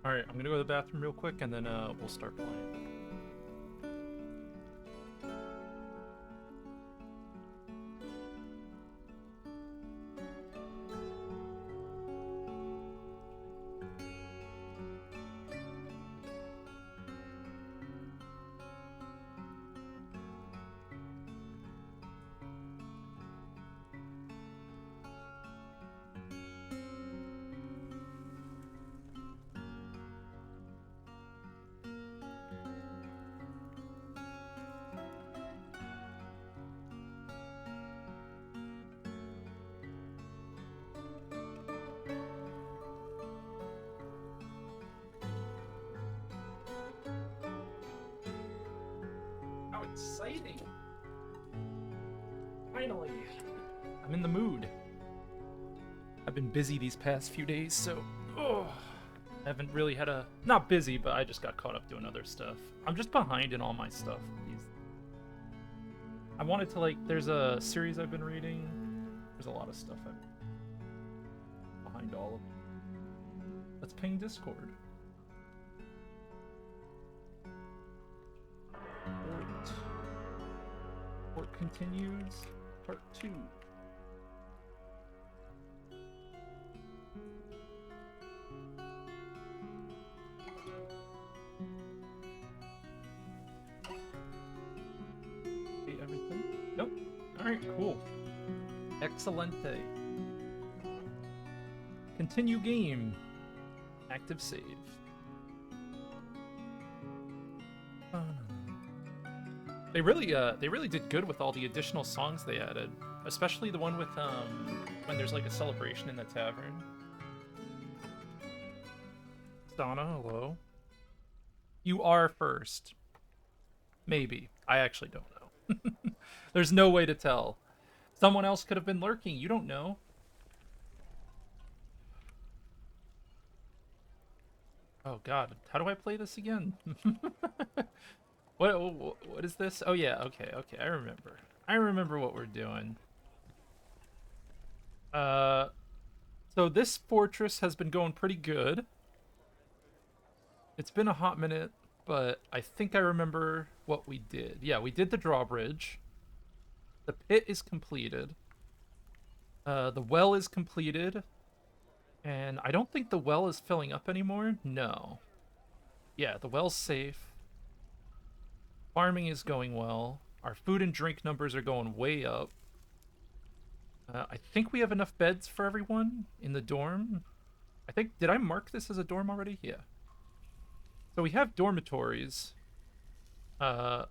Alright, I'm gonna go to the bathroom real quick and then we'll start playing. How exciting! Finally! I'm in the mood. I've been busy these past few days, so I haven't really had a not busy, but I just got caught up doing other stuff. I'm just behind in all my stuff. I wanted to there's a series I've been reading. There's a lot of stuff I'm behind all of. Let's ping Discord. Port continues, part 2. Okay, everything? Nope. Alright, cool. Excelente. Continue game. Active save. They really did good with all the additional songs they added, especially the one with when there's like a celebration in the tavern. Donna, hello. You are first. Maybe. I actually don't know. There's no way to tell. Someone else could have been lurking. You don't know. Oh god, how do I play this again? What is this? Oh yeah, okay, I remember. I remember what we're doing. So this fortress has been going pretty good. It's been a hot minute, but I think I remember what we did. Yeah, we did the drawbridge. The pit is completed. The well is completed. And I don't think the well is filling up anymore. No. Yeah, the well's safe. Farming is going well. Our food and drink numbers are going way up. I think we have enough beds for everyone in the dorm. Did I mark this as a dorm already? Yeah. So we have dormitories. Let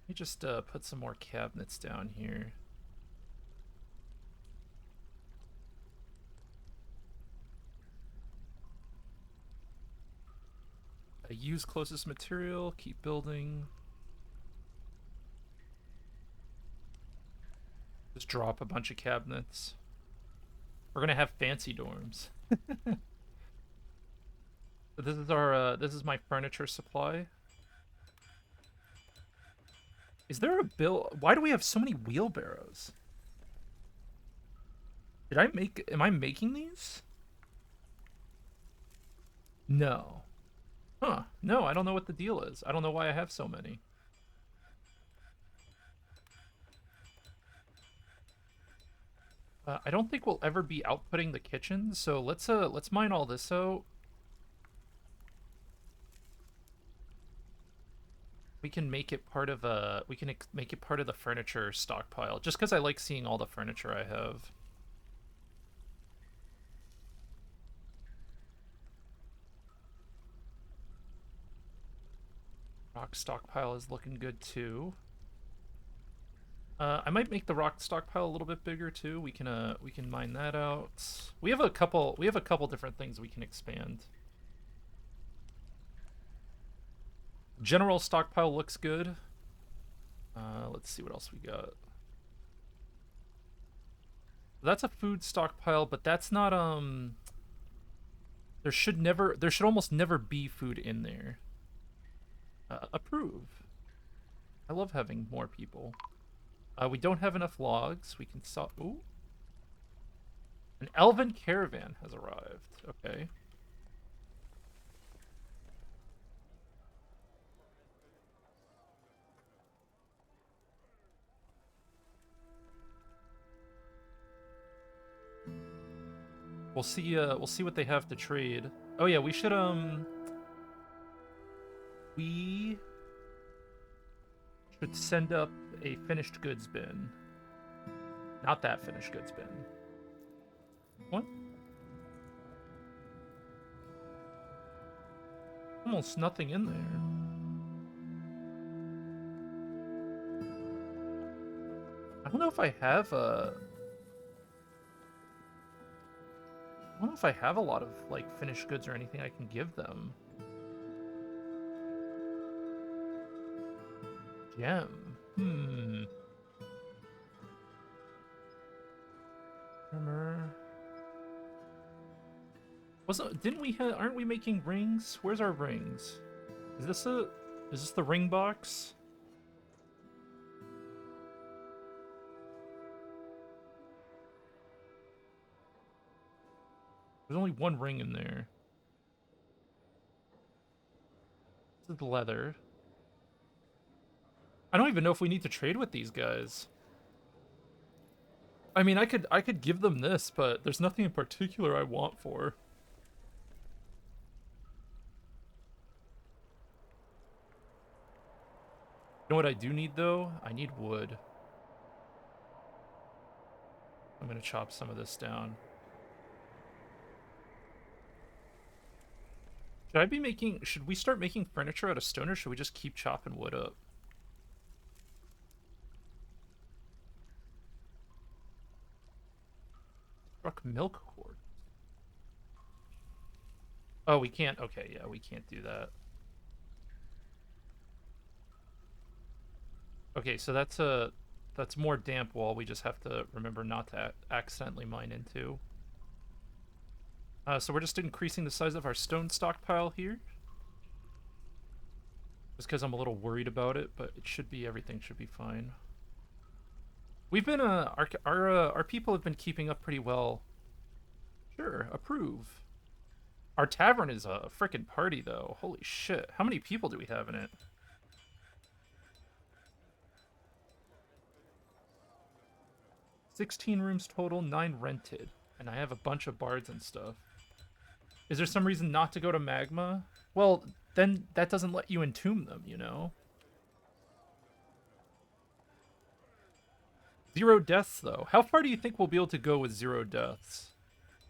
me just put some more cabinets down here. Use closest material, keep building. Just drop a bunch of cabinets. We're gonna have fancy dorms. This is our this is my furniture supply. Is there a bill? Why do we have so many wheelbarrows? Am I making these? No. Huh. No, I don't know what the deal is. I don't know why I have so many. I don't think we'll ever be outputting the kitchen, so let's mine all this out. We can make it part of make it part of the furniture stockpile, just because I like seeing all the furniture I have. Rock stockpile is looking good too. I might make the rock stockpile a little bit bigger too. We can mine that out. We have a couple different things we can expand. General stockpile looks good. Let's see what else we got. That's a food stockpile, but that's not there should almost never be food in there. Approve. I love having more people. We don't have enough logs. We can sell. Ooh. An elven caravan has arrived. Okay. We'll see what they have to trade. Oh yeah, we should send up a finished goods bin. Not that finished goods bin. What? Almost nothing in there. I don't know if I have a... I don't know if I have a lot of, like, finished goods or anything I can give them. Gem. Armor. Didn't we aren't we making rings? Where's our rings? Is this the ring box? There's only one ring in there. This is leather. I don't even know if we need to trade with these guys. I mean, I could give them this, but there's nothing in particular I want for. You know what I do need, though? I need wood. I'm gonna chop some of this down. Should we start making furniture out of stone, or should we just keep chopping wood up? Struck milk cord. Oh, we can't. Okay, yeah, we can't do that. Okay, so that's more damp wall we just have to remember not to accidentally mine into. So we're just increasing the size of our stone stockpile here. Just because I'm a little worried about it, but everything should be fine. We've been, our people have been keeping up pretty well. Sure, approve. Our tavern is a frickin' party, though. Holy shit. How many people do we have in it? $16 rooms total, 9 rented. And I have a bunch of bards and stuff. Is there some reason not to go to magma? Well, then that doesn't let you entomb them, you know? 0 deaths, though. How far do you think we'll be able to go with 0 deaths?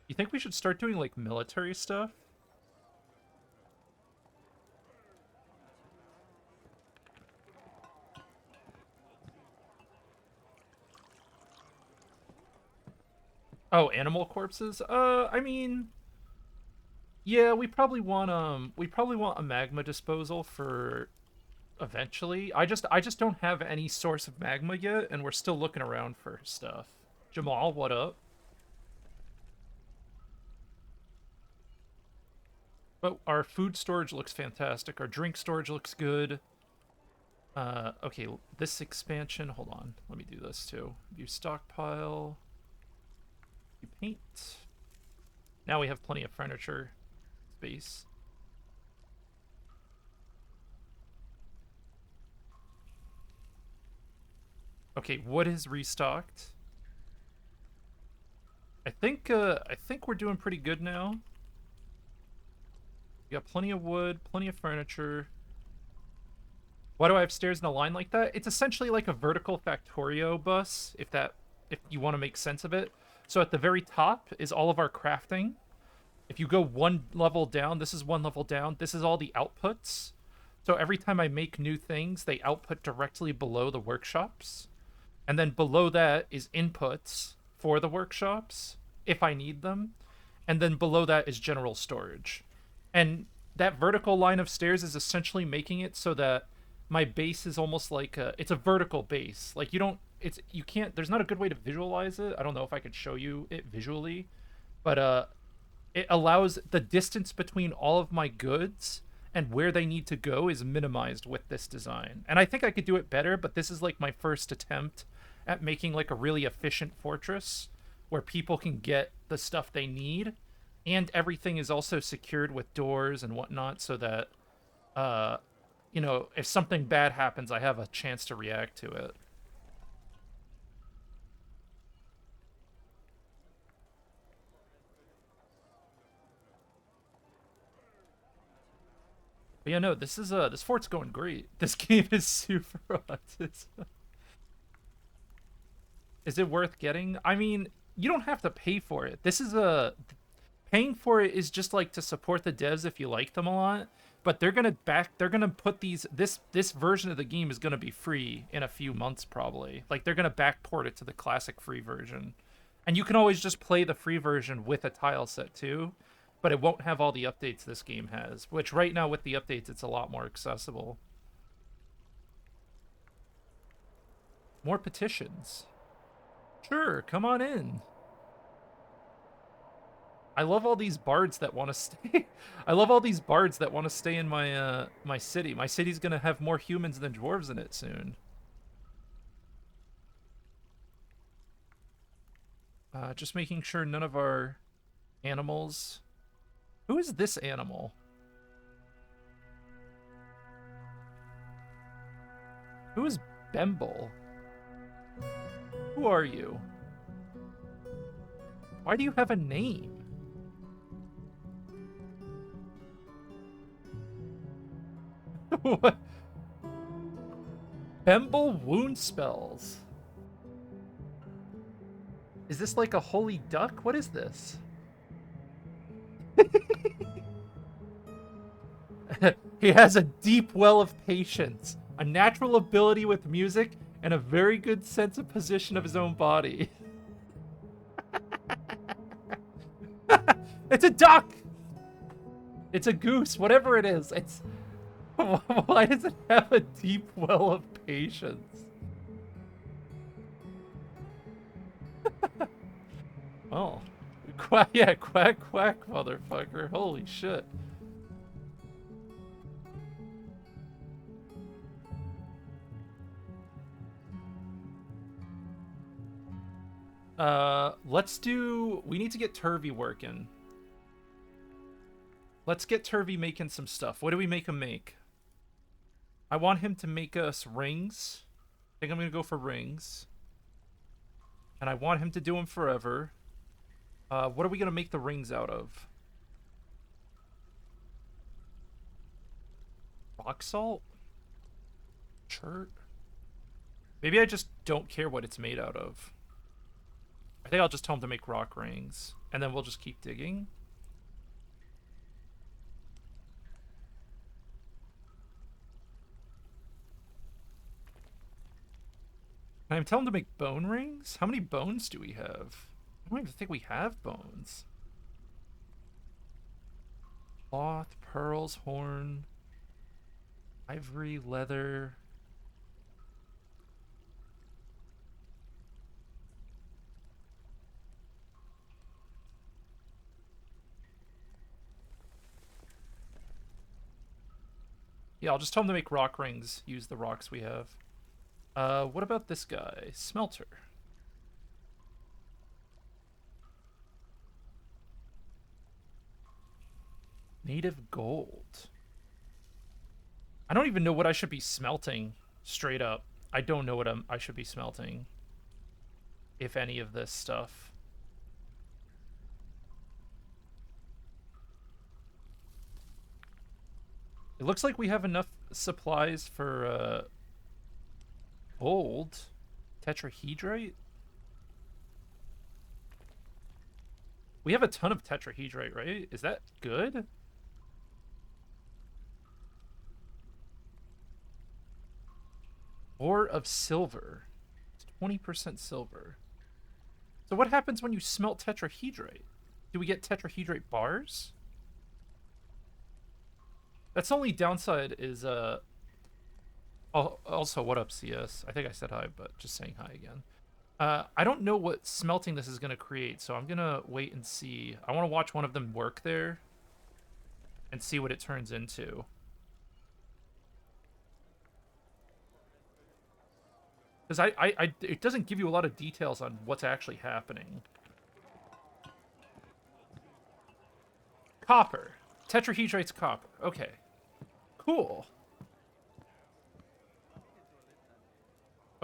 You think we should start doing, like, military stuff? Oh, animal corpses? I mean... Yeah, we probably want a magma disposal for eventually. I just don't have any source of magma yet, and we're still looking around for stuff. Jamal, what up? But our food storage looks fantastic. Our drink storage looks good. Okay, this expansion, hold on. Let me do this too. View stockpile. View paint. Now we have plenty of furniture space. Okay, wood is restocked. I think we're doing pretty good now. We got plenty of wood, plenty of furniture. Why do I have stairs in a line like that? It's essentially like a vertical Factorio bus, if you want to make sense of it. So at the very top is all of our crafting. If you go one level down, this is one level down. This is all the outputs. So every time I make new things, they output directly below the workshops. And then below that is inputs for the workshops, if I need them. And then below that is general storage. And that vertical line of stairs is essentially making it so that my base is almost like it's a vertical base. Like you can't, there's not a good way to visualize it. I don't know if I could show you it visually, but it allows the distance between all of my goods and where they need to go is minimized with this design. And I think I could do it better, but this is like my first attempt at making like a really efficient fortress where people can get the stuff they need, and everything is also secured with doors and whatnot so that you know, if something bad happens, I have a chance to react to it. But yeah, no, this fort's going great. This game is super autism. Is it worth getting? I mean, you don't have to pay for it. This is a paying for it is just like to support the devs if you like them a lot. But they're gonna put this version of the game is gonna be free in a few months probably. Like they're gonna backport it to the classic free version. And you can always just play the free version with a tile set too, but it won't have all the updates this game has, which right now with the updates it's a lot more accessible. More petitions. Sure, come on in. I love all these bards that want to stay. I love all these bards that want to stay in my city. My city's gonna have more humans than dwarves in it soon. Just making sure none of our animals. Who is this animal? Who is Bemble? Who are you? Why do you have a name? What? Bemble wound spells. Is this like a holy duck? What is this? He has a deep well of patience, a natural ability with music, and a very good sense of position of his own body. It's a duck! It's a goose, whatever it is. It's why does it have a deep well of patience? Oh. Quack, yeah, quack, quack, motherfucker. Holy shit. We need to get Turvy working. Let's get Turvy making some stuff. What do we make him make? I want him to make us rings. I think I'm gonna go for rings. And I want him to do them forever. What are we gonna make the rings out of? Rock salt? Chert? Maybe I just don't care what it's made out of. I think I'll just tell him to make rock rings. And then we'll just keep digging. Can I tell him to make bone rings? How many bones do we have? I don't even think we have bones. Cloth, pearls, horn, ivory, leather. Yeah, I'll just tell him to make rock rings. Use the rocks we have. What about this guy? Smelter. Native gold. I don't even know what I should be smelting, straight up. I don't know what I should be smelting. If any of this stuff. It looks like we have enough supplies for, gold. Tetrahedrite? We have a ton of tetrahedrite, right? Is that good? Ore of silver. It's 20% silver. So what happens when you smelt tetrahedrite? Do we get tetrahedrite bars? That's the only downside is, also, what up, CS? I think I said hi, but just saying hi again. I don't know what smelting this is going to create, so I'm going to wait and see. I want to watch one of them work there and see what it turns into. Because it doesn't give you a lot of details on what's actually happening. Copper. Tetrahedrite's copper. Okay. Cool.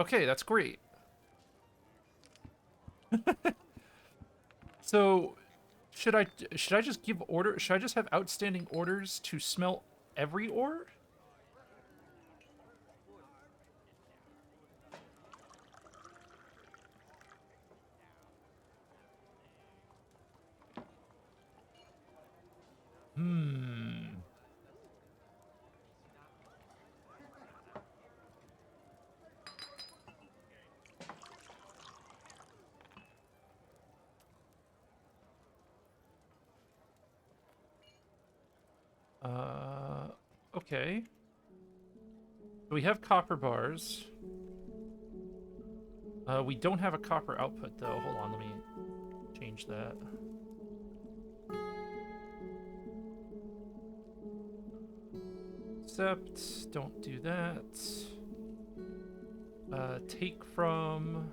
Okay, that's great. So, should I just give order? Should I just have outstanding orders to smelt every ore? Hmm. Okay. So we have copper bars. We don't have a copper output, though. Hold on, let me change that. Except, don't do that. Take from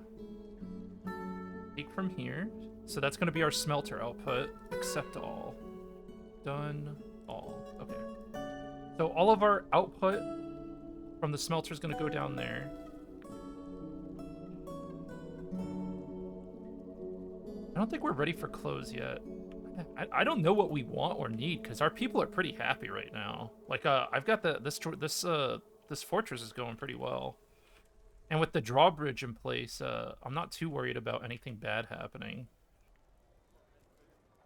here. So that's going to be our smelter output. Accept all. Done all. Okay. So all of our output from the smelter is going to go down there. I don't think we're ready for close yet. I don't know what we want or need because our people are pretty happy right now. Like I've got this fortress is going pretty well, and with the drawbridge in place, I'm not too worried about anything bad happening.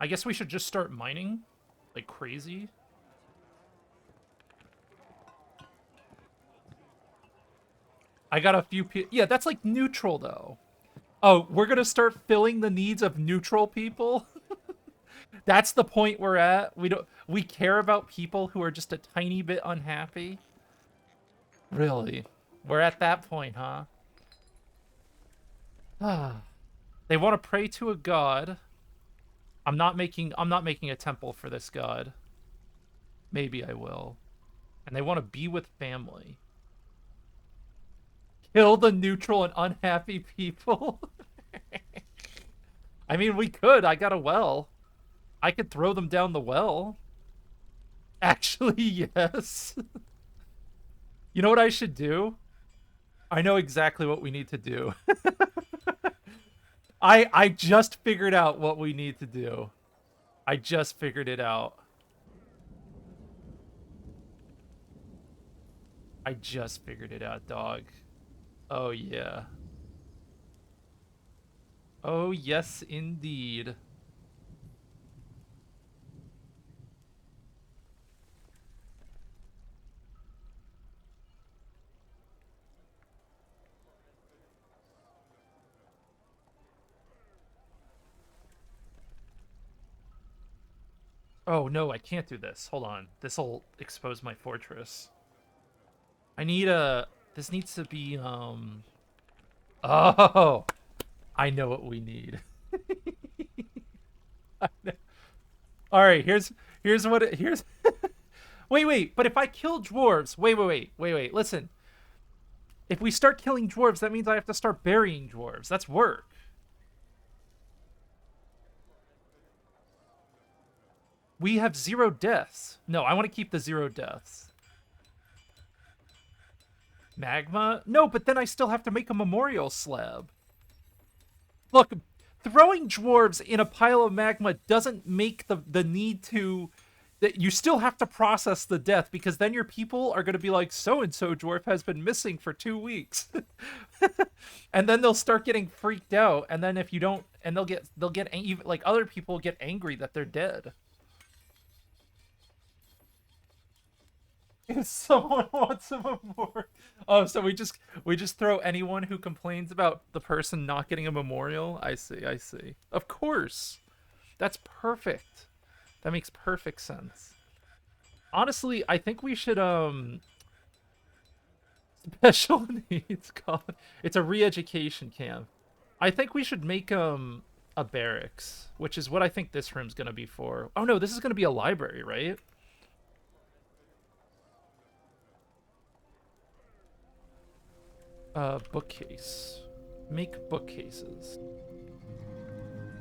I guess we should just start mining like crazy. I got a few people. Yeah, that's like neutral though. Oh, we're gonna start filling the needs of neutral people. That's the point we're at. We care about people who are just a tiny bit unhappy. Really? We're at that point, huh? They want to pray to a god. I'm not making a temple for this god. Maybe I will. And they want to be with family. Kill the neutral and unhappy people. I mean, we could. I got a well. I could throw them down the well. Actually, yes. You know what I should do? I know exactly what we need to do. I just figured out what we need to do. I just figured it out. I just figured it out, dog. Oh yeah. Oh yes, indeed. Oh no, I can't do this. Hold on. This'll expose my fortress. I need a this needs to be Oh, I know what we need. All right, here's what it here's wait, but if I kill dwarves, wait, listen. If we start killing dwarves, that means I have to start burying dwarves. That's work. We have 0 deaths. No, I want to keep the 0 deaths. Magma? No, but then I still have to make a memorial slab. Look, throwing dwarves in a pile of magma doesn't make the need to that you still have to process the death because then your people are going to be like so and so dwarf has been missing for 2 weeks. And then they'll start getting freaked out and then if you don't and they'll get even like other people get angry that they're dead. If someone wants a memorial. Oh, so we just throw anyone who complains about the person not getting a memorial? I see, I see. Of course. That's perfect. That makes perfect sense. Honestly, I think we should special needs college. It's a re-education camp. I think we should make a barracks, which is what I think this room's gonna be for. Oh no, this is gonna be a library, right? Bookcase. Make bookcases.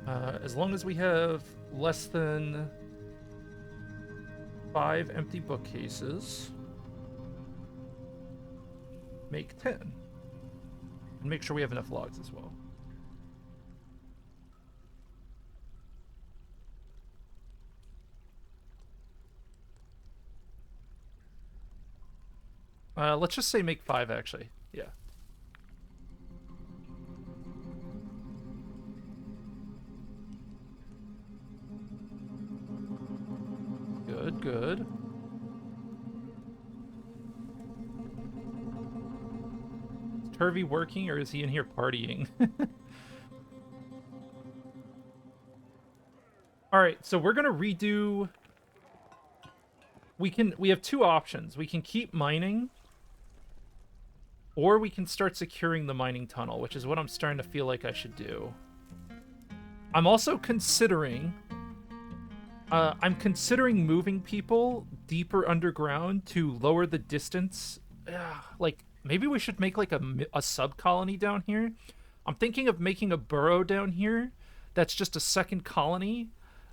As long as we have less than 5 empty bookcases, make 10. And make sure we have enough logs as well. Let's just say make 5, actually. Yeah. Good, good. Is Turvey working, or is he in here partying? All right, so we're gonna redo. We have two options. We can keep mining, or we can start securing the mining tunnel, which is what I'm starting to feel like I should do. I'm also considering. I'm considering moving people deeper underground to lower the distance. Like maybe we should make like a sub colony down here. I'm thinking of making a burrow down here that's just a second colony,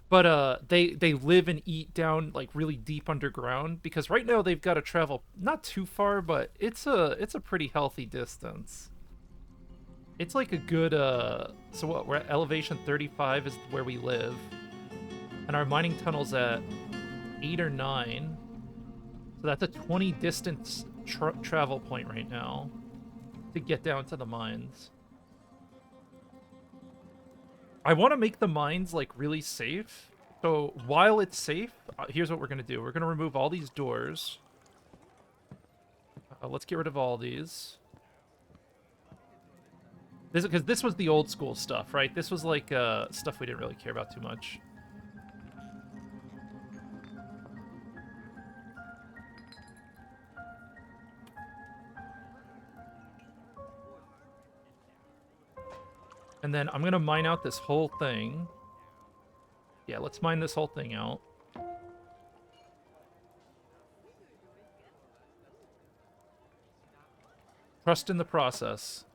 but they live and eat down like really deep underground because right now they've got to travel not too far, but it's a pretty healthy distance. It's like a good so what, we're at elevation 35 is where we live. And our mining tunnel's at 8 or 9. So that's a 20 distance travel point right now to get down to the mines. I want to make the mines like really safe. So while it's safe, here's what we're going to do. We're going to remove all these doors. Let's get rid of all these. Because this was the old school stuff, right? This was like stuff we didn't really care about too much. And then I'm going to mine out this whole thing. Yeah, let's mine this whole thing out. Trust in the process.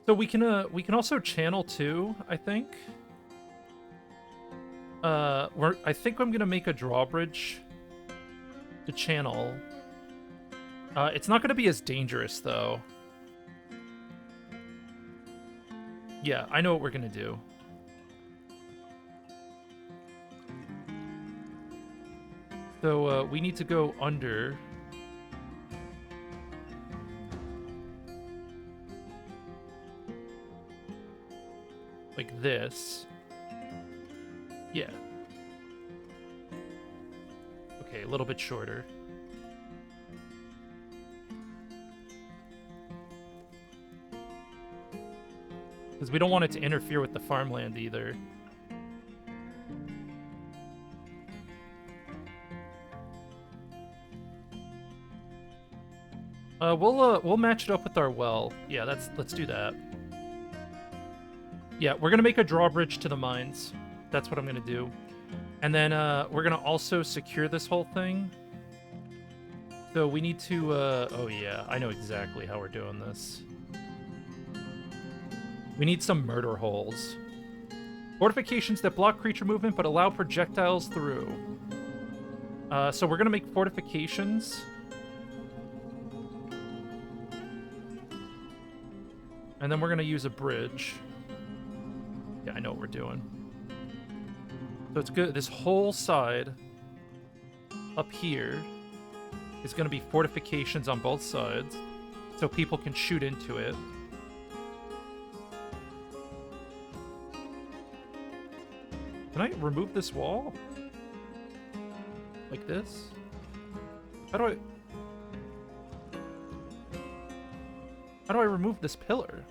So we can also channel too, I think. I think I'm gonna make a drawbridge to channel. It's not gonna be as dangerous though. Yeah, I know what we're gonna do. So we need to go under. Like this. Yeah. Okay, a little bit shorter. Because we don't want it to interfere with the farmland either. We'll match it up with our well. Yeah, let's do that. Yeah, we're gonna make a drawbridge to the mines. That's what I'm gonna do. And then we're gonna also secure this whole thing. So we need to oh yeah, I know exactly how we're doing this. We need some murder holes. Fortifications that block creature movement but allow projectiles through. So we're gonna make fortifications. And then we're gonna use a bridge. Yeah, I know what we're doing. So it's good. This whole side up here is going to be fortifications on both sides, so people can shoot into it. Can I remove this wall? Like this? How do I remove this pillar?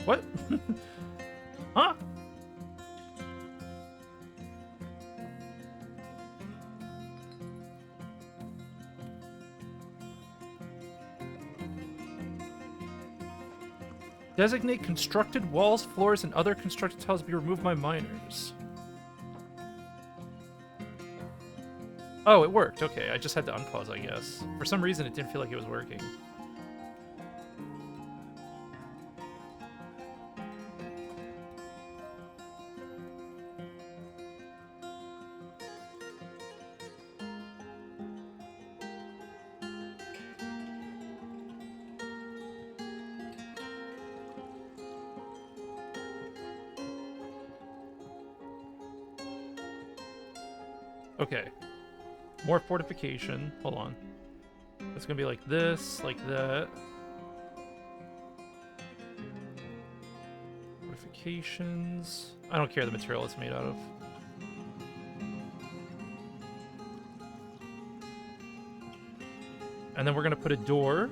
What? Huh? Designate constructed walls, floors, and other constructed tiles to be removed by miners. Oh, it worked. Okay, I just had to unpause, I guess. For some reason, it didn't feel like it was working. Okay. More fortification. Hold on. It's gonna be like this, like that. Fortifications. I don't care the material it's made out of. And then we're gonna put a door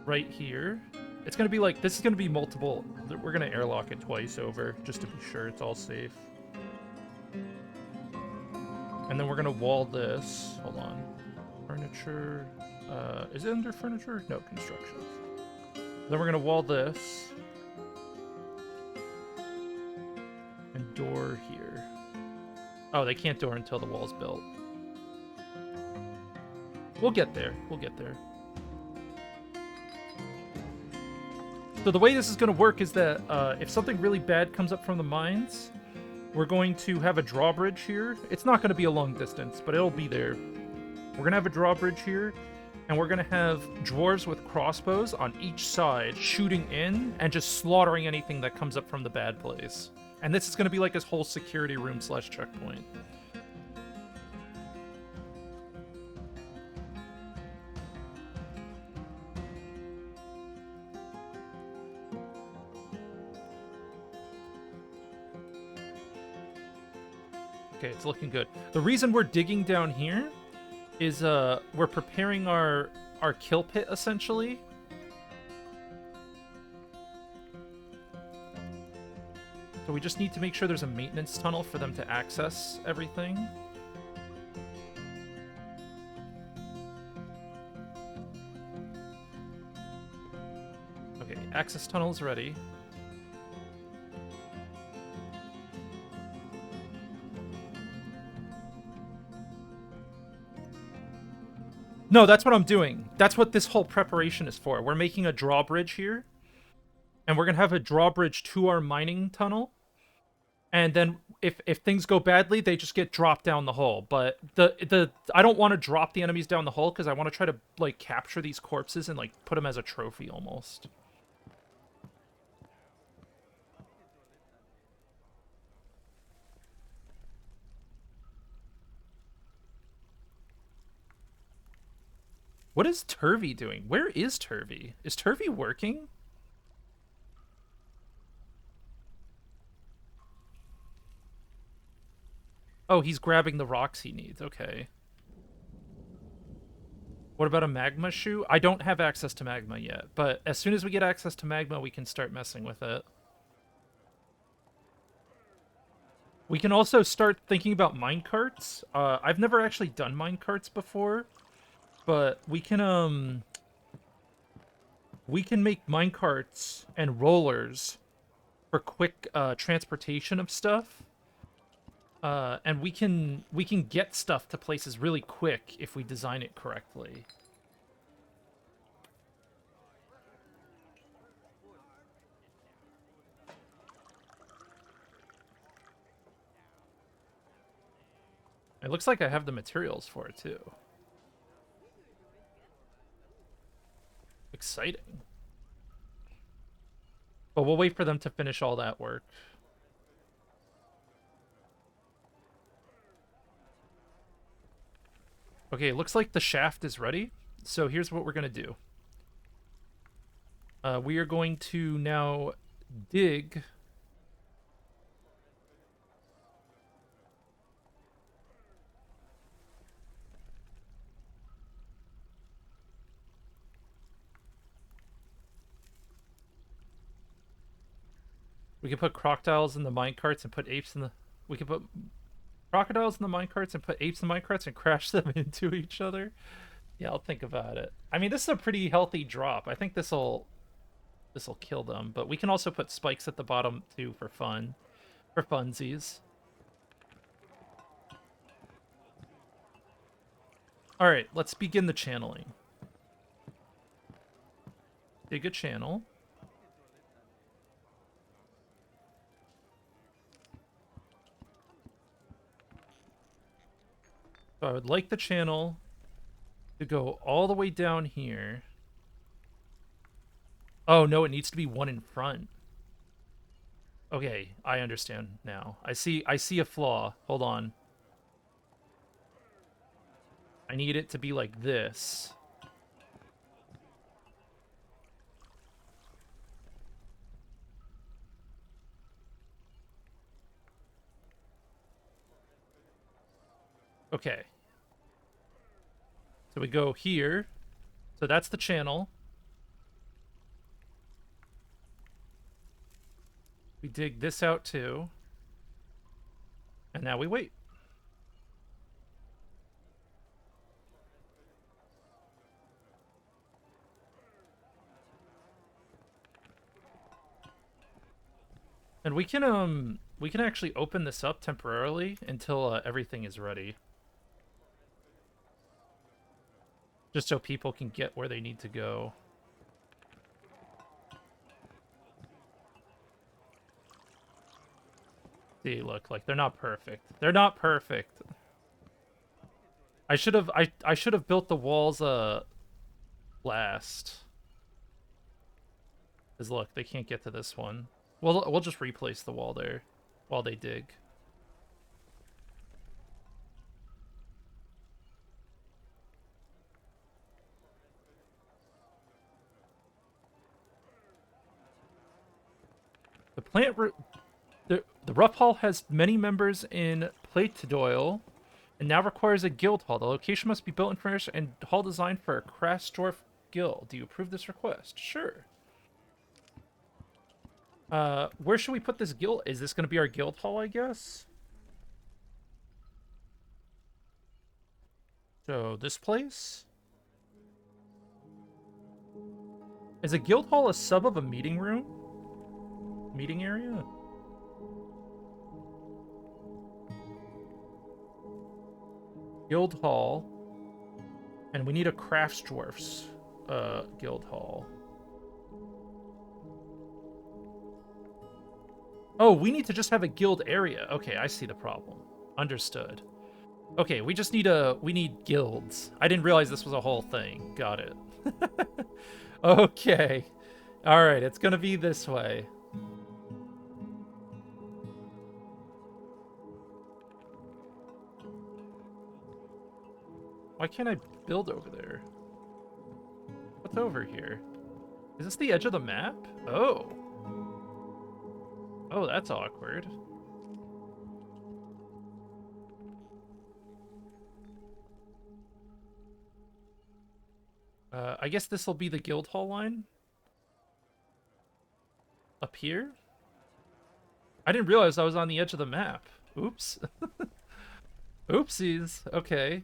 right here. It's gonna be like, this is gonna be multiple. We're gonna airlock it twice over just to be sure it's all safe. And then we're gonna wall this. Hold on. Furniture. Is it under furniture? No, construction. Then we're gonna wall this. And door here. Oh, they can't door until the wall's built. We'll get there. We'll get there. So the way this is going to work is that if something really bad comes up from the mines, we're going to have a drawbridge here. It's not going to be a long distance, but it'll be there. We're going to have a drawbridge here, and we're going to have dwarves with crossbows on each side shooting in and just slaughtering anything that comes up from the bad place. And this is going to be like his whole security room / checkpoint. Okay, it's looking good. The reason we're digging down here is we're preparing our kill pit essentially. So we just need to make sure there's a maintenance tunnel for them to access everything. Okay, access tunnel's ready. No, that's what I'm doing. That's what this whole preparation is for. We're making a drawbridge here. And we're going to have a drawbridge to our mining tunnel. And then if things go badly, they just get dropped down the hole. But I don't want to drop the enemies down the hole because I want to try to like capture these corpses and like put them as a trophy almost. What is Turvy doing? Where is Turvy? Is Turvy working? Oh, he's grabbing the rocks he needs. Okay. What about a magma shoe? I don't have access to magma yet, but as soon as we get access to magma, we can start messing with it. We can also start thinking about minecarts. I've never actually done minecarts before, but we can make minecarts and rollers for quick transportation of stuff. And we can get stuff to places really quick if we design it correctly. It looks like I have the materials for it too. Exciting. But we'll wait for them to finish all that work. Okay, it looks like the shaft is ready. So here's what we're going to do. We are going to now dig. We can put crocodiles in the minecarts and put apes in the... We can put crocodiles in the minecarts and put apes in the minecarts and crash them into each other. Yeah, I'll think about it. I mean, this is a pretty healthy drop. I think this'll kill them, but we can also put spikes at the bottom too for fun, for funsies. All right, let's begin the channeling. Dig a channel. So I would like the channel to go all the way down here. Oh, no, it needs to be one in front. Okay, I understand now. I see a flaw. Hold on. I need it to be like this. Okay. So we go here. So that's the channel. We dig this out too. And now we wait. And we can actually open this up temporarily until everything is ready. Just so people can get where they need to go. See, look, like they're not perfect. They're not perfect. I should have built the walls last. Cause look, they can't get to this one. We'll just replace the wall there while they dig. The plant the rough hall has many members in Platodoyle and now requires a guild hall. The location must be built and furnished and hall designed for a Krasdorf guild. Do you approve this request? Sure. Where should we put this guild? Is this going to be our guild hall, I guess? So, this place? Is a guild hall a sub of a meeting room? Meeting area? Guild hall. And we need a Craftsdwarfs guild hall. Oh, we need to just have a guild area. Okay, I see the problem. Understood. Okay, we just need we need guilds. I didn't realize this was a whole thing. Got it. Okay. All right, it's going to be this way. Why can't I build over there? What's over here? Is this the edge of the map? Oh. Oh, that's awkward. I guess this will be the guild hall line? Up here? I didn't realize I was on the edge of the map. Oops. Oopsies. Okay.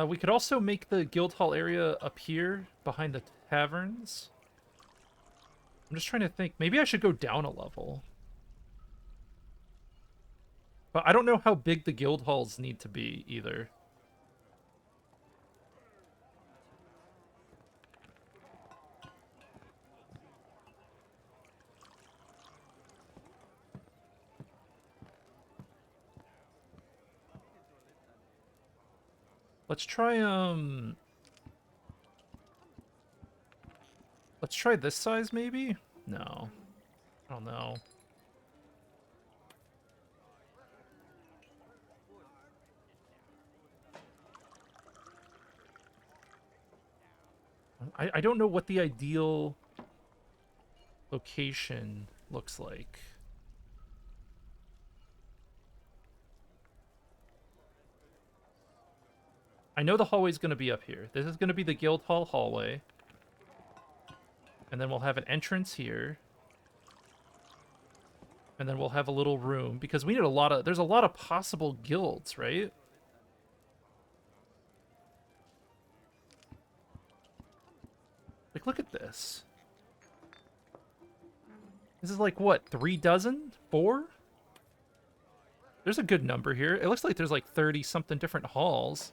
We could also make the guild hall area up here behind the taverns. I'm just trying to think. Maybe I should go down a level. But I don't know how big the guild halls need to be either. Let's try let's try this size maybe? No. I don't know. I don't know what the ideal location looks like. I know the hallway's going to be up here. This is going to be the guild hall hallway. And then we'll have an entrance here. And then we'll have a little room because we need a lot of there's a lot of possible guilds, right? Like, look at this. This is like, what, 3 dozen? 4? There's a good number here. It looks like there's like 30-something different halls.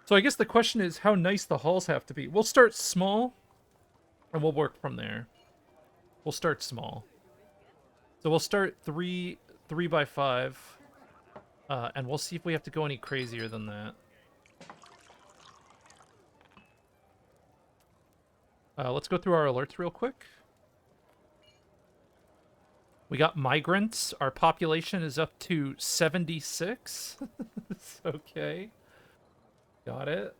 So I guess the question is how nice the halls have to be. We'll start small, and we'll work from there. We'll start small. So we'll start 3 by 5, and we'll see if we have to go any crazier than that. Let's go through our alerts real quick. We got migrants. Our population is up to 76. Okay. Got it.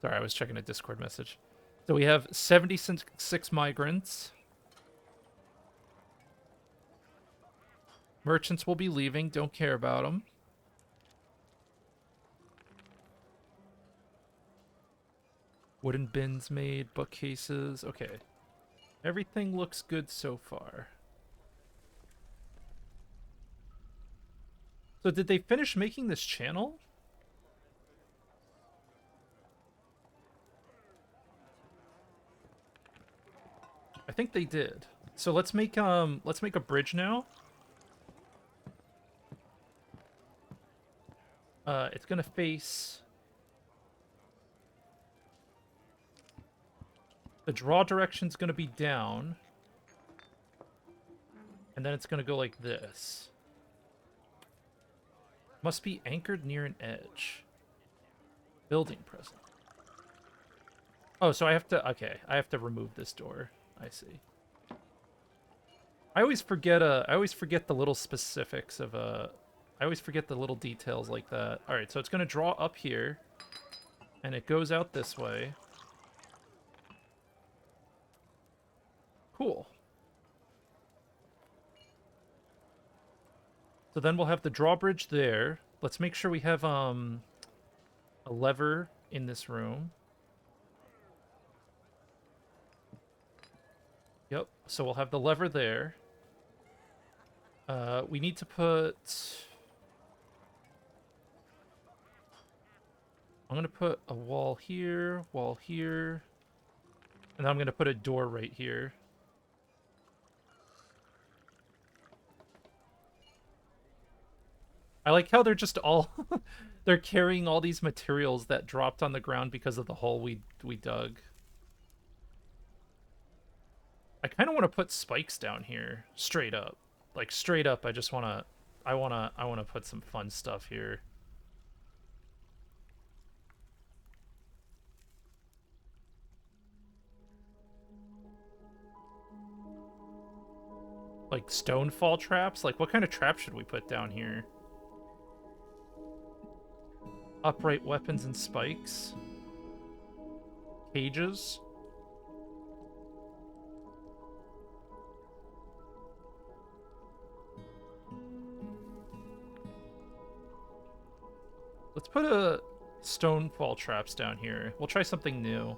Sorry, I was checking a Discord message. So we have 76 migrants. Merchants will be leaving. Don't care about them. Wooden bins made. Bookcases. Okay. Everything looks good so far. So did they finish making this channel? I think they did. So let's make a bridge now. It's gonna face the draw direction's gonna be down. And then it's gonna go like this. Must be anchored near an edge. Building present. Oh, so I have to I have to remove this door. I see. I always forget the little specifics of I always forget the little details like that. All right, so it's going to draw up here and it goes out this way. Cool. So then we'll have the drawbridge there. Let's make sure we have a lever in this room. Yep. So we'll have the lever there. We need to put... I'm going to put a wall here, and then I'm going to put a door right here. I like how they're just all... they're carrying all these materials that dropped on the ground because of the hole we dug. I kind of want to put spikes down here, straight up. Like, straight up, I just want to... I want to put some fun stuff here. Like, stonefall traps? Like, what kind of trap should we put down here? Upright weapons and spikes. Cages. Let's put a stonefall traps down here. We'll try something new.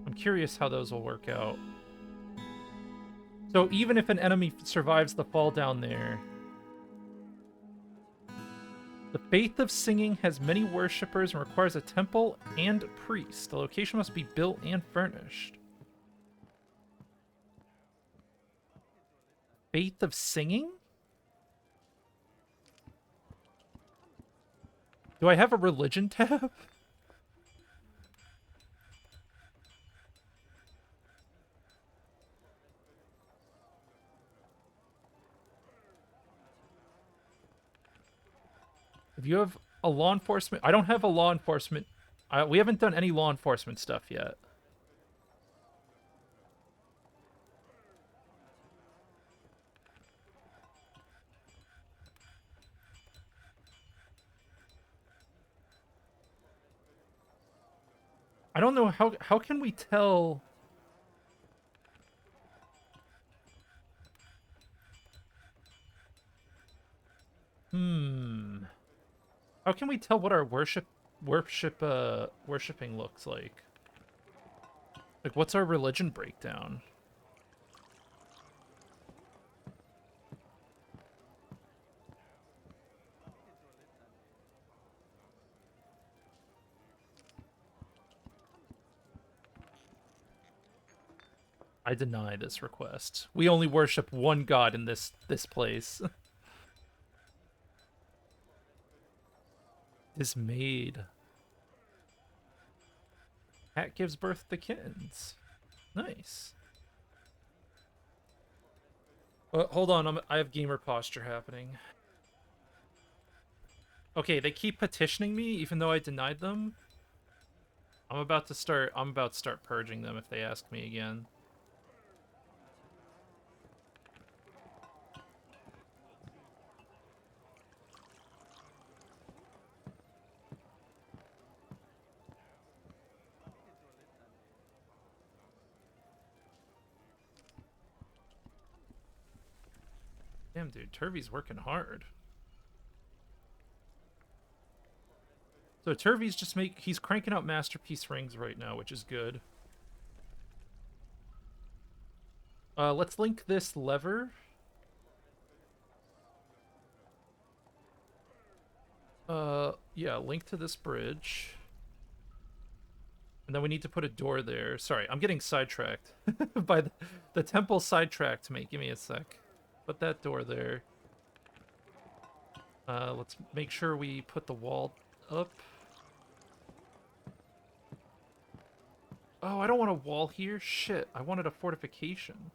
I'm curious how those will work out. So even if an enemy survives the fall down there, the faith of singing has many worshippers and requires a temple and priest. The location must be built and furnished. Faith of singing? Do I have a religion tab? If you have a law enforcement... I don't have a law enforcement... we haven't done any law enforcement stuff yet. I don't know how can we tell... How can we tell what our worshipping looks like? Like, what's our religion breakdown? I deny this request. We only worship one god in this place. Dismayed. Cat gives birth to kittens. Nice. Hold on, I have gamer posture happening. Okay, they keep petitioning me even though I denied them. I'm about to start purging them if they ask me again. Damn, dude, Turvey's working hard. So Turvey's he's cranking out masterpiece rings right now, which is good. Let's link this lever. Yeah, link to this bridge. And then we need to put a door there. Sorry, I'm getting sidetracked by the temple sidetracked me. Give me a sec. Put that door there. Let's make sure we put the wall up. Oh, I don't want a wall here. Shit, I wanted a fortification.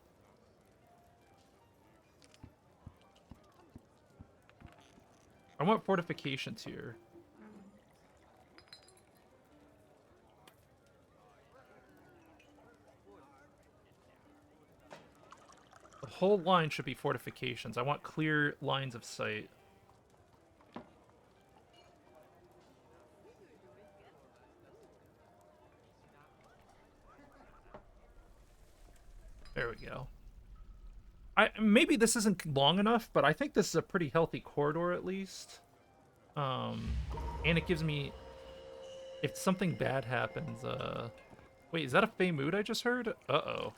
I want fortifications here. The whole line should be fortifications. I want clear lines of sight. There we go. Maybe this isn't long enough, but I think this is a pretty healthy corridor at least. And it gives me, if something bad happens, wait, is that a Fey Mood I just heard? Uh-oh.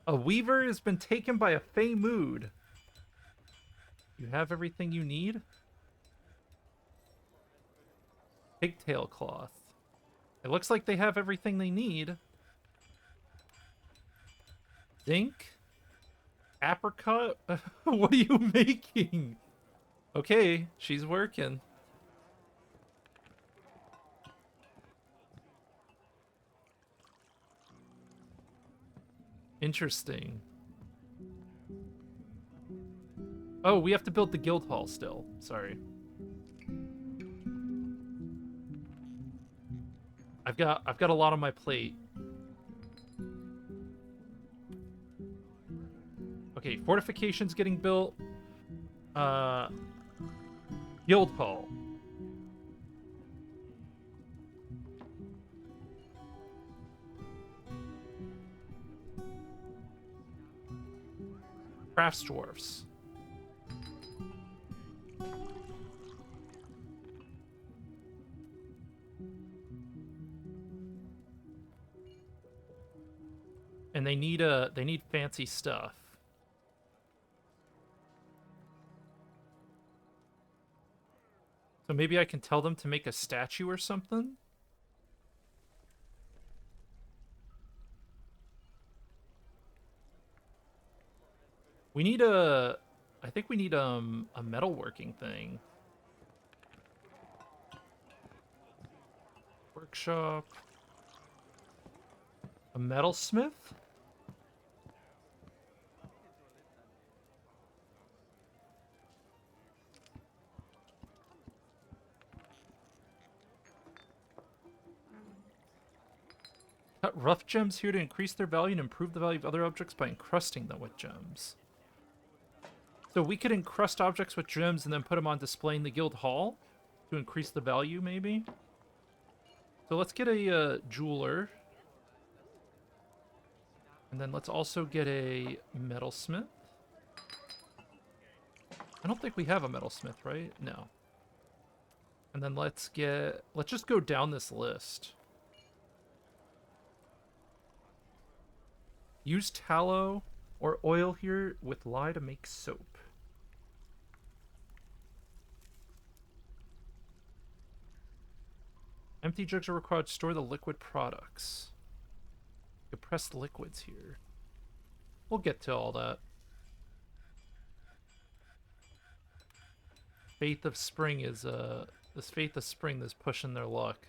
A Weaver has been taken by a Fey Mood. You have everything you need? Pigtail cloth. It looks like they have everything they need. Dink? Apricot? What are you making? Okay, she's working. Interesting. Oh, we have to build the guild hall still. Sorry. I've got a lot on my plate. Okay, fortifications getting built. Uh Guild hall. Crafts dwarfs. And they need fancy stuff. So maybe I can tell them to make a statue or something? We need I think we need a metalworking thing. Workshop. A metalsmith? Cut rough gems here to increase their value and improve the value of other objects by encrusting them with gems. So we could encrust objects with gems and then put them on display in the guild hall to increase the value, maybe? So let's get a jeweler. And then let's also get a metalsmith. I don't think we have a metalsmith, right? No. And then let's just go down this list. Use tallow or oil here with lye to make soap. Empty jugs are required to store the liquid products. Compressed liquids here. We'll get to all that. Faith of Spring is this Faith of Spring that's pushing their luck.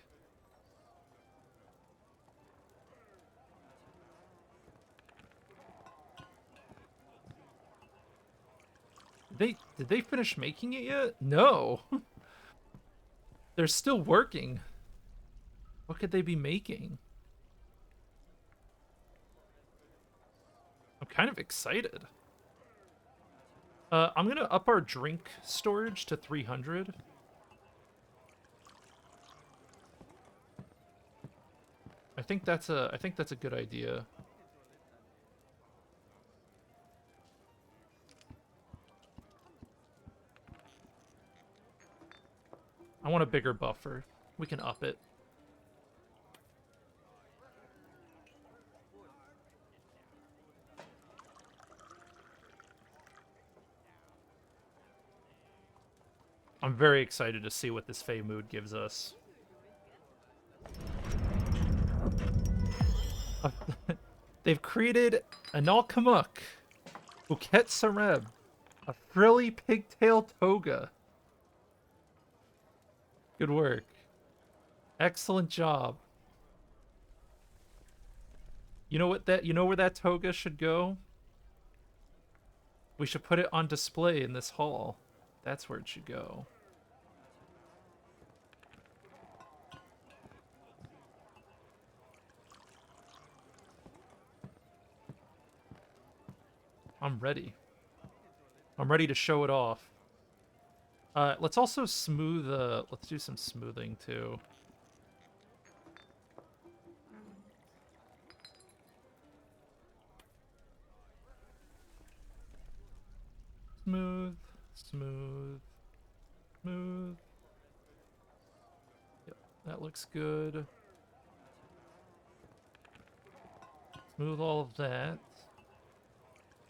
Did they finish making it yet? No. They're still working. What could they be making? I'm kind of excited. I'm gonna up our drink storage to 300. I think that's a good idea. I want a bigger buffer. We can up it. I'm very excited to see what this Fey mood gives us. They've created an Alkamuk, Bouquet Sareb, a frilly pigtail toga. Good work. Excellent job. You know where that toga should go? We should put it on display in this hall. That's where it should go. I'm ready. I'm ready to show it off. Let's also smooth, let's do some smoothing too. Smooth, smooth, smooth. Yep, that looks good. Smooth all of that.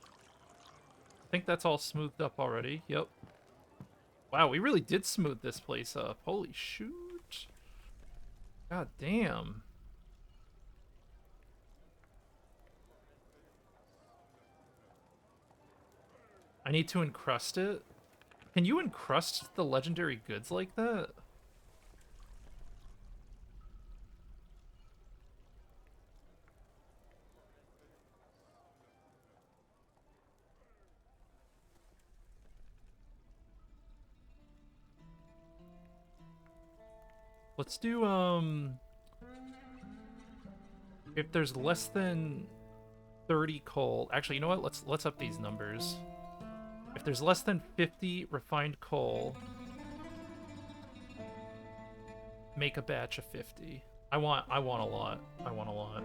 I think that's all smoothed up already. Yep. Wow, we really did smooth this place up. Holy shoot. God damn. I need to encrust it. Can you encrust the legendary goods like that? Let's do, if there's less than 30 coal... Actually, you know what? Let's up these numbers. If there's less than 50 refined coal, make a batch of 50. I want a lot. I want a lot.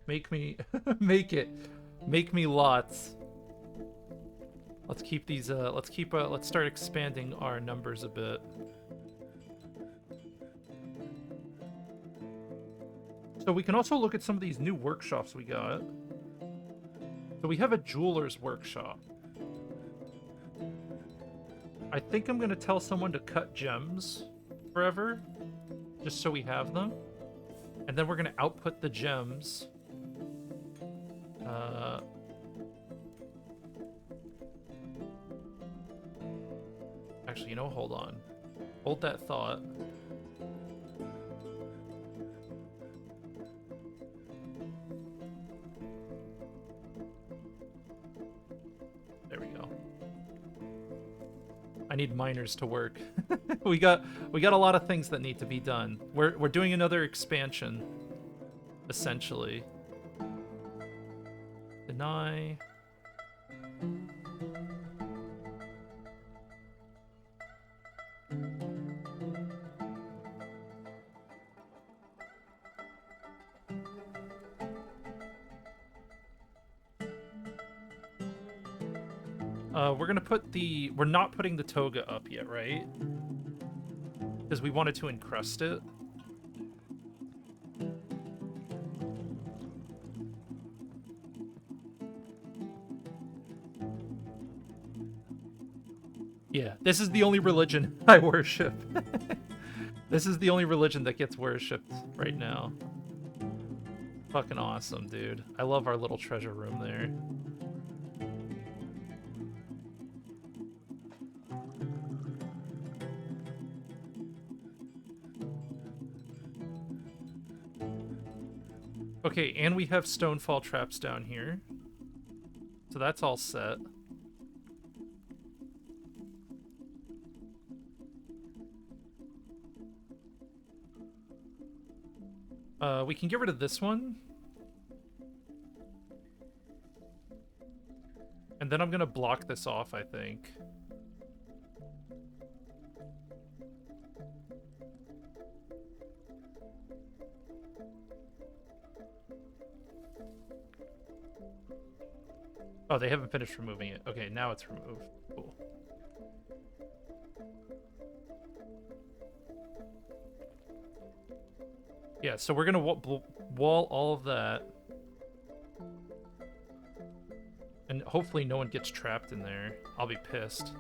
Make me make me lots. Let's keep these let's start expanding our numbers a bit. So we can also look at some of these new workshops we got. So we have a jeweler's workshop. I think I'm gonna tell someone to cut gems forever, just so we have them. And then we're gonna output the gems. Actually, you know, hold on. Hold that thought. There we go. I need miners to work. we got a lot of things that need to be done. We're doing another expansion, essentially. Deny. We're gonna put the... We're not putting the toga up yet, right? Because we wanted to encrust it. Yeah, this is the only religion I worship. This is the only religion that gets worshipped right now. Fucking awesome, dude. I love our little treasure room there. Okay, and we have stonefall traps down here. So that's all set. We can get rid of this one. And then I'm gonna block this off, I think. Oh, they haven't finished removing it. Okay, now it's removed. Cool. Yeah, so we're gonna wall all of that. And hopefully no one gets trapped in there. I'll be pissed.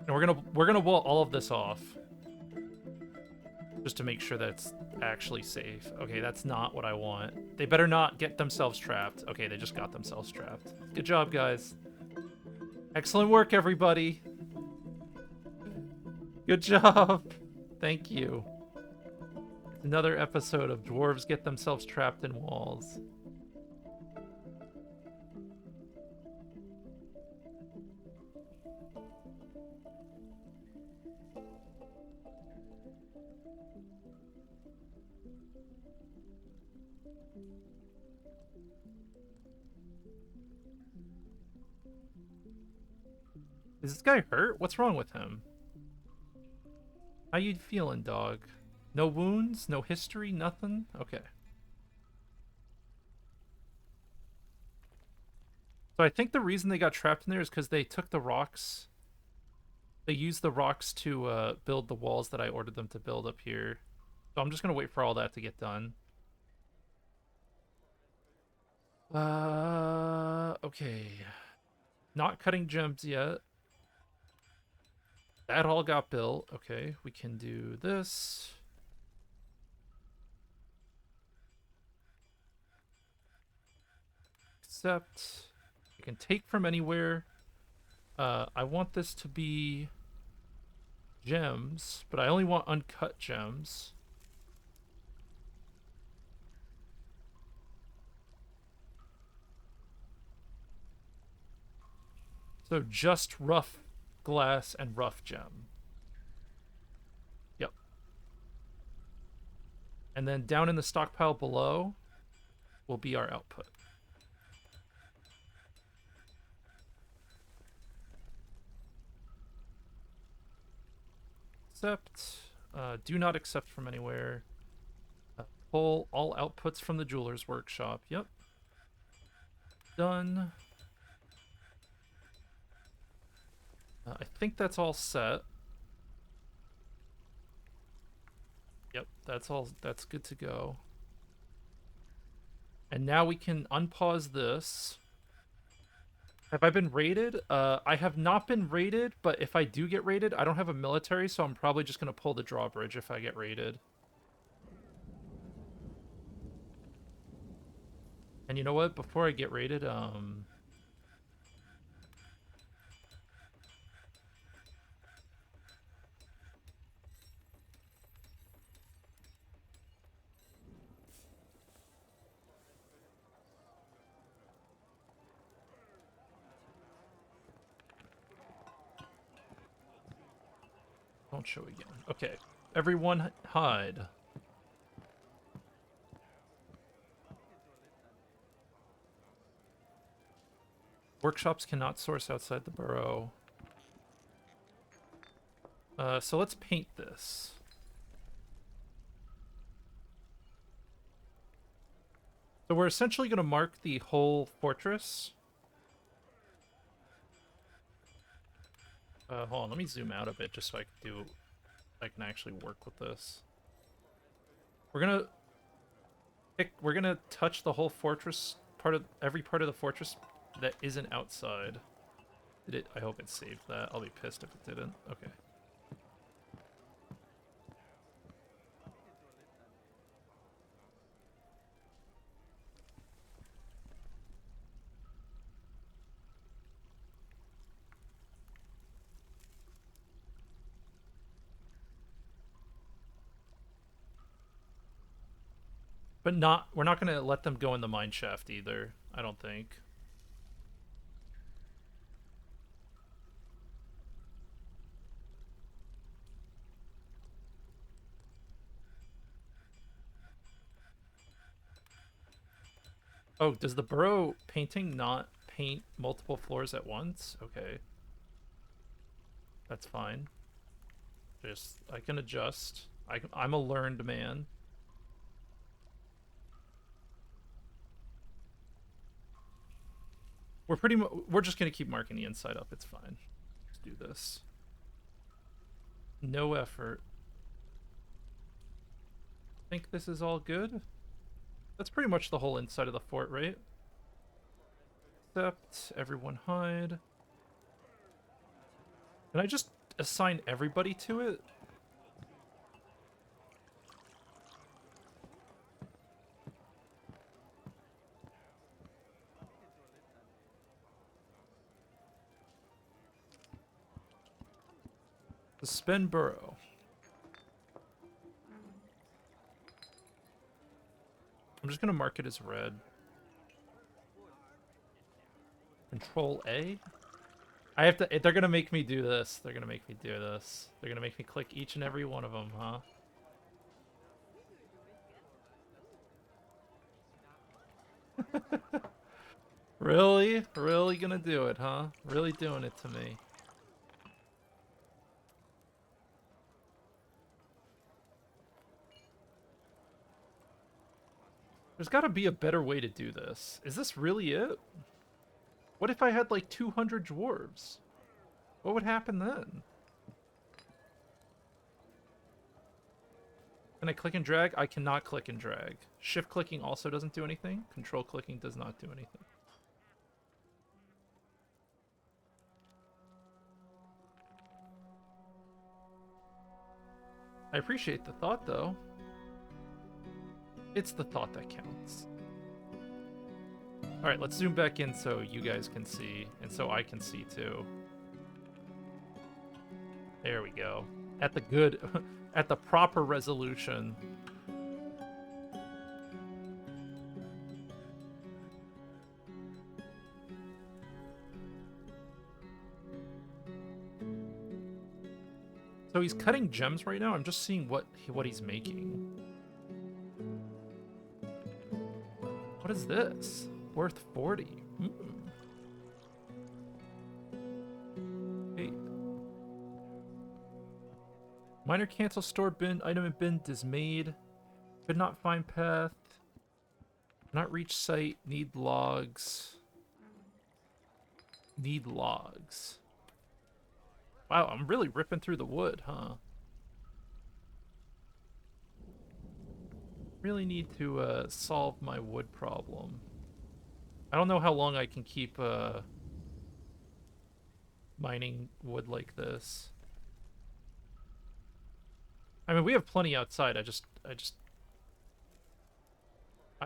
And we're gonna wall all of this off. Just to make sure that it's actually safe. Okay, that's not what I want. They better not get themselves trapped. Okay, they just got themselves trapped. Good job, guys. Excellent work, everybody. Good job. Thank you. Another episode of Dwarves Get Themselves Trapped in Walls. Is this guy hurt? What's wrong with him? How you feeling, dog? No wounds? No history? Nothing? Okay. So I think the reason they got trapped in there is because they took the rocks. They used the rocks to build the walls that I ordered them to build up here. So I'm just going to wait for all that to get done. Okay. Not cutting gems yet. That all got built. Okay, we can do this. Except I can take from anywhere. I want this to be gems, but I only want uncut gems. So just rough glass and rough gem. Yep. And then down in the stockpile below will be our output. Accept. Do not accept from anywhere. Pull all outputs from the jeweler's workshop. Yep. Done. I think that's all set. Yep, that's all. That's good to go. And now we can unpause this. Have I been raided? I have not been raided, but if I do get raided, I don't have a military, so I'm probably just going to pull the drawbridge if I get raided. And you know what? Before I get raided, don't show again. Okay. Everyone hide. Workshops cannot source outside the burrow. So let's paint this. So we're essentially going to mark the whole fortress. Hold on, let me zoom out a bit just so I can actually work with this. We're gonna touch the whole fortress, every part of the fortress that isn't outside. Did it? I hope it saved that. I'll be pissed if it didn't. Okay. But not, we're not going to let them go in the mine shaft either, I don't think. Oh, does the burrow painting not paint multiple floors at once? Okay. That's fine. Just, I can adjust. I'm a learned man. We're just gonna keep marking the inside up. It's fine. Let's do this. No effort. Think this is all good? That's pretty much the whole inside of the fort, right? Except everyone hide. Can I just assign everybody to it? Suspend burrow. I'm just gonna mark it as red. Control A? I have to, they're gonna make me do this. They're gonna make me do this. They're gonna make me click each and every one of them, huh? Really? Really gonna do it, huh? Really doing it to me. There's gotta be a better way to do this. Is this really it? What if I had like 200 dwarves? What would happen then? Can I click and drag? I cannot click and drag. Shift clicking also doesn't do anything. Control clicking does not do anything. I appreciate the thought, though. It's the thought that counts. Alright, let's zoom back in so you guys can see, and so I can see, too. There we go. At the good... at the proper resolution. So he's cutting gems right now? I'm just seeing what he's making. What is this? Worth 40. Hey. Miner cancel store bin. Item in bin dismayed. Could not find path. Not reach site. Need logs. Need logs. Wow, I'm really ripping through the wood, huh? Really need to solve my wood problem. I don't know how long I can keep mining wood like this. I mean, we have plenty outside. I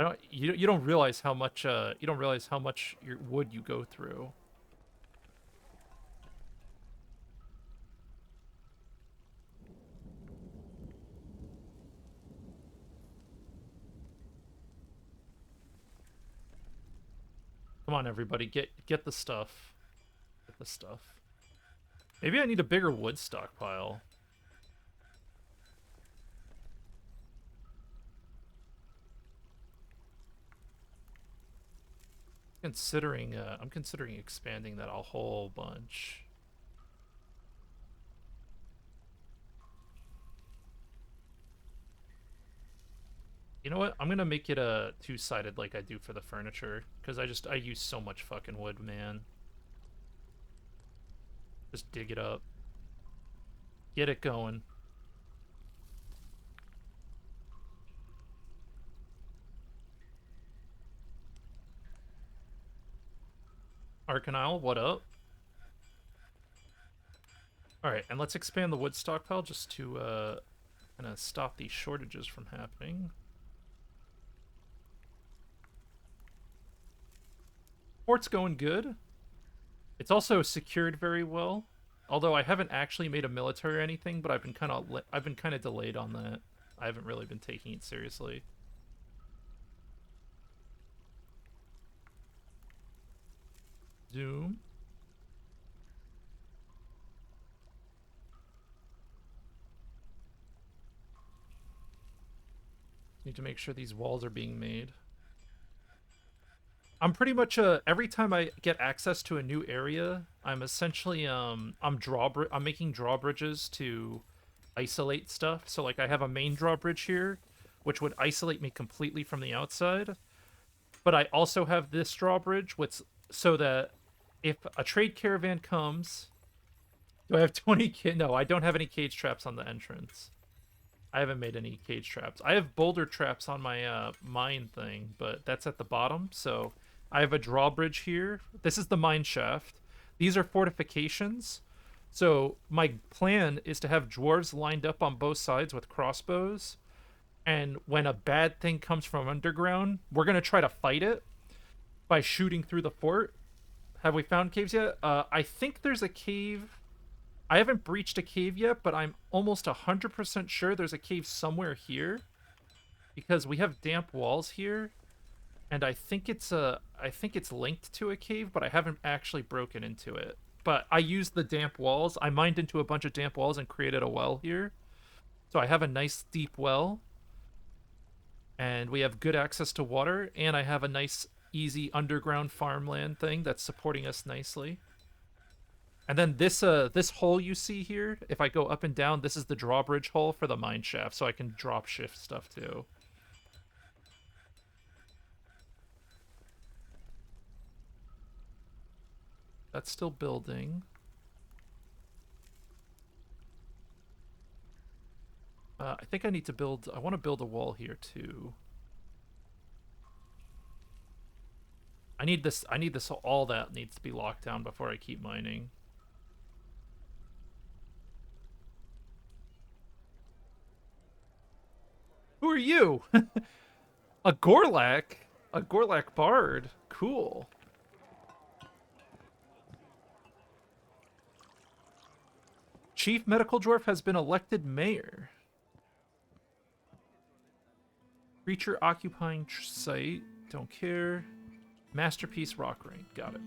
don't. You don't realize how much your wood you go through. Come on, everybody, get the stuff. Get the stuff. Maybe I need a bigger wood stockpile. I'm considering expanding that a whole bunch. You know what? I'm gonna make it a two-sided like I do for the furniture, because I use so much fucking wood, man. Just dig it up. Get it going. Arcanile, what up? Alright, and let's expand the wood stockpile just to kind of stop these shortages from happening. Port's going good. It's also secured very well. Although I haven't actually made a military or anything, but I've been kind of delayed on that. I haven't really been taking it seriously. Zoom. Need to make sure these walls are being made. I'm pretty much every time I get access to a new area, I'm essentially I'm making drawbridges to isolate stuff. So like I have a main drawbridge here, which would isolate me completely from the outside. But I also have this drawbridge, which so that if a trade caravan comes, do I have 20 No, I don't have any cage traps on the entrance. I haven't made any cage traps. I have boulder traps on my mine thing, but that's at the bottom. So I have a drawbridge here. This is the mine shaft. These are fortifications. So my plan is to have dwarves lined up on both sides with crossbows. And when a bad thing comes from underground, we're going to try to fight it by shooting through the fort. Have we found caves yet? I think there's a cave. I haven't breached a cave yet, but I'm almost 100% sure there's a cave somewhere here because we have damp walls here, and I think it's linked to a cave, but I haven't actually broken into it. But I used the damp walls. I mined into a bunch of damp walls and created a well here. So I have a nice deep well, and we have good access to water, and I have a nice easy underground farmland thing that's supporting us nicely. And then this hole you see here, if I go up and down, this is the drawbridge hole for the mine shaft, so I can drop shift stuff too. That's still building. I think I need to build. I want to build a wall here too. I need this. I need this. All that needs to be locked down before I keep mining. Who are you? A Gorlak? A Gorlak bard. Cool. Chief Medical Dwarf has been elected mayor. Creature occupying site. Don't care. Masterpiece rock ring. Got it.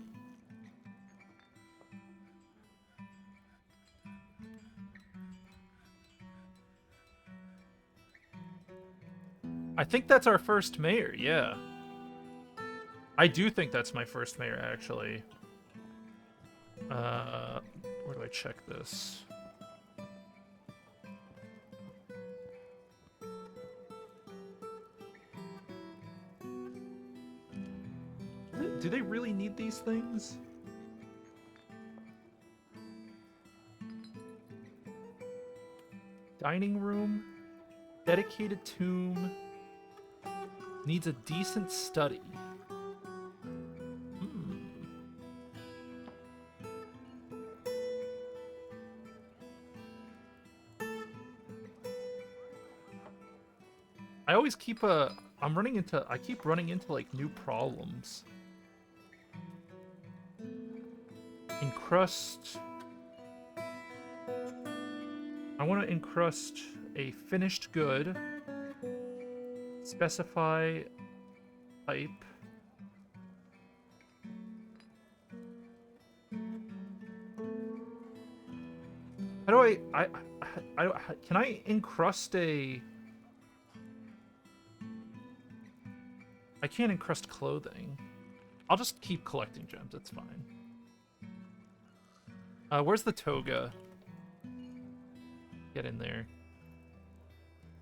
I think that's our first mayor, yeah. I do think that's my first mayor, actually. Where do I check this? Do they really need these things? Dining room, dedicated tomb, needs a decent study. I always keep I keep running into like new problems. Encrust. I want to encrust a finished good. Specify type. How do I can I encrust a... I can't encrust clothing. I'll just keep collecting gems, it's fine. Where's the toga? Get in there.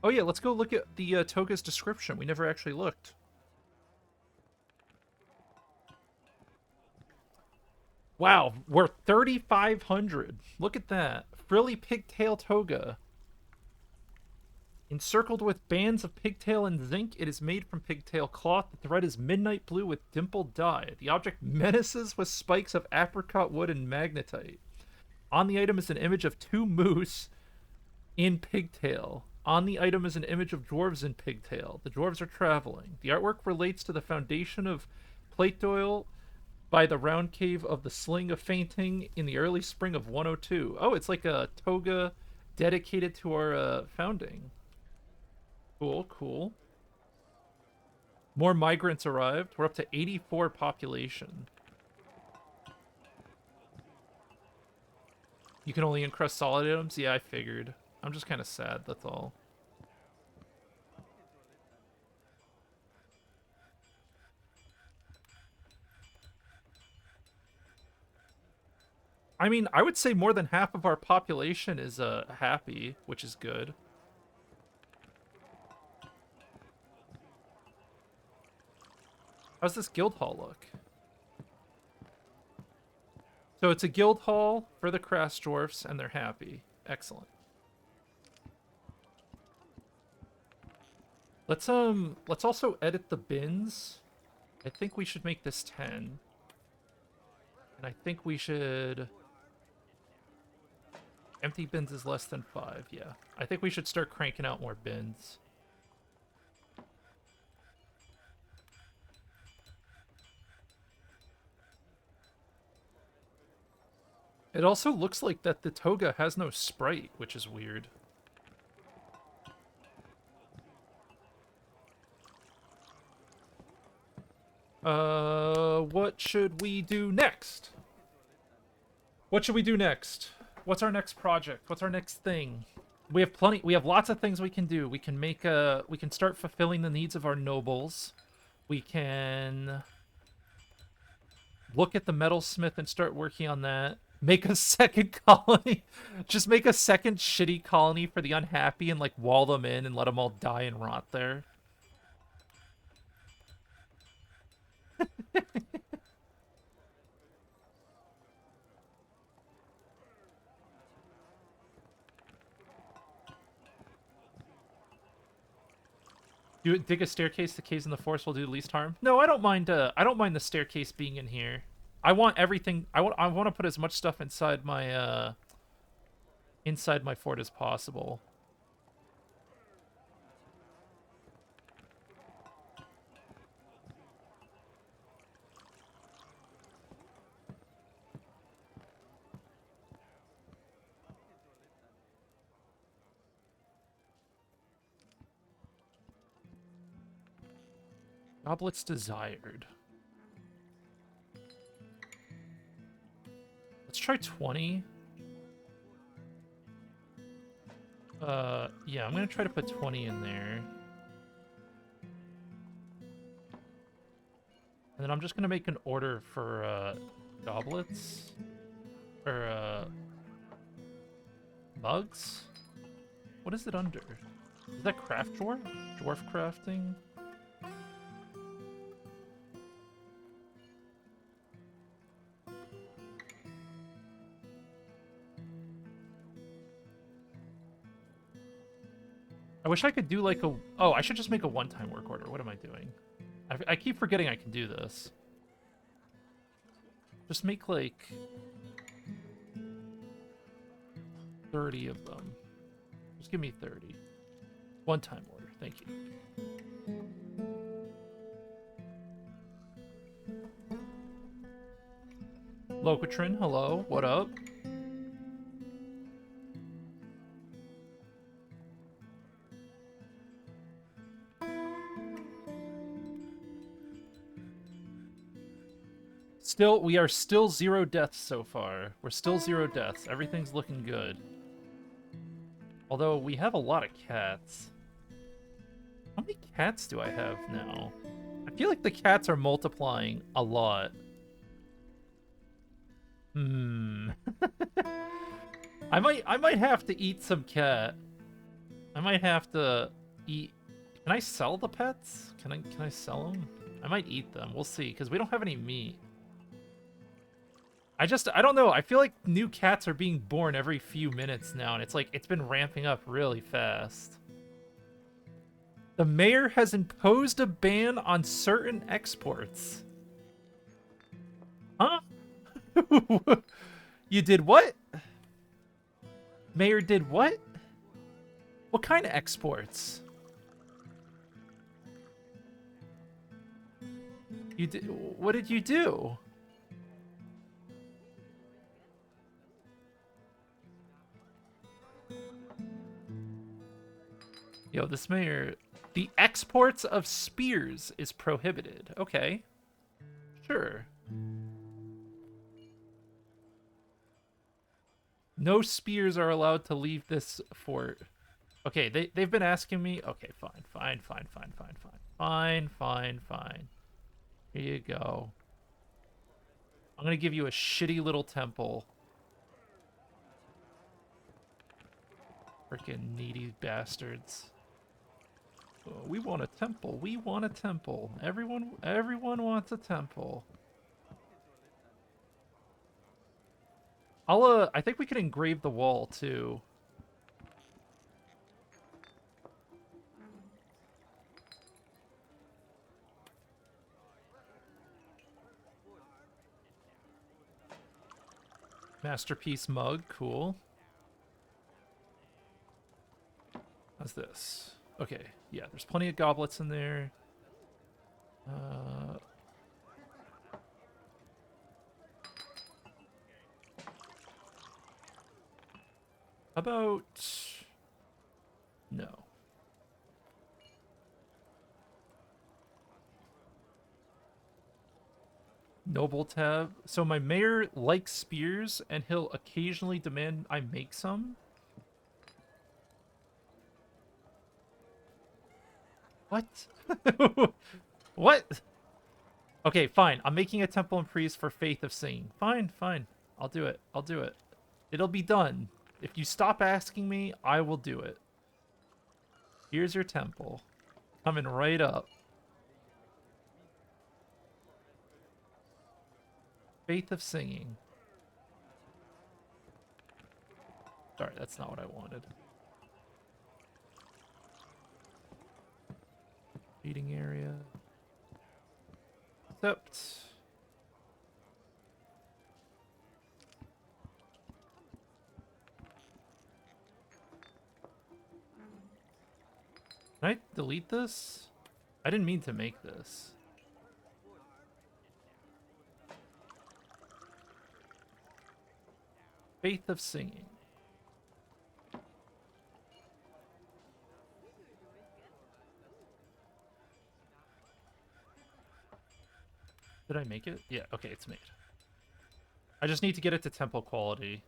Oh yeah, let's go look at the toga's description. We never actually looked. Wow, we're 3,500. Look at that. Frilly pigtail toga. Encircled with bands of pigtail and zinc, it is made from pigtail cloth. The thread is midnight blue with dimpled dye. The object menaces with spikes of apricot wood and magnetite. On the item is an image of two moose in pigtail. On the item is an image of dwarves in pigtail. The dwarves are traveling. The artwork relates to the foundation of Plate by the round cave of the Sling of Fainting in the early spring of 102. Oh, it's like a toga dedicated to our founding. Cool, cool. More migrants arrived. We're up to 84 population. You can only encrust solid items? Yeah, I figured. I'm just kind of sad, that's all. I mean, I would say more than half of our population is happy, which is good. How's this guild hall look? So it's a guild hall for the crass dwarfs, and they're happy. Excellent. Let's also edit the bins. I think we should make this 10. And I think we should... Empty bins is less than 5, yeah. I think we should start cranking out more bins. It also looks like that the toga has no sprite, which is weird. What should we do next? What should we do next? What's our next project? What's our next thing? We have lots of things we can do. We can start fulfilling the needs of our nobles. We can look at the metalsmith and start working on that. Make a second colony. Just make a second shitty colony for the unhappy and like wall them in and let them all die and rot there. You dig a staircase. The caves in the forest will do the least harm. No, I don't mind. I don't mind the staircase being in here. I want everything. I want to put as much stuff inside my fort as possible. Goblets desired. Let's try 20. Yeah, I'm gonna try to put 20 in there. And then I'm just gonna make an order for, goblets. Or, mugs? What is it under? Is that craft dwarf? Dwarf crafting? I wish I could do like a... Oh, I should just make a one-time work order. What am I doing? I keep forgetting I can do this. Just make like 30 of them. Just give me 30. One-time order. Thank you. Locatrin, hello. What up? We are still 0 deaths so far. We're still 0 deaths. Everything's looking good. Although, we have a lot of cats. How many cats do I have now? I feel like the cats are multiplying a lot. I might have to eat some cat. I might have to eat... Can I sell the pets? Can I sell them? I might eat them. We'll see, because we don't have any meat. I don't know. I feel like new cats are being born every few minutes now, and it's like, it's been ramping up really fast. The mayor has imposed a ban on certain exports. Huh? You did what? Mayor did what? What kind of exports? You did... What did you do? Yo, this mayor... The exports of spears is prohibited. Okay. Sure. No spears are allowed to leave this fort. Okay, they've been asking me. Okay, fine, fine, fine, fine, fine, fine, fine, fine, fine. Here you go. I'm gonna give you a shitty little temple. Freaking needy bastards. Oh, we want a temple. We want a temple. Everyone wants a temple. I think we can engrave the wall too. Masterpiece mug, cool. How's this? Okay, yeah, there's plenty of goblets in there. Uh, how about... No. Noble tab. So my mayor likes spears, and he'll occasionally demand I make some. What? What? Okay, fine. I'm making a temple and priest for Faith of Singing. Fine, fine. I'll do it. I'll do it. It'll be done. If you stop asking me, I will do it. Here's your temple. Coming right up. Faith of Singing. Sorry, that's not what I wanted. Feeding area. Except... Can I delete this? I didn't mean to make this. Faith of Singing. Did I make it? Yeah, okay, it's made. I just need to get it to temple quality.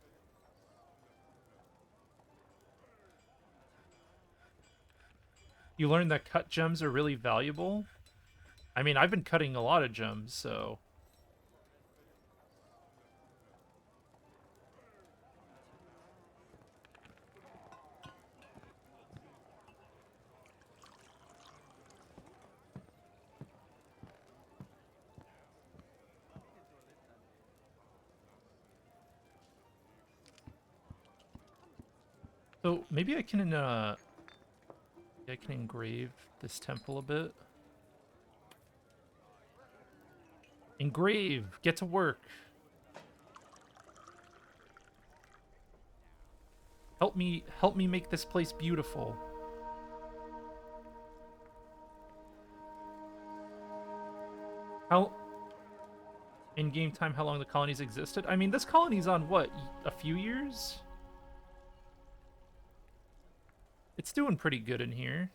You learned that cut gems are really valuable? I mean, I've been cutting a lot of gems, so... So, maybe I can engrave this temple a bit. Engrave! Get to work! Help me make this place beautiful. How... In game time, how long the colonies existed? I mean, this colony's on, what, a few years? It's doing pretty good in here.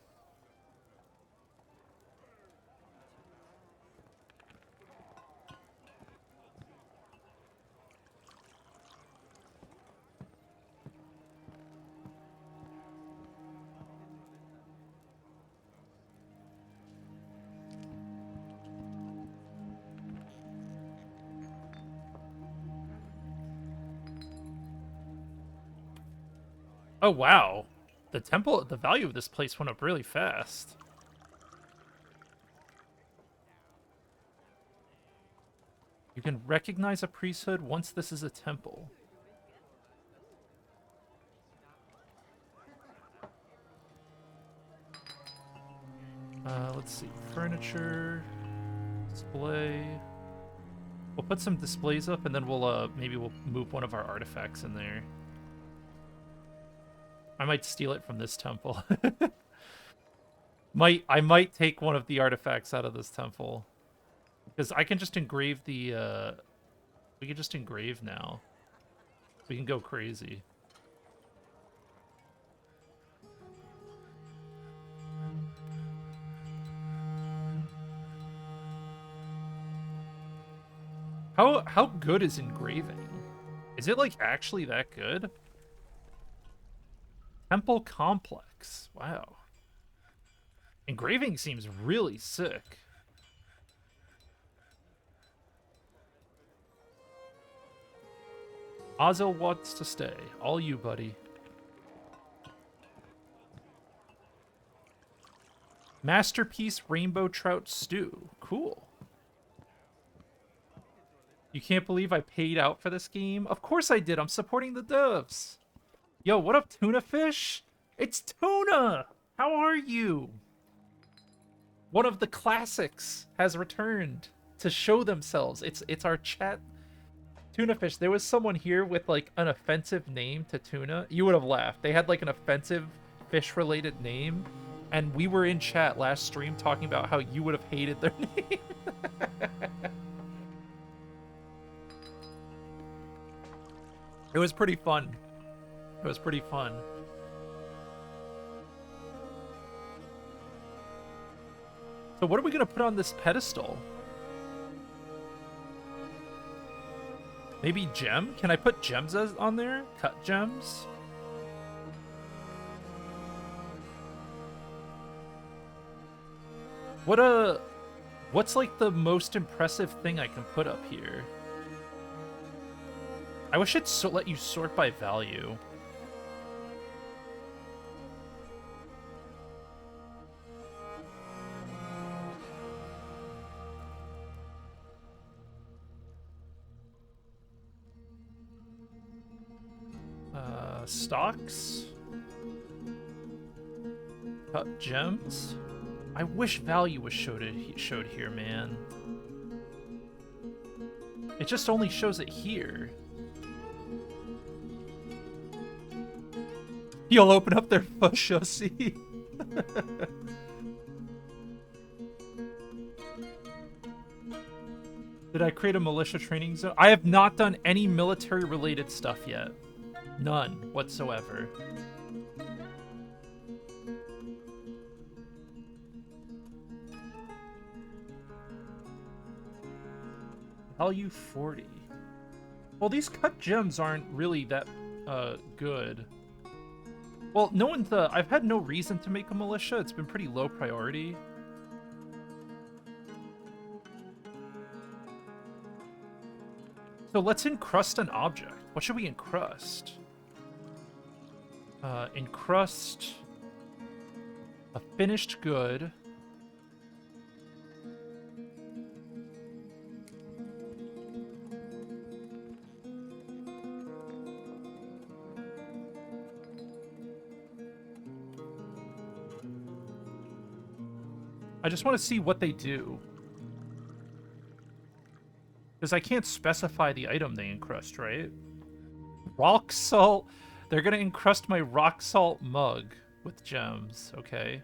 Oh, wow. The value of this place went up really fast. You can recognize a priesthood once this is a temple. Let's see. Furniture. Display. We'll put some displays up, and then maybe we'll move one of our artifacts in there. I might steal it from this temple. I might take one of the artifacts out of this temple. Because I can just engrave the, we can just engrave now. We can go crazy. How good is engraving? Is it, like, actually that good? Temple Complex. Wow. Engraving seems really sick. Ozil wants to stay. All you, buddy. Masterpiece Rainbow Trout Stew. Cool. You can't believe I paid out for this game? Of course I did. I'm supporting the devs. Yo, what up, Tuna Fish? It's Tuna! How are you? One of the classics has returned to show themselves. It's our chat. Tuna Fish, there was someone here with like an offensive name to tuna. You would have laughed. They had like an offensive fish-related name, and we were in chat last stream talking about how you would have hated their name. It was pretty fun. It was pretty fun. So what are we gonna put on this pedestal? Maybe gem? Can I put gems on there? Cut gems? What's like the most impressive thing I can put up here? I wish it'd let you sort by value. Stocks. Cut gems. I wish value was showed here, man. It just only shows it here. You'll open up their fushosi. Did I create a militia training zone? I have not done any military-related stuff yet. None whatsoever. Value 40. Well, these cut gems aren't really that good. Well, I've had no reason to make a militia. It's been pretty low priority. So let's encrust an object. What should we encrust? Encrust a finished good. I just want to see what they do. Because I can't specify the item they encrust, right? Rock salt. They're going to encrust my rock salt mug with gems. Okay.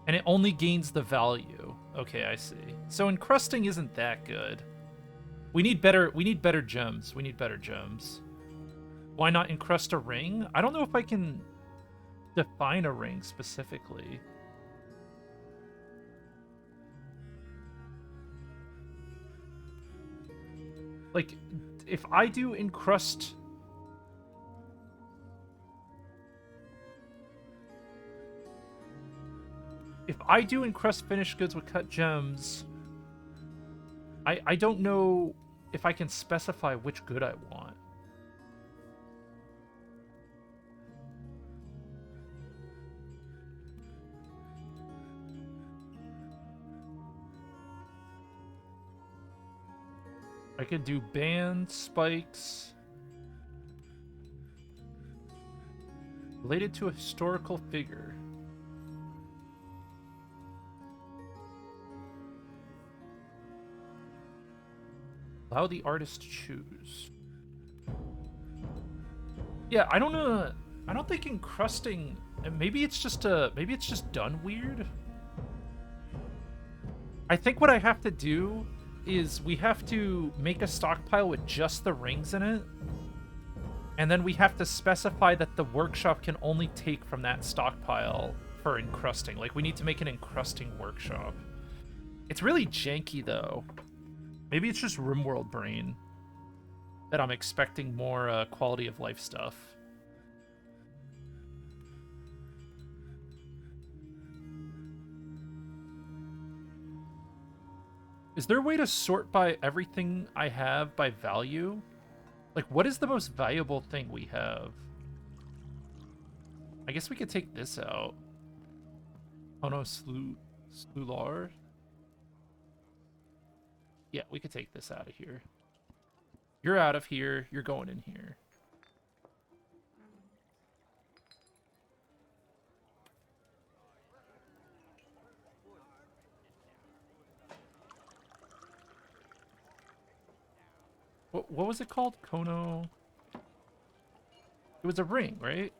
And it only gains the value. Okay, I see. So encrusting isn't that good. We need better gems. We need better gems. Why not encrust a ring? I don't know if I can define a ring specifically. Like, if I do encrust... If I do encrust finished goods with cut gems, I don't know if I can specify which good I want. I could do band spikes related to a historical figure. Allow the artist to choose. Yeah, I don't know. I don't think encrusting. Maybe it's just done weird. I think what I have to do is we have to make a stockpile with just the rings in it, and then we have to specify that the workshop can only take from that stockpile for encrusting. Like, we need to make an encrusting workshop. It's really janky, though. Maybe it's just RimWorld brain that I'm expecting more quality of life stuff. Is there a way to sort by everything I have by value? Like, what is the most valuable thing we have? I guess we could take this out. Oh no, Slular? Yeah, we could take this out of here. You're out of here. You're going in here. What was it called? Kono? It was a ring, right?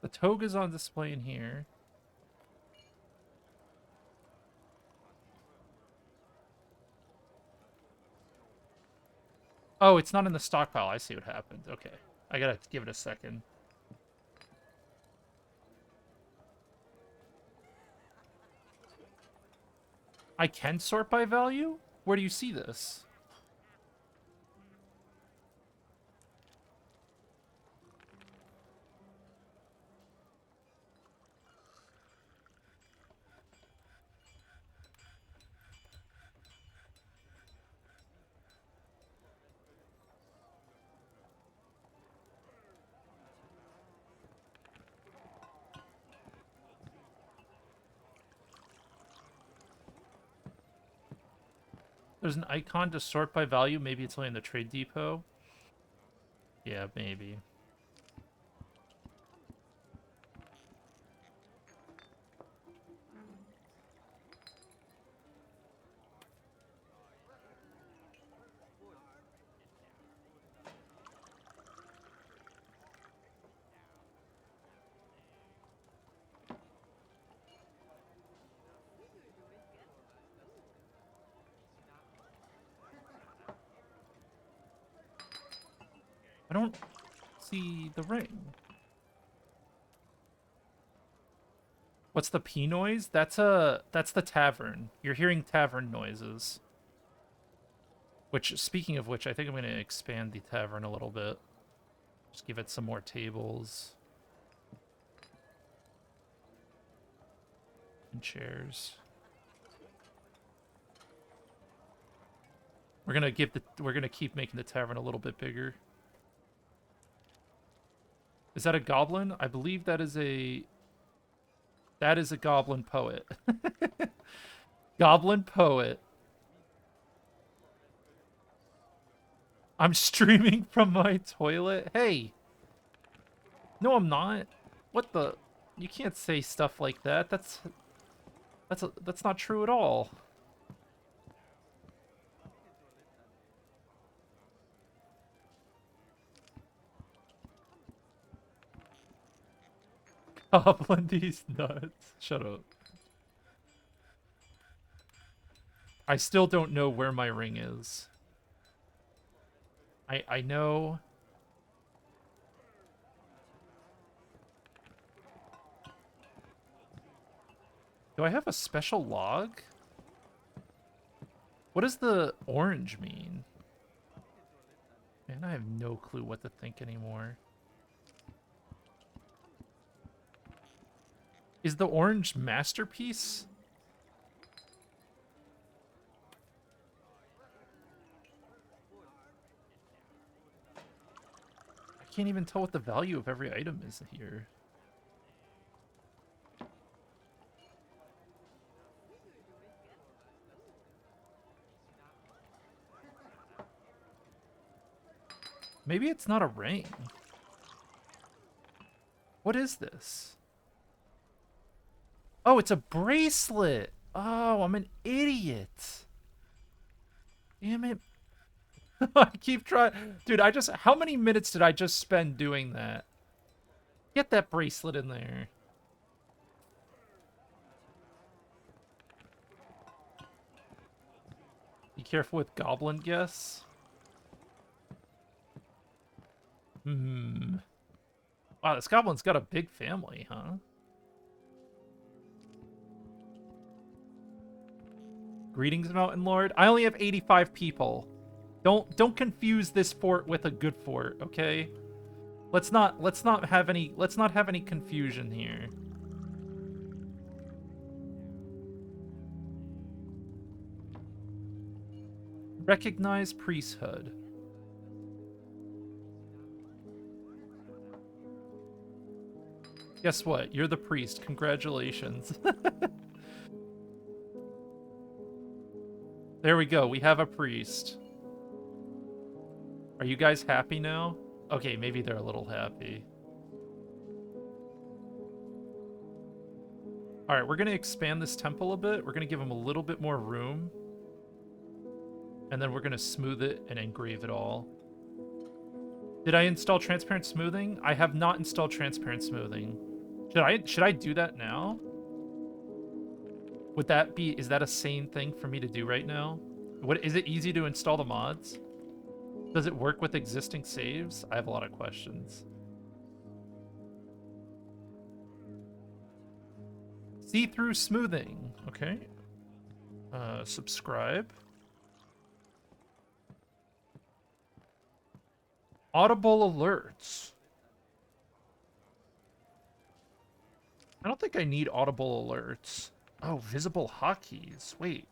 The toga's on display in here. Oh, it's not in the stockpile. I see what happened. Okay. I gotta give it a second. I can sort by value? Where do you see this? There's an icon to sort by value. Maybe it's only in the trade depot. Yeah, maybe. I don't see the ring. What's the P noise? That's the tavern. You're hearing tavern noises. Which, speaking of which, I think I'm going to expand the tavern a little bit. Just give it some more tables. And chairs. We're gonna keep making the tavern a little bit bigger. Is that a goblin? I believe that is a goblin poet. Goblin poet. I'm streaming from my toilet. Hey. No, I'm not. What the? You can't say stuff like that. That's not true at all. Goblin these nuts. Shut up. I still don't know where my ring is. I know. Do I have a special log? What does the orange mean? Man, I have no clue what to think anymore. Is the orange masterpiece? I can't even tell what the value of every item is here. Maybe it's not a ring. What is this? Oh, it's a bracelet. Oh, I'm an idiot. Damn it. I keep trying. Dude, how many minutes did I just spend doing that? Get that bracelet in there. Be careful with goblin guess. Hmm. Wow, this goblin's got a big family, huh? Greetings, Mountain Lord. I only have 85 people. Don't confuse this fort with a good fort, okay? Let's not have any confusion here. Recognize priesthood. Guess what? You're the priest. Congratulations. There we go. We have a priest. Are you guys happy now? Okay, maybe they're a little happy. All right, we're going to expand this temple a bit. We're going to give them a little bit more room. And then we're going to smooth it and engrave it all. Did I install transparent smoothing? I have not installed transparent smoothing. Should I do that now? Would that be, is that a sane thing for me to do right now? What, is it easy to install the mods? Does it work with existing saves? I have a lot of questions. See-through smoothing. Okay. Subscribe. Audible alerts. I don't think I need audible alerts. Oh, visible hotkeys. Wait.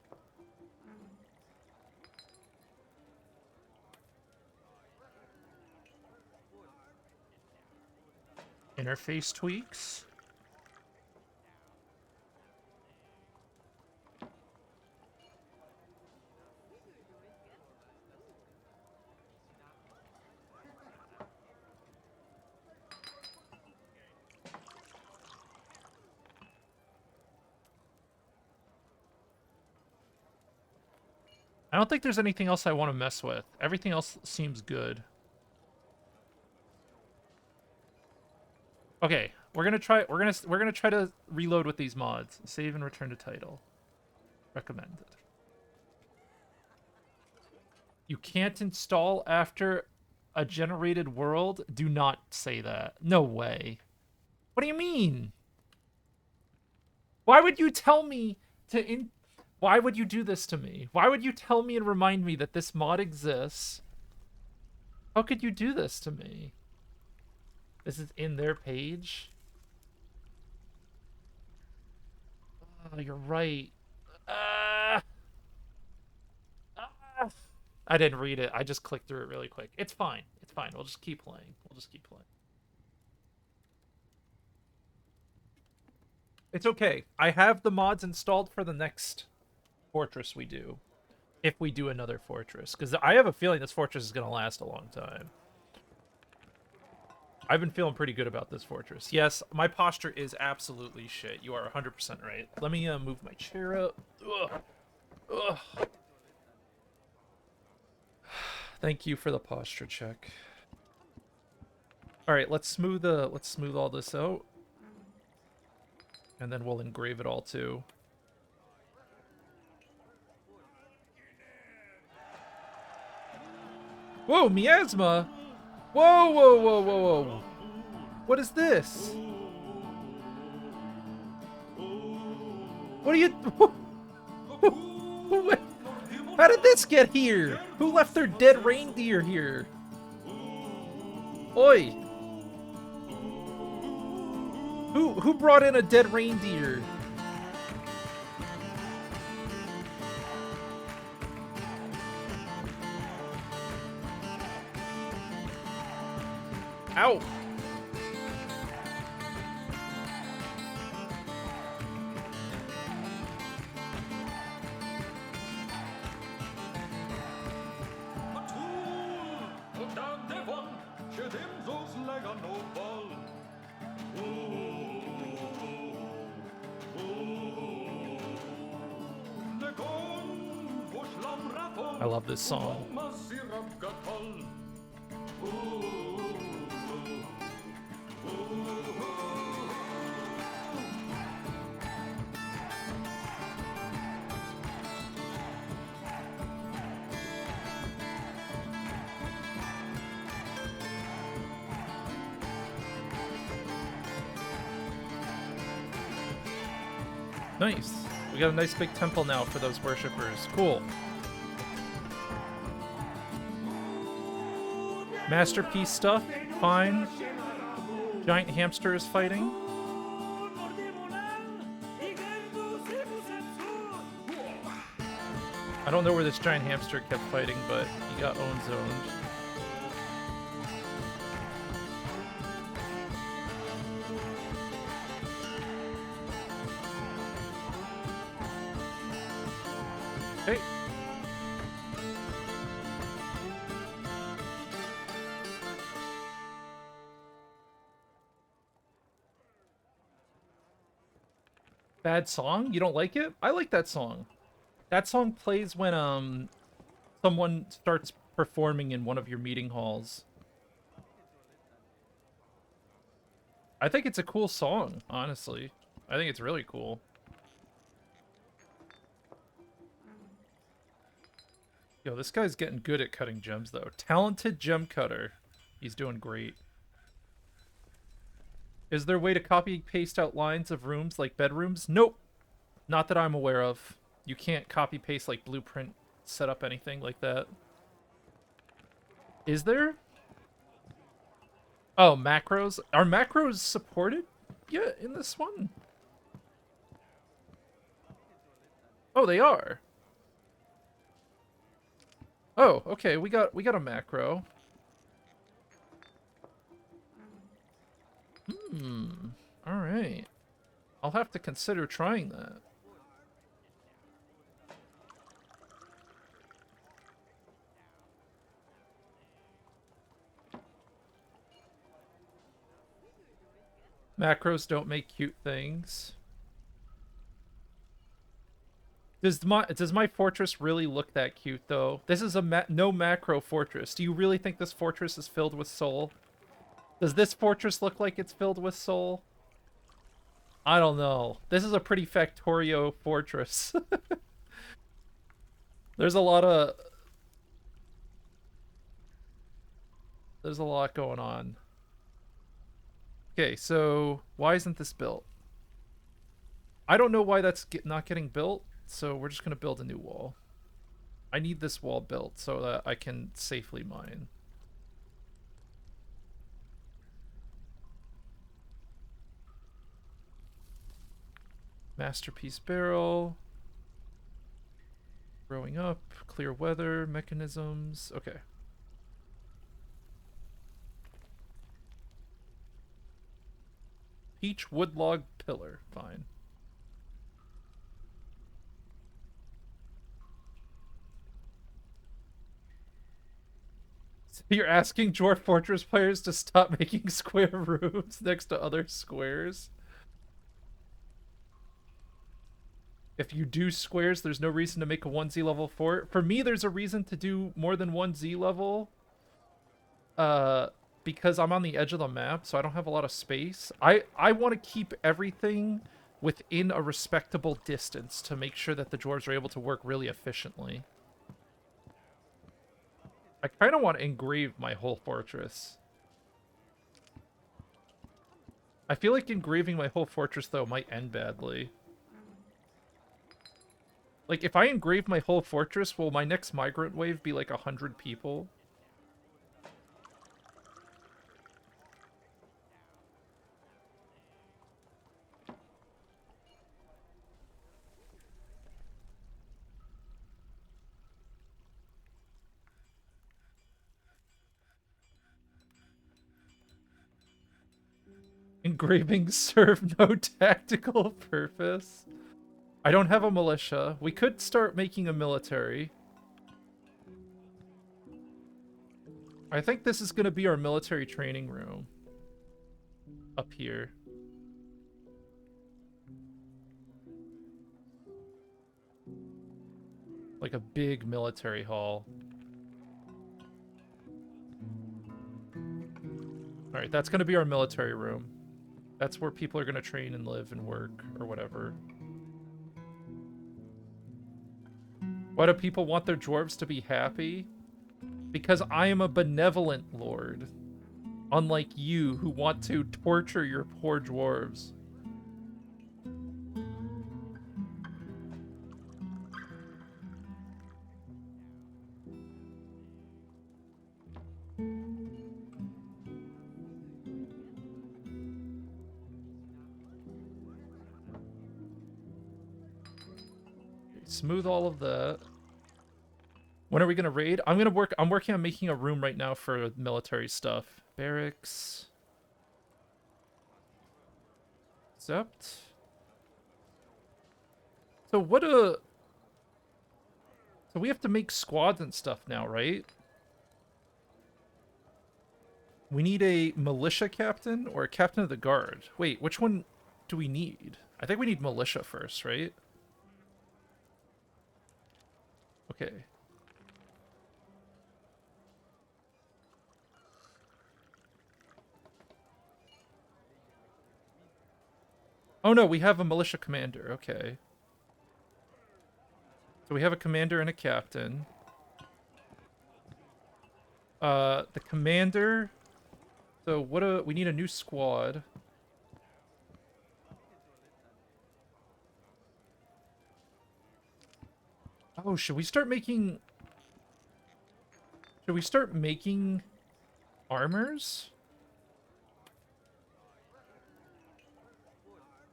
Interface tweaks. I don't think there's anything else I want to mess with. Everything else seems good. Okay, we're gonna try to reload with these mods. Save and return to title. Recommended. You can't install after a generated world? Do not say that. No way. What do you mean? Why would you tell me to Why would you do this to me? Why would you tell me and remind me that this mod exists? How could you do this to me? This is in their page? Oh, you're right. Uh, I didn't read it. I just clicked through it really quick. It's fine. It's fine. We'll just keep playing. We'll just keep playing. It's okay. I have the mods installed for the next fortress we do. If we do another fortress. Because I have a feeling this fortress is going to last a long time. I've been feeling pretty good about this fortress. Yes, my posture is absolutely shit. You are 100% right. Let me move my chair up. Ugh. Ugh. Thank you for the posture check. All right, let's smooth all this out. And then we'll engrave it all too. Whoa, miasma! Whoa, whoa, whoa, whoa, whoa! What is this? What are you... How did this get here? Who left their dead reindeer here? Oi! Who brought in a dead reindeer? Ow! I love this song. Nice. We got a nice big temple now for those worshippers. Cool. Masterpiece stuff, fine. Giant hamster is fighting. I don't know where this giant hamster kept fighting, but he got owned. Okay. Bad song? You don't like it? I like that song. That song plays when someone starts performing in one of your meeting halls. I think it's a cool song, honestly. I think it's really cool. Yo, this guy's getting good at cutting gems, though. Talented gem cutter. He's doing great. Is there a way to copy-paste out lines of rooms like bedrooms? Nope. Not that I'm aware of. You can't copy-paste, like, blueprint set up anything like that. Is there? Oh, macros? Are macros supported yet in this one? Oh, they are. Oh, okay, we got a macro. Alright. I'll have to consider trying that. Macros don't make cute things. Does my fortress really look that cute, though? This is a no macro fortress. Do you really think this fortress is filled with soul? Does this fortress look like it's filled with soul? I don't know. This is a pretty Factorio fortress. There's a lot going on. Okay, so why isn't this built? I don't know why that's not getting built, so we're just going to build a new wall. I need this wall built so that I can safely mine. Masterpiece barrel. Growing up, clear weather, mechanisms. Okay. Peach woodlog pillar. Fine. So you're asking Dwarf Fortress players to stop making square rooms next to other squares? If you do squares, there's no reason to make a 1Z level fort. For me, there's a reason to do more than 1Z level. Because I'm on the edge of the map, so I don't have a lot of space. I want to keep everything within a respectable distance to make sure that the dwarves are able to work really efficiently. I kind of want to engrave my whole fortress. I feel like engraving my whole fortress, though, might end badly. Like, if I engrave my whole fortress, will my next migrant wave be like 100 people? Engravings serve no tactical purpose. I don't have a militia. We could start making a military. I think this is going to be our military training room. Up here. Like a big military hall. Alright, that's going to be our military room. That's where people are going to train and live and work, or whatever. Why do people want their dwarves to be happy? Because I am a benevolent lord. Unlike you, who want to torture your poor dwarves. smooth all of that. When are we gonna raid? I'm working on making a room right now for military stuff. Barracks. Accept. So what a... So we have to make squads and stuff now, right? We need a militia captain or a captain of the guard. Wait, which one do we need? I think we need militia first, right? Okay. Oh no, we have a militia commander. Okay. So we have a commander and a captain. The commander... So we need a new squad. Oh, should we start making armors?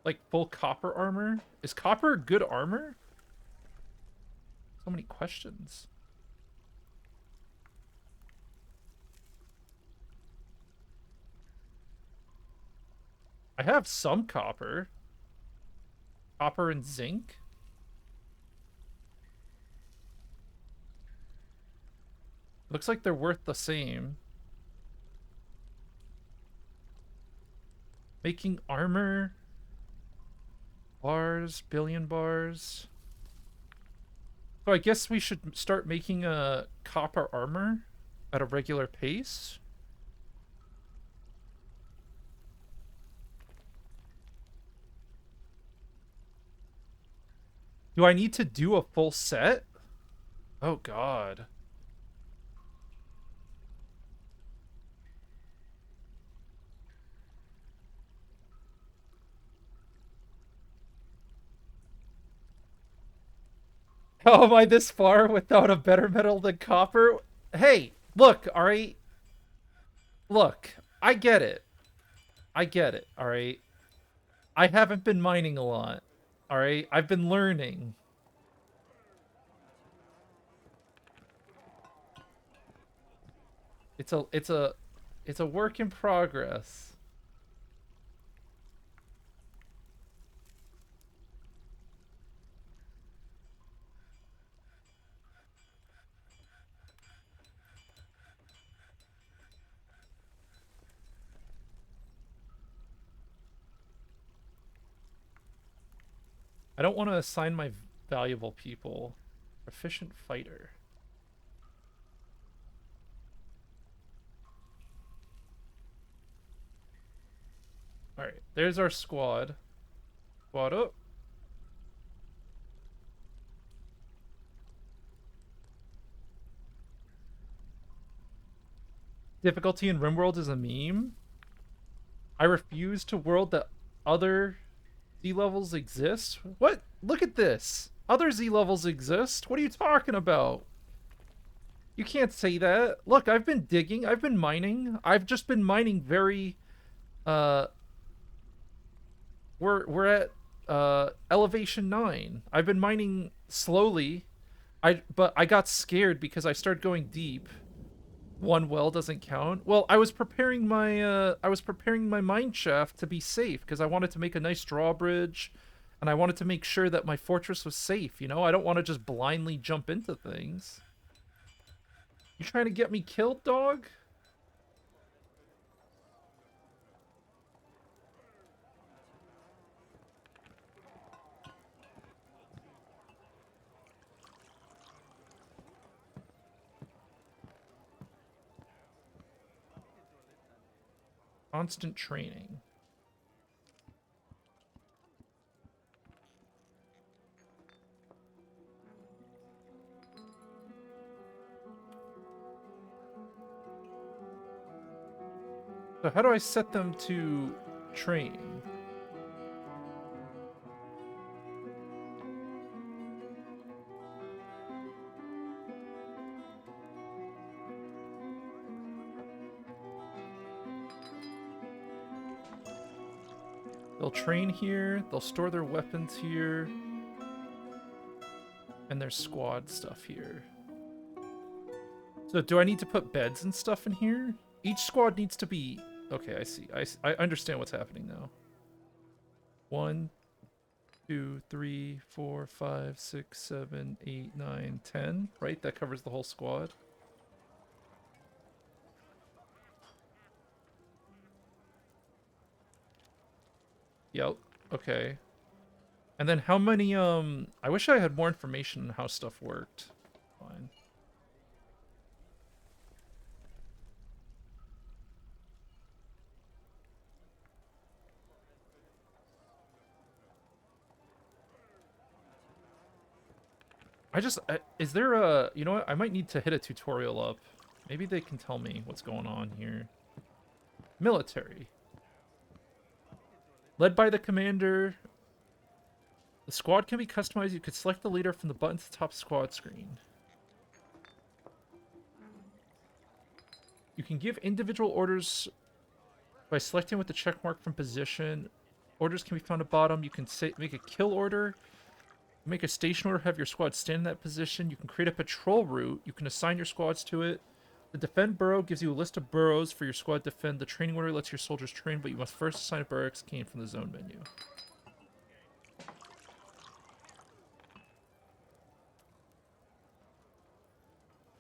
Like full copper armor? Is copper good armor? So many questions. I have some copper. Copper and zinc. Looks like they're worth the same. Making armor. Bars, billion bars. So I guess we should start making a copper armor at a regular pace. Do I need to do a full set? Oh god. How am I this far without a better metal than copper? Hey, look, alright? Look, I get it. I get it, alright? I haven't been mining a lot. Alright? I've been learning. It's a work in progress. I don't want to assign my valuable people. Proficient fighter. Alright, there's our squad. Squad up. Difficulty in RimWorld is a meme. I refuse to world that other Z levels exist. What? Look at this. Other Z levels exist? What are you talking about? You can't say that. Look, I've been digging. I've been mining. I've just been mining very... We're at elevation 9. I've been mining slowly. But I got scared because I started going deep. One well doesn't count. Well, I was preparing my mine shaft to be safe because I wanted to make a nice drawbridge and I wanted to make sure that my fortress was safe, you know? I don't want to just blindly jump into things. You trying to get me killed, dog? Constant training. So how do I set them to train? They'll train here, they'll store their weapons here. And there's squad stuff here. So do I need to put beds and stuff in here? Each squad needs to be... Okay, I see. I understand what's happening now. 1, 2, 3, 4, 5, 6, 7, 8, 9, 10. Right? That covers the whole squad. Yep. Okay. And then how many, I wish I had more information on how stuff worked. Fine. Is there a, you know what? I might need to hit a tutorial up. Maybe they can tell me what's going on here. Military. Led by the commander. The squad can be customized. You could select the leader from the button to the top squad screen. You can give individual orders by selecting with the check mark from position. Orders can be found at bottom. You can make a kill order. Make a station order, have your squad stand in that position. You can create a patrol route. You can assign your squads to it. The defend burrow gives you a list of burrows for your squad to defend. The training order lets your soldiers train, but you must first assign a barracks cane from the zone menu.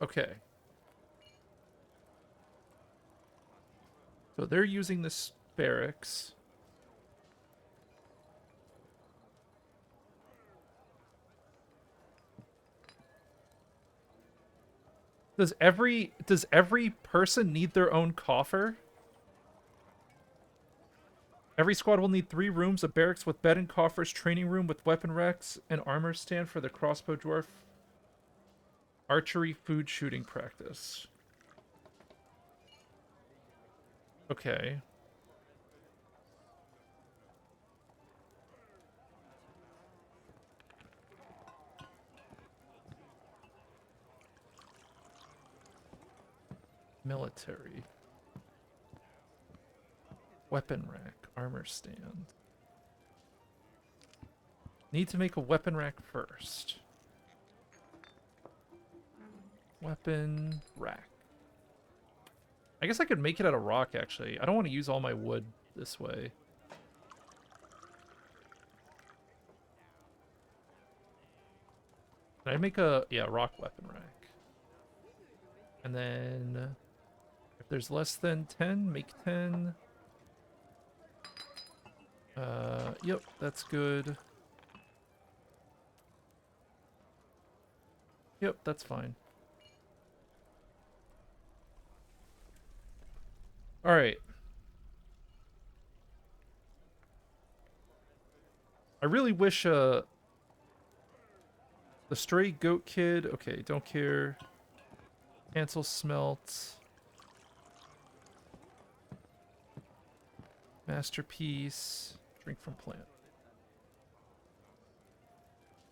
Okay. So they're using this barracks. Does every person need their own coffer? Every squad will need 3 rooms, a barracks with bed and coffers, training room with weapon racks, and armor stand for the crossbow dwarf, archery, food, shooting practice. Okay. Military. Weapon rack. Armor stand. Need to make a weapon rack first. Weapon rack. I guess I could make it out of rock, actually. I don't want to use all my wood this way. Can I make a... Yeah, rock weapon rack. And then... If there's less than 10, make 10. Yep, that's good. Yep, that's fine. Alright. I really wish, the stray goat kid... Okay, don't care. Cancel smelt. Masterpiece. Drink from plant.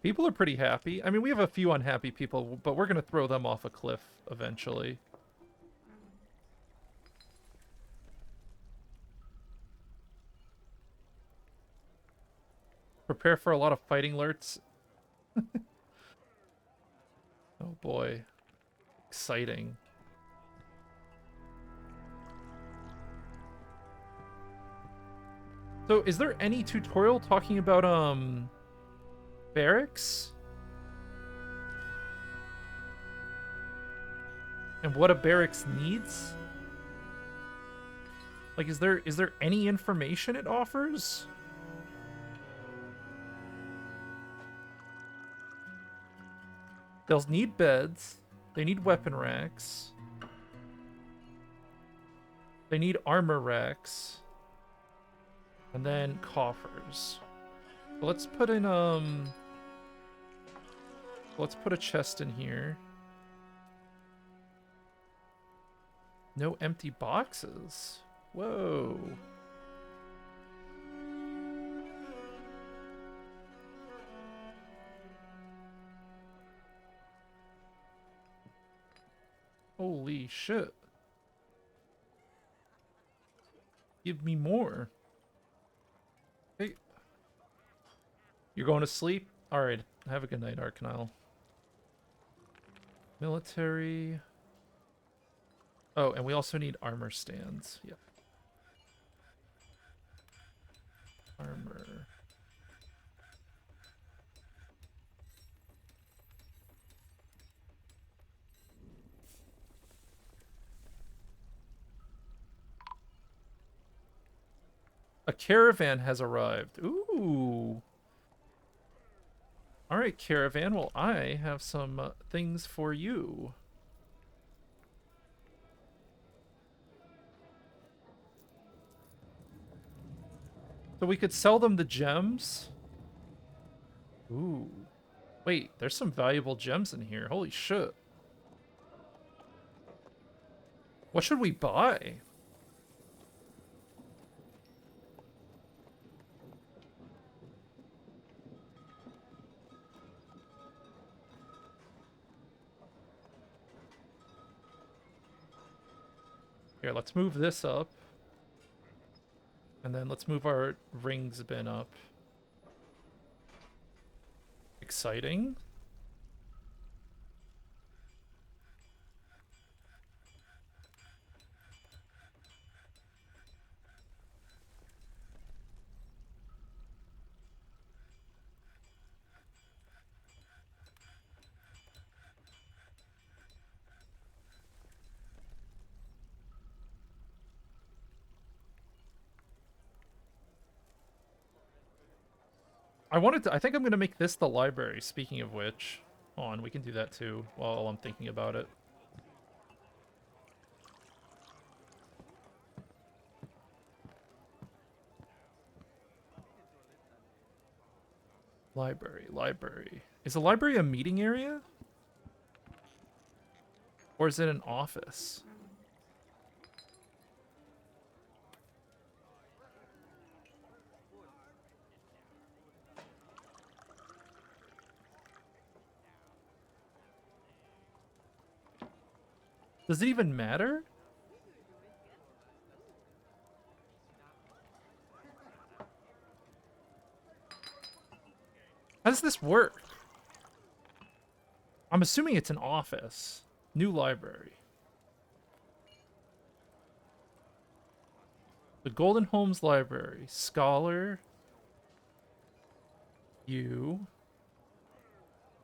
People are pretty happy. I mean, we have a few unhappy people, but we're going to throw them off a cliff eventually. Prepare for a lot of fighting alerts. Oh boy. Exciting. So, is there any tutorial talking about, barracks? And what a barracks needs? Like, is there any information it offers? They'll need beds. They need weapon racks. They need armor racks. And then coffers. So let's put in, let's put a chest in here. No empty boxes. Whoa. Holy shit. Give me more. Hey. You're going to sleep? Alright. Have a good night, Arcanile. Military. Oh, and we also need armor stands. Yep. Armor. A caravan has arrived. Ooh. All right, caravan. Well, I have some things for you. So we could sell them the gems. Ooh. Wait, there's some valuable gems in here. Holy shit. What should we buy? Here, let's move this up. And then let's move our rings bin up. Exciting. I think I'm going to make this the library, speaking of which. Hold on, we can do that too, while I'm thinking about it. Library. Is the library a meeting area? Or is it an office? Does it even matter? How does this work? I'm assuming it's an office. New library. The Golden Holmes Library. Scholar. You.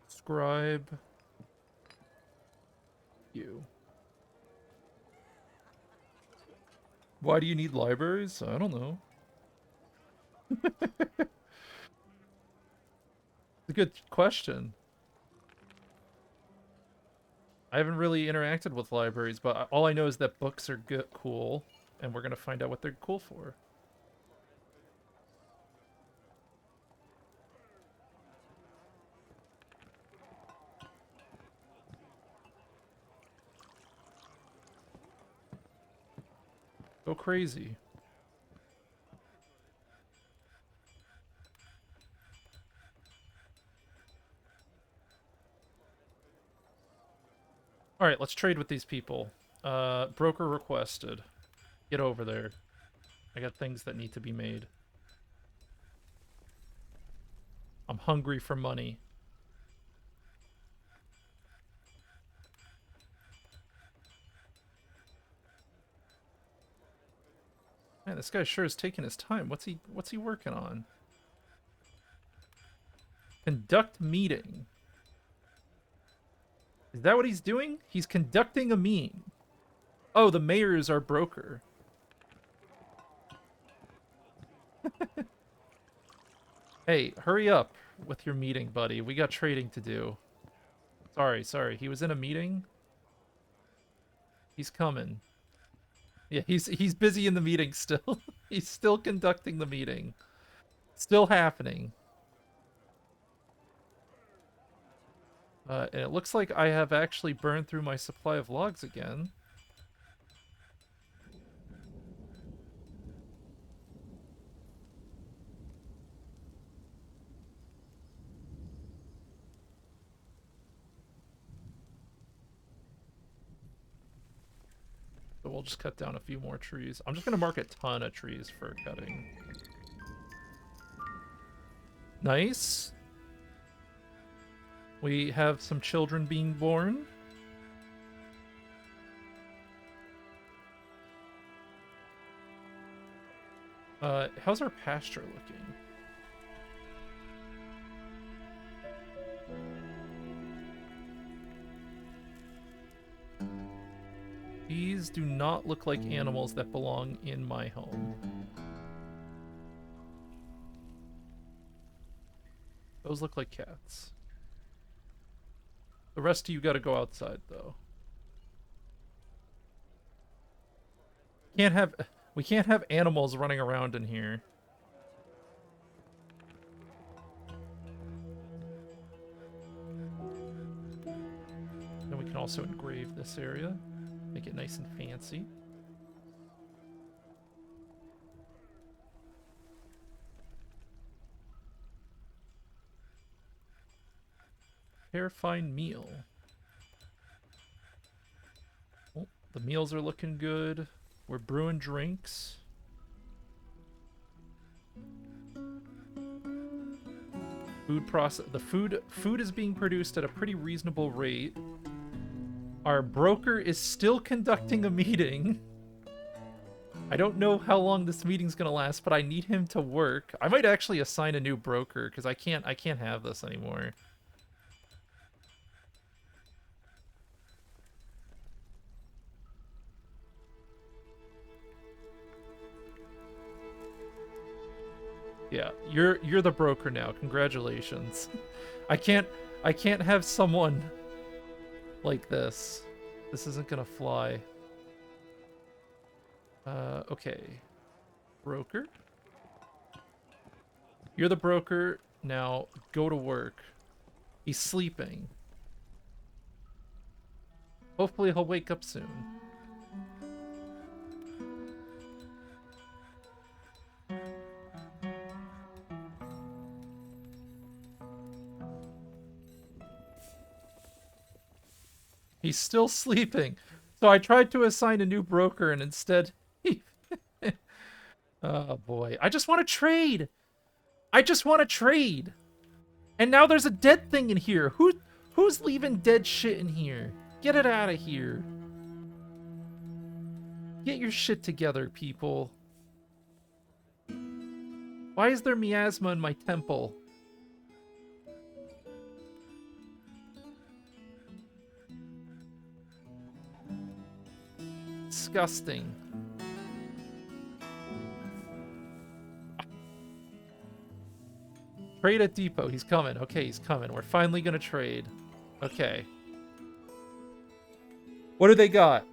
Scribe. You. Why do you need libraries? I don't know. It's a good question. I haven't really interacted with libraries, but all I know is that books are good, cool, and we're gonna find out what they're cool for. Go crazy. All right, let's trade with these people. Broker requested. Get over there. I got things that need to be made. I'm hungry for money. Man, this guy sure is taking his time. What's he working on? Conduct meeting. Is that what he's doing? He's conducting a meeting. Oh, the mayor is our broker. Hey, hurry up with your meeting, buddy. We got trading to do. Sorry. He was in a meeting. He's coming. Yeah, he's busy in the meeting still. He's still conducting the meeting. Still happening. And it looks like I have actually burned through my supply of logs again. So we'll just cut down a few more trees. I'm just going to mark a ton of trees for cutting. Nice. We have some children being born. How's our pasture looking? These do not look like animals that belong in my home. Those look like cats. The rest of you gotta go outside, though. We can't have animals running around in here. Then we can also engrave this area. Make it nice and fancy. Prepare fine meal. Oh, the meals are looking good. We're brewing drinks. Food is being produced at a pretty reasonable rate. Our broker is still conducting a meeting. I don't know how long this meeting's gonna last, but I need him to work. I might actually assign a new broker because I can't have this anymore. Yeah, you're the broker now. Congratulations. I can't have someone like this. This isn't gonna fly. Okay. Broker? You're the broker. Now go to work. He's sleeping. Hopefully he'll wake up soon. He's still sleeping. So I tried to assign a new broker and instead he... Oh boy. I just want to trade. I just want to trade. And now there's a dead thing in here. Who's leaving dead shit in here? Get it out of here. Get your shit together, people. Why is there miasma in my temple? Disgusting. Trade at depot. He's coming. Okay, he's coming. We're finally gonna trade. Okay. What do they got?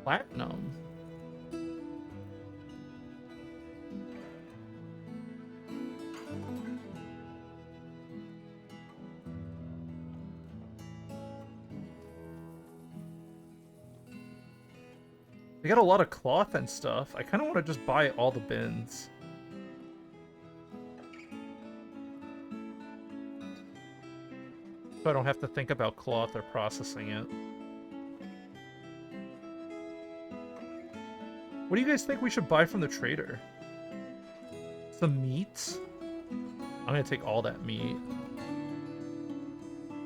Platinum. They got a lot of cloth and stuff. I kind of want to just buy all the bins. So I don't have to think about cloth or processing it. What do you guys think we should buy from the trader? Some meat? I'm gonna take all that meat.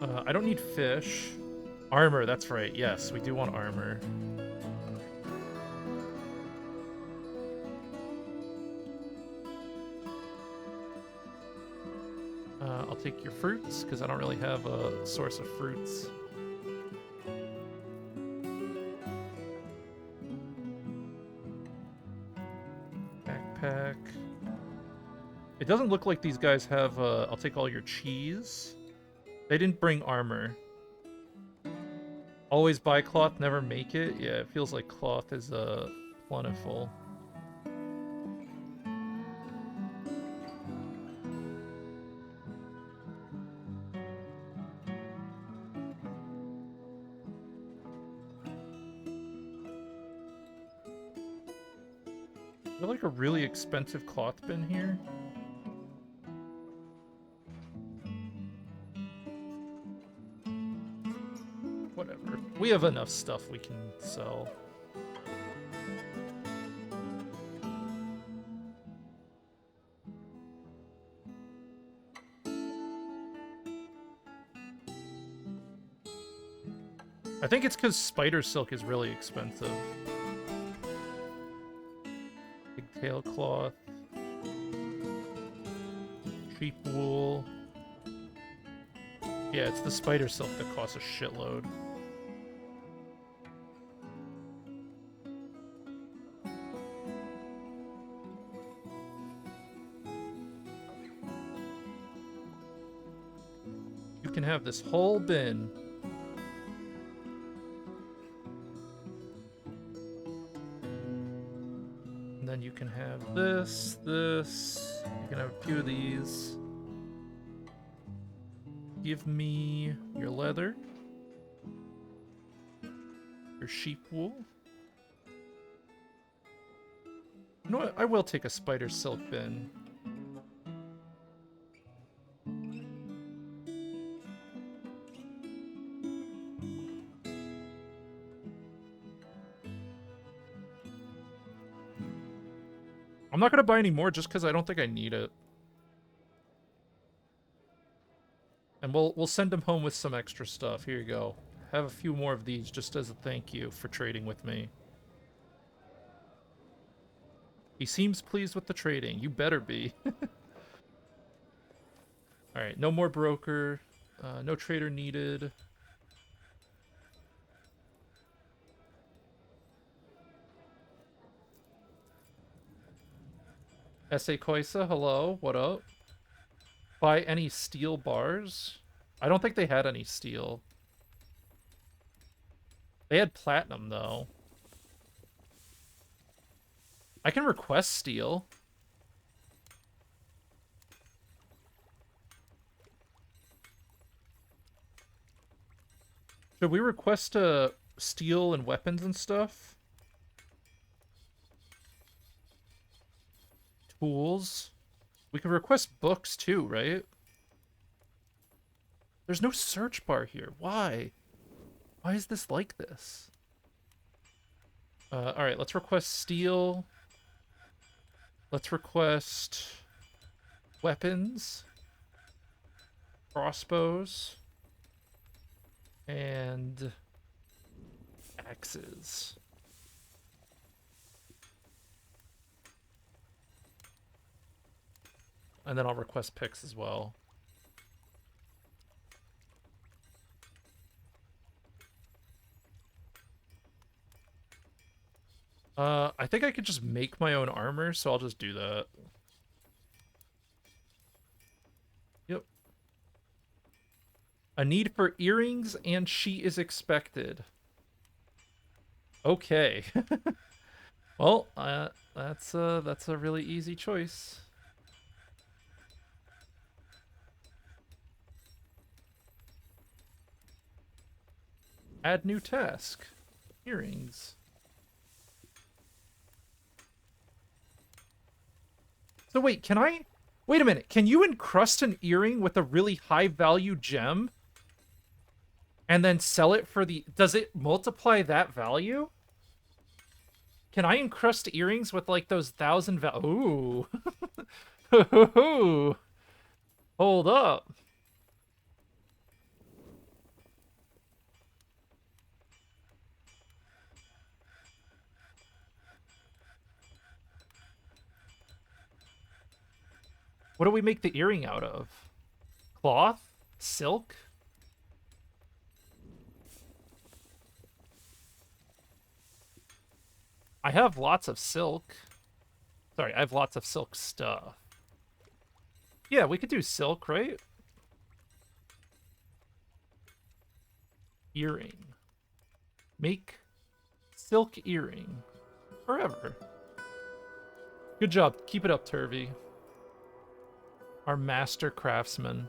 I don't need fish. Armor, that's right. Yes, we do want armor. I'll take your fruits, because I don't really have a source of fruits. Backpack. It doesn't look like these guys have, I'll take all your cheese. They didn't bring armor. Always buy cloth, never make it? Yeah, it feels like cloth is, plentiful. Is there like a really expensive cloth bin here? Whatever. We have enough stuff we can sell. I think it's because spider silk is really expensive. tailcloth, sheep wool. Yeah, it's the spider silk that costs a shitload. You can have this whole bin. And then you can have this. You can have a few of these. Give me your leather. Your sheep wool. You know what? I will take a spider silk bin. I'm not going to buy any more just because I don't think I need it. And we'll send him home with some extra stuff. Here you go. Have a few more of these just as a thank you for trading with me. He seems pleased with the trading. You better be. Alright, no more broker. No trader needed. S.A. Koisa, hello. What up? Buy any steel bars? I don't think they had any steel. They had platinum, though. I can request steel. Should we request steel and weapons and stuff? Tools? We could request books too, right? There's no search bar here. Why? Why is this like this? Alright, let's request steel. Let's request weapons. Crossbows. And axes. And then I'll request picks as well. I think I could just make my own armor, so I'll just do that. Yep. A need for earrings, and she is expected. Okay. Well, that's a really easy choice. Add new task. Earrings. So wait, can I... Wait a minute. Can you encrust an earring with a really high value gem? And then sell it for the... Does it multiply that value? Can I encrust earrings with like those 1,000 Ooh. Hold up. What do we make the earring out of? Cloth? Silk? I have lots of silk. Sorry, I have lots of silk stuff. Yeah, we could do silk, right? Earring. Make silk earring. Forever. Good job. Keep it up, Turvy. Our master craftsman.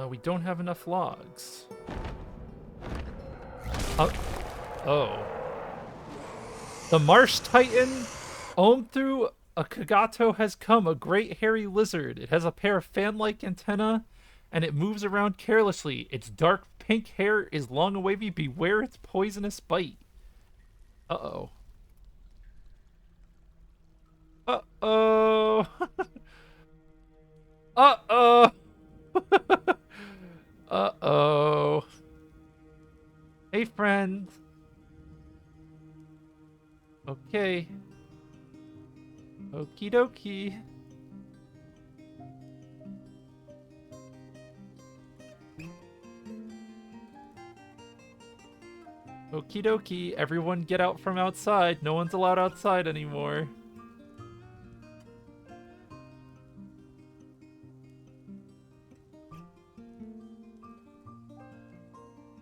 We don't have enough logs. Oh. The Marsh Titan, Omthu Akagato has come, a great hairy lizard. It has a pair of fan-like antennae, and it moves around carelessly. Its dark pink hair is long and wavy. Beware its poisonous bite. Uh-oh. Uh-oh. Uh-oh. friend. Okay. Okie dokie. Okie dokie. Everyone get out from outside. No one's allowed outside anymore.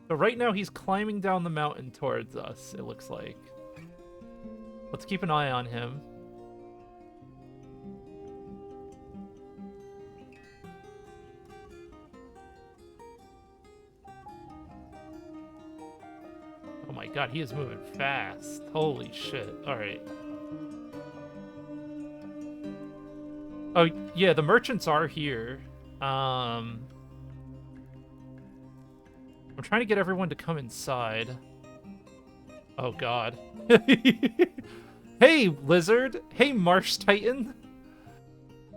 So right now he's climbing down the mountain towards us, it looks like. Let's keep an eye on him. Oh my god, he is moving fast. Holy shit. Alright. Oh, yeah, the merchants are here. I'm trying to get everyone to come inside. Oh god. Hey, lizard! Hey, marsh titan!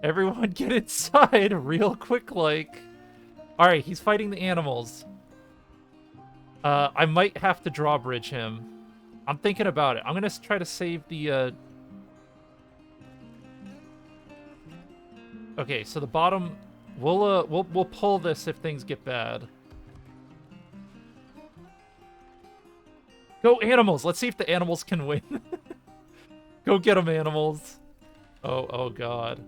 Everyone get inside real quick, like. Alright, he's fighting the animals. I might have to drawbridge him. I'm thinking about it. I'm gonna try to save the, Okay, so the bottom... We'll pull this if things get bad. Go animals! Let's see if the animals can win. Go get them, animals. Oh god.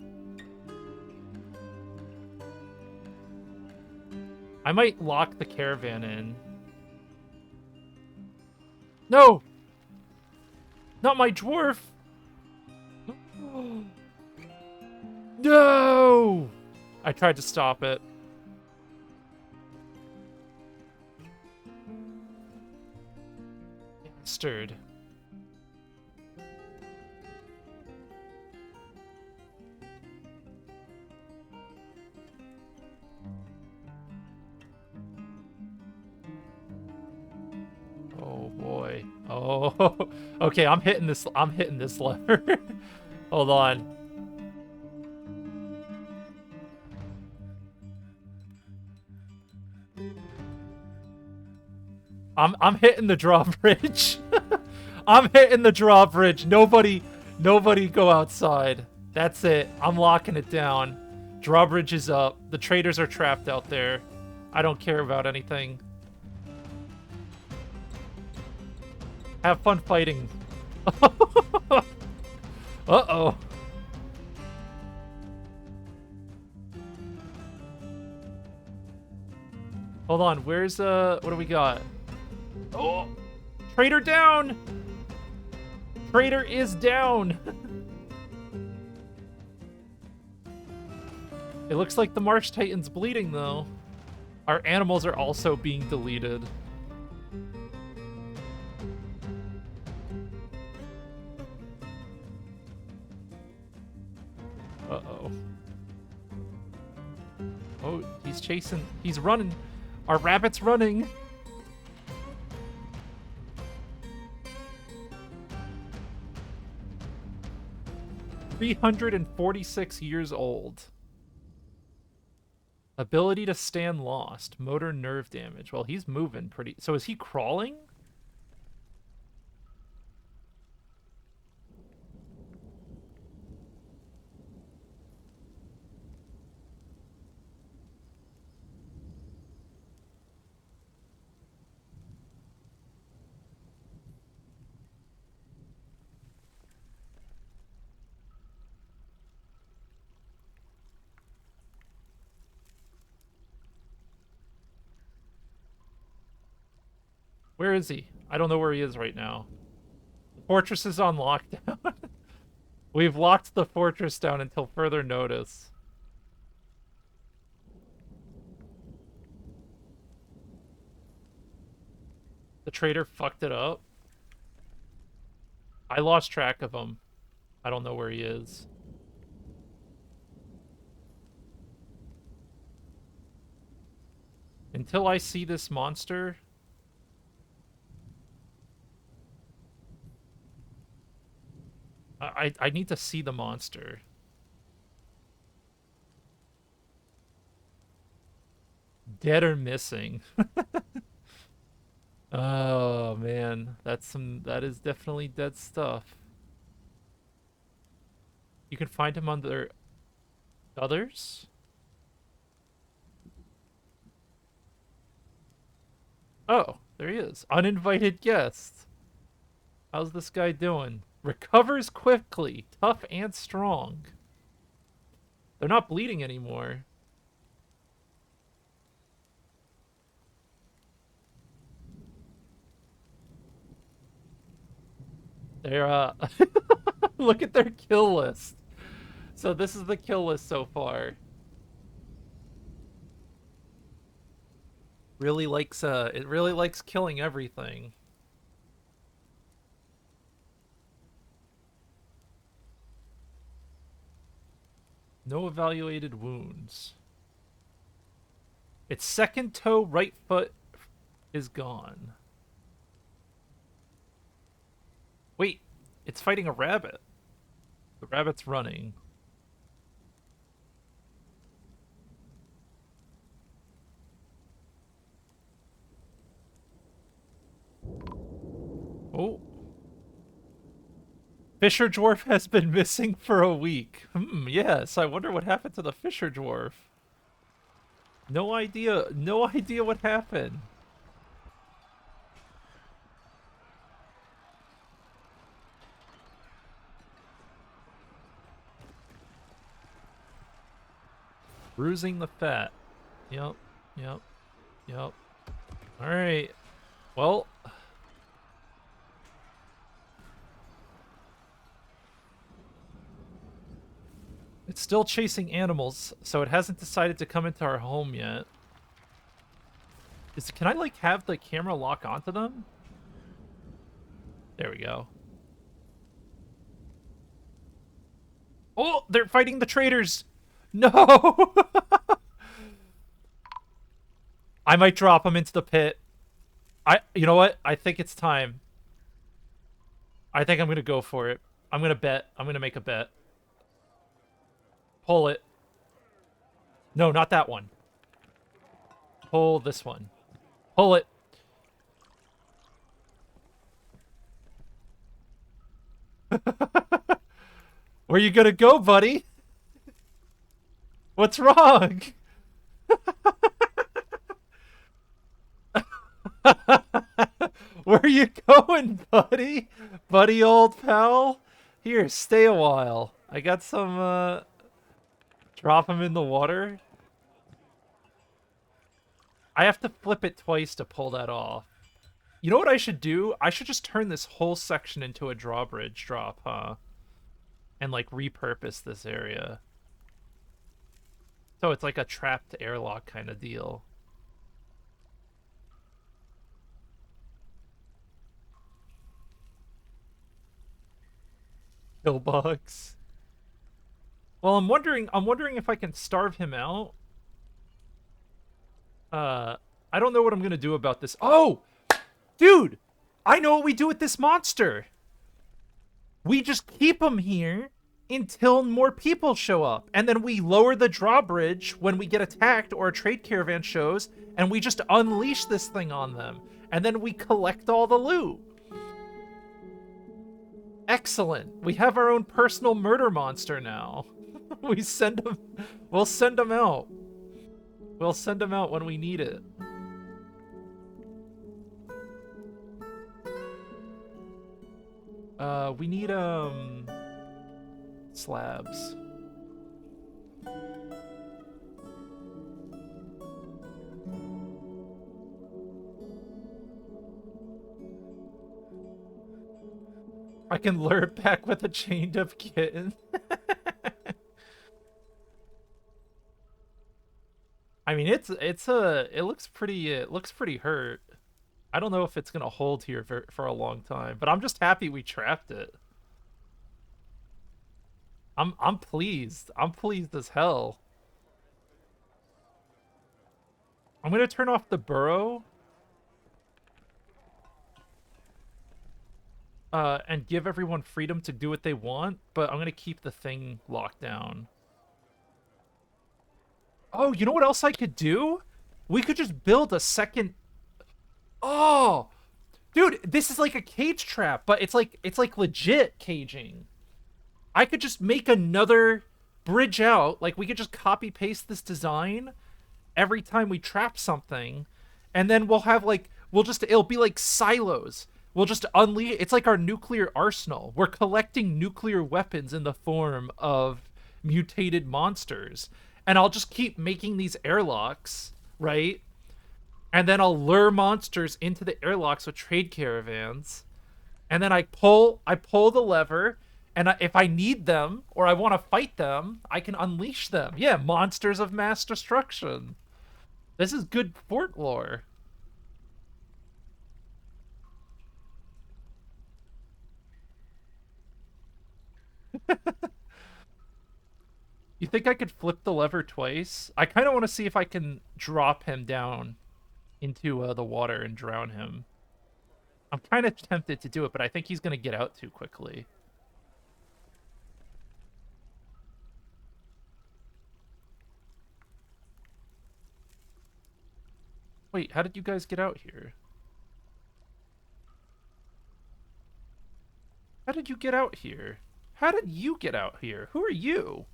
I might lock the caravan in. No! Not my dwarf! No! I tried to stop it. Bastard. Oh boy. Oh. Okay, I'm hitting this lever. Hold on. I'm hitting the drawbridge. I'm hitting the drawbridge. Nobody go outside. That's it. I'm locking it down. Drawbridge is up. The traders are trapped out there. I don't care about anything. Have fun fighting. Uh-oh. Hold on, where's, what do we got? Oh! Trader down! Trader is down! It looks like the Marsh Titan's bleeding, though. Our animals are also being deleted. Uh-oh. Oh, he's chasing. He's running. Our rabbit's running. "346 years old. Ability to stand lost. Motor nerve damage." Well, he's moving pretty... So is he crawling? Where is he? I don't know where he is right now. The fortress is on lockdown. We've locked the fortress down until further notice. The trader fucked it up. I lost track of him. I don't know where he is. Until I see this monster... I need to see the monster. Dead or missing. Oh man, that is definitely dead stuff. You can find him under others? Oh, there he is. Uninvited guest. How's this guy doing? Recovers quickly, tough and strong. They're not bleeding anymore. They're look at their kill list. So this is the kill list so far. It really likes killing everything. No evaluated wounds. Its second toe right foot is gone. Wait, it's fighting a rabbit. The rabbit's running. Oh. Fisher dwarf has been missing for a week. Yes, I wonder what happened to the fisher dwarf. No idea what happened. Bruising the fat. Yep, yep, yep. Alright. Well, it's still chasing animals, so it hasn't decided to come into our home yet. Can I, like, have the camera lock onto them? There we go. Oh, they're fighting the traitors! No! I might drop them into the pit. You know what? I think it's time. I think I'm gonna go for it. I'm gonna bet. I'm gonna make a bet. Pull it. No, not that one. Pull this one. Pull it. Where you gonna go, buddy? What's wrong? Where you going, buddy? Buddy old pal? Here, stay a while. I got some, drop him in the water. I have to flip it twice to pull that off. You know what I should do? I should just turn this whole section into a drawbridge drop, huh? And, like, repurpose this area. So it's like a trapped airlock kind of deal. Kill bugs. Well, I'm wondering if I can starve him out. I don't know what I'm gonna do about this. Oh! Dude! I know what we do with this monster! We just keep him here until more people show up. And then we lower the drawbridge when we get attacked or a trade caravan shows, and we just unleash this thing on them. And then we collect all the loot. Excellent. We have our own personal murder monster now. We send him... We'll send him out. We'll send him out when we need it. We need, slabs. I can lure it back with a chained up kitten. I mean, it looks pretty hurt. I don't know if it's gonna hold here for a long time, but I'm just happy we trapped it. I'm pleased. I'm pleased as hell. I'm gonna turn off the burrow. And give everyone freedom to do what they want, but I'm gonna keep the thing locked down. Oh, you know what else I could do? We could just build a second... Oh! Dude, this is like a cage trap, but it's like legit caging. I could just make another bridge out. Like we could just copy paste this design every time we trap something, and then we'll have like it'll be like silos. We'll just unleash. It's like our nuclear arsenal. We're collecting nuclear weapons in the form of mutated monsters, and I'll just keep making these airlocks, right? And then I'll lure monsters into the airlocks with trade caravans, and then I pull the lever, and if I need them or I want to fight them, I can unleash them. Yeah, monsters of mass destruction. This is good fort lore. You think I could flip the lever twice? I kind of want to see if I can drop him down into the water and drown him. I'm kind of tempted to do it, but I think he's going to get out too quickly. Wait, how did you guys get out here? How did you get out here? How did you get out here? Who are you?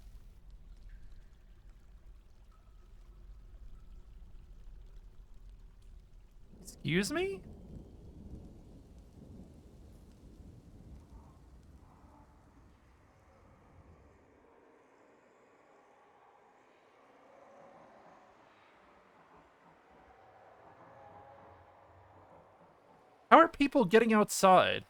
Excuse me? How are people getting outside?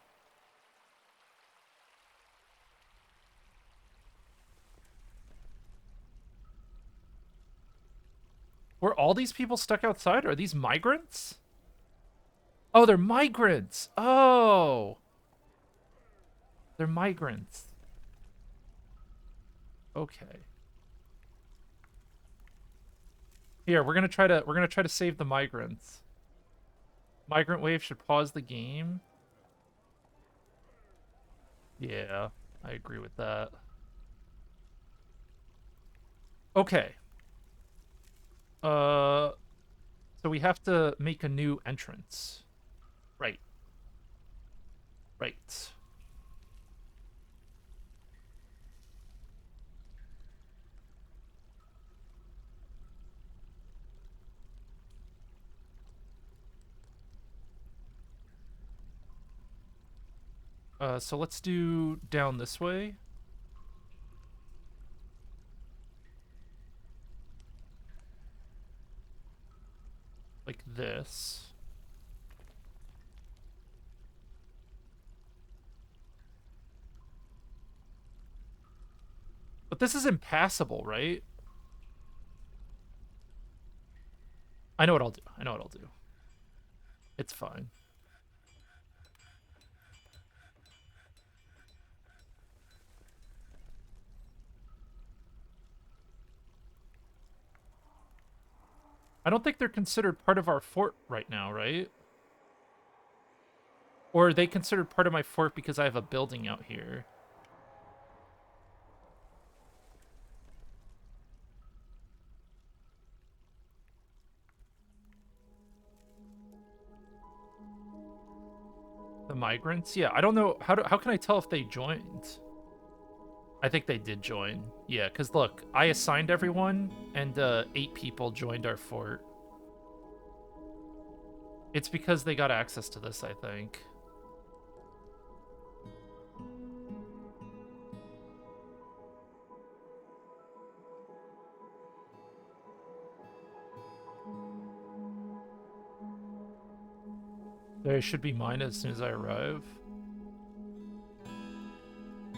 Were all these people stuck outside? Are these migrants? Oh, they're migrants. Oh, they're migrants. Okay. Here, we're gonna try to save the migrants. Migrant wave should pause the game. Yeah, I agree with that. Okay. Uh, so we have to make a new entrance. Right. Right. So let's do down this way. Like this. But this is impassable, right? I know what I'll do. I know what I'll do. It's fine. I don't think they're considered part of our fort right now, right? Or are they considered part of my fort because I have a building out here? The migrants? Yeah, I don't know. How can I tell if they joined? I think they did join. Yeah, because look, I assigned everyone, and 8 people joined our fort. It's because they got access to this, I think. They should be mine as soon as I arrive.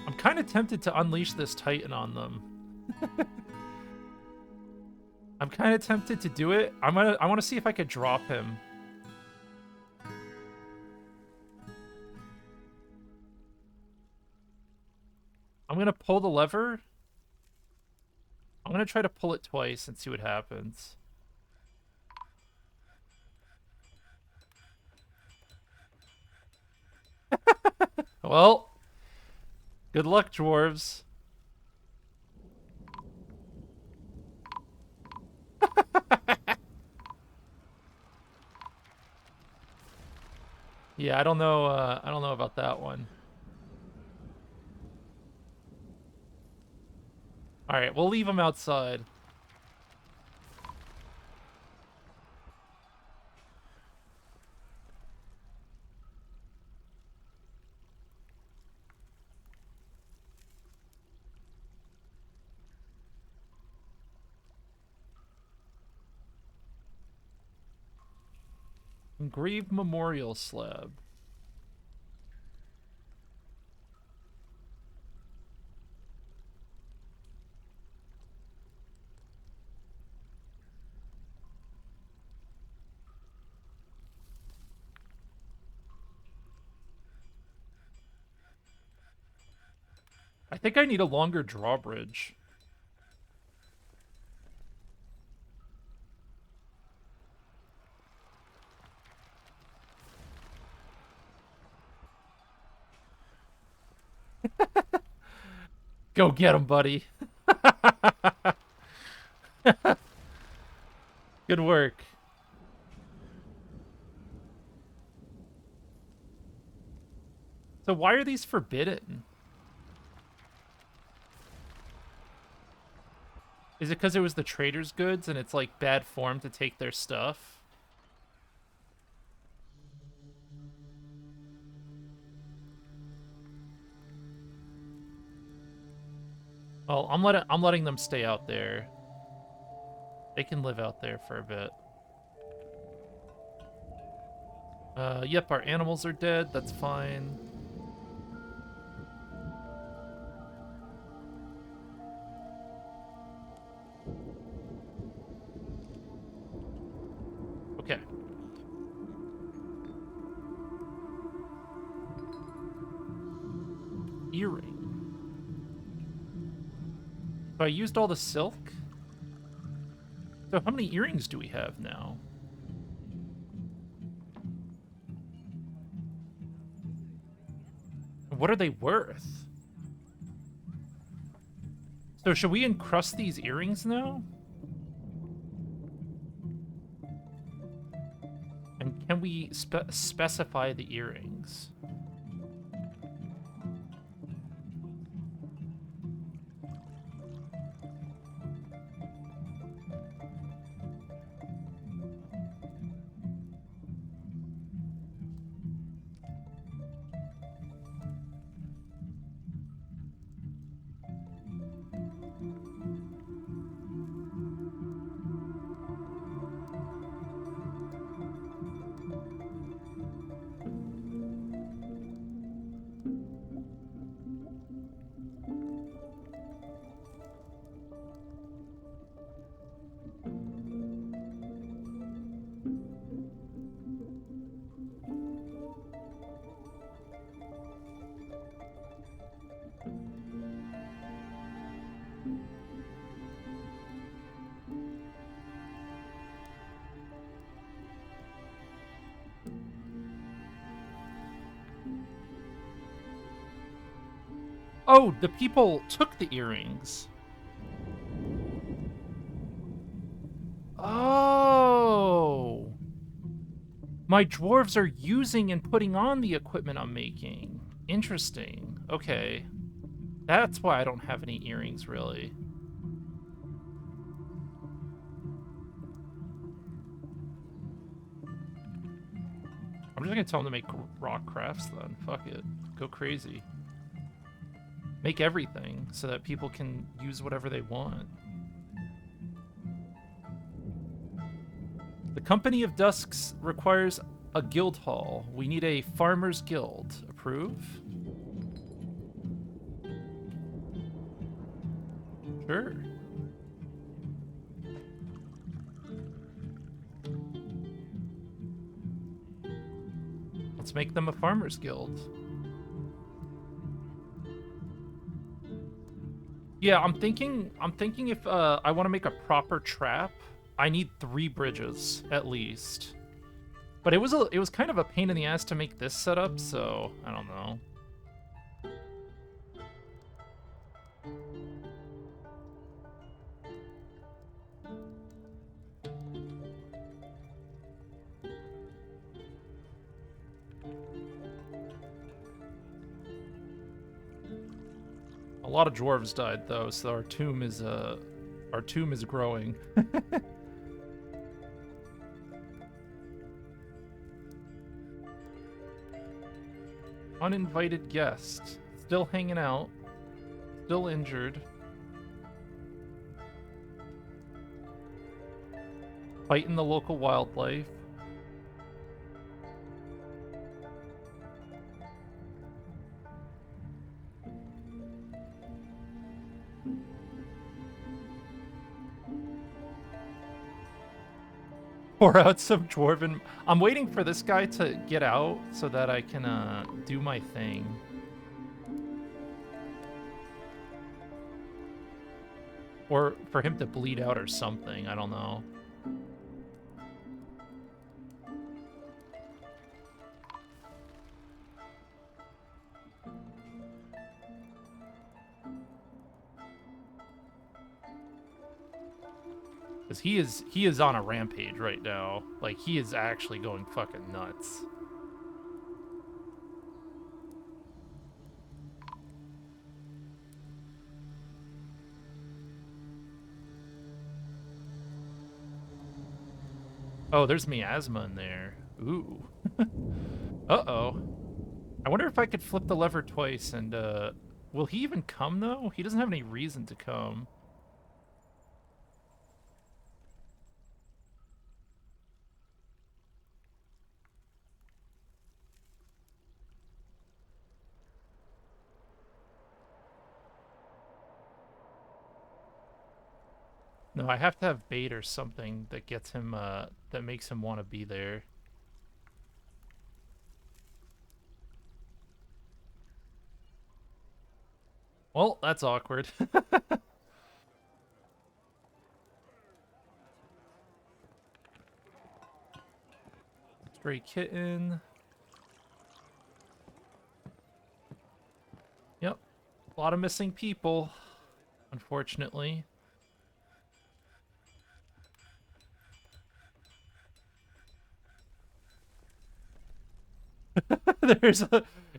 I'm kind of tempted to unleash this Titan on them. I'm kind of tempted to do it. I want to see if I could drop him. I'm gonna pull the lever. I'm gonna try to pull it twice and see what happens. Well, good luck, dwarves. Yeah, I don't know. I don't know about that one. All right, we'll leave them outside. Engraved memorial slab. I think I need a longer drawbridge. Go get him, buddy. Good work. So why are these forbidden? Is it because it was the trader's goods and it's like bad form to take their stuff? Well, I'm letting them stay out there. They can live out there for a bit. Yep, our animals are dead. That's fine. Okay. Earring. So I used all the silk? So how many earrings do we have now? What are they worth? So should we encrust these earrings now? And can we specify the earrings? Oh, the people took the earrings. Oh. My dwarves are using and putting on the equipment I'm making. Interesting. Okay. That's why I don't have any earrings, really. I'm just gonna tell them to make rock crafts then. Fuck it. Go crazy. Make everything so that people can use whatever they want. The Company of Dusks requires a guild hall. We need a farmer's guild. Approve? Sure. Let's make them a farmer's guild. Yeah, I'm thinking if I want to make a proper trap, I need 3 bridges at least. But it was kind of a pain in the ass to make this setup, so I don't know. lot of dwarves died though, so our tomb is growing. Uninvited guest. Still hanging out. Still injured. Fighting the local wildlife. Pour out some dwarven... I'm waiting for this guy to get out so that I can do my thing. Or for him to bleed out or something, I don't know. Because he is on a rampage right now. Like, he is actually going fucking nuts. Oh, there's miasma in there. Ooh. Uh-oh. I wonder if I could flip the lever twice and, will he even come, though? He doesn't have any reason to come. No, I have to have bait or something that gets him, that makes him want to be there. Well, that's awkward. Stray kitten. Yep. A lot of missing people, unfortunately.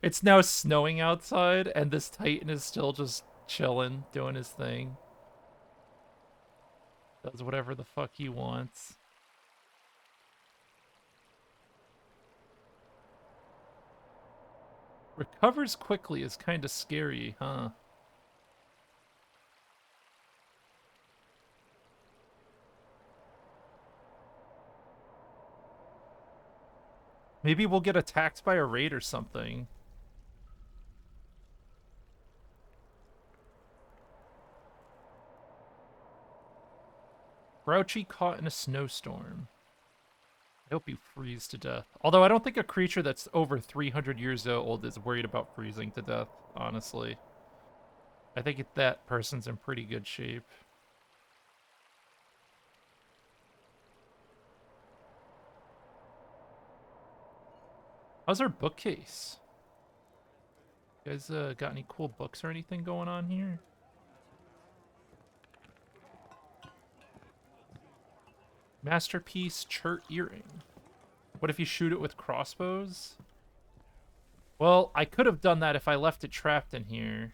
It's now snowing outside, and this Titan is still just chilling, doing his thing. Does whatever the fuck he wants. Recovers quickly is kind of scary, huh? Maybe we'll get attacked by a raid or something. Grouchy caught in a snowstorm. I hope you freeze to death. Although I don't think a creature that's over 300 years old is worried about freezing to death, honestly. I think that person's in pretty good shape. How's our bookcase? You guys got any cool books or anything going on here? Masterpiece Chert Earring. What if you shoot it with crossbows? Well, I could have done that if I left it trapped in here.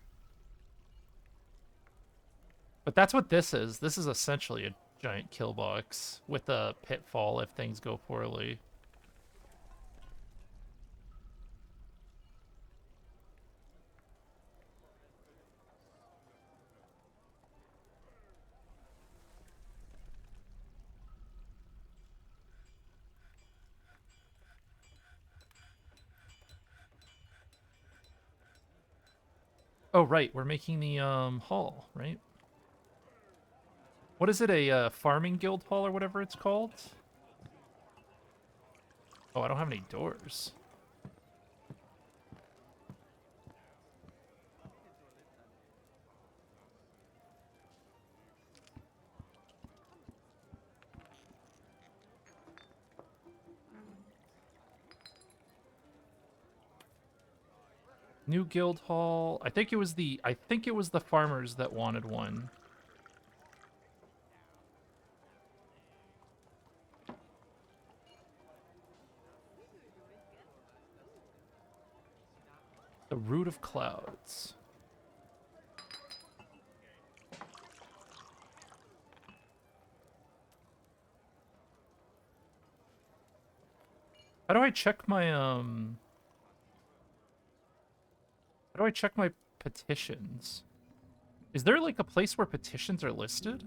But that's what this is. This is essentially a giant kill box with a pitfall if things go poorly. Oh, right. We're making the hall, right? What is it? A farming guild hall or whatever it's called? Oh, I don't have any doors. New guild hall. I think it was the farmers that wanted one. The Root of Clouds. How do I check my how do I check my petitions? Is there like a place where petitions are listed?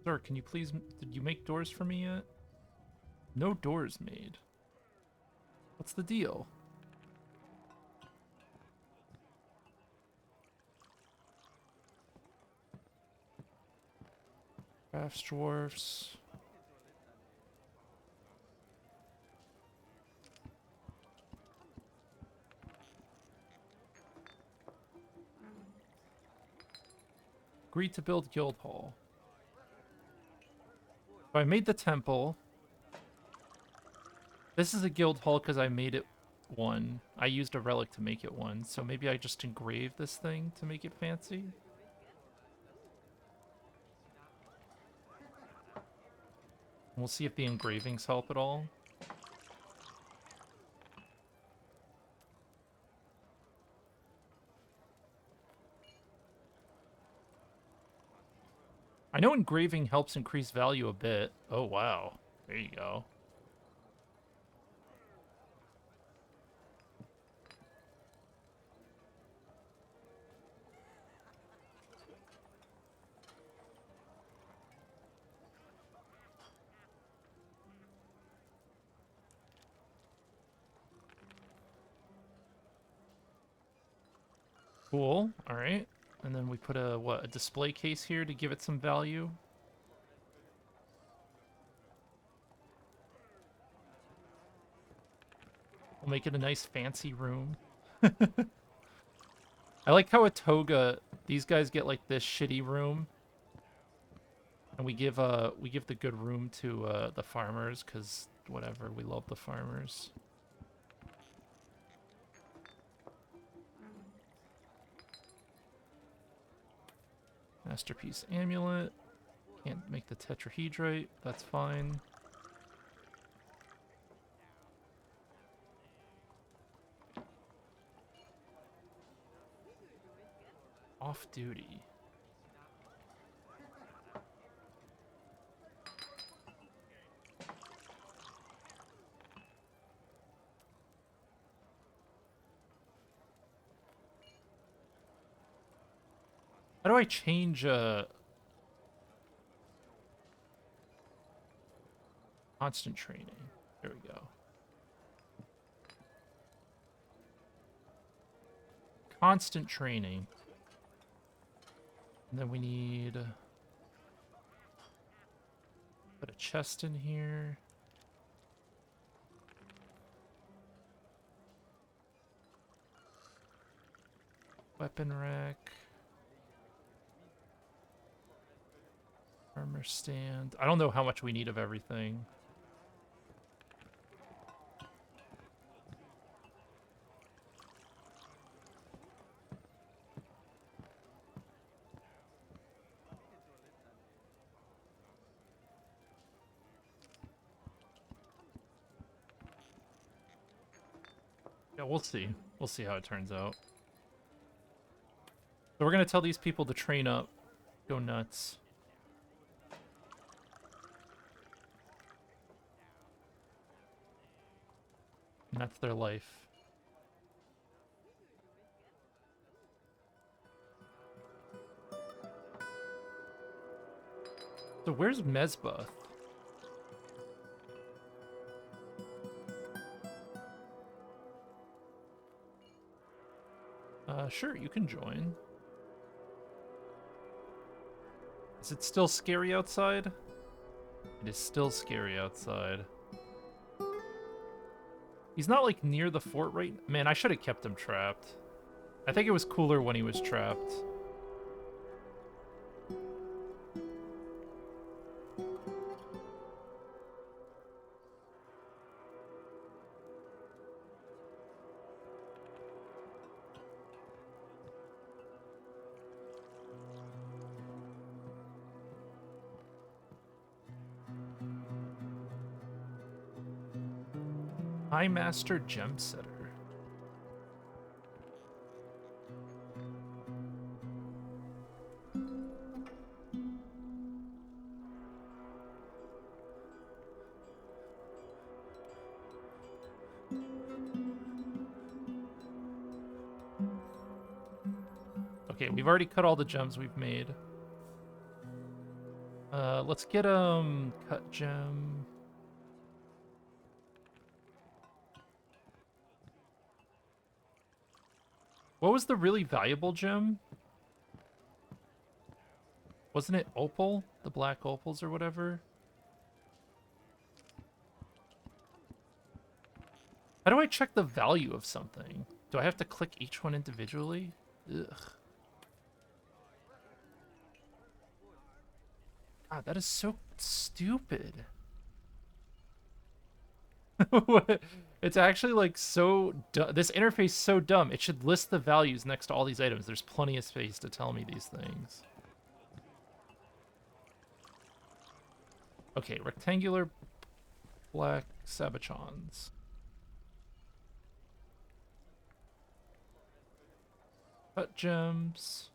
Sir, can you please did you make doors for me yet? No doors made. What's the deal? Crafts dwarfs. Agreed to build guild hall. So I made the temple. This is a guild hall because I made it one. I used a relic to make it one, so maybe I just engraved this thing to make it fancy. We'll see if the engravings help at all. I know engraving helps increase value a bit. Oh, wow. There you go. Cool. All right. And then we put a, what, a display case here to give it some value. We'll make it a nice fancy room. I like how a toga, these guys get like this shitty room. And we give the good room to the farmers, because whatever, we love the farmers. Masterpiece amulet. Can't make the tetrahedrite, that's fine. Off duty. How do I change constant training? There we go. Constant training. And then we need put a chest in here. Weapon rack. Armor stand. I don't know how much we need of everything. Yeah, we'll see. We'll see how it turns out. So we're gonna tell these people to train up. Go nuts. And that's their life. So where's Mesbeth? Sure, you can join. Is it still scary outside? It is still scary outside. He's not, like, near the fort right... Man, I should have kept him trapped. I think it was cooler when he was trapped. High Master Gem Setter. Okay, we've already cut all the gems we've made. Let's get cut gem. What was the really valuable gem? Wasn't it opal? The black opals or whatever? How do I check the value of something? Do I have to click each one individually? Ugh. God, that is so stupid. It's actually like so this interface is so dumb. It should list the values next to all these items. There's plenty of space to tell me these things. Okay, rectangular black sabachons. Cut gems.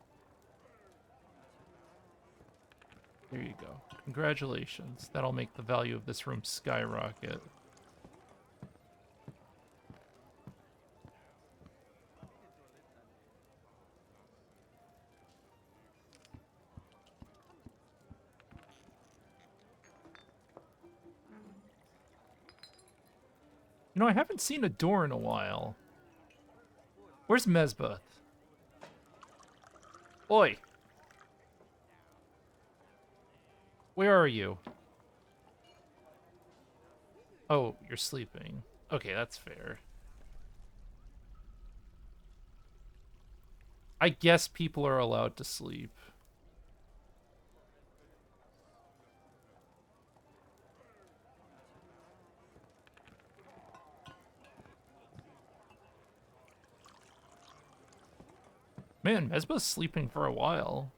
There you go. Congratulations. That'll make the value of this room skyrocket. You know, I haven't seen a door in a while. Where's Mesbeth? Oi! Where are you? Oh, you're sleeping. Okay, that's fair. I guess people are allowed to sleep. Man, Mesbah's sleeping for a while.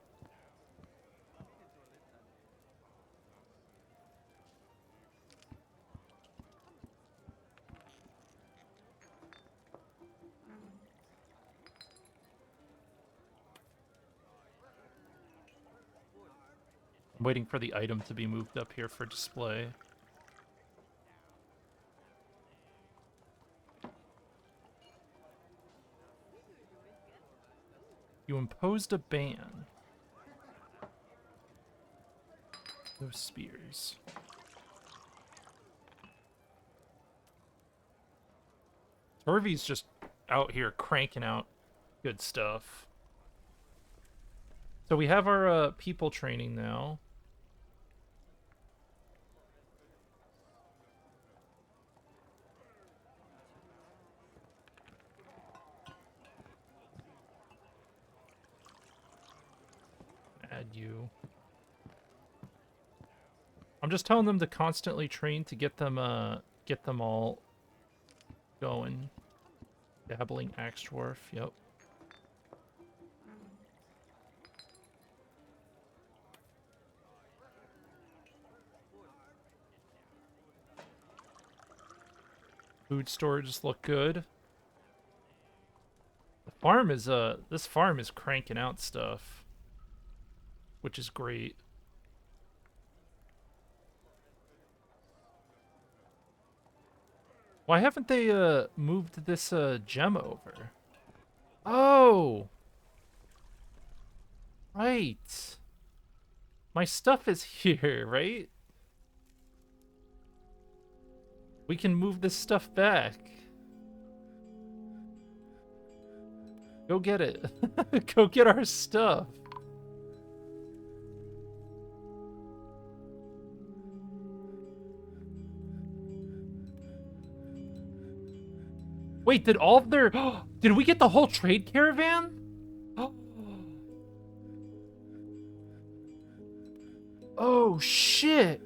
I'm waiting for the item to be moved up here for display. You imposed a ban. Those spears. Torvy's just out here cranking out good stuff. So we have our people training now. Add you. I'm just telling them to constantly train to get them all going. Dabbling Axe Dwarf, yep. Food storages look good. The farm is this farm is cranking out stuff, which is great. Why haven't they moved this gem over? Oh, right. My stuff is here, right? We can move this stuff back. Go get it. Go get our stuff. Wait, did all of their... Did we get the whole trade caravan? Oh, shit.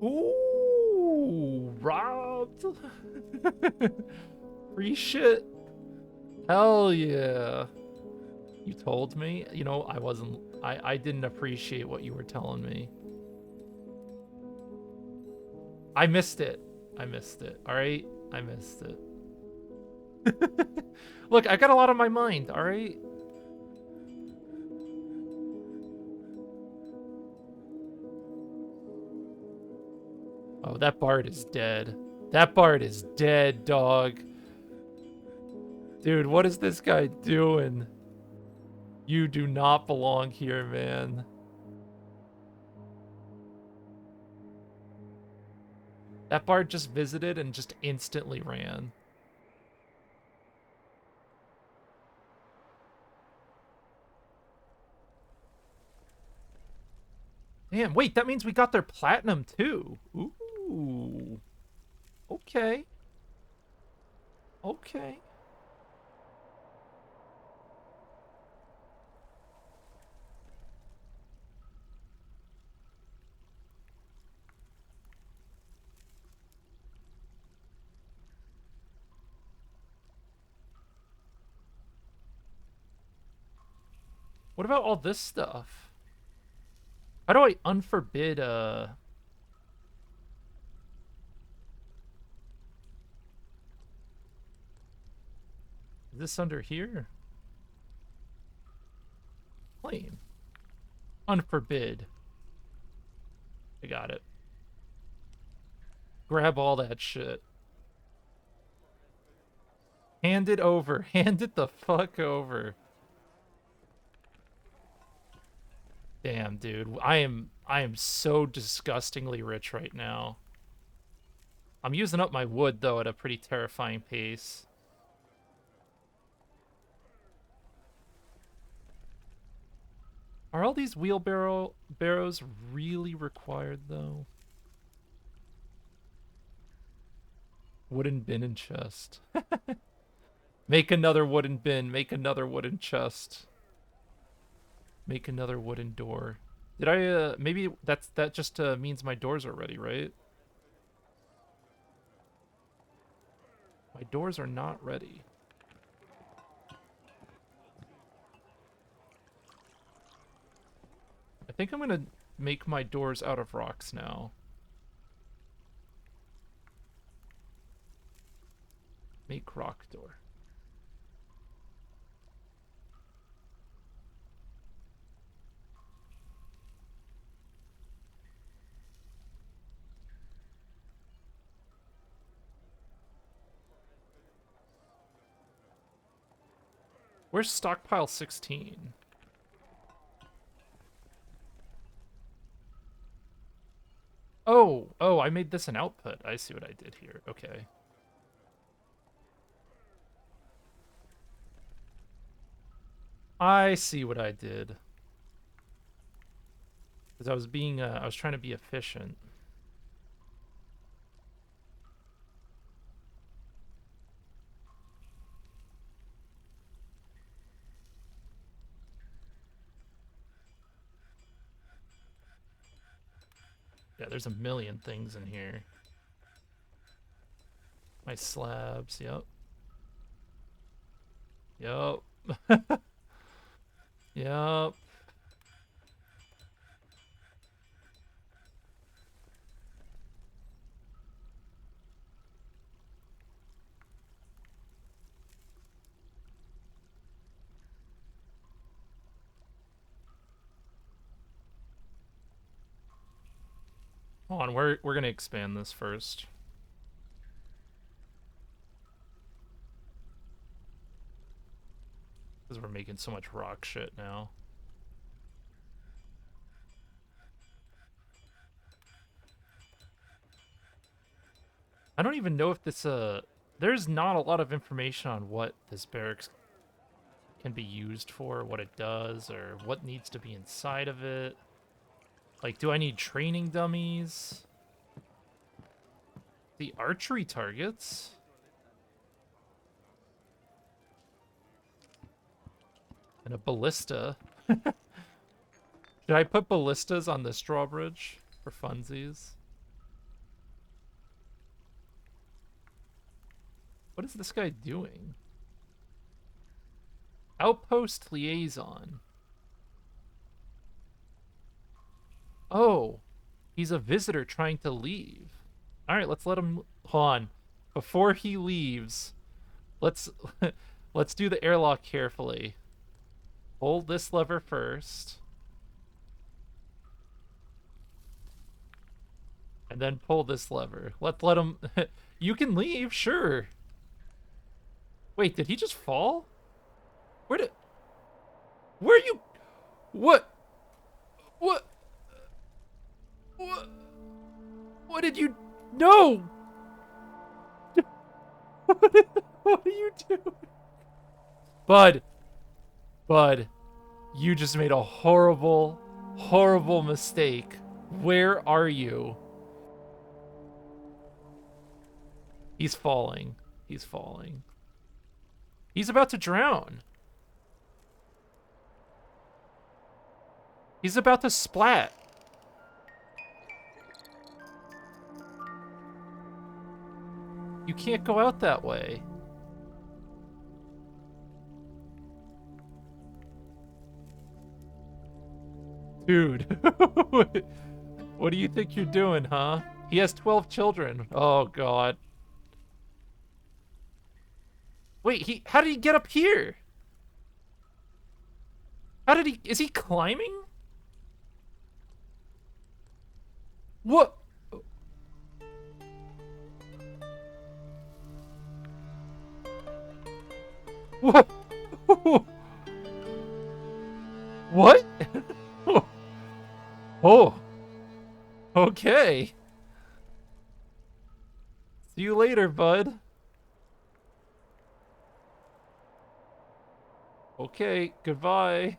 Ooh, robbed. Free shit. Hell yeah. You told me? You know, I wasn't... I didn't appreciate what you were telling me. I missed it. I missed it. All right? I missed it. Look, I got a lot on my mind, all right? Oh, that Bard is dead. That Bard is dead, dog. Dude, what is this guy doing? You do not belong here, man. That Bard just visited and just instantly ran. Damn, wait, that means we got their platinum too. Ooh. Okay. Okay. What about all this stuff? How do I unforbid, Is this under here? Claim. Unforbid. I got it. Grab all that shit. Hand it over. Hand it the fuck over. Damn, dude. I am so disgustingly rich right now. I'm using up my wood though at a pretty terrifying pace. Are all these barrows really required though? Wooden bin and chest. Make another wooden bin. Make another wooden chest. Make another wooden door. Did I, maybe that just, means my doors are ready, right? My doors are not ready. I think I'm gonna make my doors out of rocks now. Make rock door. Where's stockpile 16? Oh, I made this an output. I see what I did here. Okay. I see what I did. Because I was trying to be efficient. Yeah, there's a million things in here. My slabs, yep. Yep. Yep. Hold on, we're gonna expand this first. Because we're making so much rock shit now. I don't even know if this, there's not a lot of information on what this barracks can be used for, what it does, or what needs to be inside of it. Like, do I need training dummies? The archery targets. And a ballista. Should I put ballistas on this drawbridge for funsies? What is this guy doing? Outpost liaison. Oh, he's a visitor trying to leave. All right, let's let him. Hold on. Before he leaves, let's let's do the airlock carefully. Hold this lever first. And then pull this lever. Let's let him. You can leave, sure. Wait, did he just fall? Where are you? What? What? What? What did you? No! What are you doing? Bud. Bud. You just made a horrible, horrible mistake. Where are you? He's falling. He's falling. He's about to drown. He's about to splat. You can't go out that way. Dude. What do you think you're doing, huh? He has 12 children. Oh, God. Wait, how did he get up here? Is he climbing? What? What? What? Oh. Okay. See you later, bud. Okay, goodbye.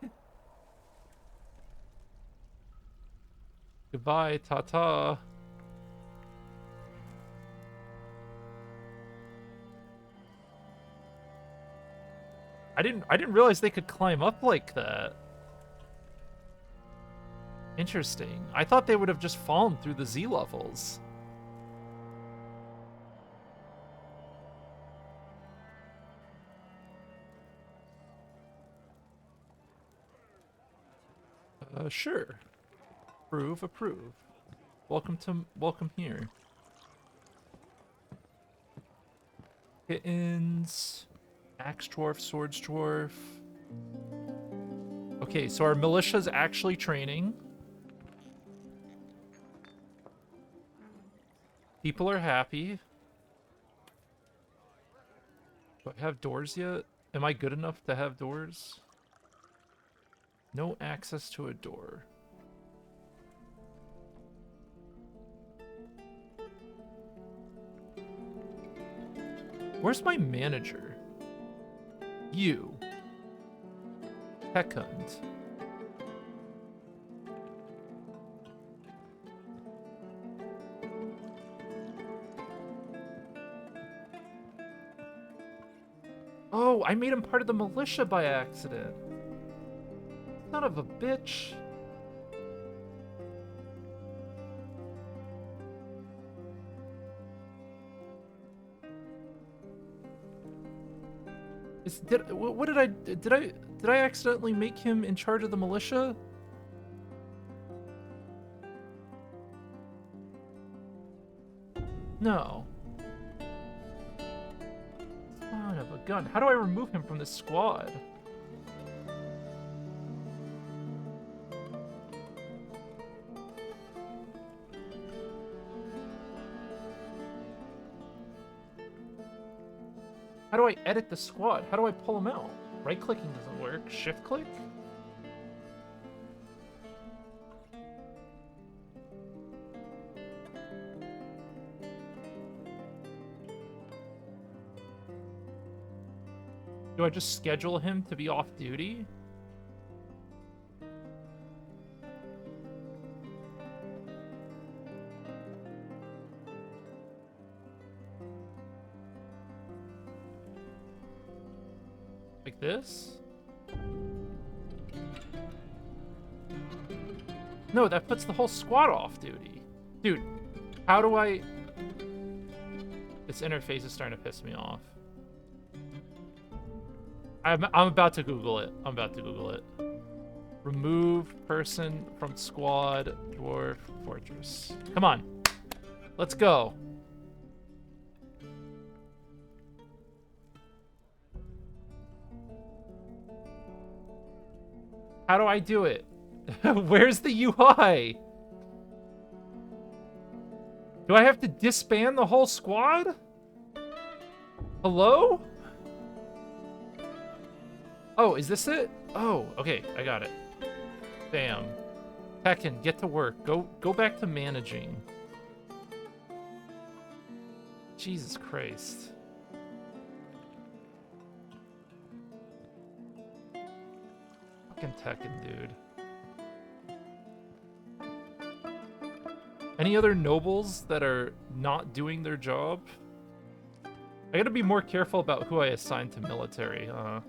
Goodbye, ta-ta. I didn't realize they could climb up like that. Interesting. I thought they would have just fallen through the Z levels. Sure. Approve. Welcome here. Kittens. Axe dwarf, swords dwarf. Okay, so our militia's actually training. People are happy. Do I have doors yet? Am I good enough to have doors? No access to a door. Where's my manager? You. Hecund. Oh, I made him part of the militia by accident. Son of a bitch. Did I accidentally make him in charge of the militia? No. Son of a gun. How do I remove him from this squad? How do I edit the squad? How do I pull him out? Right-clicking doesn't work. Shift-click? Do I just schedule him to be off duty? Like this? No, that puts the whole squad off duty. Dude, how do I... This interface is starting to piss me off. I'm about to Google it. I'm about to Google it. Remove person from squad Dwarf Fortress. Come on. Let's go. How do I do it? Where's the UI? Do I have to disband the whole squad? Hello? Oh, is this it? Oh, okay, I got it. Bam. Tekken, get to work. Go back to managing. Jesus Christ. Fucking Tekken, dude. Any other nobles that are not doing their job? I gotta be more careful about who I assign to military, huh?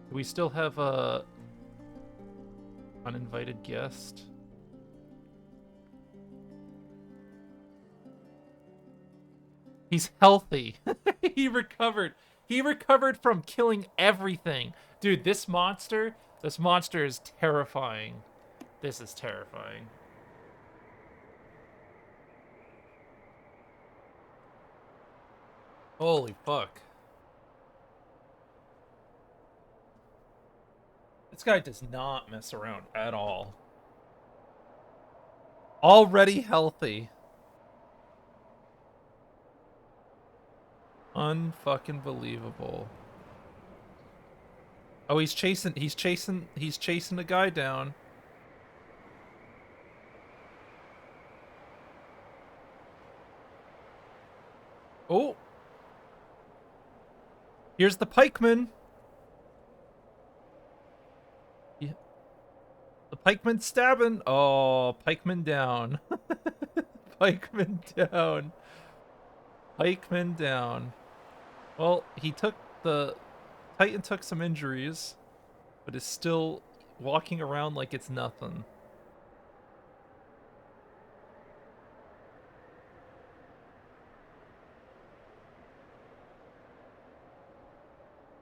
Do we still have a uninvited guest? He's healthy. He recovered. He recovered from killing everything. Dude, this monster is terrifying. This is terrifying. Holy fuck. This guy does not mess around at all. Already healthy. Unfucking believable. Oh, he's chasing the guy down. Oh. Here's the pikeman. Yeah. The pikeman stabbing. Oh, pikeman down. Pikeman down. Pikeman down. Well, the Titan took some injuries, but is still walking around like it's nothing.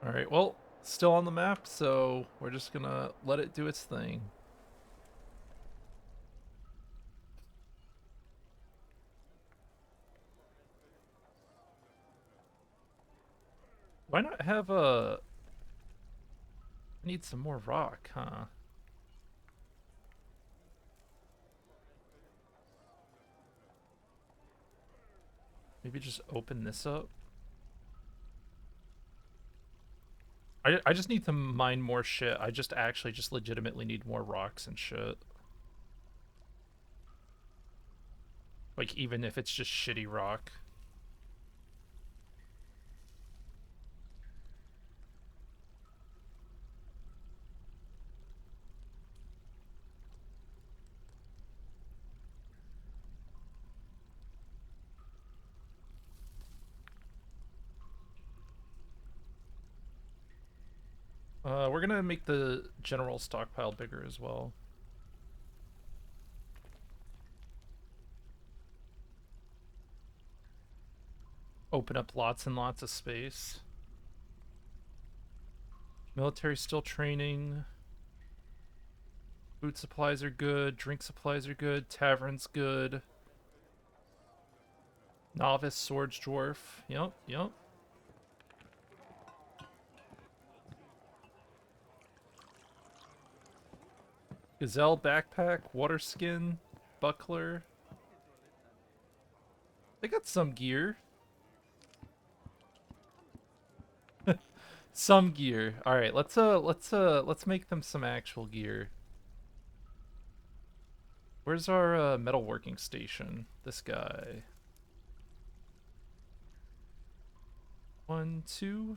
Alright, well, still on the map, so we're just gonna let it do its thing. Why not have a... I need some more rock, huh? Maybe just open this up? I just need to mine more shit. I just actually just legitimately need more rocks and shit. Like, even if it's just shitty rock. We're gonna make the general stockpile bigger as well. Open up lots and lots of space. Military still training. Food supplies are good. Drink supplies are good. Tavern's good. Novice Swords Dwarf. Yep, yep. Gazelle backpack, water skin, buckler. They got some gear. Some gear. All right, let's make them some actual gear. Where's our metalworking station? This guy. 1, 2.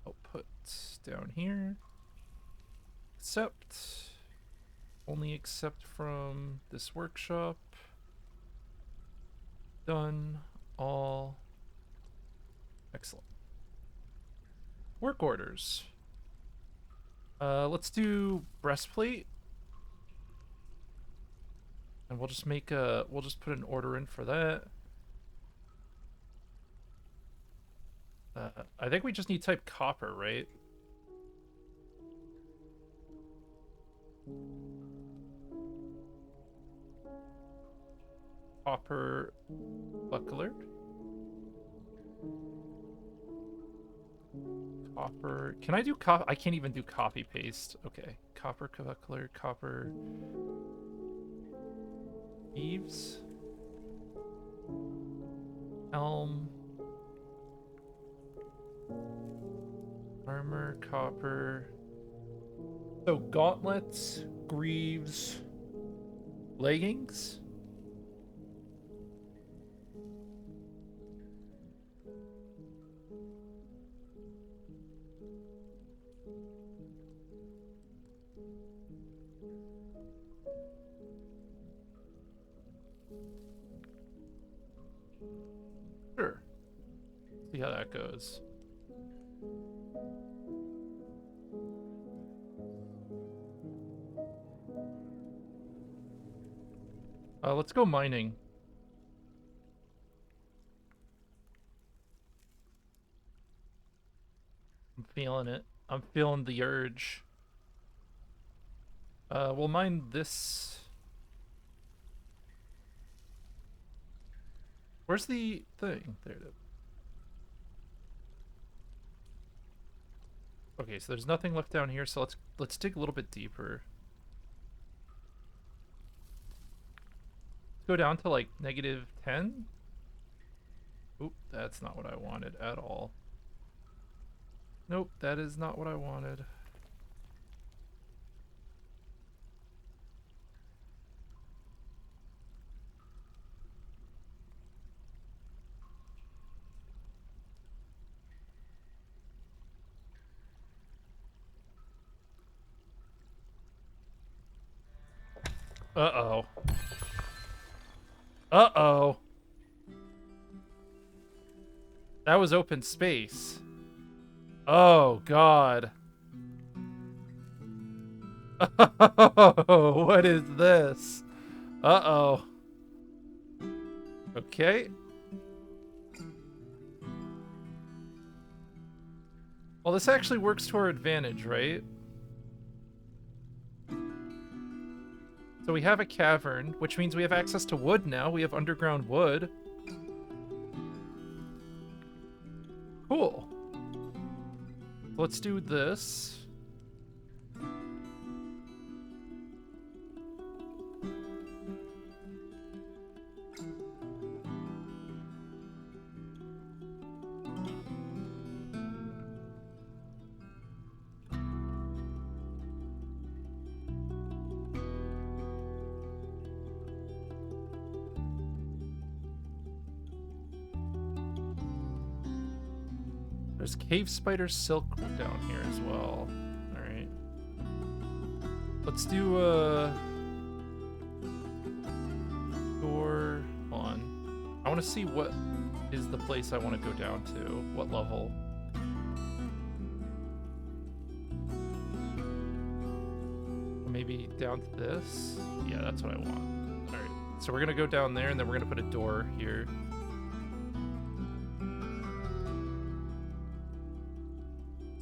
Output down here. Accept. Only accept from this workshop. Done. All. Excellent. Work orders. Let's do breastplate. And we'll just make a, we'll just put an order in for that. I think we just need type copper, right? Copper buckler. Copper. Can I do copy? I can't even do copy paste. Okay. Copper buckler, copper eaves. Helm. Armor, copper. So gauntlets, greaves, leggings. Sure. See how that goes. Let's go mining. I'm feeling it. I'm feeling the urge. We'll mine this. Where's the thing? There it is. Okay, so there's nothing left down here, so let's dig a little bit deeper. Go down to like -10. Oop, that's not what I wanted at all. Nope, that is not what I wanted. Uh-oh. Uh-oh. That was open space. Oh, God. Oh, what is this? Uh-oh. Okay. Well, this actually works to our advantage, right? So we have a cavern, which means we have access to wood now. We have underground wood. Cool. Let's do this. There's cave spider silk down here as well. All right. Let's do a door on. I want to see what is the place I want to go down to. What level? Maybe down to this? Yeah, that's what I want. All right. So we're going to go down there, and then we're going to put a door here.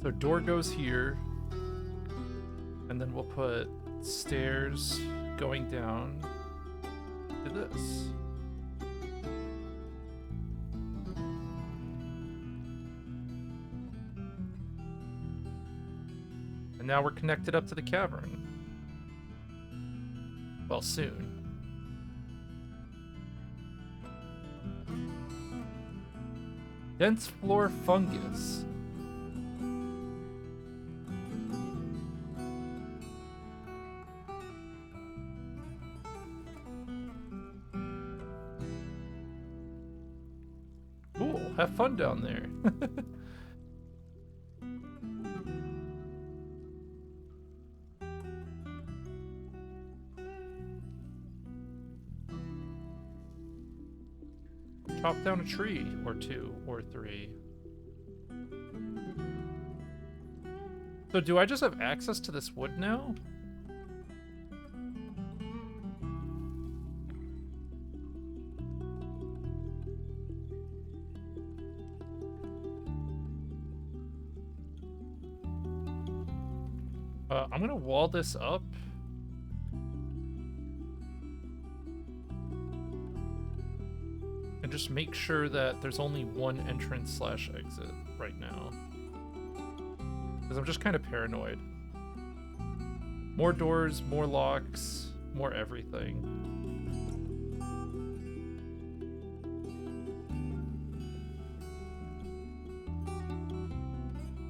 So door goes here, and then we'll put stairs going down to this. And now we're connected up to the cavern. Well, soon. Dense floor fungus. Have fun down there. chop down a tree or two or three. So do I just have access to this wood now? I'm gonna wall this up. And just make sure that there's only one entrance / exit right now. Because I'm just kind of paranoid. More doors, more locks, more everything.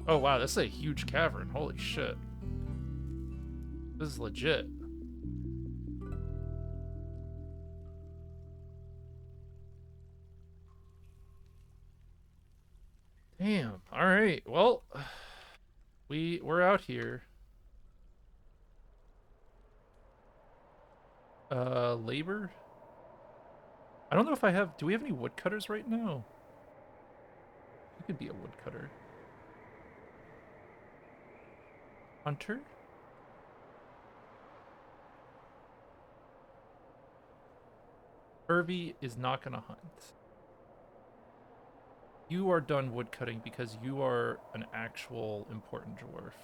Oh wow, this is a huge cavern. Holy shit. This is legit. Damn. All right. Well, we're out here. Labor? I don't know if I have... Do we have any woodcutters right now? You could be a woodcutter. Hunter? Irby is not gonna hunt. You are done woodcutting because you are an actual important dwarf.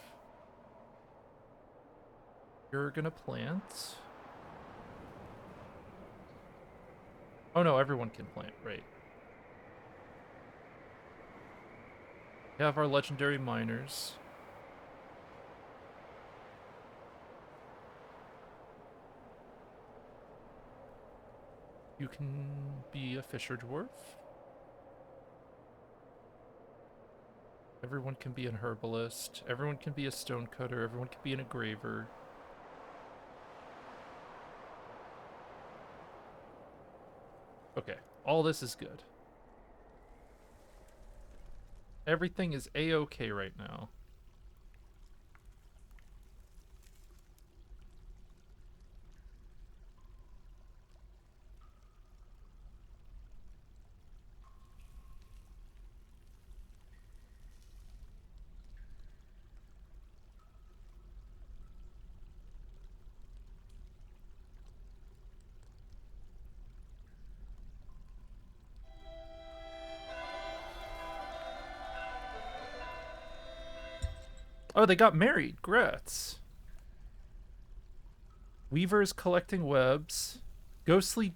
You're gonna plant. Oh no, everyone can plant, right. We have our legendary miners. You can be a fisher dwarf. Everyone can be an herbalist. Everyone can be a stonecutter. Everyone can be an engraver. Okay, all this is good. Everything is a-okay right now. Oh, they got married. Grats. Weavers collecting webs. Ghostly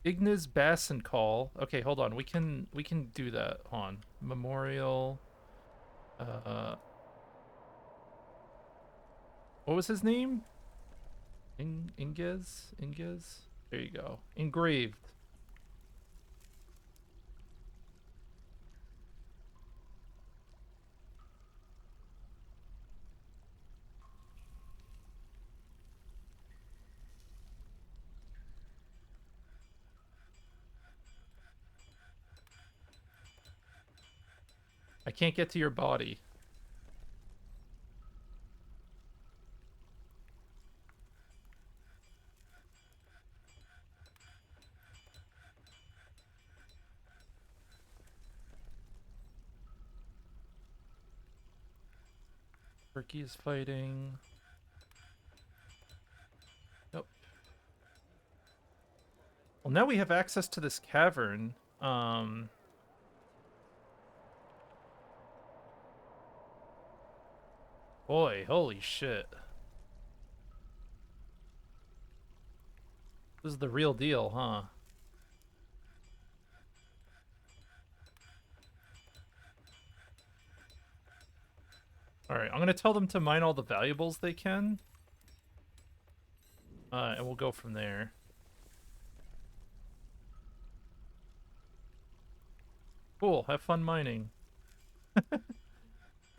Ignis Bassin call. Okay, hold on. We can do that. Hold on. Memorial. What was his name? Inges? Inges? There you go. Engraved. I can't get to your body. Turkey is fighting. Nope. Well, now we have access to this cavern. Boy, holy shit. This is the real deal, huh? Alright, I'm gonna tell them to mine all the valuables they can. And we'll go from there. Cool, have fun mining.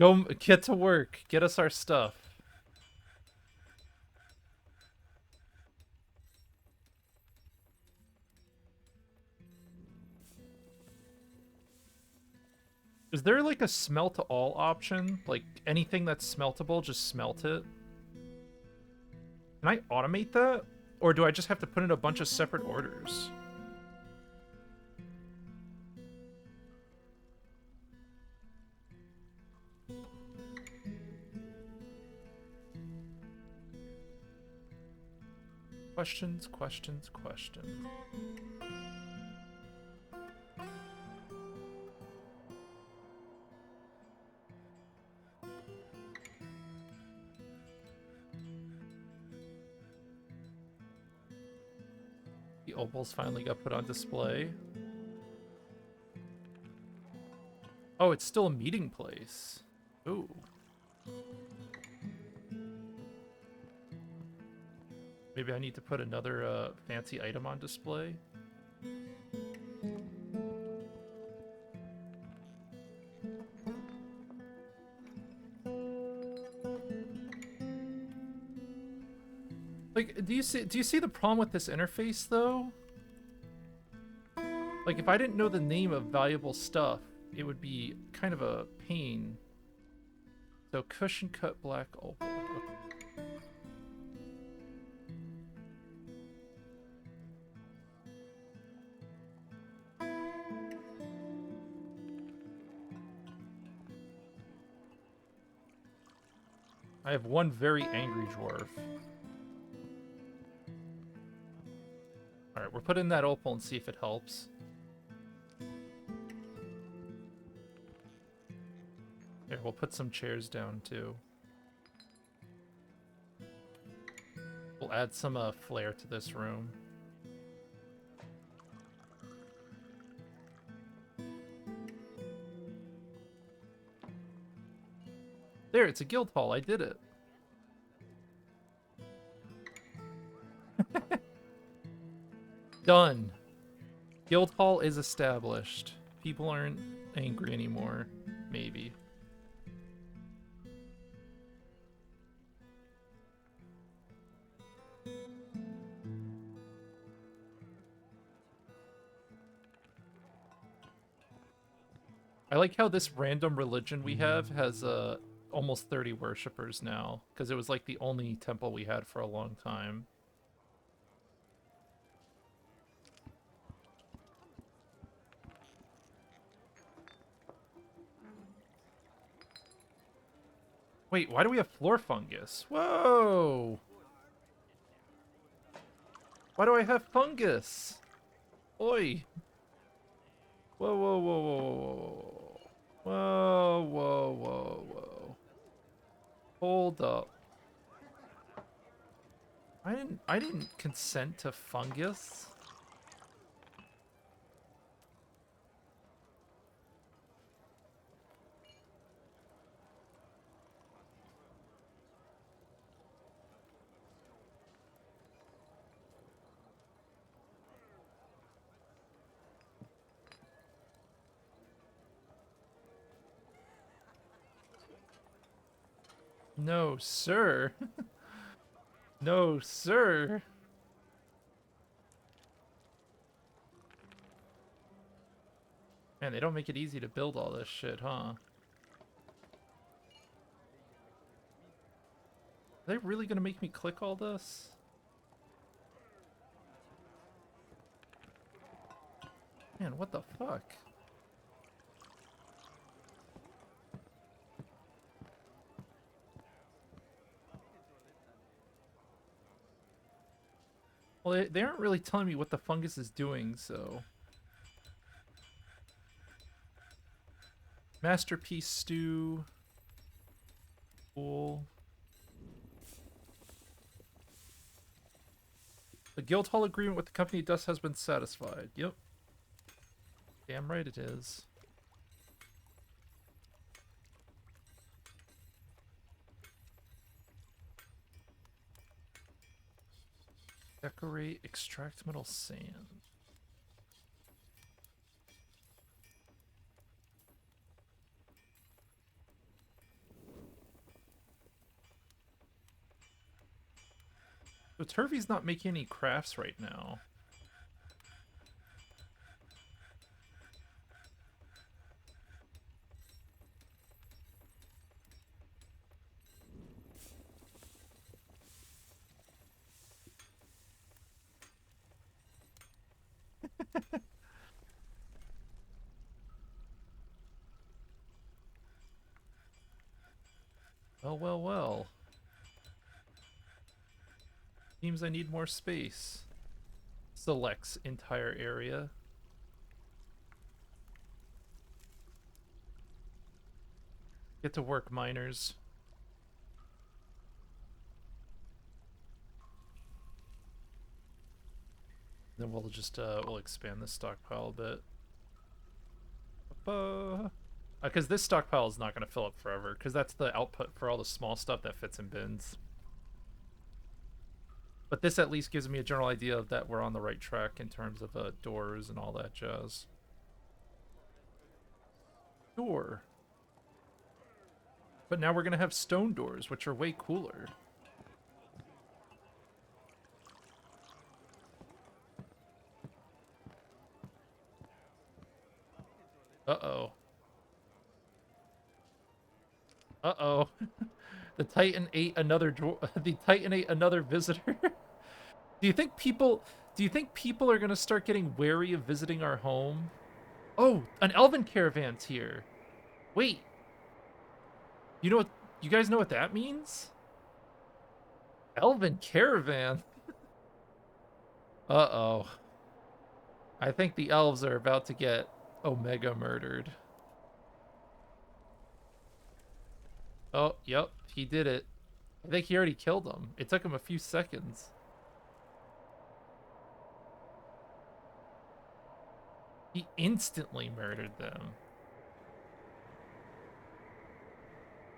Go get to work. Get us our stuff. Is there like a smelt all option? Like anything that's smeltable, just smelt it? Can I automate that? Or do I just have to put in a bunch of separate orders? Questions, questions, questions. The opals finally got put on display. Oh, it's still a meeting place. Ooh. Maybe I need to put another fancy item on display. Like, do you see the problem with this interface though? Like, if I didn't know the name of valuable stuff, it would be kind of a pain. So cushion cut black opal. Okay. I have one very angry dwarf. Alright, we're putting that opal and see if it helps. Here, we'll put some chairs down too. We'll add some flair to this room. There, it's a guild hall. I did it. Done. Guild hall is established. People aren't angry anymore. Maybe. I like how this random religion we have has almost 30 worshippers now, because it was like the only temple we had for a long time. Wait, why do we have floor fungus? Whoa! Why do I have fungus? Oi! Whoa, whoa, whoa, whoa, whoa, whoa, whoa, whoa, whoa, whoa. Hold up. I didn't consent to fungus. No, sir. No, sir. Man, they don't make it easy to build all this shit, huh? Are they really gonna make me click all this? Man, what the fuck? Well, they aren't really telling me what the fungus is doing, so... Masterpiece stew. Cool. The guild hall agreement with the company dust has been satisfied. Yep. Damn right it is. Decorate, extract metal sand. So Turvey's not making any crafts right now. Well, well, well. Seems I need more space. Selects entire area. Get to work, miners. Then we'll just we'll expand this stockpile a bit. Because this stockpile is not going to fill up forever, because that's the output for all the small stuff that fits in bins. But this at least gives me a general idea of that we're on the right track in terms of doors and all that jazz. Door. But now we're going to have stone doors, which are way cooler. Uh-oh. Uh-oh. The Titan ate another the Titan ate another visitor. Do you think people are going to start getting wary of visiting our home? Oh, an elven caravan's here. Wait. You know what you guys know what that means? Elven caravan. Uh-oh. I think the elves are about to get Omega murdered. Oh, yep, he did it. I think he already killed them. It took him a few seconds. He instantly murdered them.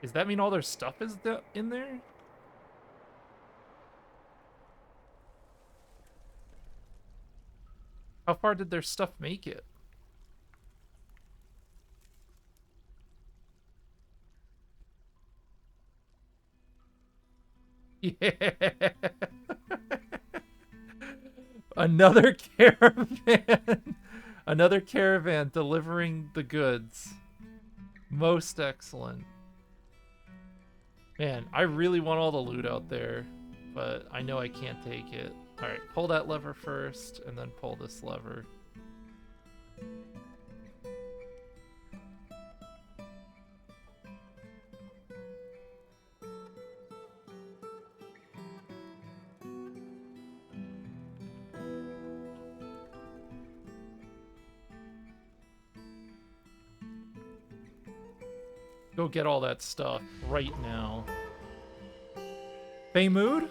Does that mean all their stuff is in there? How far did their stuff make it? Yeah. Another caravan. Another caravan delivering the goods. Most excellent. Man, I really want all the loot out there, but I know I can't take it. Alright, pull that lever first, and then pull this lever. Go get all that stuff right now. Mood?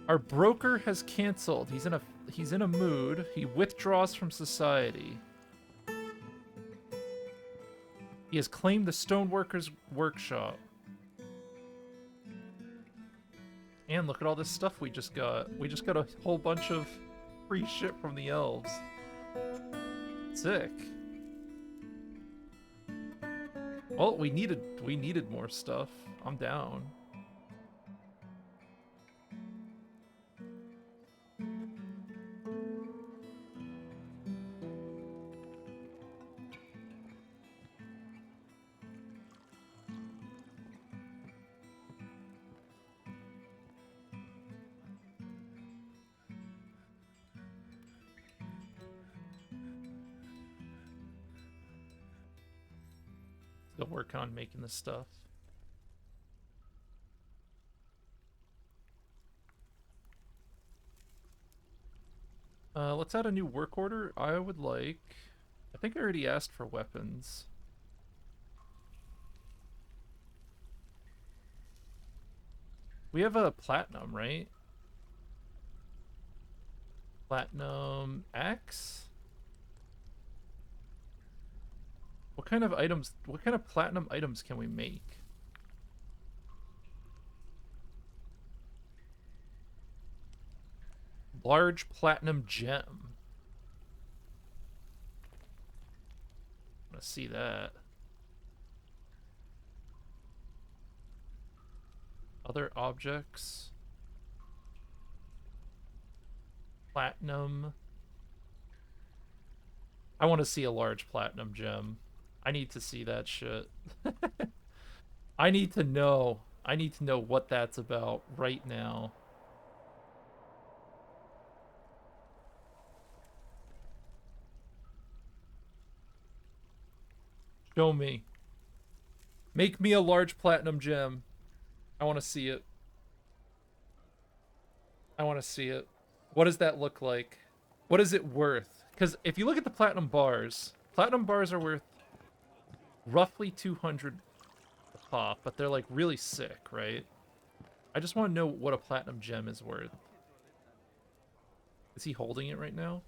Our broker has canceled. He's in a mood. He withdraws from society. He has claimed the stoneworker's workshop. And look at all this stuff we just got. We just got a whole bunch of free shit from the elves. Sick. Well, we needed more stuff. I'm down. Still work on making this stuff. Let's add a new work order. I would like... I think I already asked for weapons. We have a platinum, right? Platinum X? What kind of items, what kind of platinum items can we make? Large platinum gem. I want to see that. Other objects. Platinum. I want to see a large platinum gem. I need to see that shit. I need to know. I need to know what that's about right now. Show me. Make me a large platinum gem. I want to see it. I want to see it. What does that look like? What is it worth? Because if you look at the platinum bars are worth roughly 200 a pop, but they're like really sick, right? I just want to know what a platinum gem is worth. Is he holding it right now?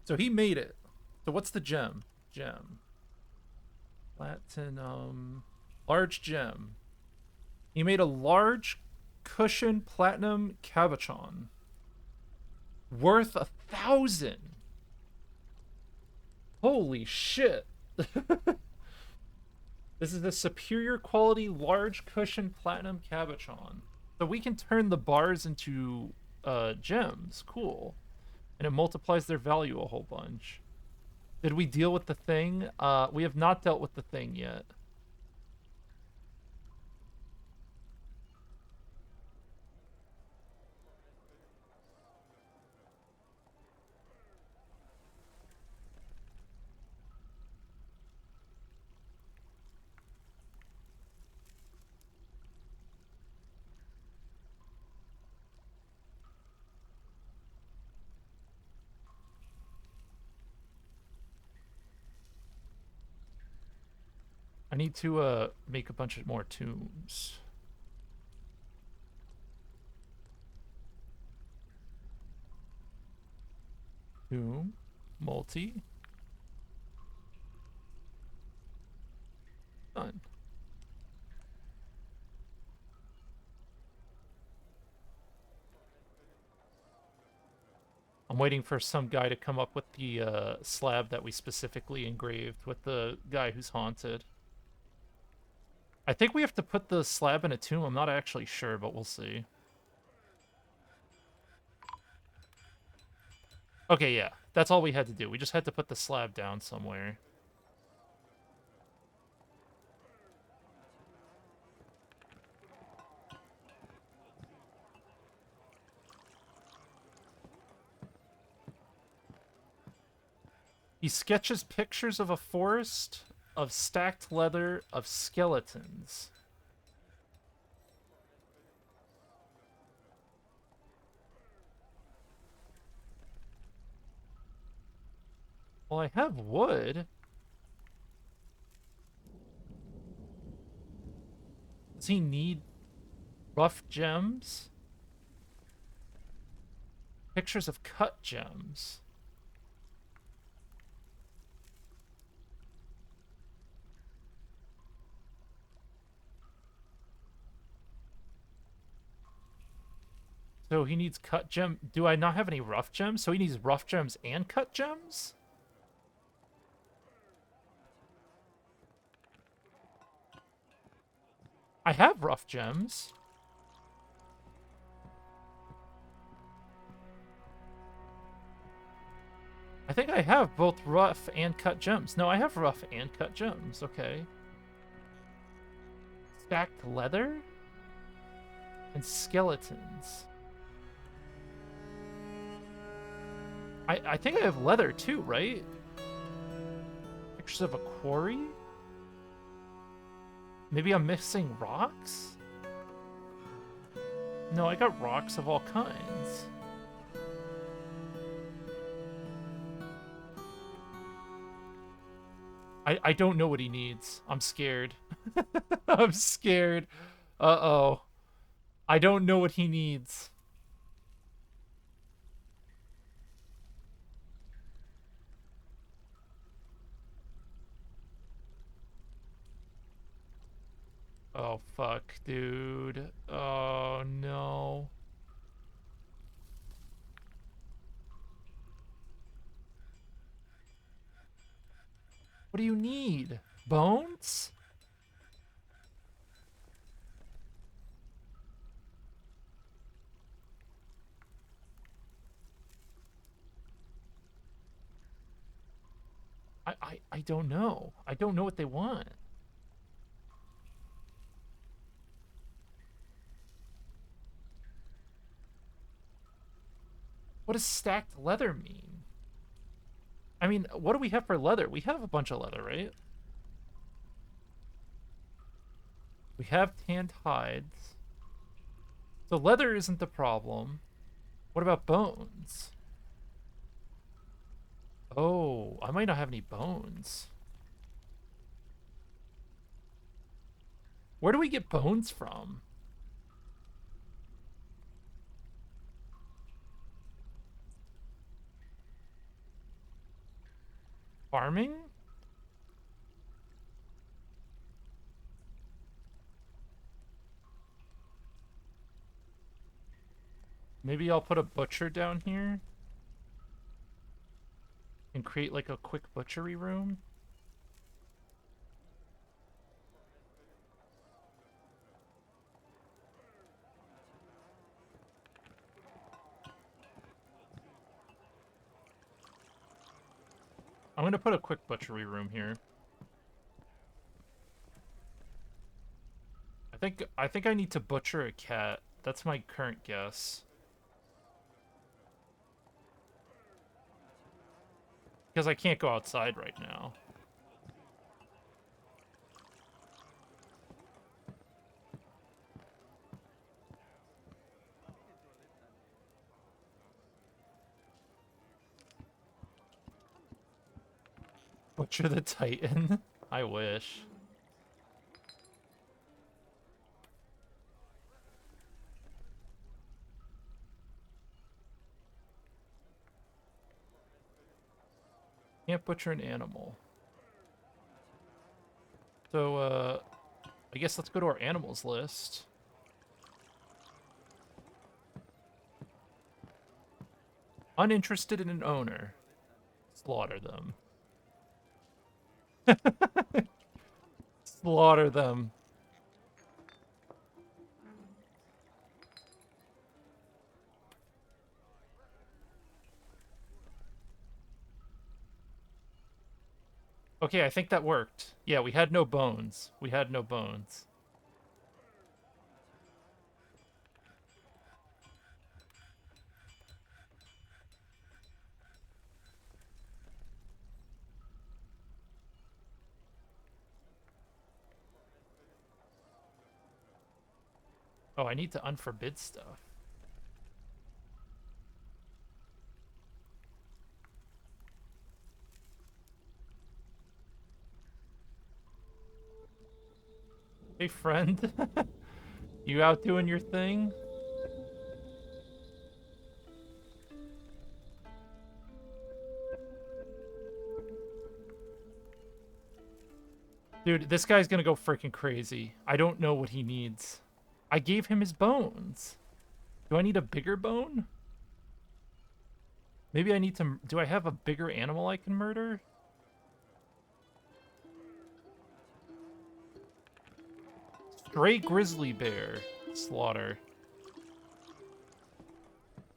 So he made it. So what's the gem? Gem. Platinum. Large gem. He made a large cushion platinum cabochon. Worth 1,000. Holy shit. This is the superior quality large cushion platinum cabochon. So we can turn the bars into gems. Cool. And it multiplies their value a whole bunch. Did we deal with the thing? We have not dealt with the thing yet. I need to make a bunch of more tombs. Tomb, multi, done. I'm waiting for some guy to come up with the slab that we specifically engraved with the guy who's haunted. I think we have to put the slab in a tomb. I'm not actually sure, but we'll see. Okay, yeah. That's all we had to do. We just had to put the slab down somewhere. He sketches pictures of a forest of stacked leather of skeletons. Well, I have wood. Does he need rough gems? Pictures of cut gems. So he needs cut gem. Do I not have any rough gems? So he needs rough gems and cut gems? I have rough gems. I think I have both rough and cut gems. No, I have rough and cut gems. Okay. Stacked leather? And skeletons. I think I have leather too, right? Pictures of a quarry? Maybe I'm missing rocks? No, I got rocks of all kinds. I don't know what he needs. I'm scared. I'm scared. Uh-oh. I don't know what he needs. Oh, fuck, dude. Oh, no. What do you need? Bones? I don't know. I don't know what they want. What does stacked leather mean? I mean, what do we have for leather? We have a bunch of leather, right? We have tanned hides. So leather isn't the problem. What about bones? Oh, I might not have any bones. Where do we get bones from? Farming? Maybe I'll put a butcher down here and create like a quick butchery room. I'm gonna put a quick butchery room here. I think I need to butcher a cat. That's my current guess. Because I can't go outside right now. Butcher the Titan? I wish. Can't butcher an animal. So, I guess let's go to our animals list. Uninterested in an owner. Slaughter them. Slaughter them. Okay, I think that worked. Yeah, we had no bones. We had no bones. Oh, I need to unforbid stuff. Hey, friend. You out doing your thing? Dude, this guy's gonna go freaking crazy. I don't know what he needs. I gave him his bones. Do I need a bigger bone? Maybe I need to... Do I have a bigger animal I can murder? Stray grizzly bear. Slaughter.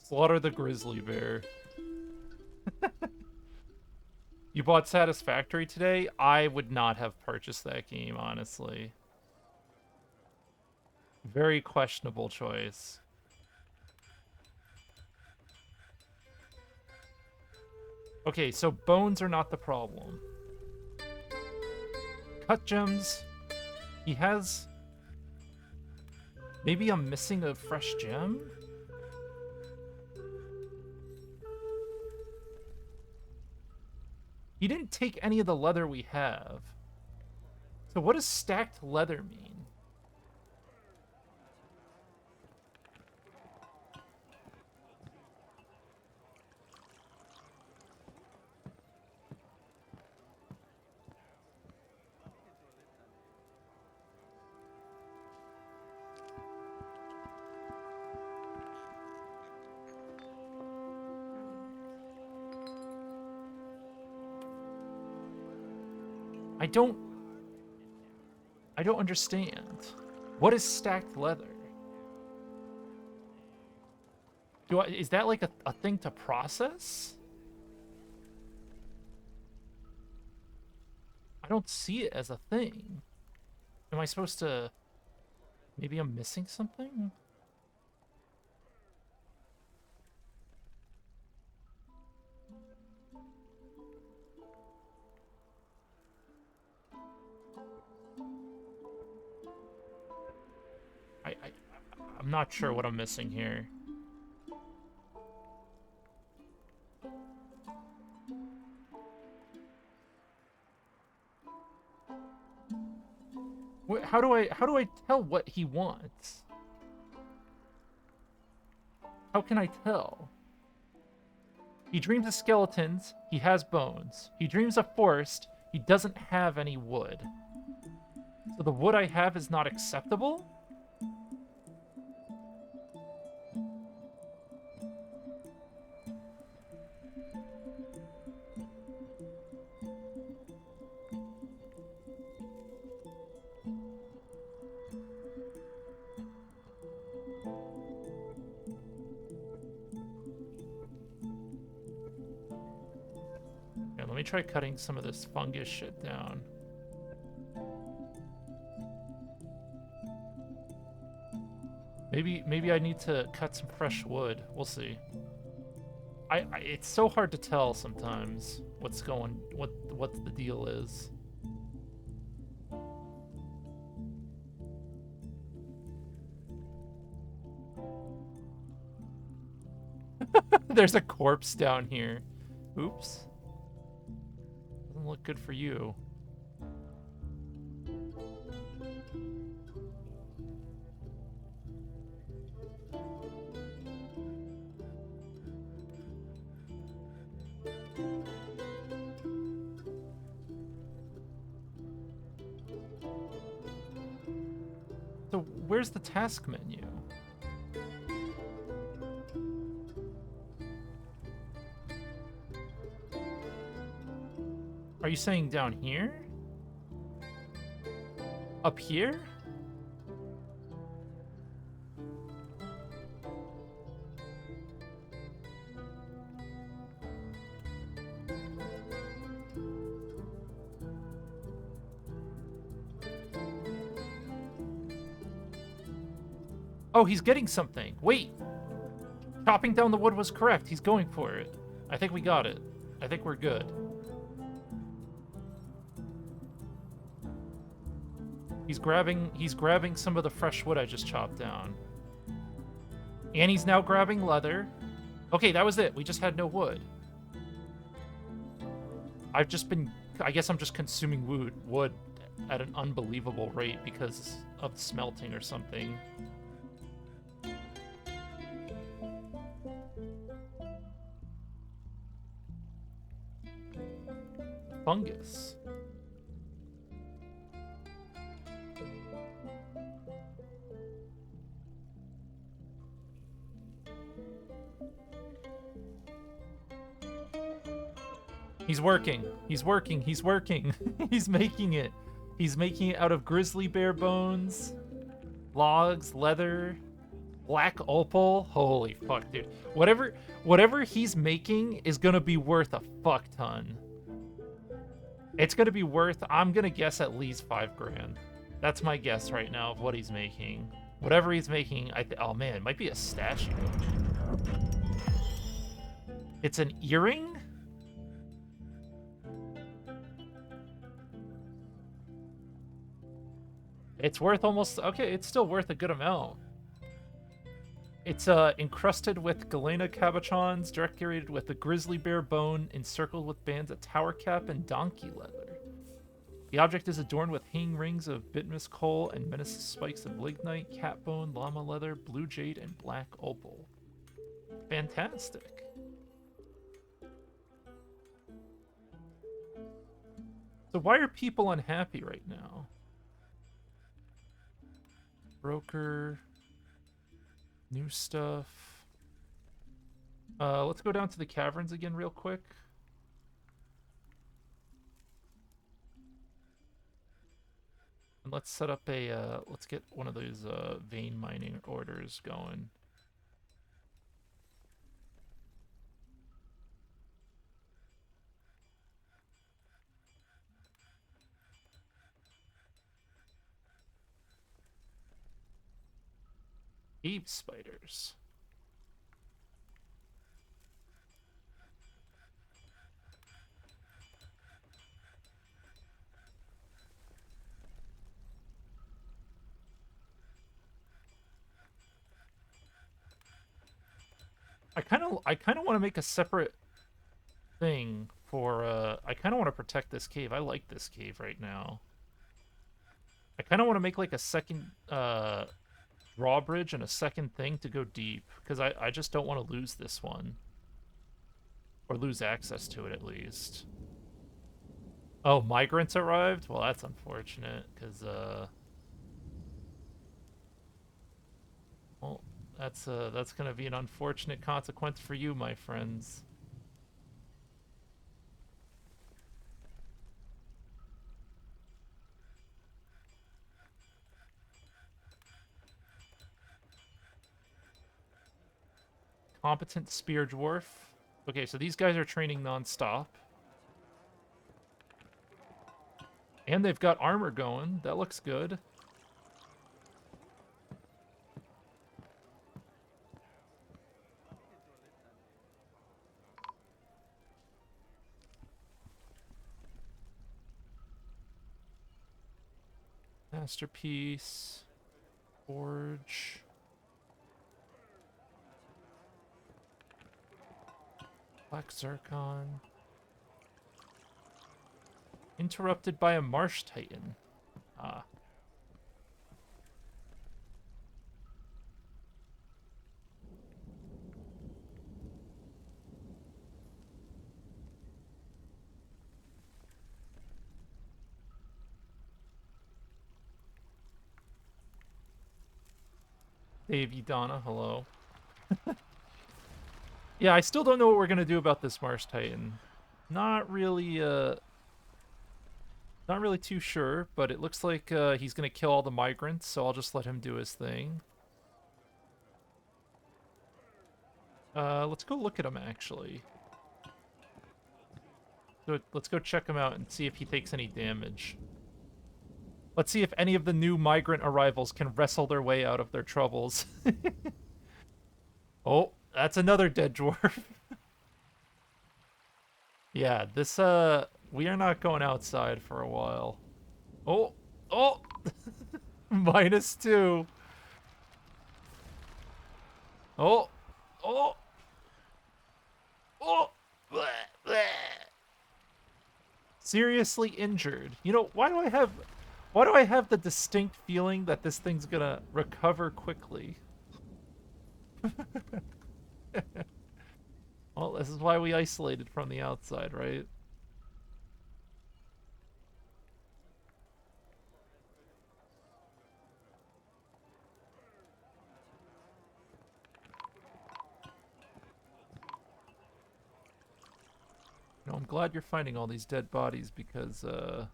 Slaughter the grizzly bear. You bought Satisfactory today? I would not have purchased that game, honestly. Very questionable choice. Okay, so bones are not the problem. Cut gems. He has... Maybe I'm missing a fresh gem? He didn't take any of the leather we have. So what does stacked leather mean? I don't understand. What is stacked leather? Is that like a thing to process? I don't see it as a thing. Am I supposed to... Maybe I'm missing something? I'm not sure what I'm missing here. How do I tell what he wants? How can I tell? He dreams of skeletons, he has bones. He dreams of forest, he doesn't have any wood. So the wood I have is not acceptable? Here, let me try cutting some of this fungus shit down. Maybe I need to cut some fresh wood. We'll see. It's so hard to tell sometimes what the deal is. There's a corpse down here. Oops. Doesn't look good for you. So where's the task menu? Are you saying down here? Up here? Oh, he's getting something. Wait. Chopping down the wood was correct. He's going for it. I think we got it. I think we're good. He's grabbing some of the fresh wood I just chopped down. And he's now grabbing leather. Okay, that was it. We just had no wood. I guess I'm just consuming wood at an unbelievable rate because of smelting or something. Fungus. He's working. He's working. He's working. He's making it. He's making it out of grizzly bear bones, logs, leather, black opal. Holy fuck, dude. Whatever he's making is gonna be worth a fuck ton. It's gonna be worth, I'm gonna guess, at least 5 grand. That's my guess right now of what he's making. Whatever he's making, oh man, it might be a statue. It's an earring? It's worth almost, okay, it's still worth a good amount. It's encrusted with galena cabochons, decorated with a grizzly bear bone, encircled with bands of tower cap and donkey leather. The object is adorned with hanging rings of bitmus coal and menacing spikes of lignite, cat bone, llama leather, blue jade, and black opal. Fantastic. So why are people unhappy right now? Broker... New stuff. Let's go down to the caverns again real quick. And let's set up a, let's get one of those vein mining orders going. Cave spiders. I kind of want to make a separate thing for I kind of want to protect this cave. I like this cave right now. I kind of want to make like a second drawbridge and a second thing to go deep because I just don't want to lose this one or lose access to it at least. Oh, migrants arrived? Well, that's unfortunate because well, that's going to be an unfortunate consequence for you, my friends. Competent spear dwarf. Okay, so these guys are training nonstop. And they've got armor going. That looks good. Masterpiece. Forge. Black Zircon. Interrupted by a Marsh Titan. Ah. Davey Donna, hello. Yeah, I still don't know what we're gonna do about this Marsh Titan. Not really, not really too sure, but it looks like he's gonna kill all the migrants, so I'll just let him do his thing. Let's go look at him, actually. So let's go check him out and see if he takes any damage. Let's see if any of the new migrant arrivals can wrestle their way out of their troubles. Oh, that's another dead dwarf. Yeah, this, we are not going outside for a while. Oh, oh! -2. Oh, oh, oh! Bleh, bleh. Seriously injured. You know, why do I have the distinct feeling that this thing's gonna recover quickly? Well, this is why we isolated from the outside, right? You know, I'm glad you're finding all these dead bodies because, do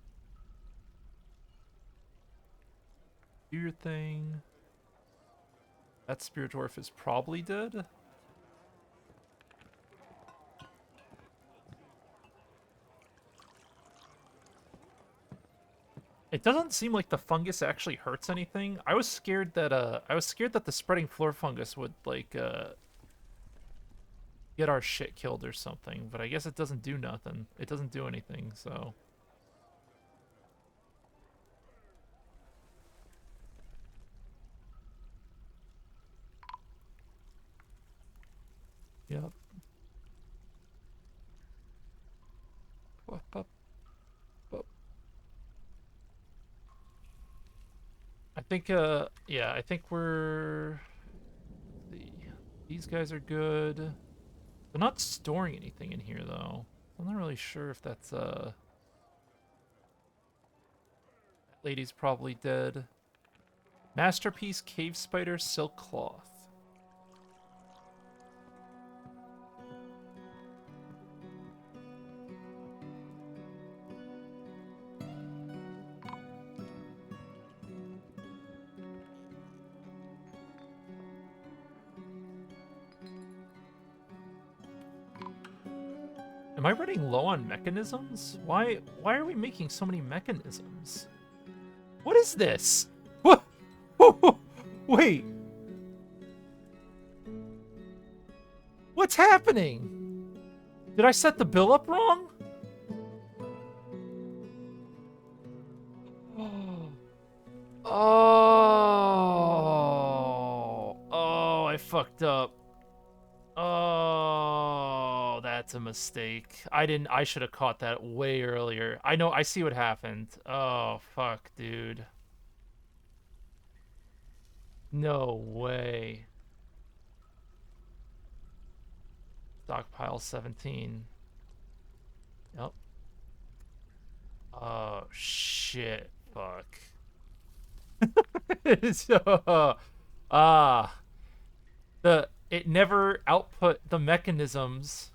your thing. That spear dwarf is probably dead. It doesn't seem like the fungus actually hurts anything. I was scared that the spreading floor fungus would like get our shit killed or something, but I guess it doesn't do nothing. It doesn't do anything, so yep. Wup, wup, wup. I think yeah, I think we're these guys are good. They're not storing anything in here though. I'm not really sure if that's that lady's probably dead. Masterpiece cave spider silk cloth. Am I running low on mechanisms? Why are we making so many mechanisms? What is this? What? Wait. What's happening? Did I set the bill up wrong? Oh. Oh, I fucked up. Oh, that's a mistake. I should have caught that way earlier. I see what happened. Oh, fuck, dude. No way. Stockpile 17. Yep. Oh, shit. Fuck. So, ah, it never output the mechanisms.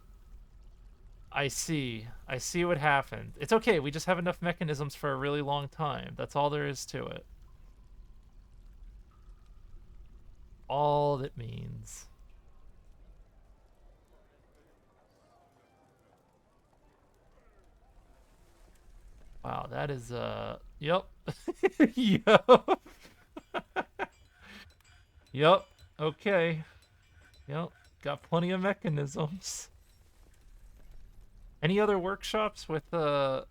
I see. I see what happened. It's okay. We just have enough mechanisms for a really long time. That's all there is to it. All that means. Wow, that is yep. Yep. Yep. Okay. Yep. Got plenty of mechanisms. Any other workshops with an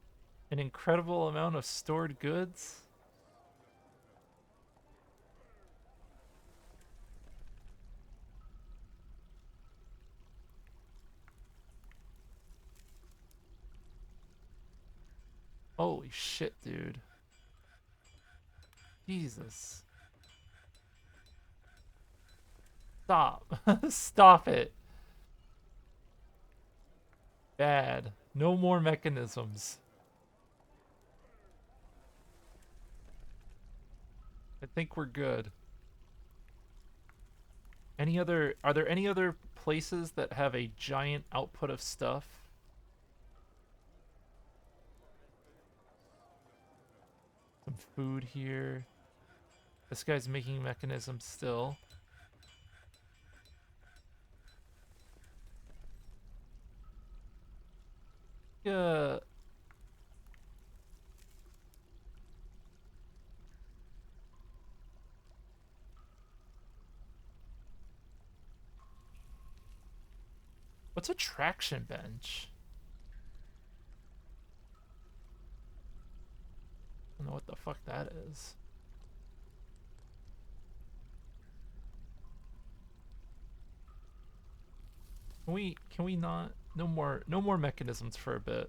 incredible amount of stored goods? Holy shit, dude. Jesus. Stop. Stop it. Bad. No more mechanisms. I think we're good. Are there any other places that have a giant output of stuff? Some food here. This guy's making mechanisms still. Yeah. What's a traction bench? I don't know what the fuck that is. Can we not? No more mechanisms for a bit.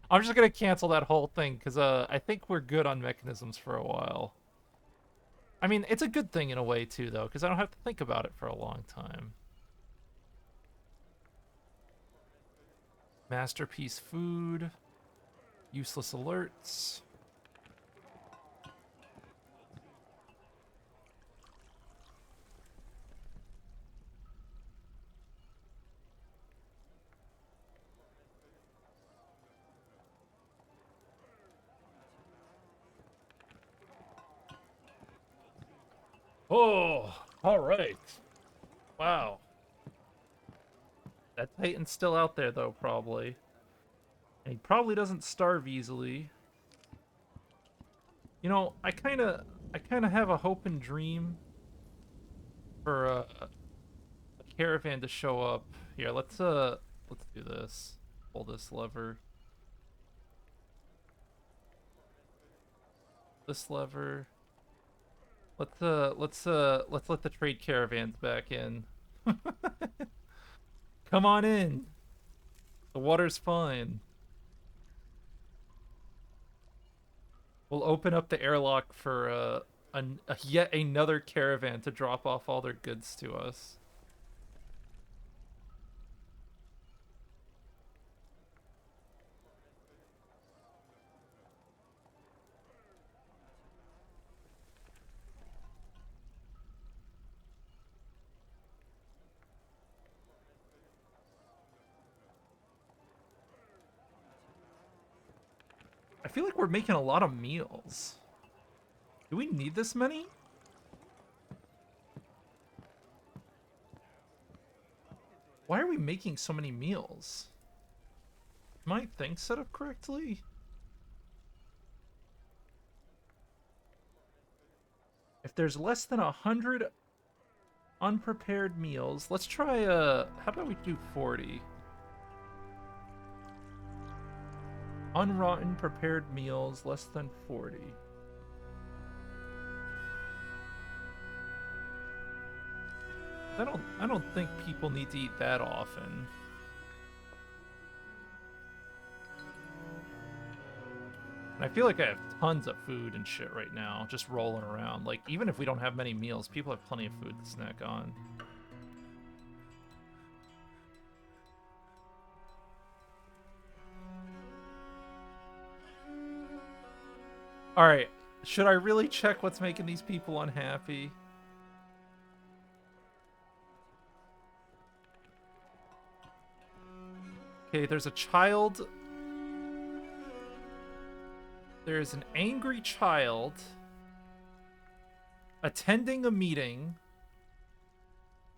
I'm just gonna cancel that whole thing because I think we're good on mechanisms for a while. I mean, it's a good thing in a way too though, because I don't have to think about it for a long time. Masterpiece food, useless alerts. Oh, all right. Wow. That Titan's still out there though, probably. And he probably doesn't starve easily. You know, I kind of have a hope and dream for a caravan to show up. Here, let's do this. Pull this lever. This lever. Let's let the trade caravans back in. Come on in. The water's fine. We'll open up the airlock for yet another caravan to drop off all their goods to us. I feel like we're making a lot of meals. Do we need this many? Why are we making so many meals? Am I thing set up correctly? If there's less than 100 unprepared meals. Let's try how about we do 40? Unrotten prepared meals, less than 40. I don't think people need to eat that often. And I feel like I have tons of food and shit right now, just rolling around. Like, even if we don't have many meals, people have plenty of food to snack on. Alright, should I really check what's making these people unhappy? Okay, there's a child. There's an angry child attending a meeting.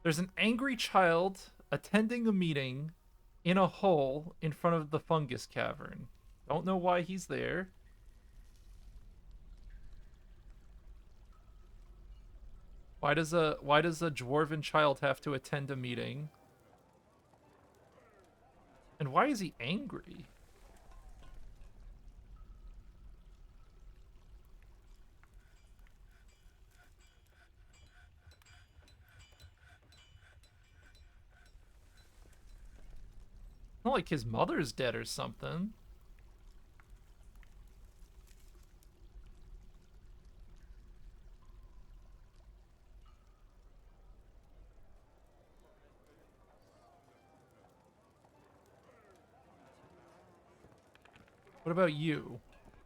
There's an angry child attending a meeting in a hole in front of the fungus cavern. Don't know why he's there. Why does a dwarven child have to attend a meeting? And why is he angry? Not like his mother's dead or something. What about you?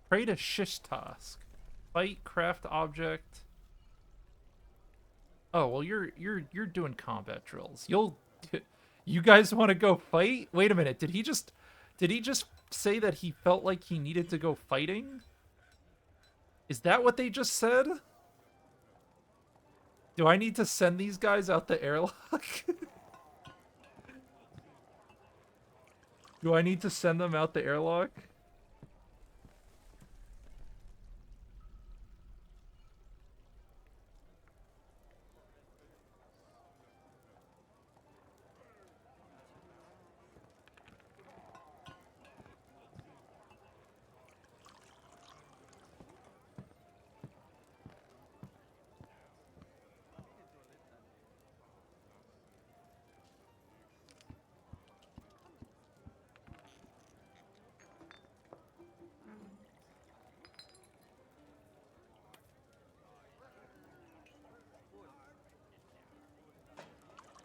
Pray to Shish task. Fight, craft object. Oh, well you're doing combat drills. You guys want to go fight? Wait a minute. Did he just say that he felt like he needed to go fighting? Is that what they just said? Do I need to send these guys out the airlock? Do I need to send them out the airlock?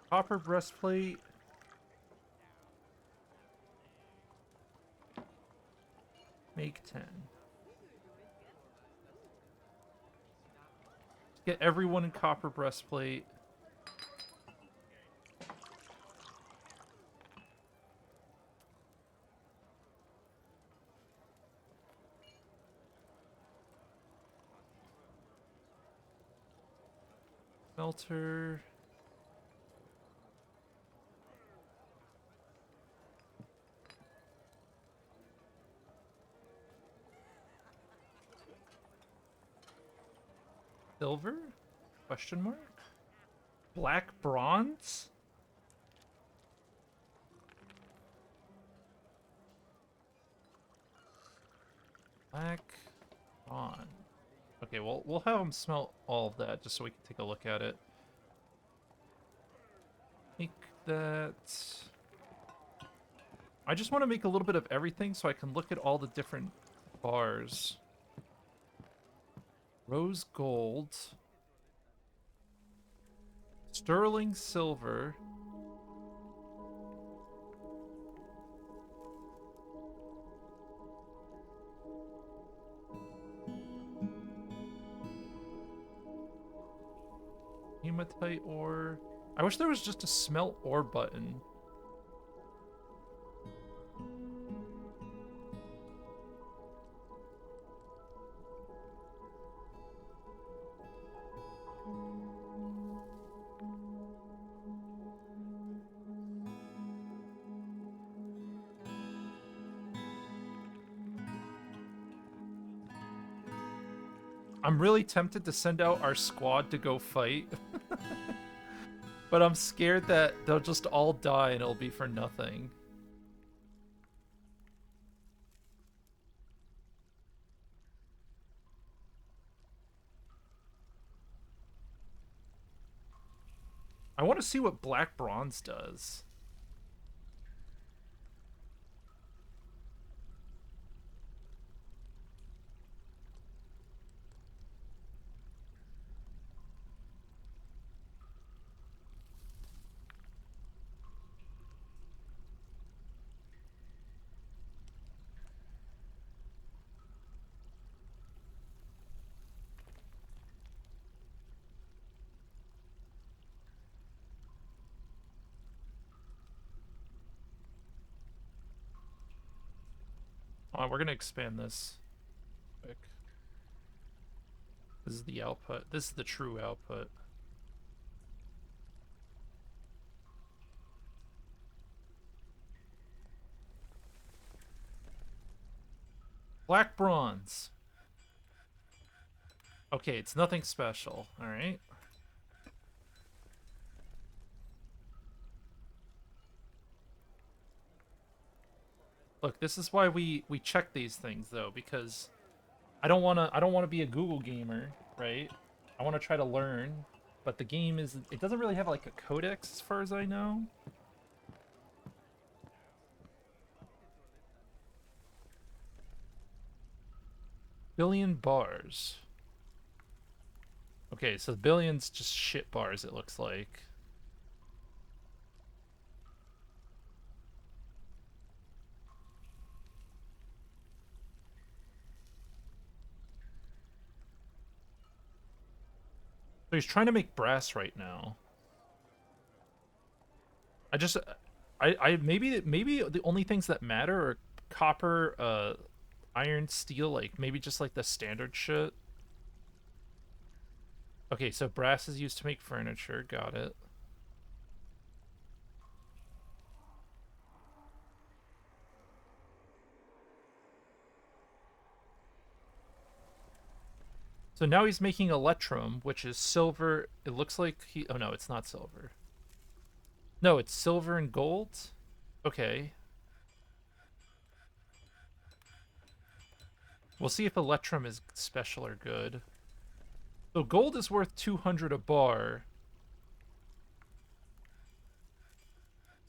Copper breastplate. Make 10. Get everyone in copper breastplate. Smelter. Silver? Question mark? Black bronze? Black bronze. Okay, well, we'll have them smelt all of that just so we can take a look at it. Make that... I just want to make a little bit of everything so I can look at all the different bars. Rose gold. Sterling silver. Hematite ore. I wish there was just a smelt ore button. I'm really tempted to send out our squad to go fight. But I'm scared that they'll just all die and it'll be for nothing. I want to see what black bronze does. Oh, we're gonna expand this quick. This is the output. This is the true output. Black bronze. Okay, it's nothing special. All right. Look, this is why we check these things though, because I don't wanna be a Google gamer, right? I want to try to learn, but the game is it doesn't really have like a codex as far as I know. Billion bars. Okay, so billion's just shit bars, it looks like. So he's trying to make brass right now. I just I maybe the only things that matter are copper, iron, steel, like maybe just like the standard shit. Okay, so brass is used to make furniture, got it. So now he's making electrum, which is silver. It looks like he oh no, it's not silver. No, it's silver and gold. Okay. We'll see if electrum is special or good. So gold is worth 200 a bar.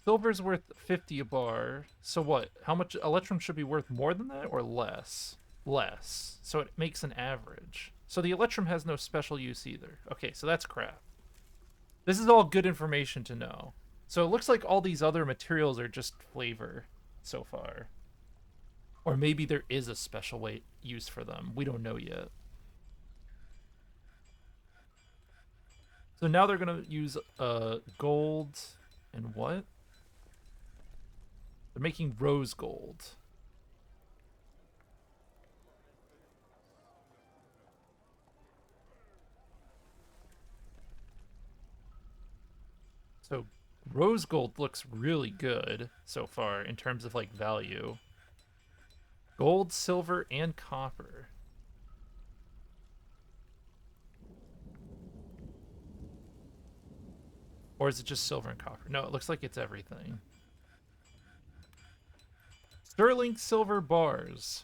Silver's worth 50 a bar. So what? How much electrum should be worth more than that or less? Less. So it makes an average. So the electrum has no special use either. Okay, so that's crap. This is all good information to know. So it looks like all these other materials are just flavor so far. Or maybe there is a special way use for them. We don't know yet. So now they're gonna use gold and what? They're making rose gold. So rose gold looks really good so far in terms of like value. Gold, silver, and copper. Or is it just silver and copper? No, it looks like it's everything. Sterling silver bars.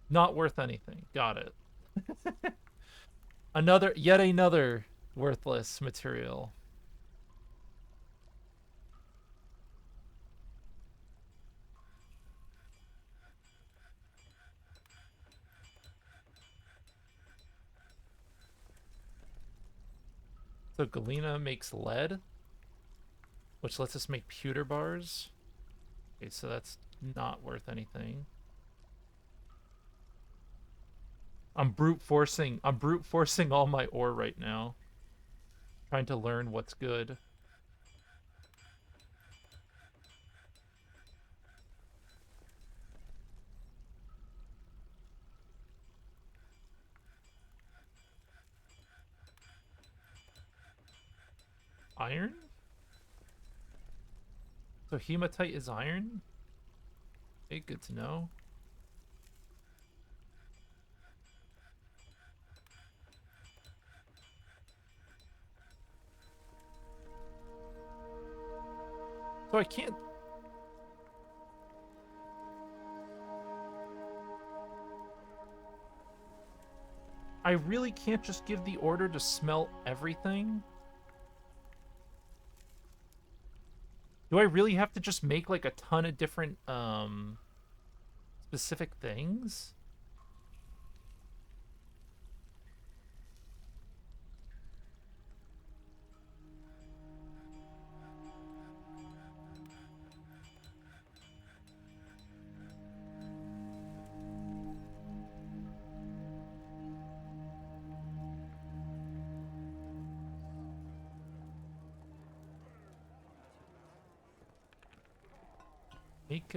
Not worth anything. Got it. Yet another worthless material. So galena makes lead, which lets us make pewter bars. Okay, so that's not worth anything. I'm brute forcing all my ore right now. Trying to learn what's good. Iron? So hematite is iron? Okay, good to know. So I can't... I really can't just give the order to smelt everything? Do I really have to just make, like, a ton of different, specific things? Make,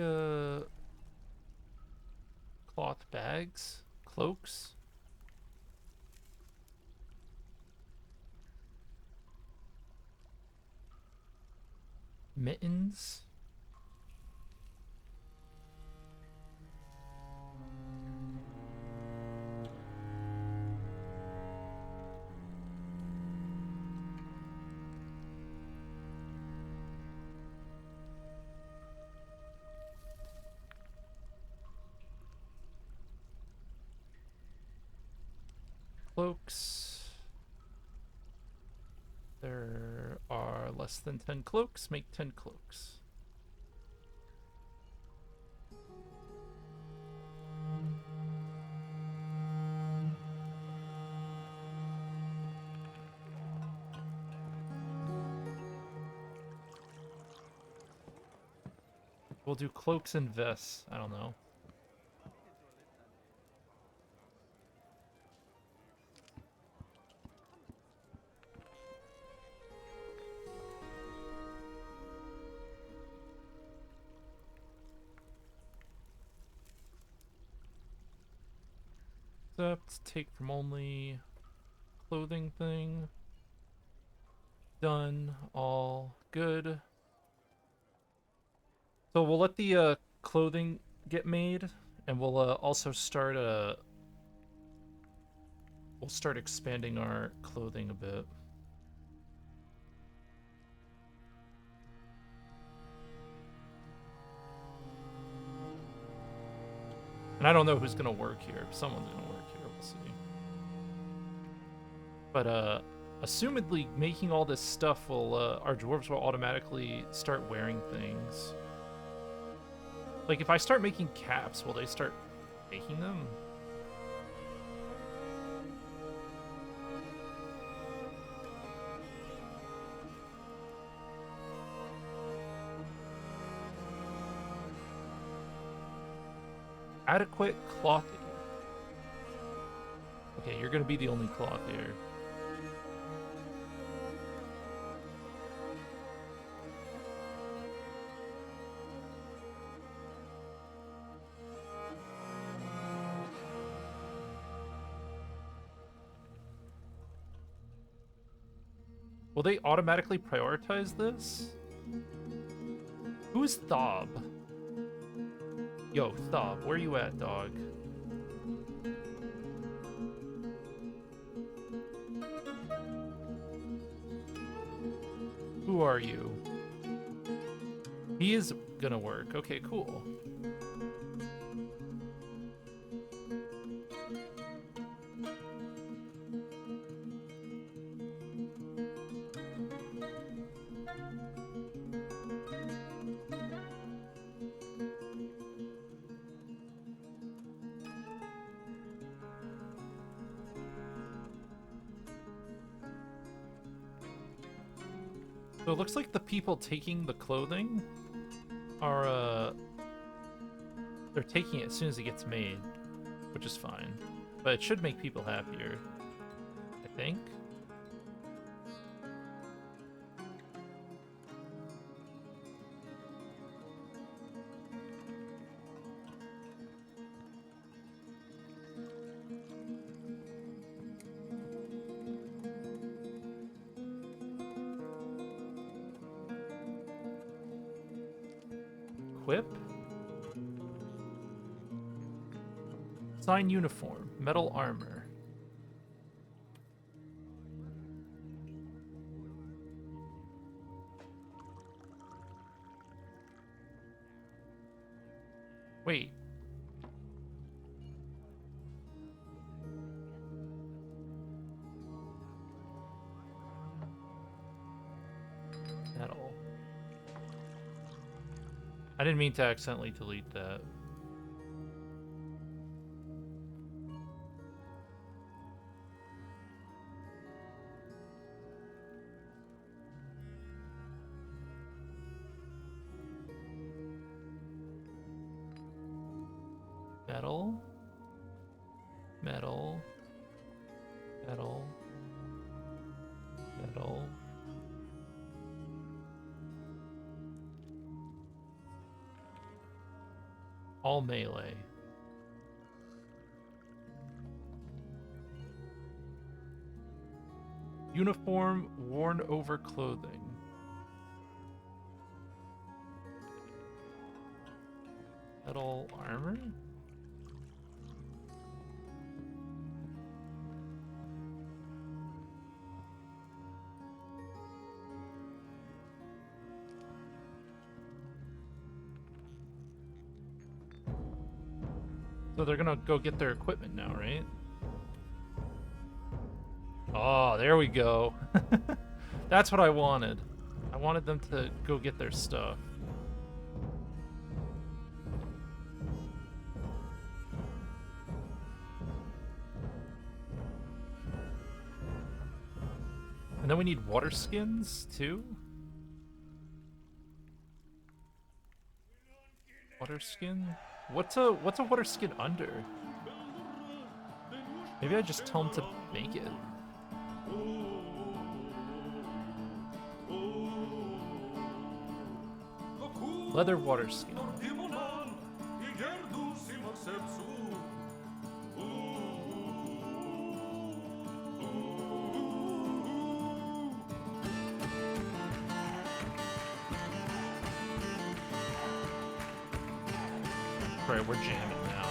cloth bags? Cloaks? Mittens? Cloaks. There are less than 10 cloaks. Make 10 cloaks. We'll do cloaks and vests. I don't know. Except take from only clothing thing. Done. All good. So we'll let the clothing get made, and we'll also start we'll start expanding our clothing a bit. And I don't know who's gonna work here. Someone's gonna work here. We'll see. But assumedly, making all this stuff will our dwarves will automatically start wearing things. Like if I start making caps, will they start making them? Adequate cloth. Okay, you're gonna be the only cloth here. Will they automatically prioritize this? Who's Thob? Yo, Thob, where you at, dog? Who are you? He is gonna work. Okay, cool. So it looks like the people taking the clothing are, they're taking it as soon as it gets made, which is fine. But it should make people happier, I think. Equip. Sign uniform. Metal armor. Wait. Metal. I didn't mean to accidentally delete that. Metal. Metal. Metal. Metal. All melee. Uniform worn over clothing. Metal armor? So they're gonna go get their equipment now, right? Oh, there we go. That's what I wanted. I wanted them to go get their stuff. And then we need water skins too. Water skin? What's a water skin under? Maybe I just tell them to make it. Leather water skin. Right, we're jamming now.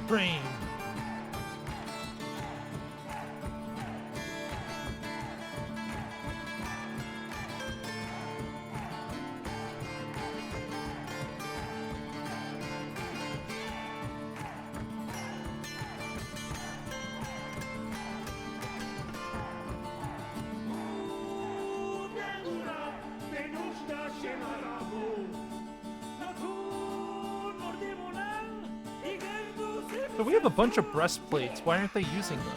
Brain. So we have a bunch of breastplates. Why aren't they using them?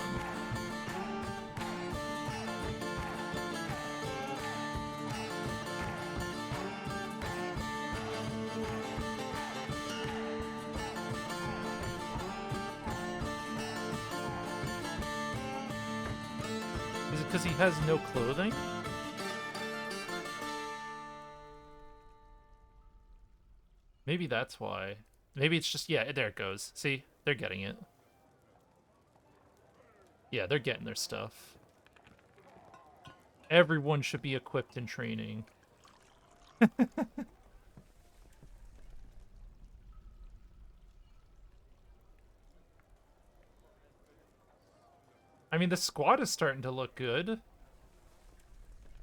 Is it because he has no clothing? Maybe that's why. Maybe it's just, yeah, there it goes. See? They're getting it. Yeah, they're getting their stuff. Everyone should be equipped in training. I mean, the squad is starting to look good.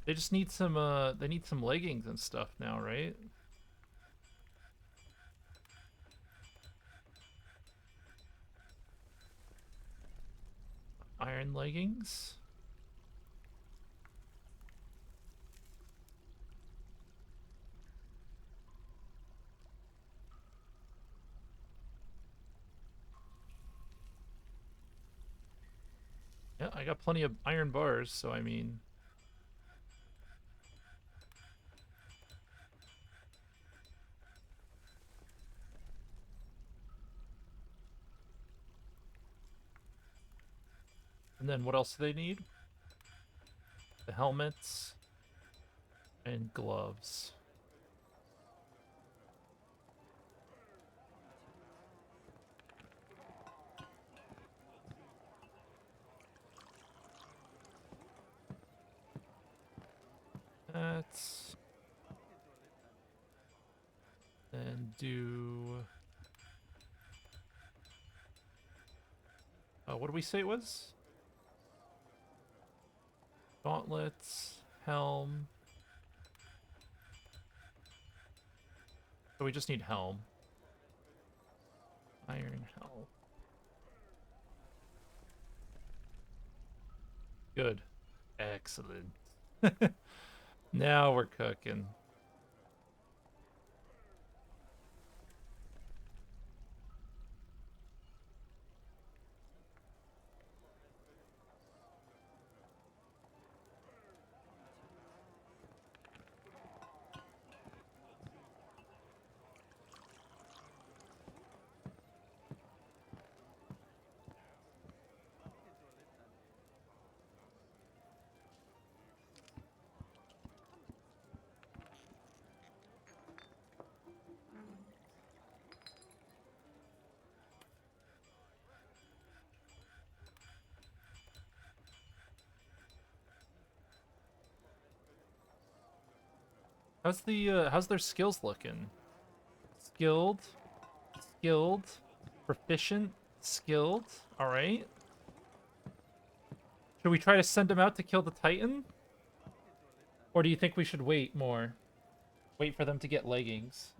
They just need some, they need some leggings and stuff now, right? Iron leggings. Yeah, I got plenty of iron bars, so I mean... And then what else do they need? the helmets and gloves. That's... And do... what did we say it was? Gauntlets, helm. So we just need helm. Iron helm. Good. Excellent. Now we're cooking. How's their skills looking? Skilled, skilled, proficient, skilled. All right. Should we try to send him out to kill the Titan? Or do you think we should wait more? Wait for them to get leggings.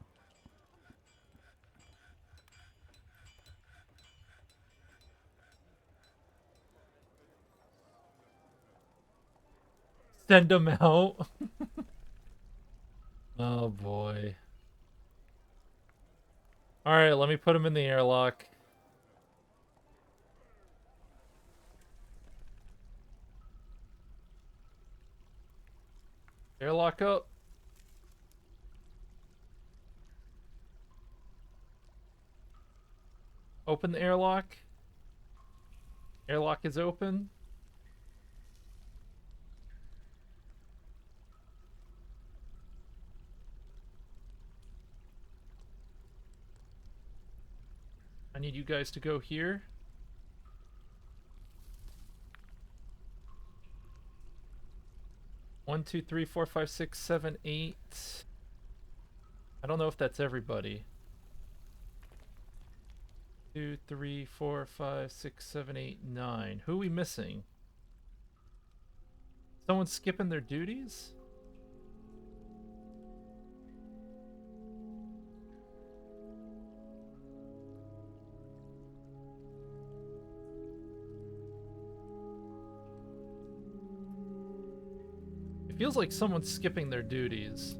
Send them out. Oh boy. All right, let me put him in the airlock. Airlock up. Open the airlock. Airlock is open. I need you guys to go here. One, two, three, four, five, six, seven, eight. I don't know if that's everybody. 2, 3, 4, 5, 6, 7, 8, 9. Who are we missing? Someone skipping their duties? It feels like someone's skipping their duties.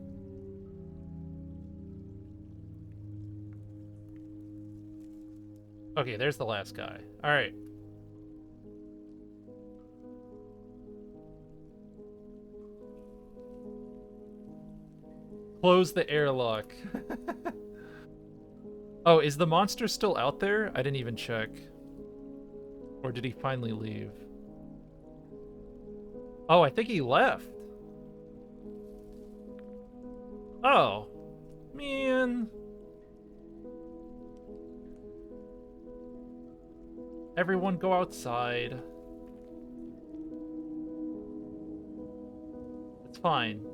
Okay, there's the last guy. All right. Close the airlock. Oh, is the monster still out there? I didn't even check. Or did he finally leave? Oh, I think he left. Oh, man. Everyone go outside. It's fine.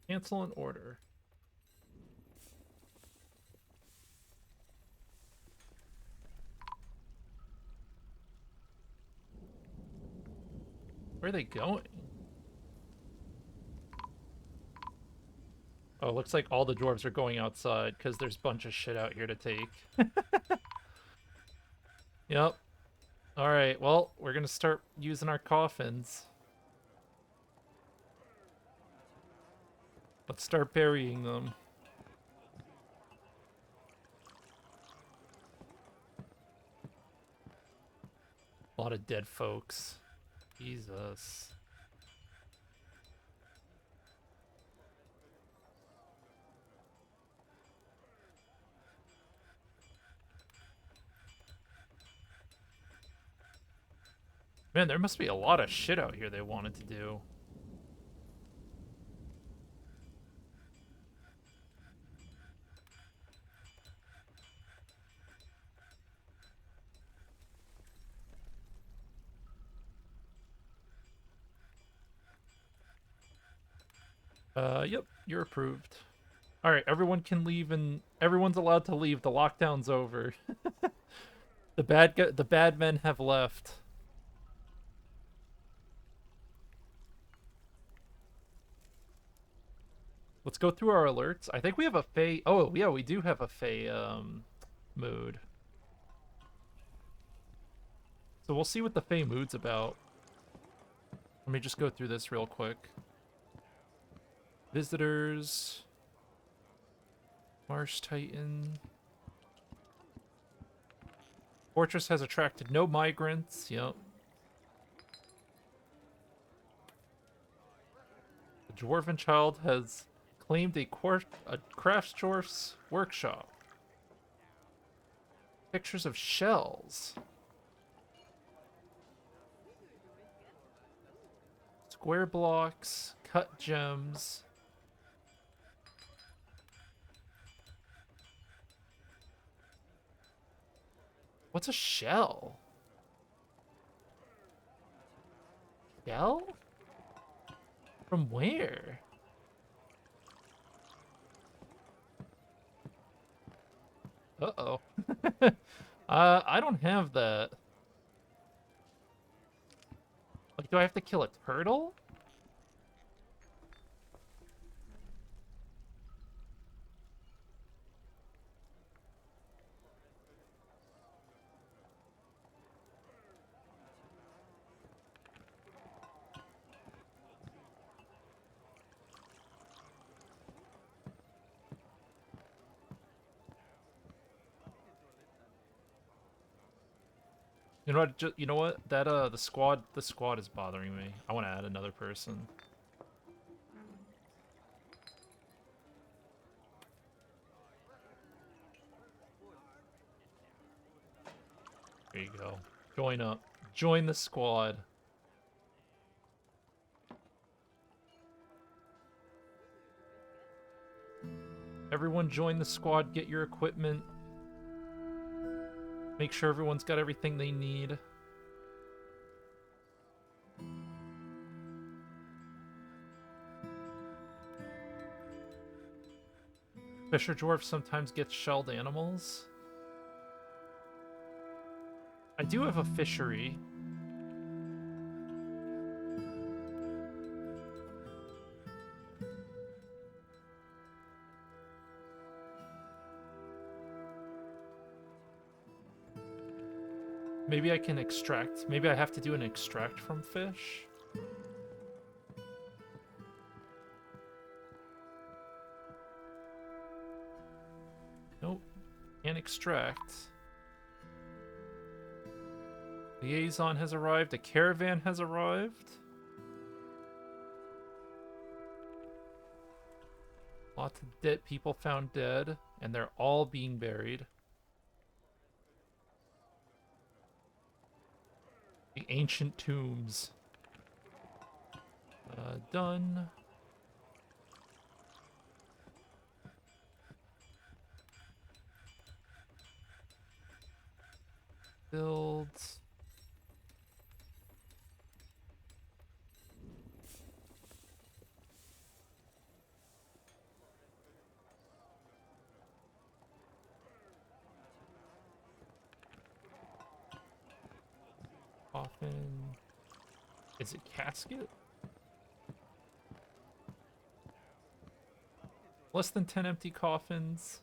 Cancel an order. Where are they going? Oh, looks like all the dwarves are going outside because there's a bunch of shit out here to take. Yep. Alright, well, we're gonna start using our coffins. Let's start burying them. lot of dead folks. Jesus. Man, there must be a lot of shit out here they wanted to do. Yep, you're approved. All right, everyone can leave and everyone's allowed to leave. The lockdown's over. The bad men have left. Let's go through our alerts. I think we have a Fey. Oh, yeah, we do have a Fey mood. So we'll see what the Fey mood's about. Let me just go through this real quick. Visitors. Marsh Titan. Fortress has attracted no migrants. Yep. The Dwarven child has claimed a craftsdwarf's workshop. Pictures of shells. Square blocks, cut gems. What's a shell? Shell? From where? Uh-oh. I don't have that. Like, do I have to kill a turtle? You know what? You know what? That the squad is bothering me. I want to add another person. There you go. Join up. Join the squad. Everyone join the squad, get your equipment. Make sure everyone's got everything they need. Fisher dwarf sometimes gets shelled animals. I do have a fishery. Maybe I can extract. Maybe I have to do an extract from fish. Nope. Can't extract. Liaison has arrived. A caravan has arrived. Lots of dead people found dead, and they're all being buried. The ancient tombs. Done. Builds. Coffin. Is it casket? Less than 10 empty coffins.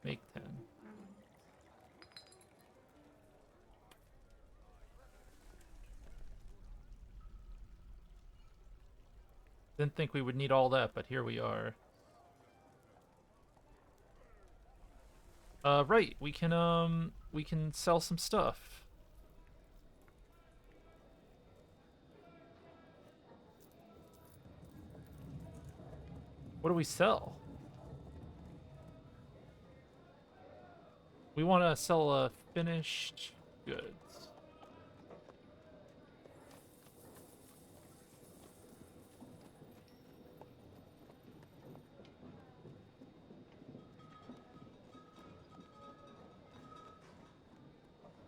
Make 10. Didn't think we would need all that, but here we are. Right. We can sell some stuff. What do we sell? We want to sell finished goods.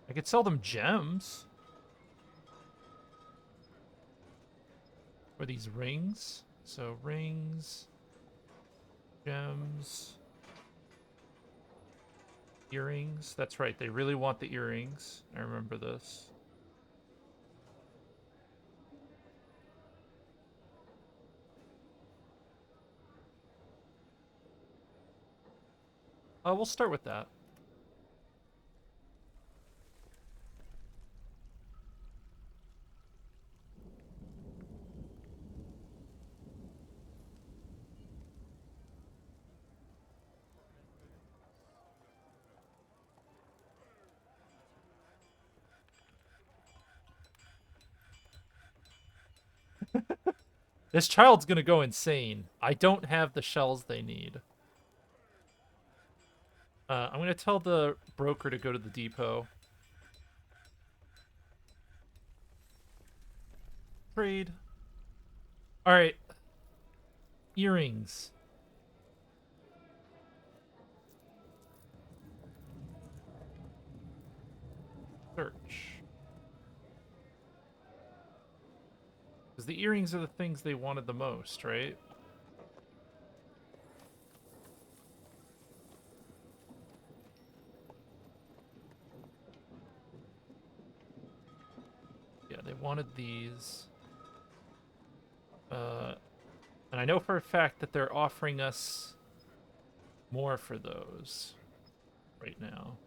I could sell them gems. Or these rings. So rings, gems, earrings. That's right. They really want the earrings. I remember this. We'll start with that. This child's gonna go insane. I don't have the shells they need. I'm gonna tell the broker to go to the depot. Trade. All right. Earrings. Search. Because the earrings are the things they wanted the most, right? Yeah, they wanted these. And I know for a fact that they're offering us more for those right now.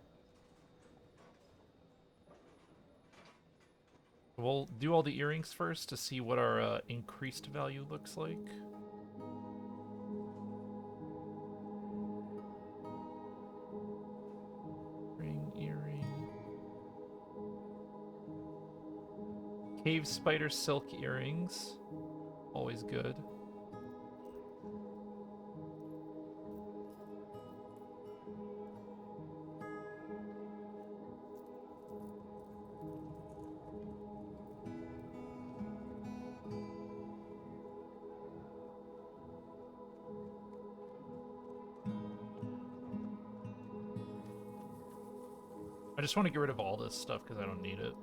We'll do all the earrings first to see what our increased value looks like. Ring, earring. Cave spider silk earrings. Always good. I just want to get rid of all this stuff because I don't need it.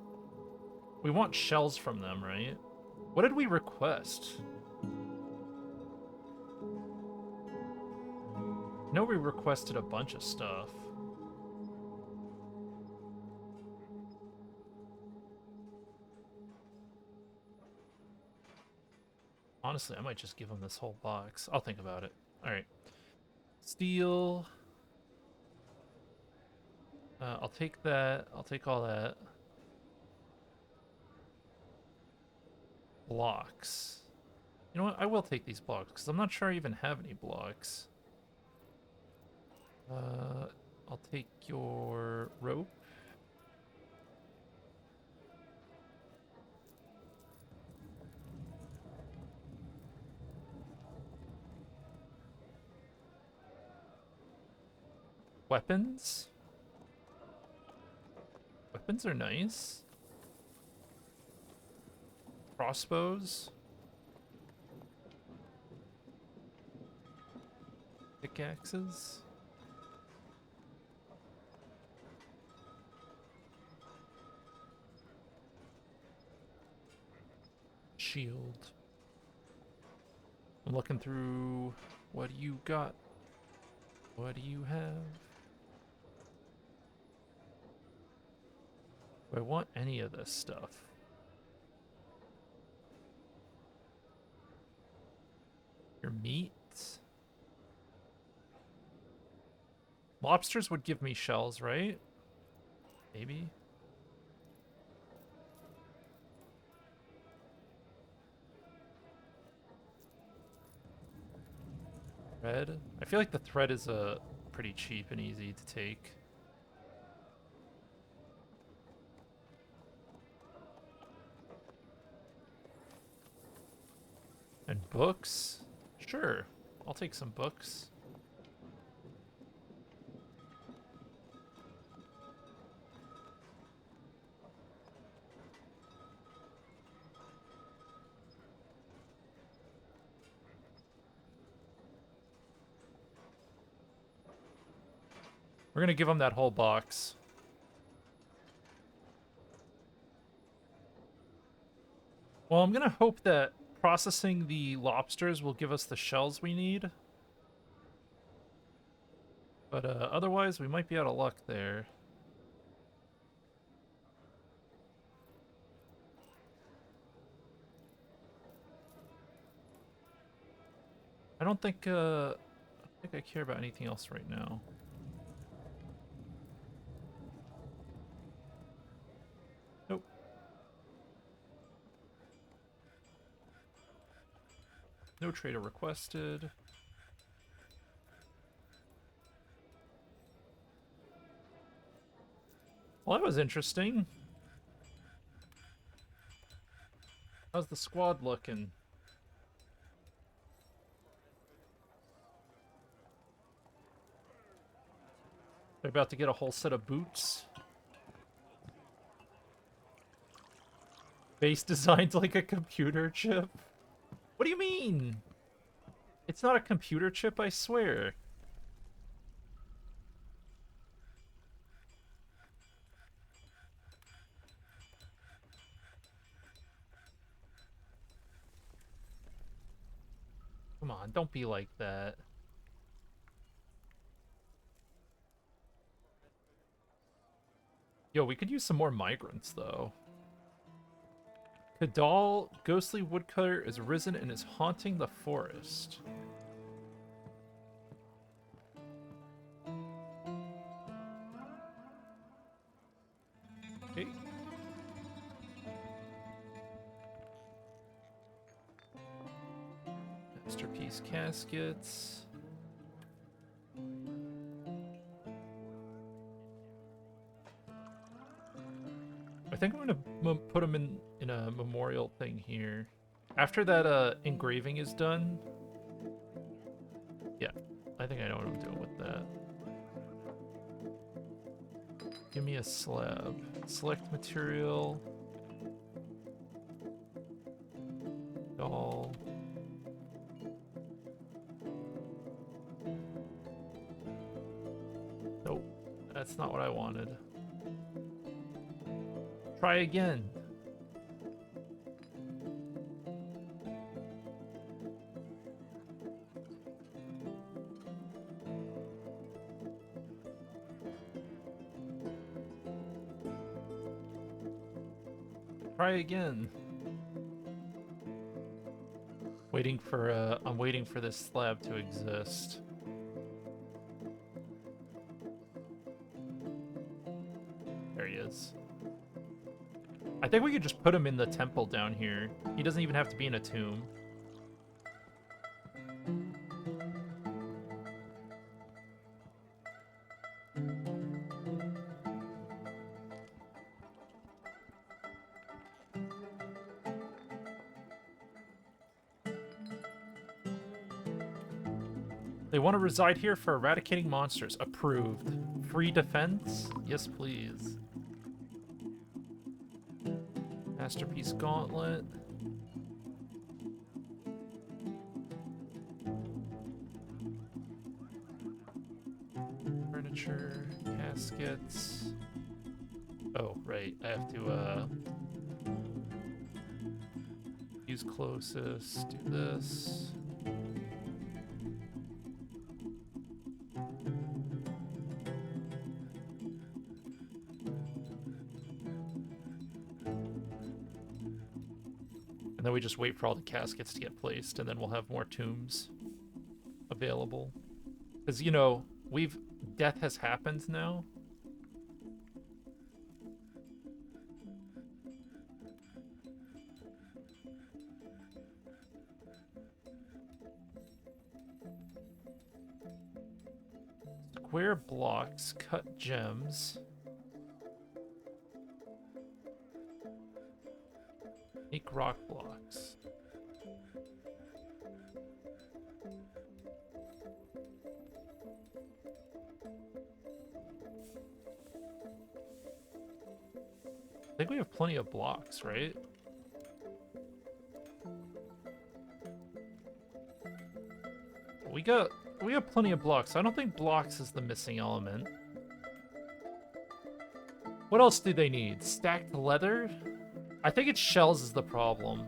We want shells from them, right? What did we request? I know we requested a bunch of stuff. Honestly, I might just give them this whole box. I'll think about it. All right. Steel. I'll take that. I'll take all that. Blocks. You know what? I will take these blocks because I'm not sure I even have any blocks. I'll take your rope. Weapons. Weapons are nice. Crossbows. Pickaxes. Shield. I'm looking through. What do you got? What do you have? Do I want any of this stuff? Your meat? Lobsters would give me shells, right? Maybe. Thread? I feel like the thread is a pretty cheap and easy to take. And books? Sure, I'll take some books. We're gonna give him that whole box. Well, I'm gonna hope that processing the lobsters will give us the shells we need. But otherwise, we might be out of luck there. I don't think I care about anything else right now. Nope. No trader requested. Well, that was interesting. How's the squad looking? They're about to get a whole set of boots. Base designed like a computer chip. What do you mean? It's not a computer chip, I swear. Come on, don't be like that. Yo, we could use some more migrants, though. Kadal, ghostly woodcutter, is risen and is haunting the forest. Okay. Masterpiece caskets. I think I'm gonna put them in a memorial thing here. After that engraving is done. Yeah, I think I know what I'm doing with that. Give me a slab. Select material. Doll. Nope, that's not what I wanted. Try again. Try again. Waiting for I'm waiting for this slab to exist. There he is. I think we could just put him in the temple down here. He doesn't even have to be in a tomb. They want to reside here for eradicating monsters. Approved. Free defense? Yes, please. Masterpiece gauntlet. Furniture, caskets. Oh, right. I have to use closest. Do this. And then we just wait for all the caskets to get placed, and then we'll have more tombs available. Because, you know, death has happened now. square blocks, cut gems. Make rock blocks. I think we have plenty of blocks, right? We got we have plenty of blocks. I don't think blocks is the missing element. What else do they need? Stacked leather? I think it's shells is the problem.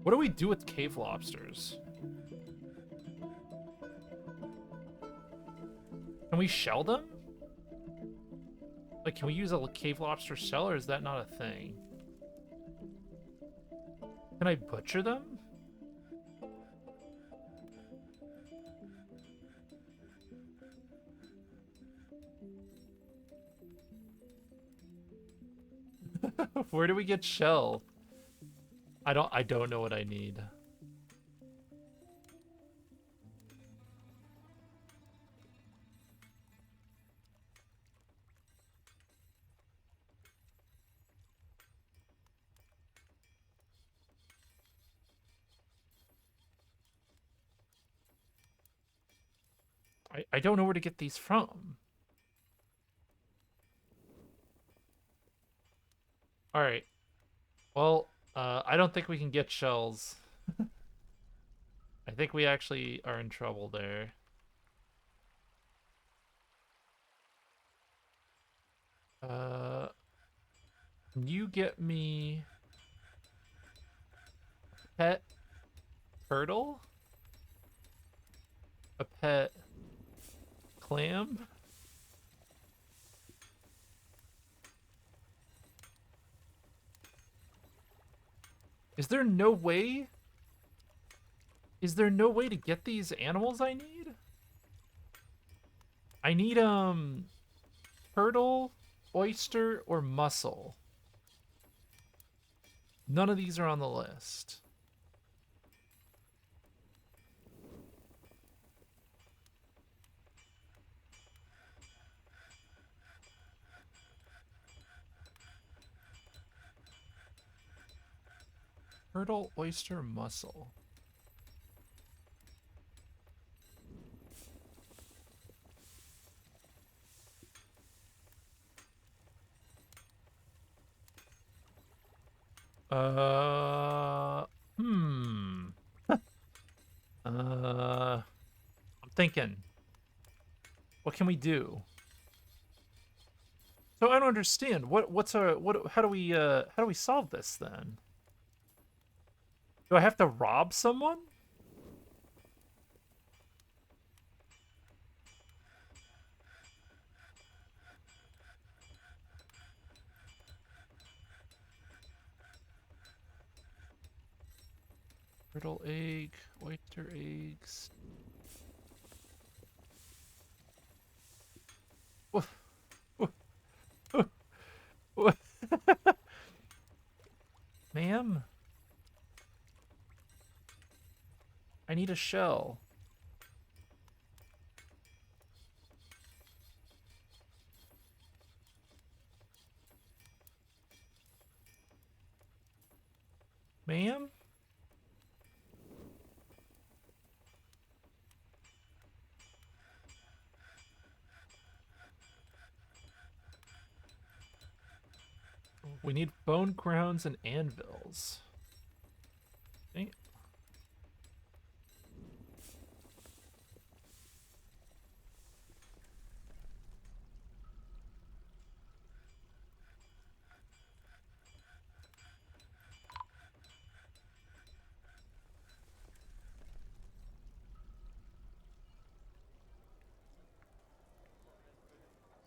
What do we do with cave lobsters? Can we shell them? Like, can we use a cave lobster shell, or is that not a thing? Can I butcher them? Where do we get shell? I don't know what I need. I don't know where to get these from. All right. Well, I don't think we can get shells. I think we actually are in trouble there. Can you get me a pet turtle? A pet clam? Is there no way? Is there no way to get these animals I need? I need, turtle, oyster, or mussel. None of these are on the list. Turtle, oyster, mussel. Hmm. I'm thinking. What can we do? So I don't understand. How do we solve this then? Do I have to rob someone? Turtle egg, oyster eggs. Woof, woof, woof, woof. Ma'am, I need a shell. Ma'am? We need bone crowns and anvils. Okay.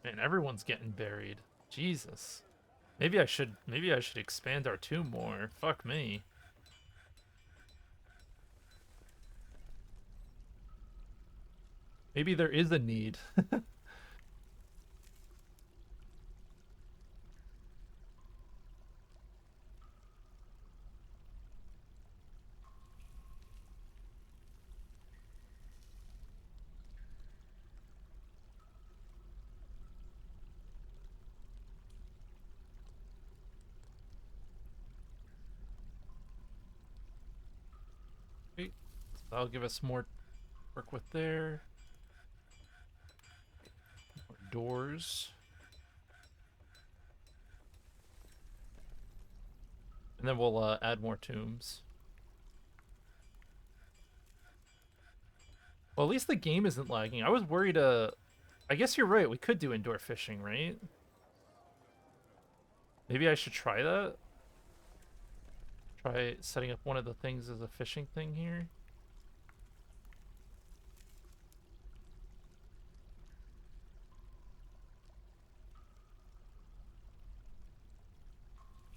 Man, everyone's getting buried. Jesus. Maybe I should expand our tomb more. Fuck me. Maybe there is a need. Wait, so that'll give us more work with there. More doors. And then we'll add more tombs. Well, at least the game isn't lagging. I was worried, I guess you're right, we could do indoor fishing, right? Maybe I should try that? Try setting up one of the things as a fishing thing here.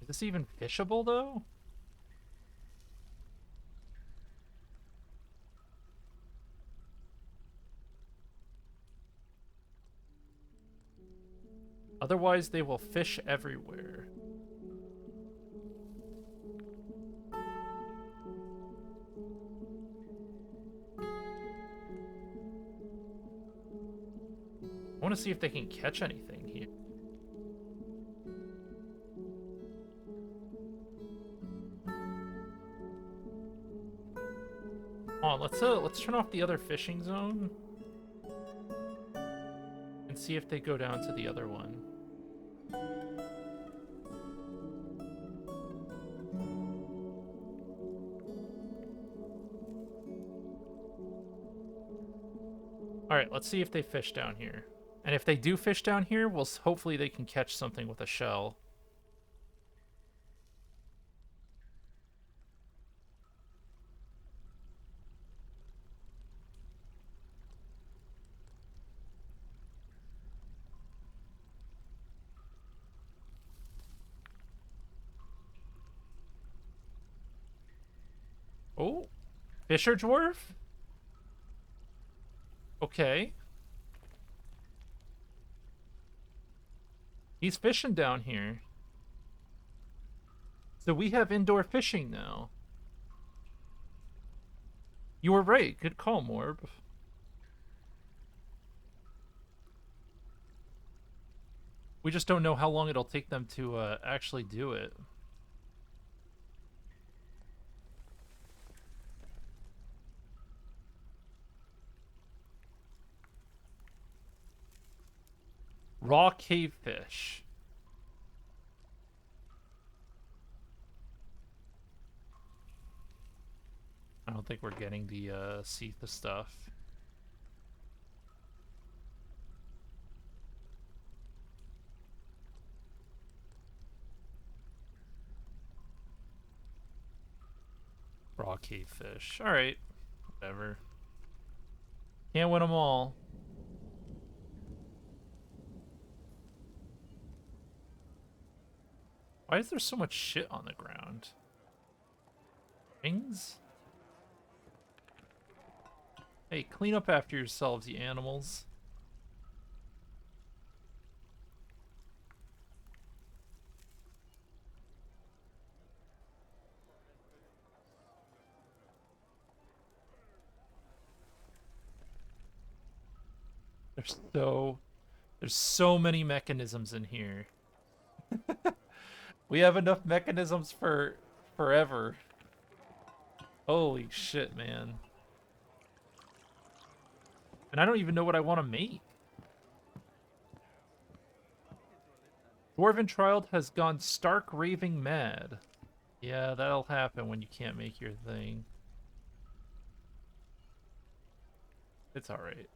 Is this even fishable, though? Otherwise, they will fish everywhere. I want to see if they can catch anything here. Hold on, let's turn off the other fishing zone and see if they go down to the other one. All right, let's see if they fish down here. And if they do fish down here, hopefully they can catch something with a shell. Oh, Fisher Dwarf? Okay. He's fishing down here. So we have indoor fishing now. You were right. Good call, Morb. We just don't know how long it'll take them to actually do it. Raw cave fish. I don't think we're getting the see the stuff. Raw cave fish. All right, whatever. Can't win them all. Why is there so much shit on the ground? Things? Hey, clean up after yourselves, you animals. There's so many mechanisms in here. We have enough mechanisms for forever. Holy shit, man. And I don't even know what I want to make. Dwarven Child has gone stark raving mad. Yeah, that'll happen when you can't make your thing. It's alright.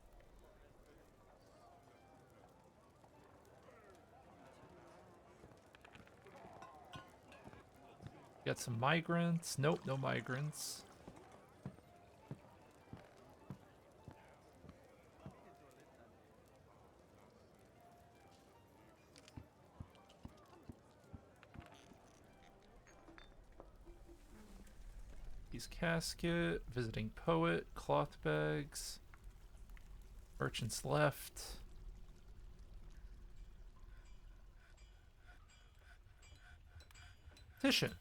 Got some migrants. Nope, no migrants. Casket, visiting poet, cloth bags. Merchants left. Petition.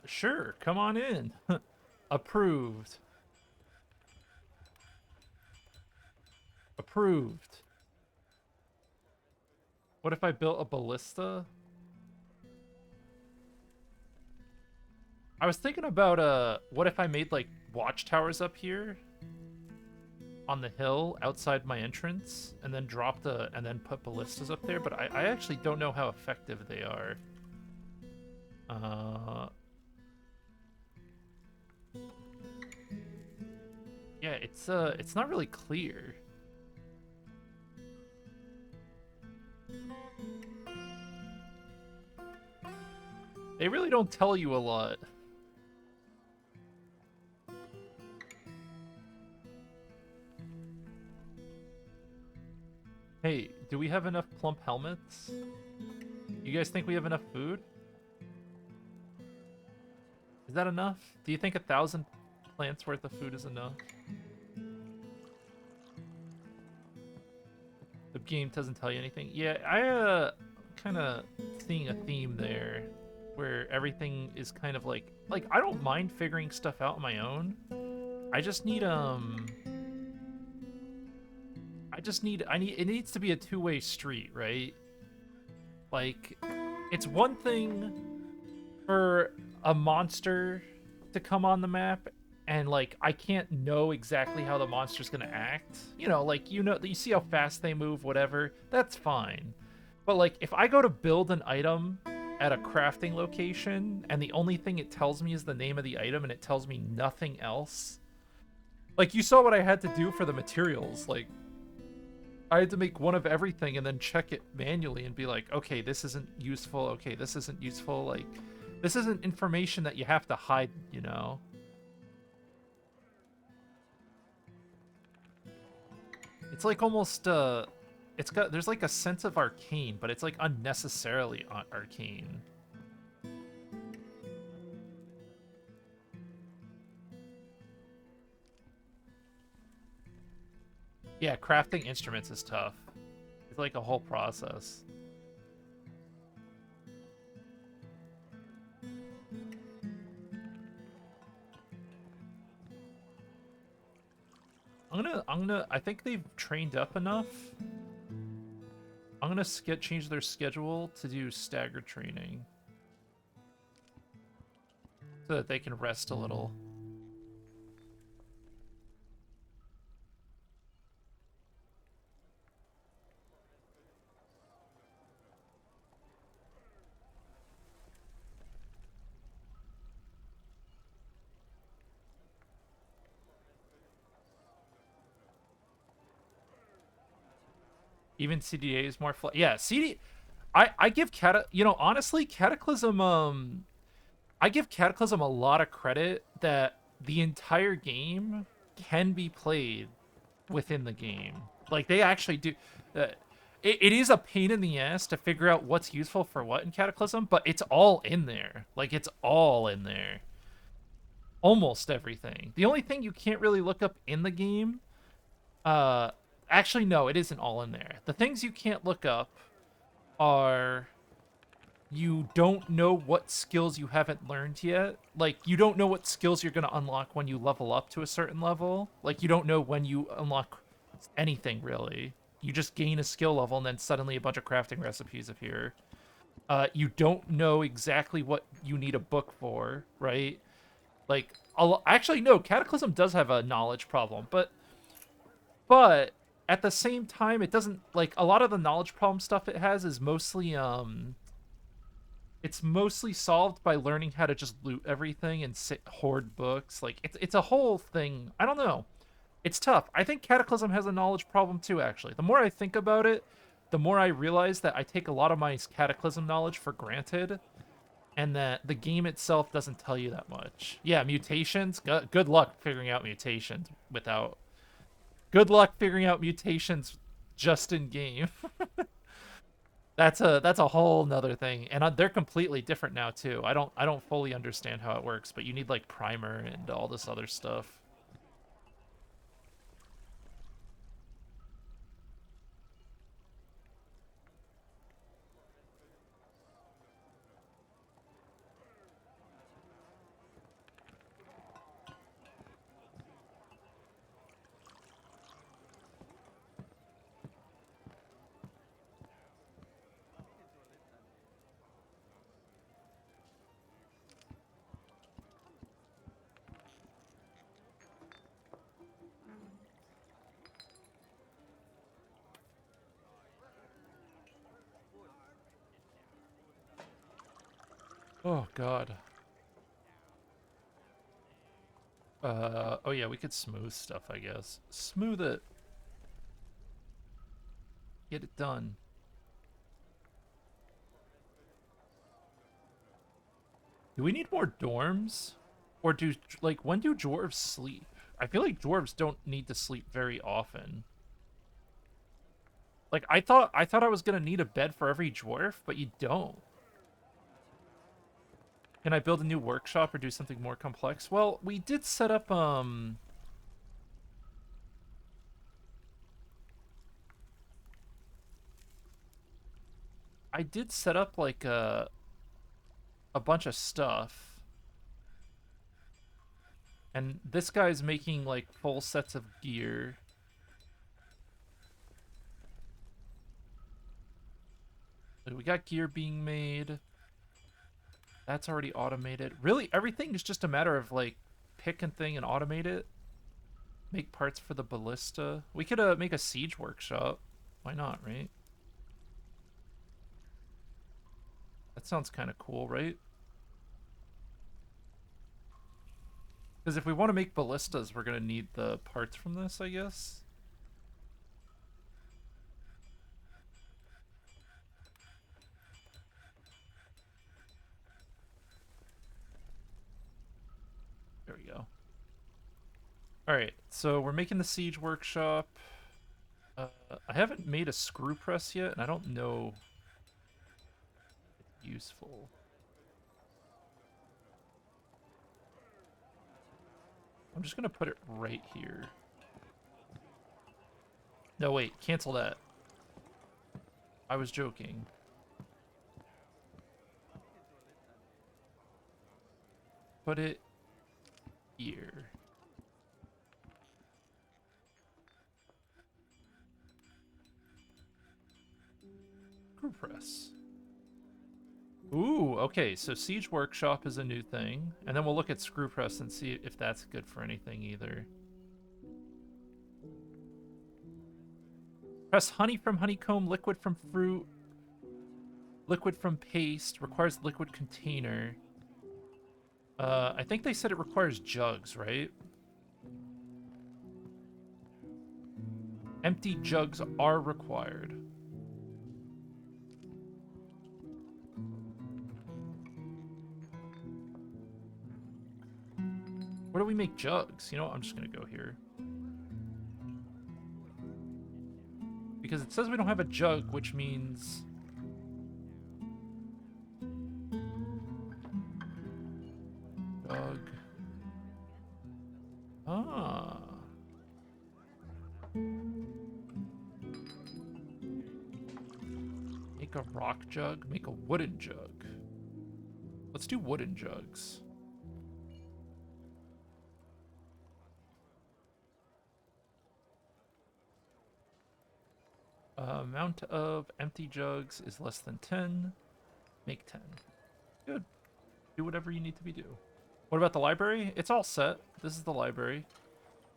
Sure. Come on in. Approved. Approved. What if I built a ballista? I was thinking about what if I made like watchtowers up here on the hill outside my entrance and then and then put ballistas up there, but I actually don't know how effective they are. Yeah, it's not really clear. They really don't tell you a lot. Hey, do we have enough plump helmets? You guys think we have enough food? Is that enough? Do you think 1,000 plants worth of food is enough? The game doesn't tell you anything. Yeah, I kind of seeing a theme there where everything is kind of like I don't mind figuring stuff out on my own. I just need it needs to be a two-way street, right? Like, it's one thing for a monster to come on the map and like I can't know exactly how the monster's gonna act. You know, like you see how fast they move, whatever. That's fine. But like if I go to build an item at a crafting location and the only thing it tells me is the name of the item and it tells me nothing else. Like you saw what I had to do for the materials, like I had to make one of everything and then check it manually and be like, okay, this isn't useful. Okay, this isn't useful. Like, this isn't information that you have to hide, you know? It's like almost, there's like a sense of arcane, but it's like unnecessarily arcane. Yeah, crafting instruments is tough. It's like a whole process. I think they've trained up enough. I'm gonna change their schedule to do staggered training. So that they can rest a little. Even CDA is more yeah, I give honestly, Cataclysm I give Cataclysm a lot of credit that the entire game can be played within the game. Like they actually do it is a pain in the ass to figure out what's useful for what in Cataclysm, but it's all in there. Like it's all in there. Almost everything. The only thing you can't really look up in the game actually, no, it isn't all in there. The things you can't look up are you don't know what skills you haven't learned yet. Like, you don't know what skills you're going to unlock when you level up to a certain level. Like, you don't know when you unlock anything, really. You just gain a skill level, and then suddenly a bunch of crafting recipes appear. You don't know exactly what you need a book for, right? Like, actually, no, Cataclysm does have a knowledge problem, but at the same time, it doesn't, like, a lot of the knowledge problem stuff it has is mostly, it's mostly solved by learning how to just loot everything and hoard books. Like, it's a whole thing. I don't know. It's tough. I think Cataclysm has a knowledge problem too, actually. The more I think about it, the more I realize that I take a lot of my Cataclysm knowledge for granted, and that the game itself doesn't tell you that much. Yeah, mutations. Good luck figuring out mutations without... Good luck figuring out mutations just in game. That's a whole nother thing, and they're completely different now too. I don't fully understand how it works, but you need like primer and all this other stuff. Oh God. Oh yeah, we could smooth stuff, I guess. Smooth it. Get it done. Do we need more dorms? Or do, like, when do dwarves sleep? I feel like dwarves don't need to sleep very often. Like, I thought I was gonna need a bed for every dwarf, but you don't. Can I build a new workshop or do something more complex? Well, we did set up, I did set up, like, a bunch of stuff. And this guy's making, like, full sets of gear. We got gear being made. That's already automated. Really, everything is just a matter of, like, pick and thing and automate it. Make parts for the ballista. We could make a siege workshop. Why not, right? That sounds kind of cool, right? Because if we want to make ballistas, we're going to need the parts from this, I guess. There we go. All right, so we're making the siege workshop. I haven't made a screw press yet, and I don't know if it's useful. I'm just going to put it right here. No, wait, cancel that. I was joking. Put it here. Screw press. Ooh, okay, so Siege Workshop is a new thing. And then we'll look at Screw Press and see if that's good for anything either. Press honey from honeycomb, liquid from fruit, liquid from paste, requires liquid container. I think they said it requires jugs, right? Empty jugs are required. Where do we make jugs? You know what? I'm just going to go here. Because it says we don't have a jug, which means... Jug. Ah. Make a rock jug, make a wooden jug. Let's do wooden jugs. Amount of empty jugs is less than 10. Make 10. Good. Do whatever you need to be do. What about the library? It's all set. This is the library.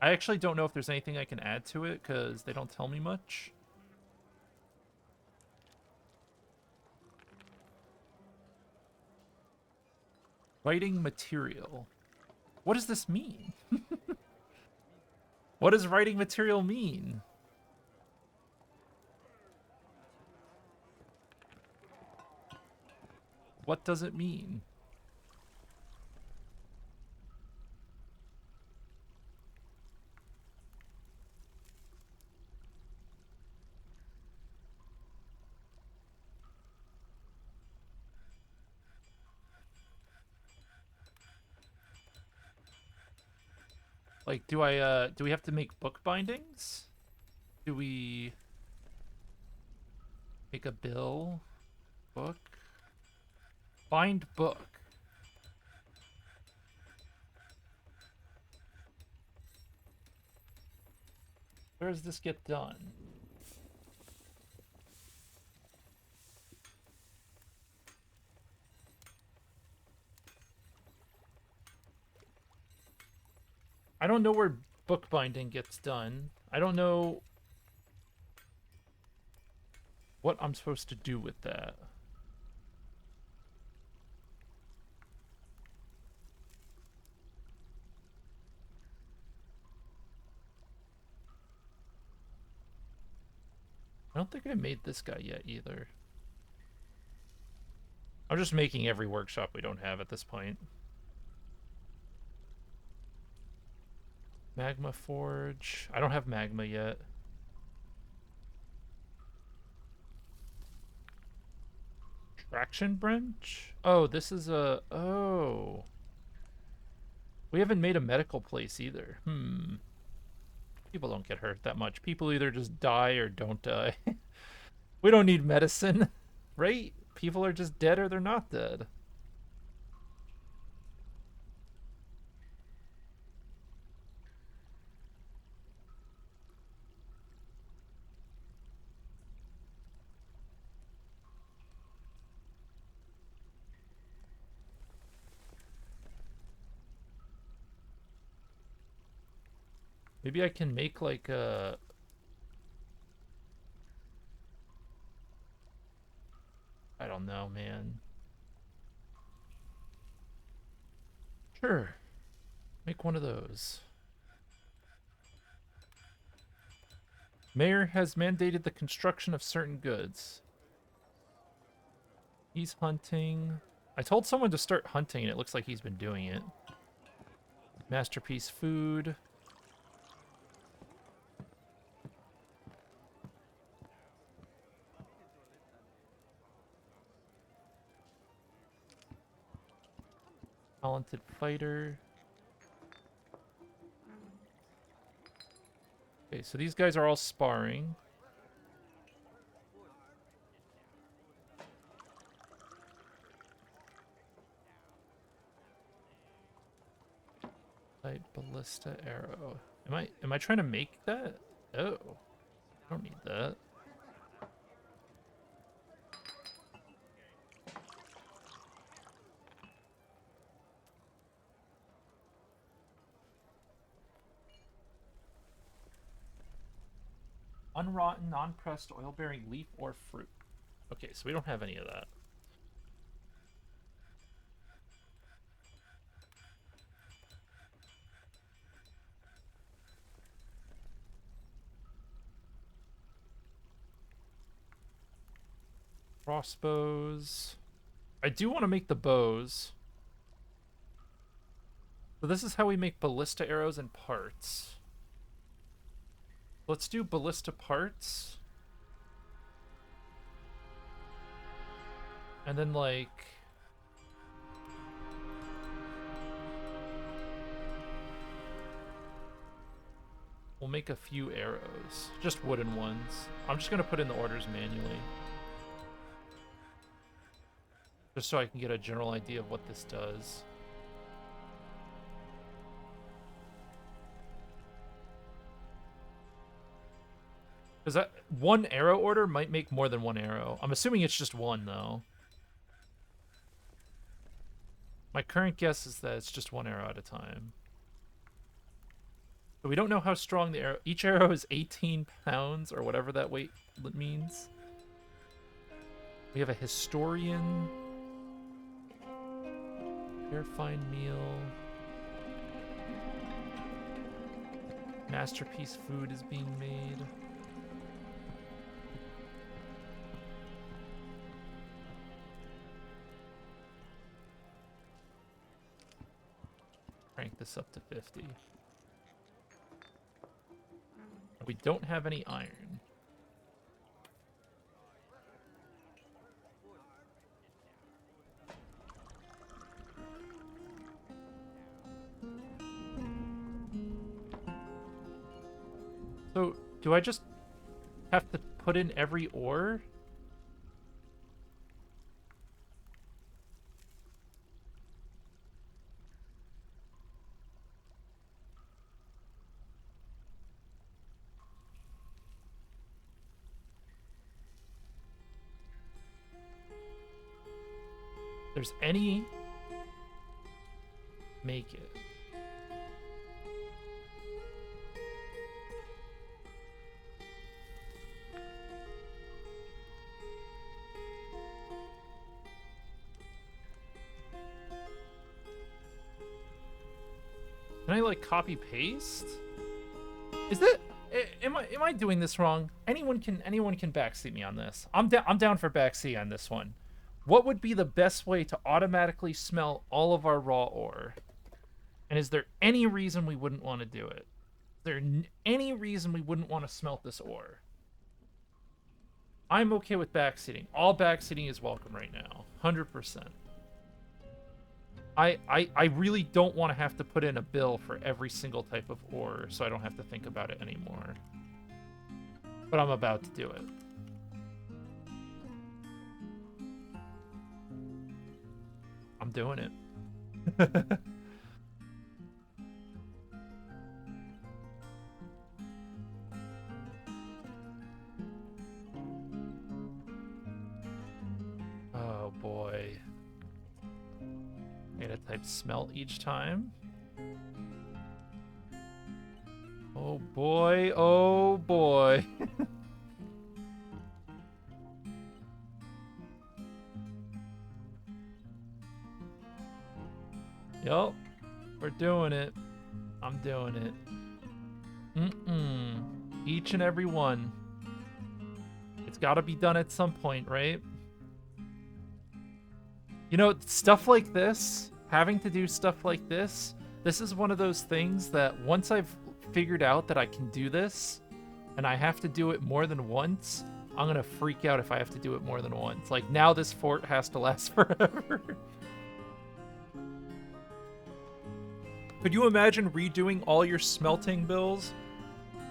I actually don't know if there's anything I can add to it because they don't tell me much. Writing material. What does this mean? What does writing material mean? What does it mean? Like, do we have to make book bindings? Do we make a bill? Book? Bind book. Where does this get done? I don't know where bookbinding gets done. I don't know what I'm supposed to do with that. I don't think I made this guy yet either. I'm just making every workshop we don't have at this point. Magma Forge. I don't have magma yet. Traction Branch? Oh, this is a... Oh. We haven't made a medical place either. People don't get hurt that much. People either just die or don't die. We don't need medicine, right? People are just dead or they're not dead. Maybe I can make like a... I don't know, man. Sure. Make one of those. Mayor has mandated the construction of certain goods. He's hunting. I told someone to start hunting, and it looks like he's been doing it. Masterpiece food. Talented fighter. Okay, so these guys are all sparring. Light ballista arrow. Am I trying to make that? Oh. I don't need that. Unrotten, non-pressed, oil-bearing leaf or fruit. Okay, so we don't have any of that. Crossbows. I do want to make the bows. So this is how we make ballista arrows and parts. Let's do ballista parts. And then, like... we'll make a few arrows. Just wooden ones. I'm just going to put in the orders manually. Just so I can get a general idea of what this does. Because that one arrow order might make more than one arrow. I'm assuming it's just one, though. My current guess is that it's just one arrow at a time. But we don't know how strong the arrow... Each arrow is 18 pounds, or whatever that weight means. We have a historian. Fair fine meal. Masterpiece food is being made. Crank this up to 50. We don't have any iron. So, do I just have to put in every ore? There's any... Make it. Can I, like, copy paste? Is that... Am I doing this wrong? Anyone can backseat me on this. I'm down for backseat on this one. What would be the best way to automatically smelt all of our raw ore? And is there any reason we wouldn't want to do it? Is there any reason we wouldn't want to smelt this ore? I'm okay with backseating. All backseating is welcome right now. 100%. I really don't want to have to put in a bill for every single type of ore, so I don't have to think about it anymore. But I'm about to do it. I'm doing it. Oh boy. I gotta type smelt each time. Oh boy, oh boy. Yup, we're doing it. I'm doing it. Each and every one. It's gotta be done at some point, right? You know, stuff like this, having to do stuff like this is one of those things that once I've figured out that I can do this, and I have to do it more than once, I'm gonna freak out if I have to do it more than once. Like, now this fort has to last forever. Could you imagine redoing all your smelting bills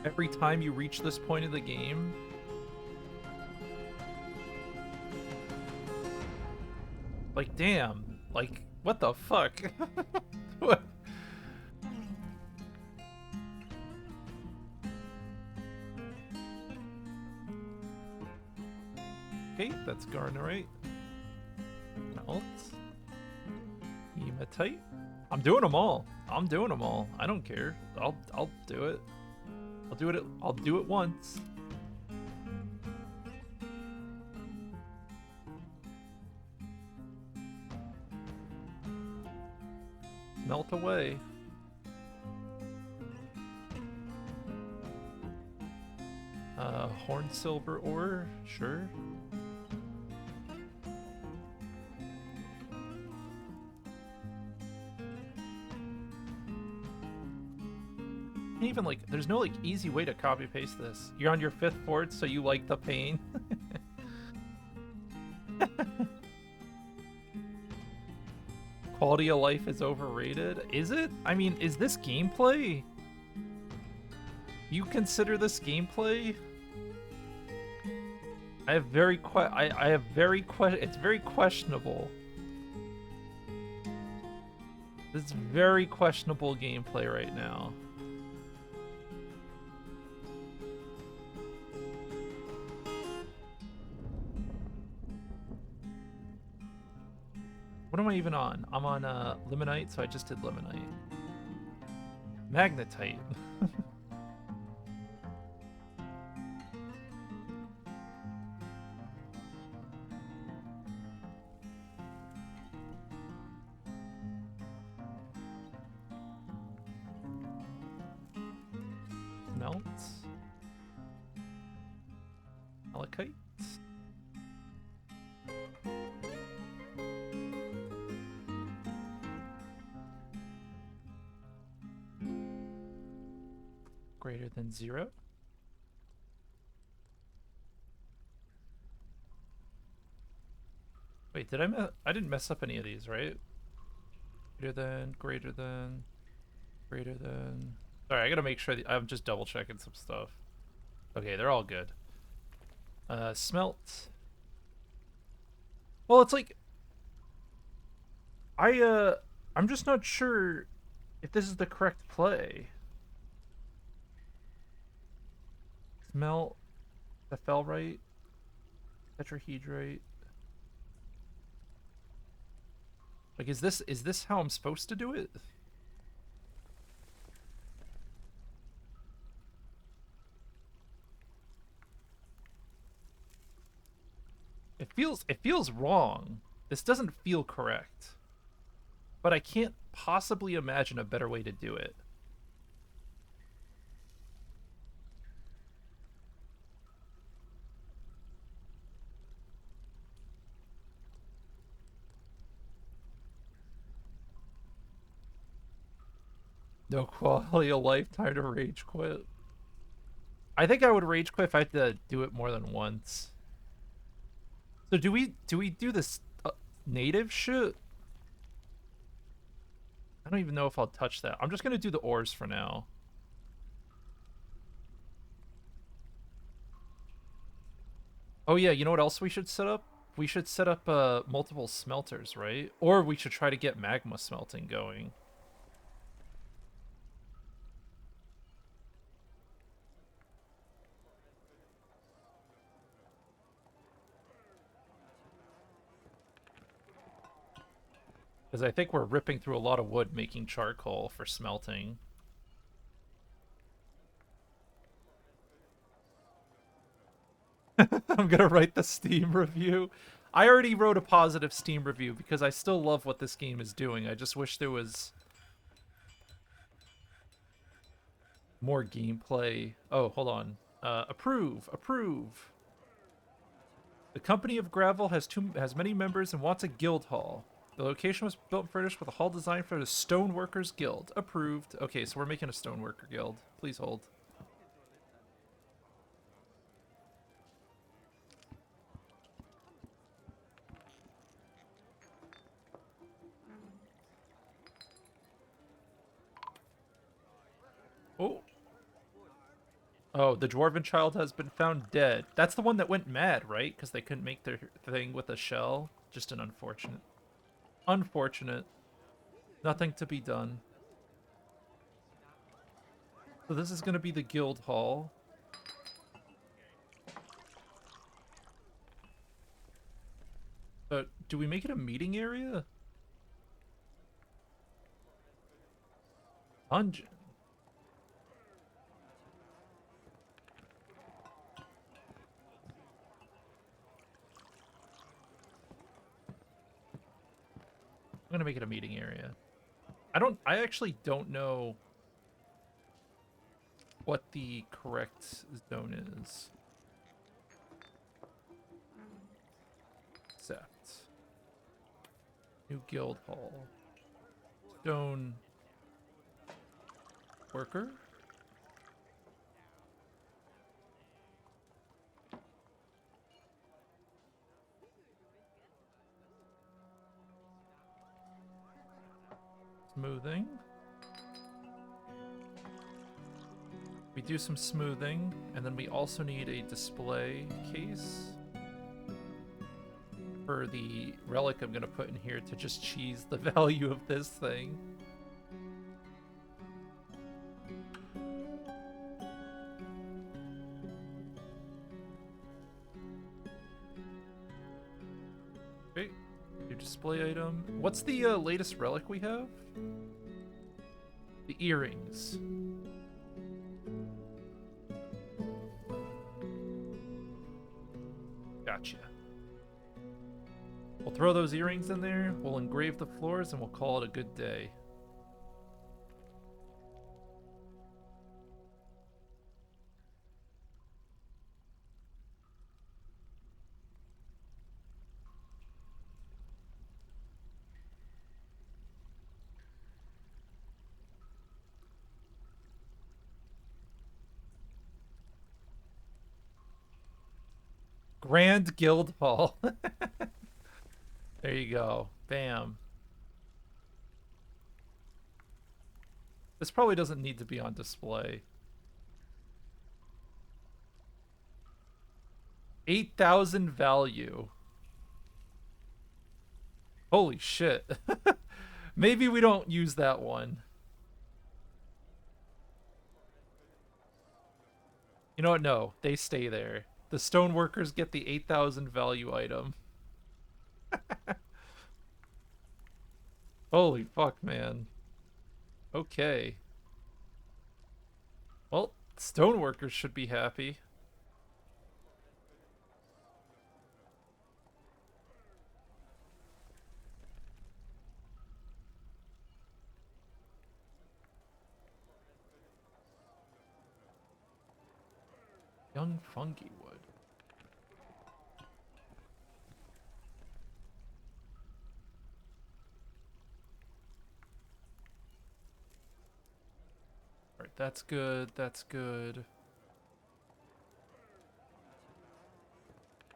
every time you reach this point of the game? Like, damn. Like, what the fuck? What? Okay, that's Garnerite. Melt. Hematite. I'm doing them all. I'm doing them all. I don't care. I'll do it. I'll do it once. Melt away. Horn silver ore, sure. Even like, there's no like easy way to copy paste this. You're on your 5th fort, so you like the pain. Quality of life is overrated. Is it? I mean, is this gameplay? You consider this gameplay? It's very questionable. This is very questionable gameplay right now. What am I even on? I'm on limonite, so I just did limonite. Magnetite. Melt. Malachite. Greater than 0. Wait, did I didn't mess up any of these, right? Greater than. Sorry, I gotta make sure I'm just double checking some stuff. Okay, they're all good. Smelt. Well, it's like I I'm just not sure if this is the correct play. Smelt, ephemerite, tetrahedrite. Like, is this how I'm supposed to do it? It feels wrong. This doesn't feel correct. But I can't possibly imagine a better way to do it. No quality of life, time to rage quit. I think I would rage quit if I had to do it more than once. So do we do this native shit? I don't even know if I'll touch that. I'm just gonna do the ores for now. Oh yeah, you know what else we should set up? We should set up multiple smelters, right? Or we should try to get magma smelting going. Because I think we're ripping through a lot of wood making charcoal for smelting. I'm gonna write the Steam review. I already wrote a positive Steam review because I still love what this game is doing. I just wish there was more gameplay. Oh, hold on. Approve, approve. The Company of Gravel has many members and wants a guild hall. The location was built and furnished with a hall designed for the Stoneworkers Guild. Approved. Okay, so we're making a Stoneworker Guild. Please hold. Oh. Oh, the Dwarven child has been found dead. That's the one that went mad, right? Because they couldn't make their thing with a shell. Just an unfortunate. Unfortunate. Nothing to be done. So this is going to be the guild hall. Do we make it a meeting area? Dungeon. I'm going to make it a meeting area. I actually don't know what the correct zone is. Accept. New guild hall. Stone worker? Smoothing. We do some smoothing, and then we also need a display case for the relic I'm gonna put in here to just cheese the value of this thing. Okay, new display item. What's the latest relic we have? The earrings. Gotcha. We'll throw those earrings in there, we'll engrave the floors, and we'll call it a good day. Grand Guild Hall. There you go. Bam. This probably doesn't need to be on display. 8,000 value. Holy shit. Maybe we don't use that one. You know what? No, they stay there. The stoneworkers get the 8,000 value item. Holy fuck, man. Okay. Well, stoneworkers should be happy. Young fungi wood. Alright, that's good. That's good.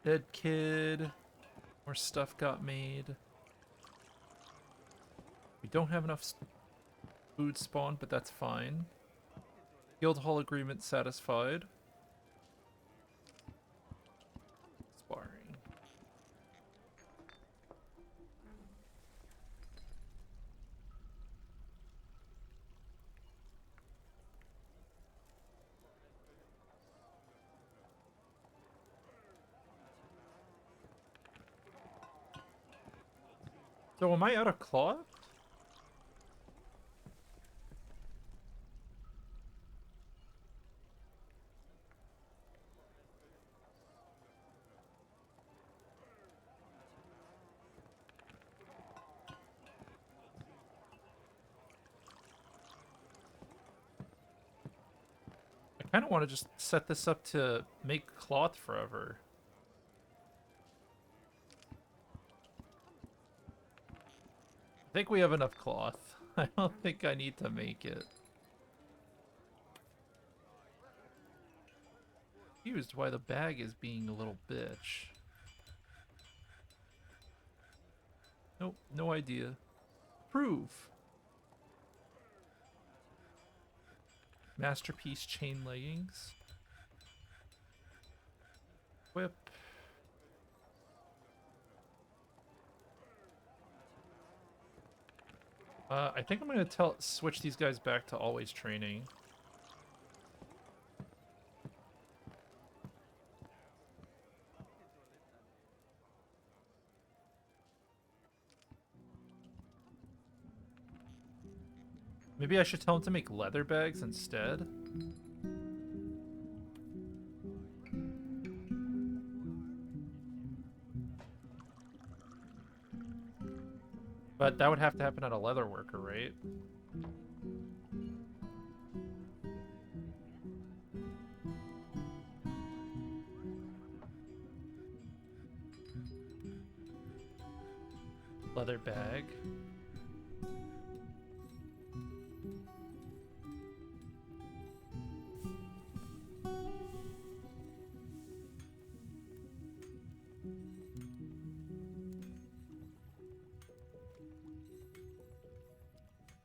Dead kid. More stuff got made. We don't have enough food spawn, but that's fine. Guild hall agreement satisfied. Sparring. So am I out of cloth? I kind of want to just set this up to make cloth forever. I think we have enough cloth. I don't think I need to make it. Confused why the bag is being a little bitch. Nope, no idea. Prove. Masterpiece chain leggings. Whip. I think I'm gonna switch these guys back to always training. Maybe I should tell them to make leather bags instead. But that would have to happen at a leather worker, right? Leather bag.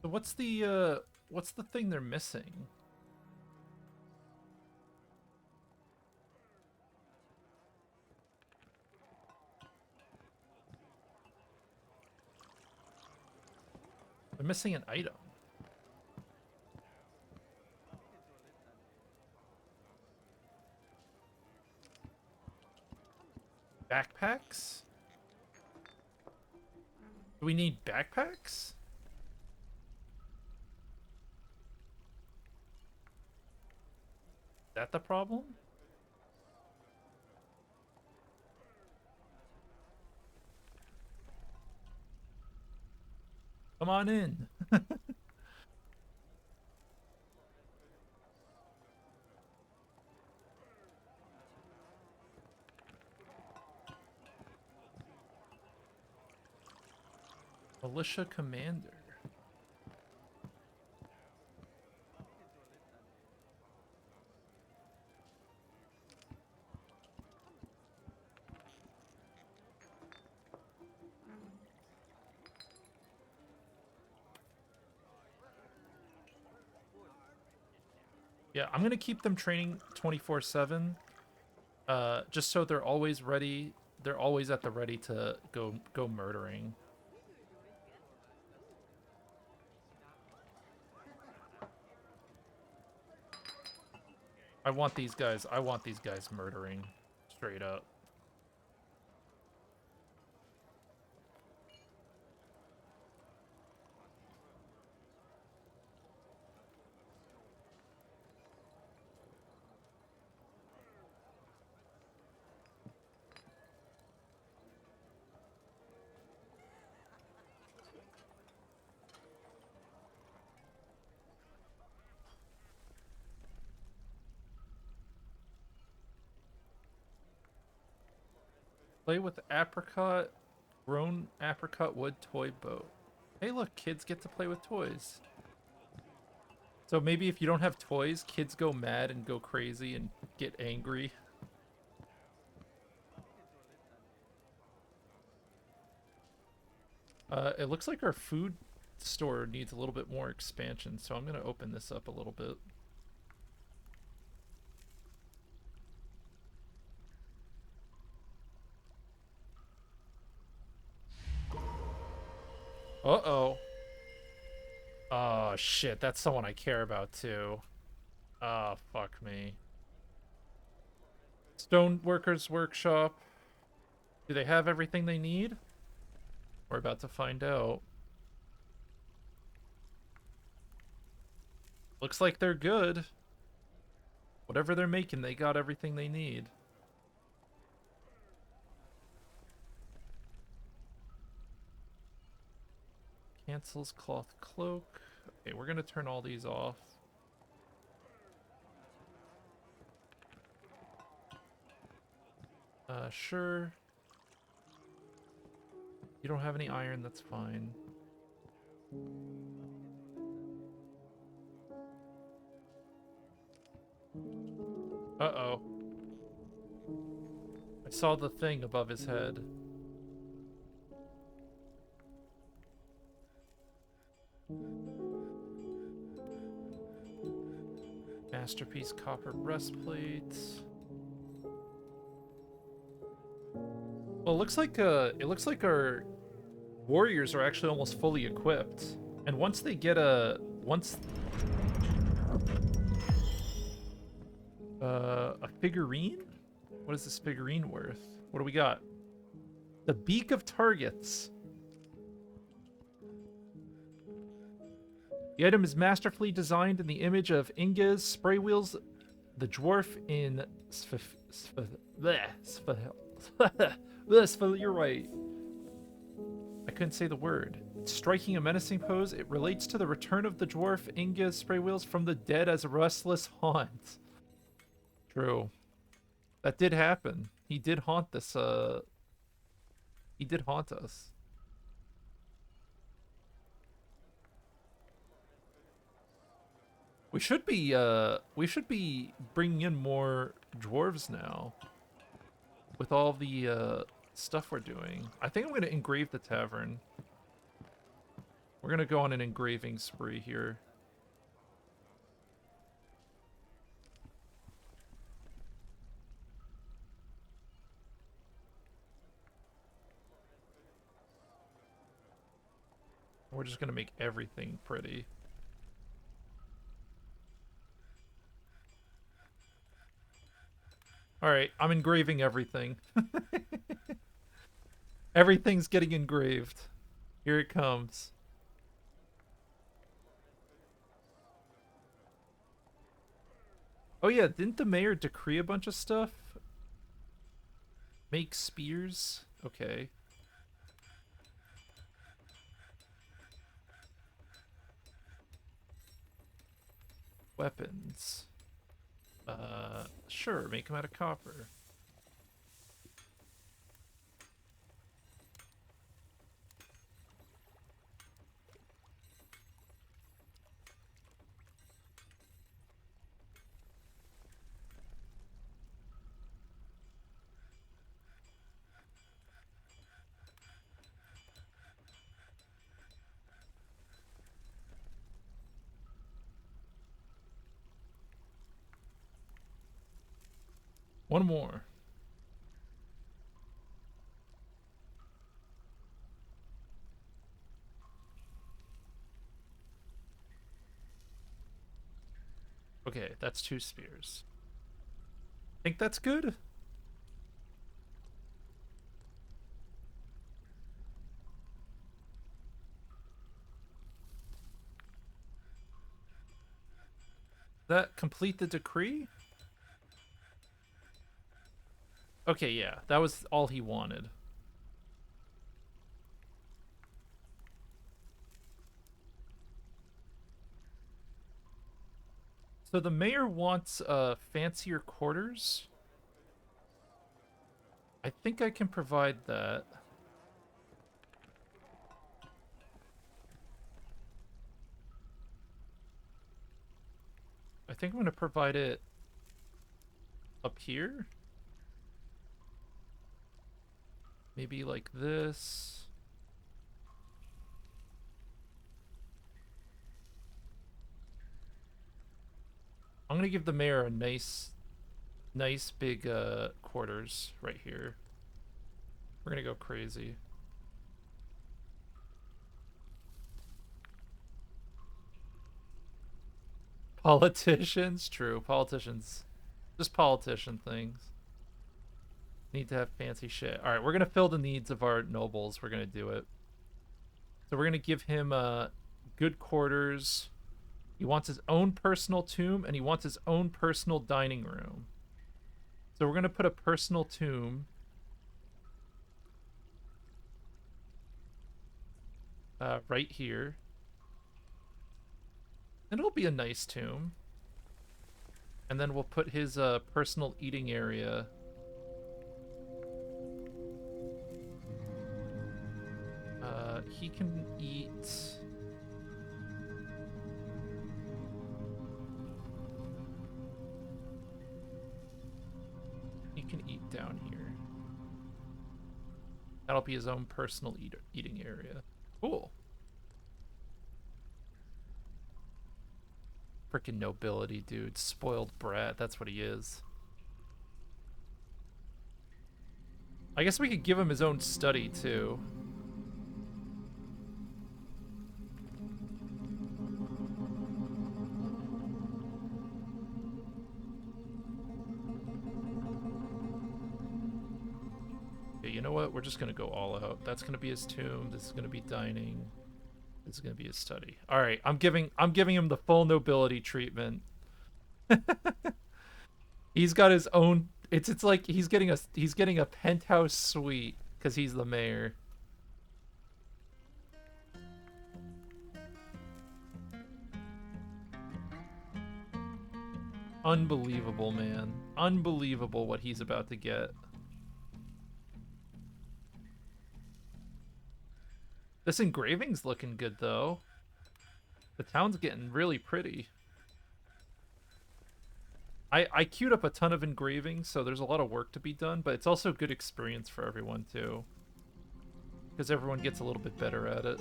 So what's the thing they're missing? They're missing an item. Backpacks? Do we need backpacks? Is that the problem? Come on in. Militia commander. Yeah, I'm gonna keep them training 24/7. Just so they're always ready. They're always at the ready to go murdering. I want these guys. I want these guys murdering, straight up. Play with apricot, grown apricot wood toy boat. Hey, look, kids get to play with toys. So maybe if you don't have toys, kids go mad and go crazy and get angry. It looks like our food store needs a little bit more expansion, so I'm going to open this up a little bit. Uh-oh. Oh, shit. That's someone I care about, too. Oh, fuck me. Stoneworkers Workshop. Do they have everything they need? We're about to find out. Looks like they're good. Whatever they're making, they got everything they need. Cancels cloth cloak. Okay, we're gonna turn all these off. Sure. You don't have any iron, that's fine. Uh-oh. I saw the thing above his head. Masterpiece copper breastplate. Well, it looks like our warriors are actually almost fully equipped. And once they get a figurine? What is this figurine worth? What do we got? The Beak of Targets. The item is masterfully designed in the image of Inge's spray wheels, the dwarf in you're right. I couldn't say the word. Striking a menacing pose, it relates to the return of the dwarf Inge's spray wheels from the dead as a restless haunt. True. That did happen. He did haunt this, he did haunt us. We should be bringing in more dwarves now. With all the, stuff we're doing. I think I'm gonna engrave the tavern. We're gonna go on an engraving spree here. We're just gonna make everything pretty. Alright, I'm engraving everything. Everything's getting engraved. Here it comes. Oh yeah, didn't the mayor decree a bunch of stuff? Make spears? Okay. Weapons. Sure, make them out of copper. One more. Okay, that's 2 spears. Think that's good? That complete the decree? Okay, yeah, that was all he wanted. So the mayor wants fancier quarters. I think I can provide that. I think I'm going to provide it up here. Maybe like this. I'm going to give the mayor a nice big quarters right here. We're going to go crazy. Politicians? True. Politicians. Just politician things. Need to have fancy shit. All right, we're going to fill the needs of our nobles. We're going to do it. So we're going to give him good quarters. He wants his own personal tomb, and he wants his own personal dining room. So we're going to put a personal tomb right here. And it'll be a nice tomb. And then we'll put his personal eating area. He can eat... He can eat down here. That'll be his own personal eating area. Cool. Freaking nobility, dude. Spoiled brat. That's what he is. I guess we could give him his own study, too. Okay, you know what? We're just gonna go all out. That's gonna be his tomb. This is gonna be dining. This is gonna be his study. All right, I'm giving him the full nobility treatment. He's got his own. It's like he's getting a penthouse suite because he's the mayor. Unbelievable, man. Unbelievable what he's about to get. This engraving's looking good, though. The town's getting really pretty. I queued up a ton of engravings, so there's a lot of work to be done, but it's also good experience for everyone, too. Because everyone gets a little bit better at it.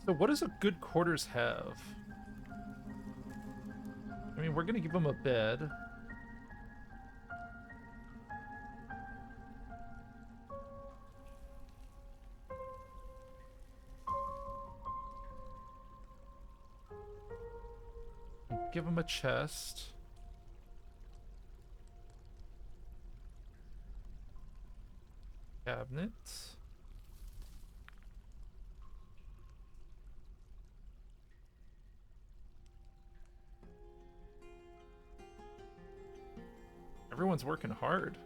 So what does a good quarters have? I mean, we're gonna give him a bed. Give him a chest. Cabinet. Everyone's working hard.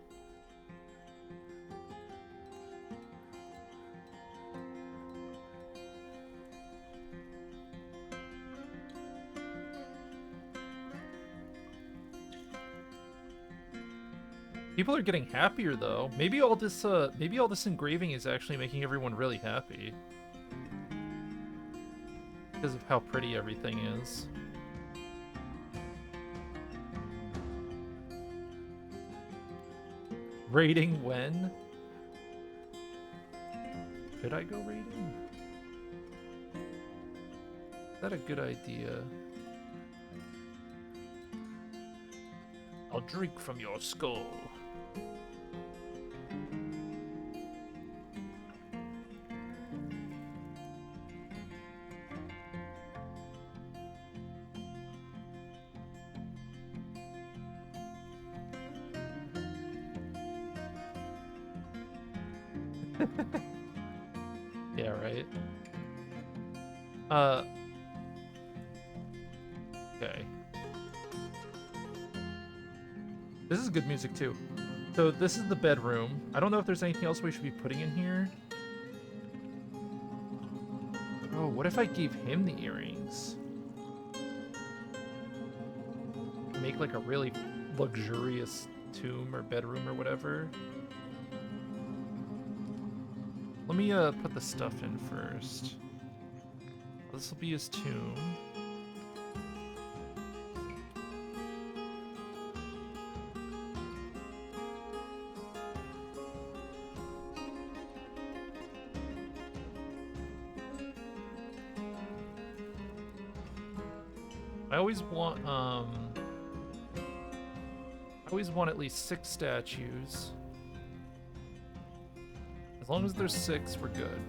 People are getting happier though. Maybe all this engraving is actually making everyone really happy. Because of how pretty everything is. Raiding when? Should I go raiding? Is that a good idea? I'll drink from your skull. Yeah, right. Okay. This is good music too. So this is the bedroom. I don't know if there's anything else we should be putting in here. Oh, what if I gave him the earrings? Make like a really luxurious tomb or bedroom or whatever. Let me put the stuff in first. This will be his tomb. I always want at least 6 statues. As long as there's 6, we're good.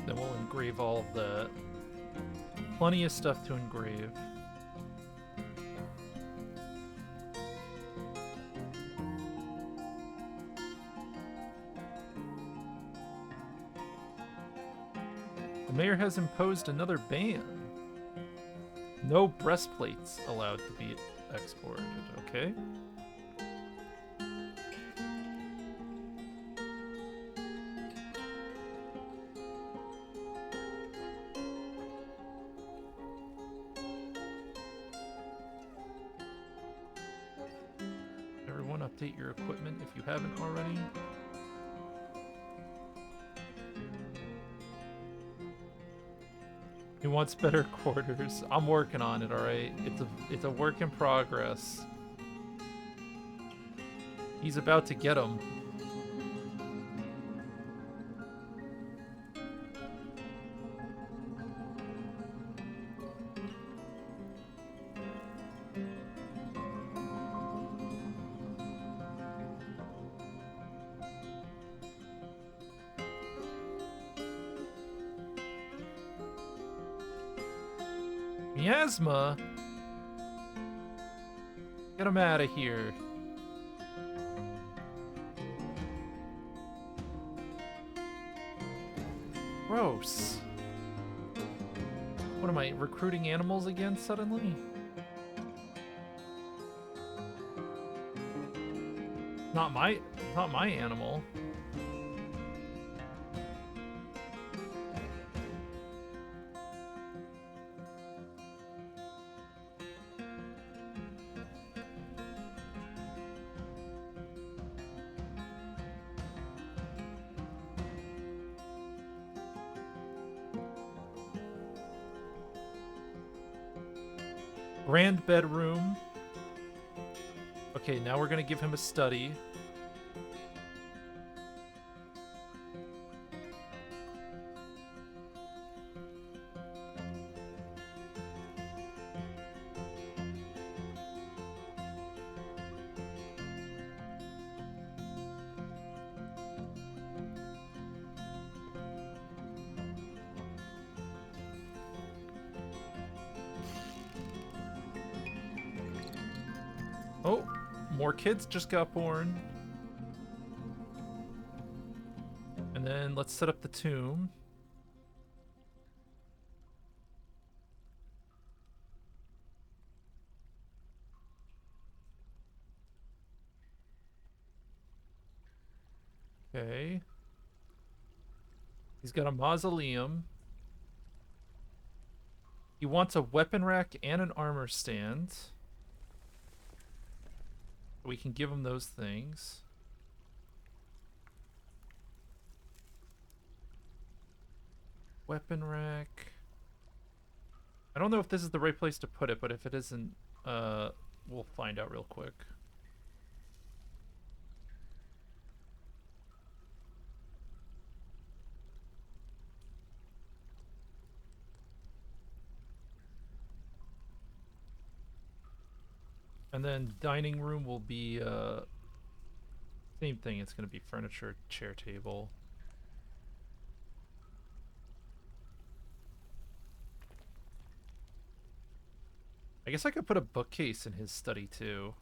Then we'll engrave all of that. Plenty of stuff to engrave. The mayor has imposed another ban. No breastplates allowed to be exported, okay? Everyone update your equipment if you haven't already. He wants better quarters. I'm working on it, alright? It's a work in progress. He's about to get them. Miasma? Get him out of here. Gross. What am I, recruiting animals again suddenly? Not my animal. Grand bedroom. Okay, now we're gonna give him a study. Oh, more kids just got born. And then let's set up the tomb. Okay. He's got a mausoleum. He wants a weapon rack and an armor stand. We can give him those things. Weapon rack. I don't know if this is the right place to put it, but if it isn't, we'll find out real quick. And then dining room will be, same thing. It's going to be furniture, chair, table. I guess I could put a bookcase in his study too.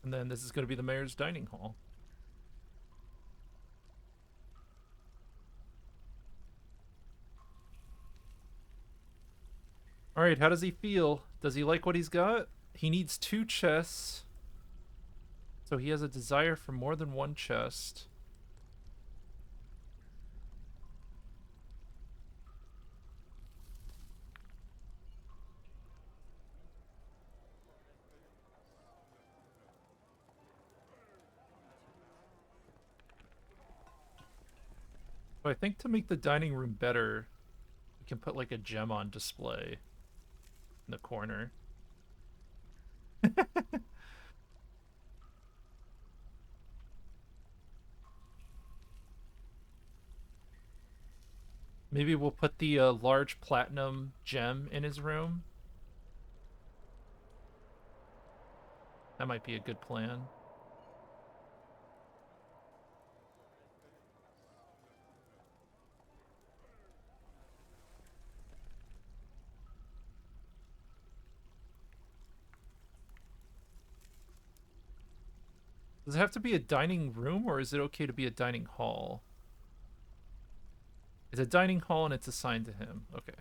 And then this is going to be the mayor's dining hall. All right, how does he feel? Does he like what he's got? He needs 2 chests. So he has a desire for more than 1 chest. So I think to make the dining room better, we can put like a gem on display in the corner. Maybe we'll put the large platinum gem in his room. That might be a good plan. Does it have to be a dining room or is it okay to be a dining hall? It's a dining hall and it's assigned to him. Okay.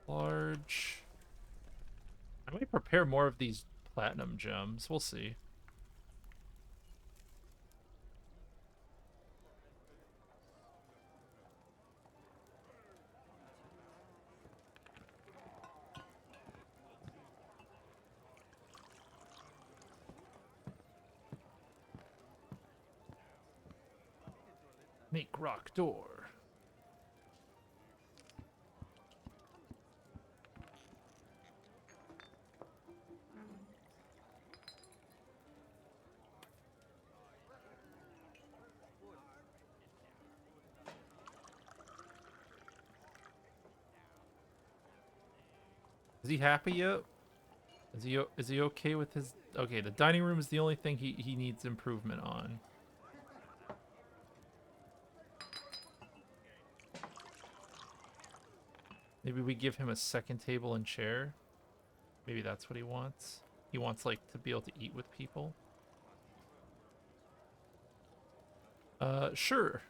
Large. I might prepare more of these platinum gems. We'll see. Make rock door. Is he happy yet? Is he okay with his? Okay, the dining room is the only thing he needs improvement on. Maybe we give him a second table and chair. Maybe that's what he wants. He wants like to be able to eat with people. Sure.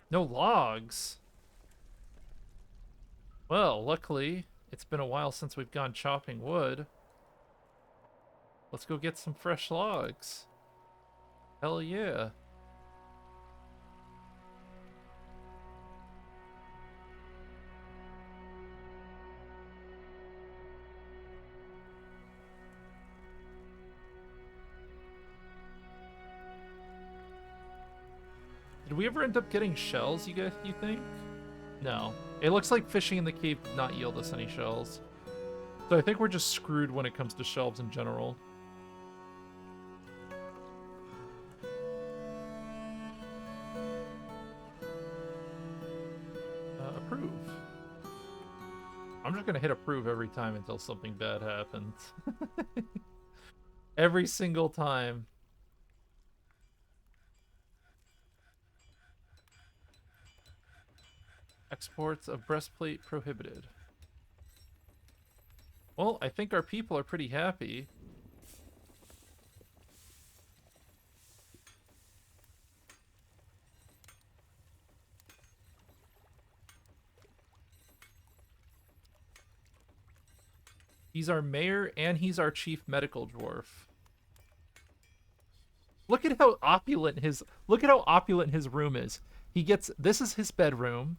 No logs. Well, luckily, it's been a while since we've gone chopping wood. Let's go get some fresh logs. Hell yeah. Did we ever end up getting shells, you think? No. It looks like fishing in the cave did not yield us any shells. So I think we're just screwed when it comes to shelves in general. Approve. I'm just gonna hit approve every time until something bad happens. Every single time. Exports of breastplate prohibited. Well, I think our people are pretty happy. He's our mayor and he's our chief medical dwarf. Look at how opulent his room is. He gets this is his bedroom.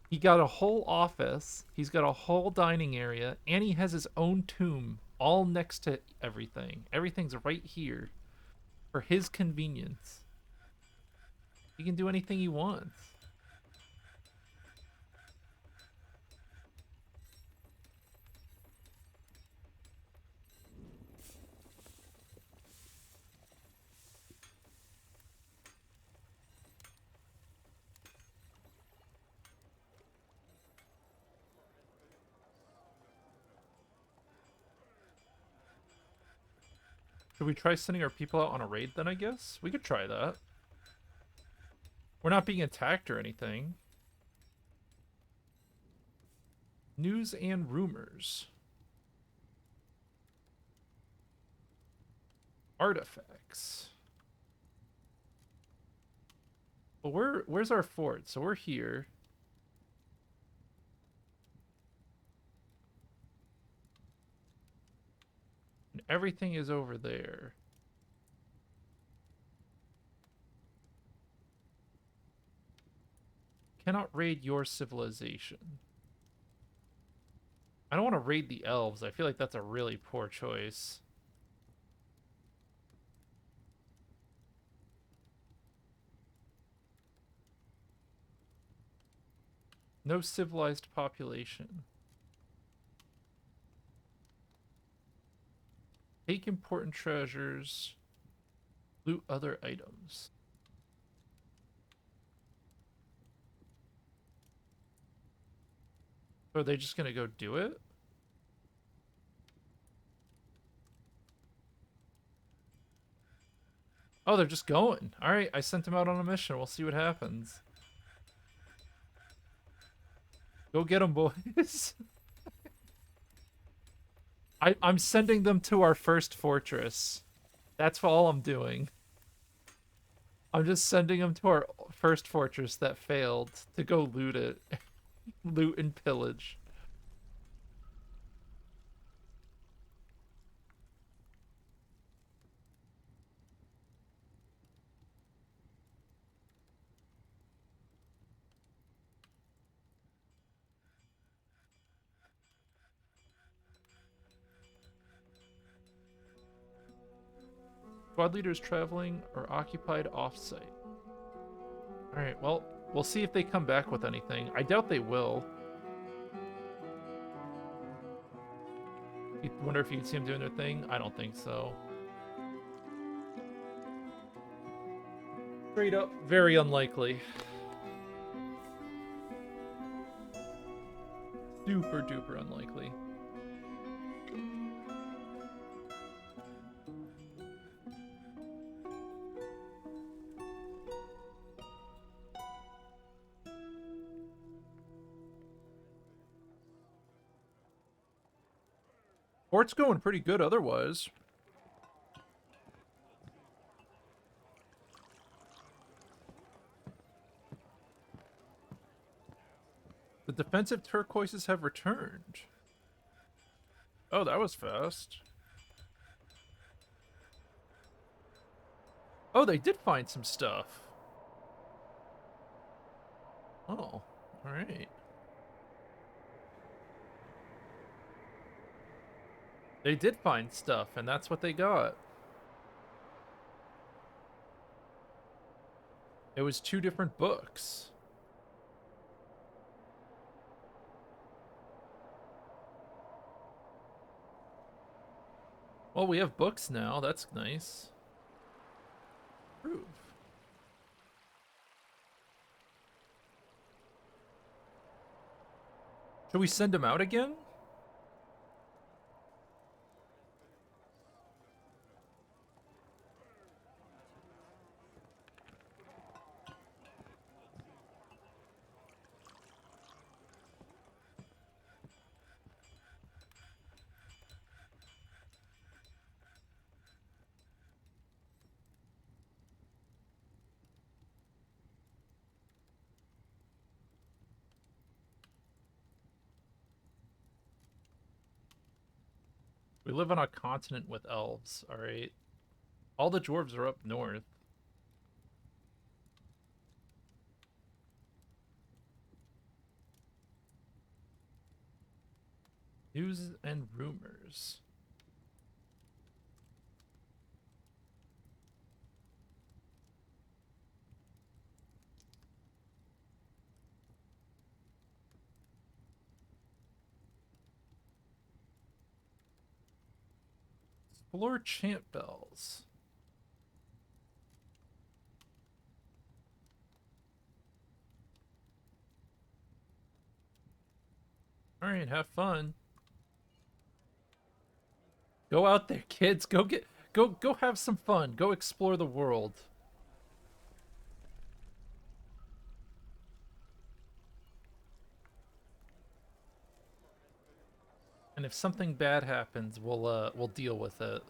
He got a whole office. He's got a whole dining area, and he has his own tomb all next to everything. Everything's right here for his convenience. He can do anything he wants. Should we try sending our people out on a raid then, I guess? We could try that. We're not being attacked or anything. News and rumors. Artifacts. Well, where's our fort? So we're here. And everything is over there. Cannot raid your civilization. I don't want to raid the elves. I feel like that's a really poor choice. No civilized population. Take important treasures. Loot other items. So are they just gonna go do it? Oh, they're just going. Alright, I sent them out on a mission. We'll see what happens. Go get them, boys. I'm sending them to our first fortress. That's all I'm doing. I'm just sending them to our first fortress that failed to go loot it. Loot and pillage. Squad leaders traveling or occupied off-site. Alright, well, we'll see if they come back with anything. I doubt they will. You wonder if you can see them doing their thing? I don't think so. Straight up, very unlikely. Super duper unlikely. Port's going pretty good otherwise. The defensive turquoises have returned. Oh, that was fast. Oh, they did find some stuff. Oh, alright. They did find stuff, and that's what they got. It was 2 different books. Well, we have books now. That's nice. Proof. Should we send him out again? We live on a continent with elves, alright? All the dwarves are up north. News and rumors. Explore chant bells. Alright, have fun. Go out there, kids. Go have some fun. Go explore the world. And if something bad happens, we'll deal with it.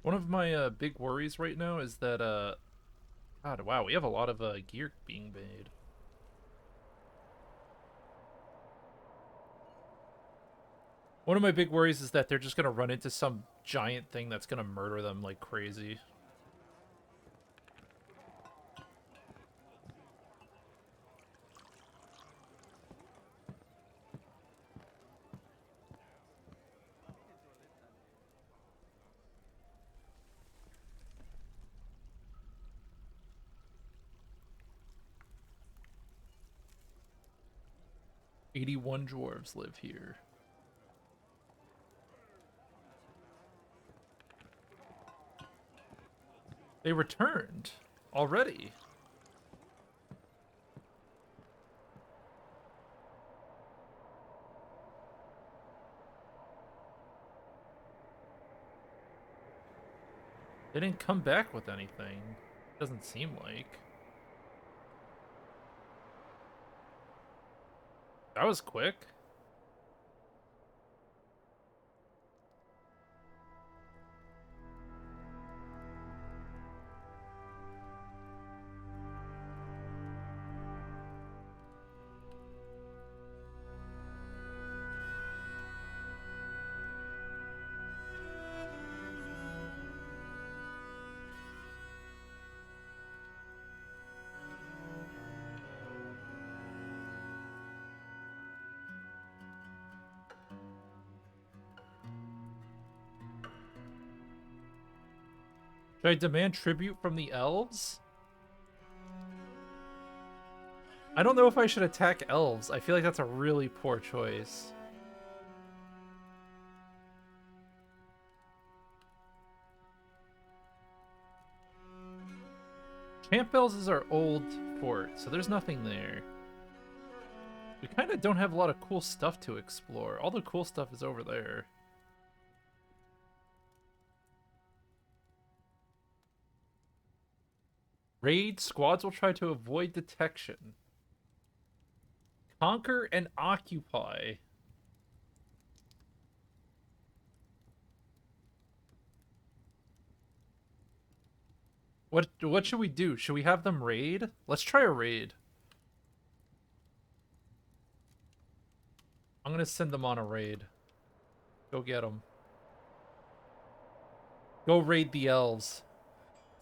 One of my big worries right now is that God, wow, we have a lot of gear being made. One of my big worries is that they're just gonna run into some giant thing that's gonna murder them like crazy. "81 dwarves live here." They returned already. They didn't come back with anything. Doesn't seem like. That was quick. Should I demand tribute from the elves? I don't know if I should attack elves. I feel like that's a really poor choice. Champ Bells is our old fort, so there's nothing there. We kind of don't have a lot of cool stuff to explore. All the cool stuff is over there. Raid squads will try to avoid detection. Conquer and occupy. What should we do? Should we have them raid? Let's try a raid. I'm gonna send them on a raid. Go get them. Go raid the elves.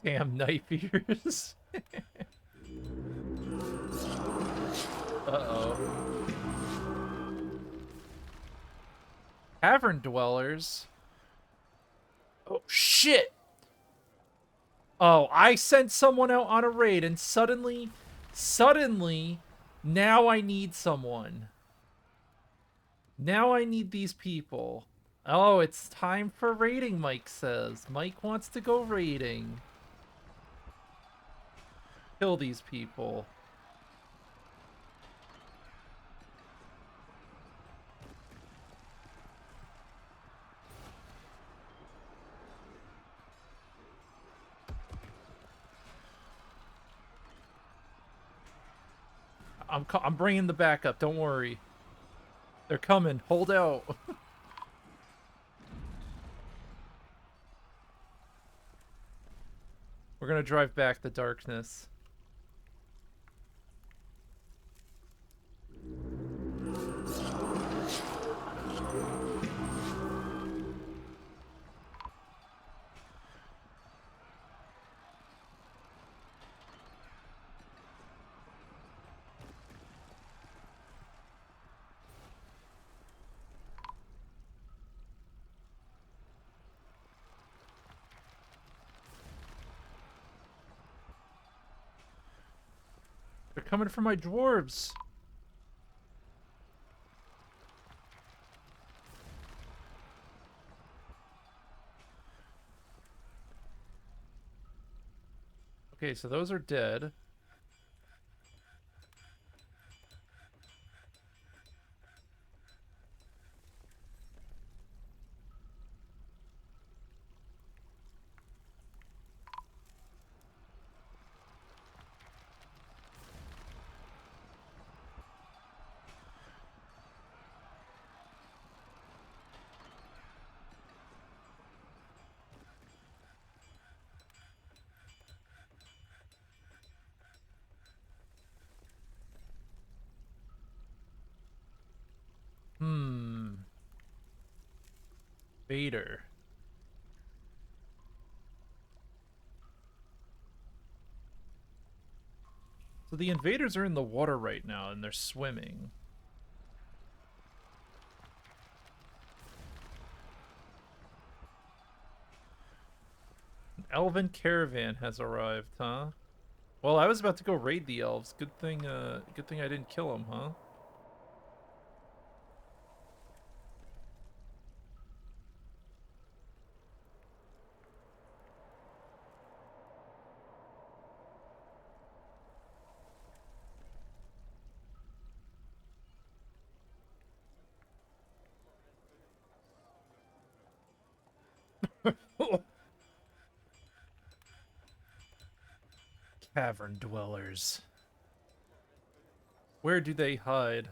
Damn knife eaters. Uh-oh. Cavern dwellers. Oh, shit! Oh, I sent someone out on a raid and suddenly, now I need someone. Now I need these people. Oh, it's time for raiding, Mike says. Mike wants to go raiding. Kill these people. I'm bringing the backup. Don't worry. They're coming. Hold out. We're gonna drive back the darkness. They're coming for my dwarves. Okay, so those are dead. Hmm. Vader. So the invaders are in the water right now and they're swimming. An elven caravan has arrived, huh? Well, I was about to go raid the elves. Good thing I didn't kill them, huh? Cavern dwellers. Where do they hide?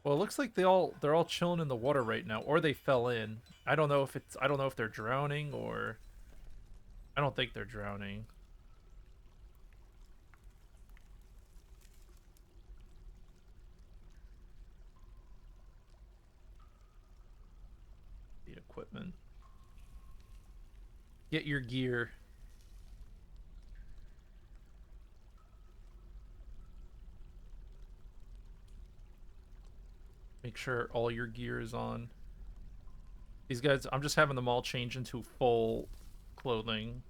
Well, it looks like they're all chilling in the water right now, or they fell in. I don't know if they're drowning or I don't think they're drowning. The equipment. Get your gear. Make sure all your gear is on. These guys, I'm just having them all change into full clothing.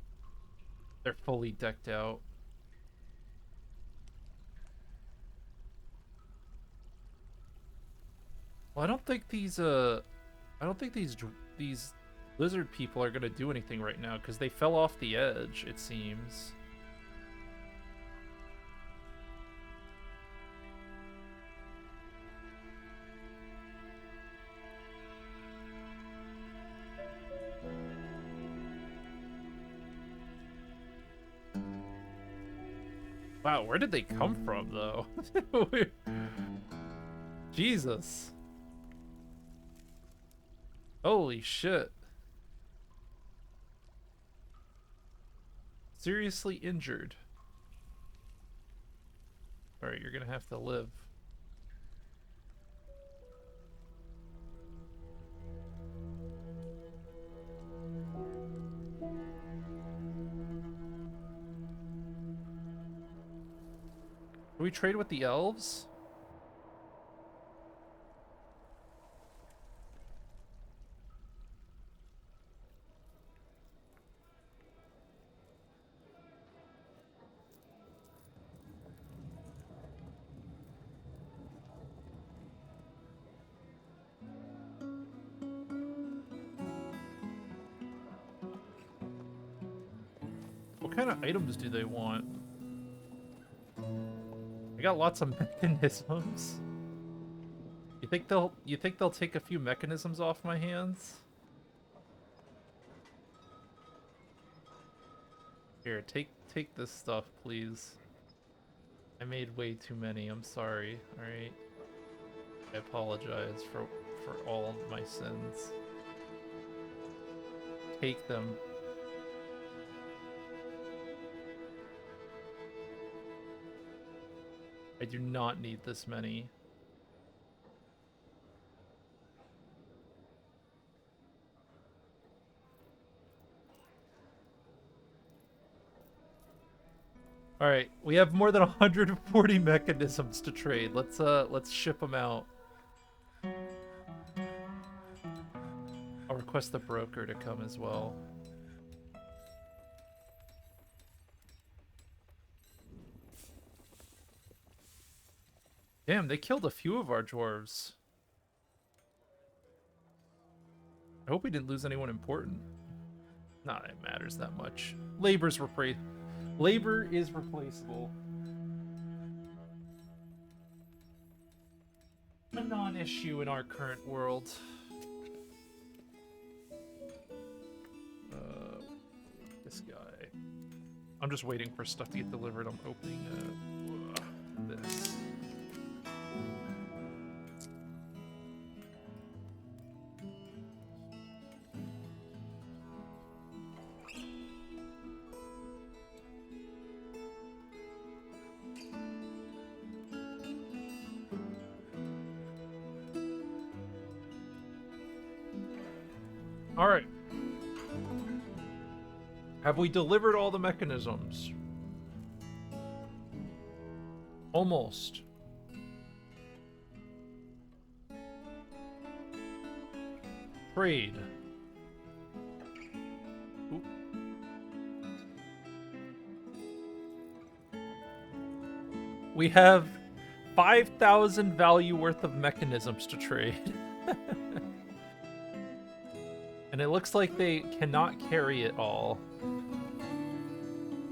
They're fully decked out. Well, I don't think these lizard people are gonna do anything right now because they fell off the edge, it seems. Wow, where did they come from, though? Jesus. Holy shit. Seriously injured. Alright, you're gonna have to live. Do we trade with the elves? What kind of items do they want? I got lots of mechanisms. You think they'll take a few mechanisms off my hands? Here, take this stuff, please. I made way too many. I'm sorry. All right. I apologize for all my sins. Take them. I do not need this many. All right, we have more than 140 mechanisms to trade. Let's ship them out. I'll request the broker to come as well. Damn, they killed a few of our dwarves. I hope we didn't lose anyone important. Not that it matters that much. Labor is replaceable. A non-issue in our current world. This guy. I'm just waiting for stuff to get delivered. I'm opening this. All right. Have we delivered all the mechanisms? Almost. Trade. Ooh. We have 5,000 value worth of mechanisms to trade. And it looks like they cannot carry it all.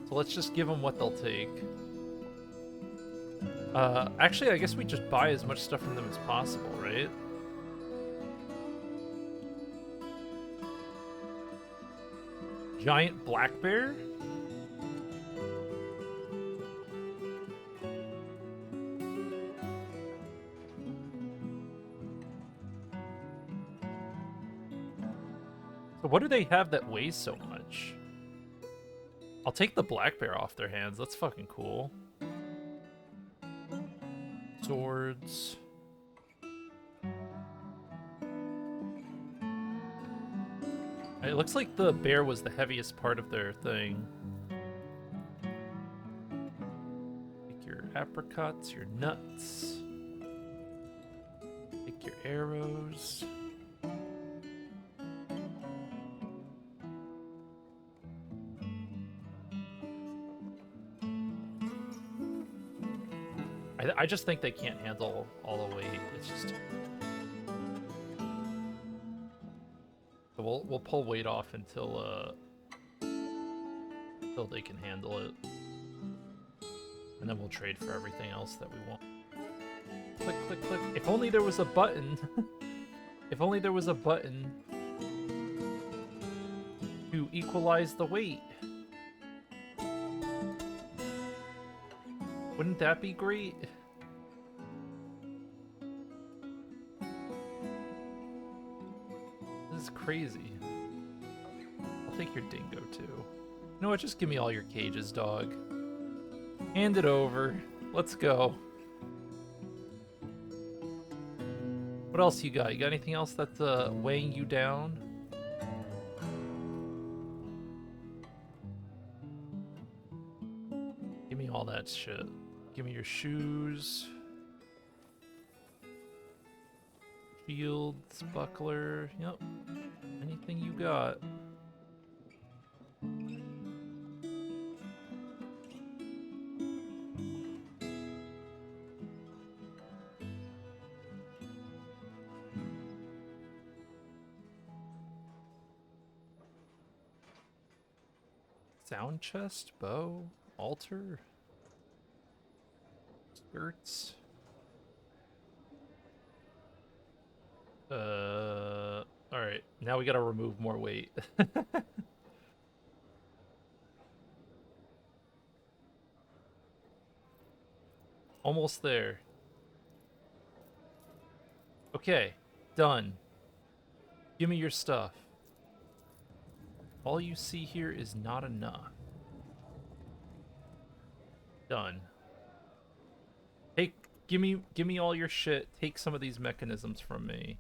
So let's just give them what they'll take. Actually, I guess we just buy as much stuff from them as possible, right? Giant black bear? So what do they have that weighs so much? I'll take the black bear off their hands. That's fucking cool. Swords. It looks like the bear was the heaviest part of their thing. Take your apricots, your nuts. Take your arrows. I just think they can't handle all the weight. It's just... So we'll pull weight off until they can handle it. And then we'll trade for everything else that we want. Click, click, click. If only there was a button. If only there was a button to equalize the weight. Wouldn't that be great? This is crazy. I'll take your dingo too. You know what? Just give me all your cages, dog. Hand it over. Let's go. What else you got? You got anything else that's weighing you down? Give me all that shit. Give me your shoes. Shields, buckler. Yep. Anything you got. Sound chest, bow, altar, skirts. Alright, now we gotta remove more weight. Almost there. Okay, done. Give me your stuff. All you see here is not enough. Done. Give me all your shit. Take some of these mechanisms from me.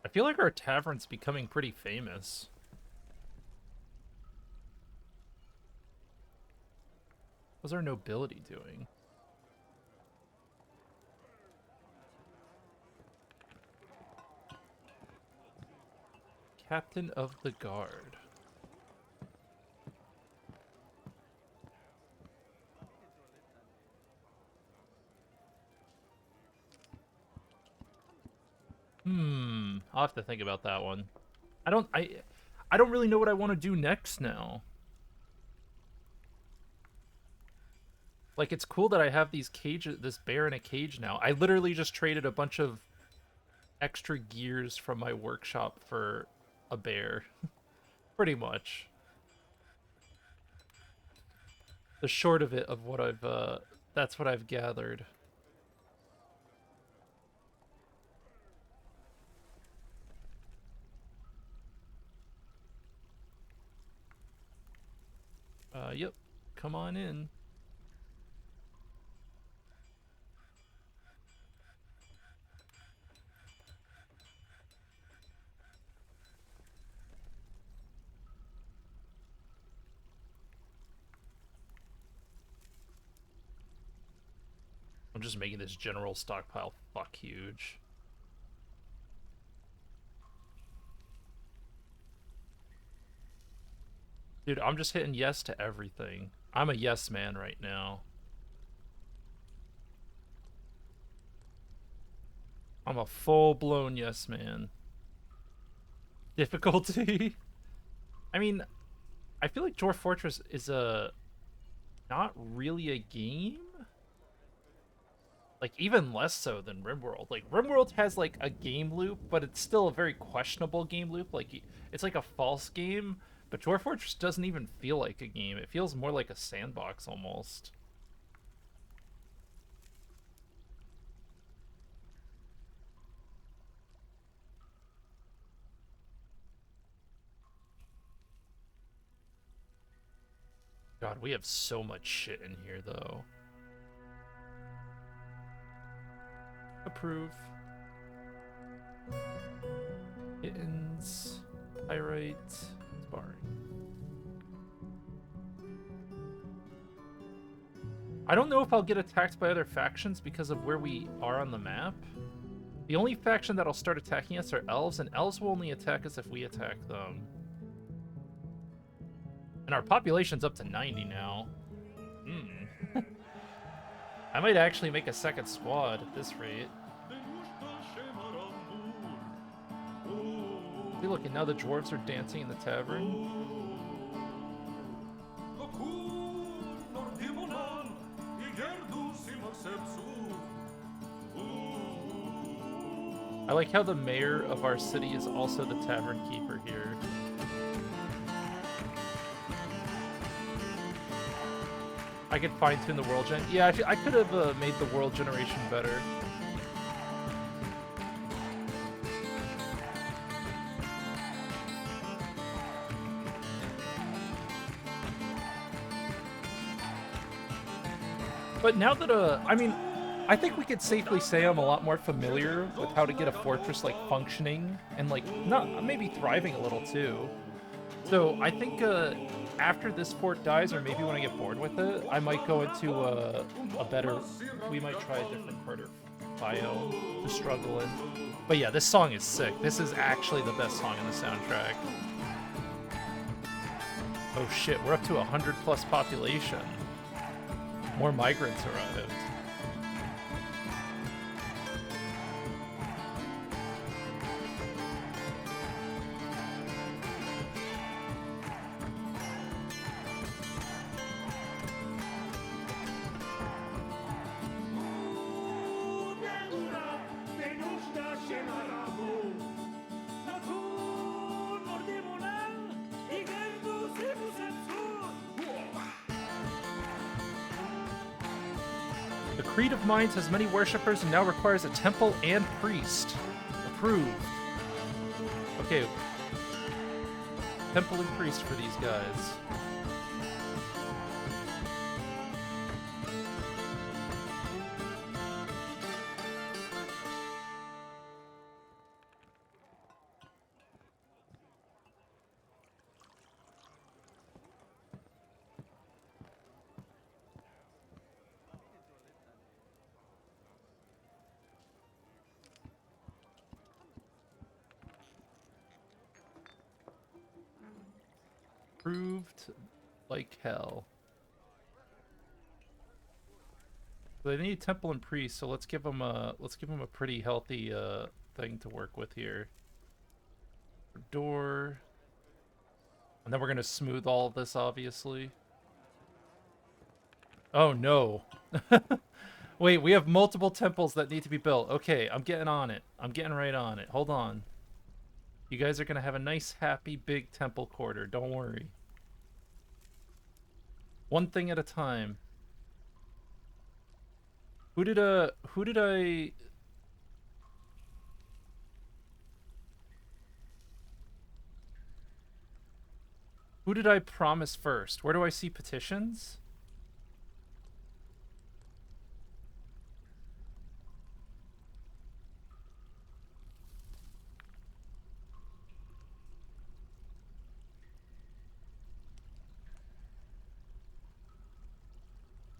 I feel like our tavern's becoming pretty famous. What's our nobility doing? Captain of the Guard. I'll have to think about that one. I don't really know what I want to do next now. Like, it's cool that I have these cages, this bear in a cage now. I literally just traded a bunch of extra gears from my workshop for a bear. Pretty much. The short of it of what that's what I've gathered. Yep. Come on in. I'm just making this general stockpile fuck huge. Dude, I'm just hitting yes to everything. I'm a yes man right now. I'm a full-blown yes man. Difficulty? I mean, I feel like Dwarf Fortress is not really a game. Like, even less so than RimWorld. Like, RimWorld has, like, a game loop, but it's still a very questionable game loop. Like, it's like a false game, but Dwarf Fortress doesn't even feel like a game. It feels more like a sandbox, almost. God, we have so much shit in here, though. Approve. Kittens. Pyrite. Sparring. I don't know if I'll get attacked by other factions because of where we are on the map. The only faction that'll start attacking us are elves, and elves will only attack us if we attack them. And our population's up to 90 now. I might actually make a second squad at this rate. Hey, look, and now the dwarves are dancing in the tavern. I like how the mayor of our city is also the tavern keeper here. I could fine-tune the world gen. Yeah, I could have made the world generation better. But now that, I mean, I think we could safely say I'm a lot more familiar with how to get a fortress, like, functioning and, like, not maybe thriving a little, too. So I think after this fort dies, or maybe when I get bored with it, I might go into a better... We might try a different part of biome to struggle in. But yeah, this song is sick. This is actually the best song in the soundtrack. Oh shit, we're up to 100+ population. More migrants arrived. The Creed of Mines has many worshippers and now requires a temple and priest. Approved. Okay. Temple increased for these guys. Approved like hell. They need temple and priest, so let's give them a pretty healthy thing to work with here. Door. And then we're gonna smooth all of this, obviously. Oh no. Wait, we have multiple temples that need to be built. Okay, I'm getting on it. I'm getting right on it. Hold on. You guys are gonna have a nice, happy, big temple quarter. Don't worry. One thing at a time. Who did I promise first? Where do I see petitions?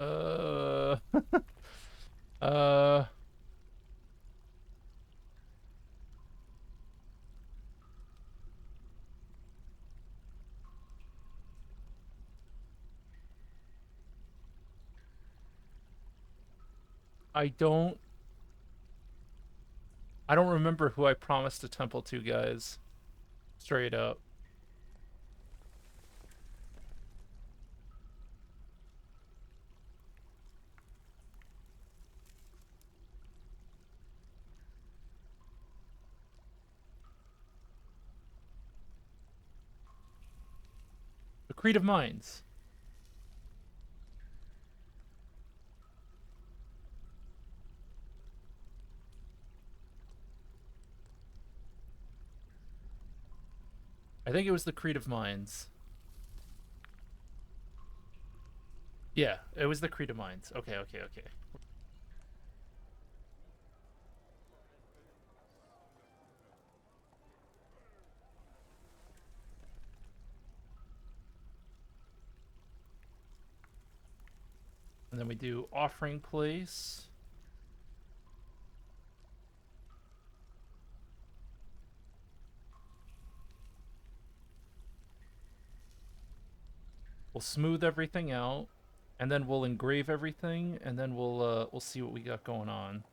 Uh uh I don't remember who I promised a temple to, guys. Straight up. The Creed of Minds. I think it was the Creed of Minds. Yeah, it was the Creed of Minds. Okay, okay, okay. And then we do offering place. We'll smooth everything out, and then we'll engrave everything, and then we'll see what we got going on.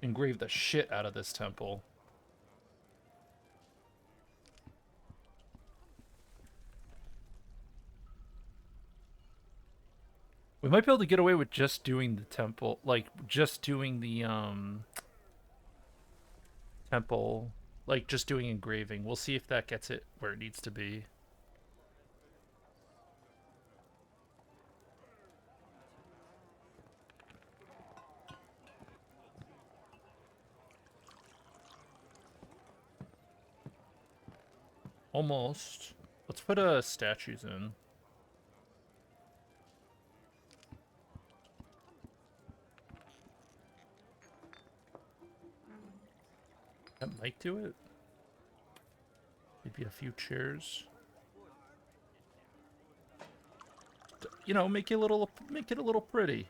Engrave the shit out of this temple. We might be able to get away with just doing the temple, like just doing the temple, like just doing engraving. We'll see if that gets it where it needs to be. Almost. Let's put statues in. That might do it. Maybe a few chairs. You know, make it a little pretty.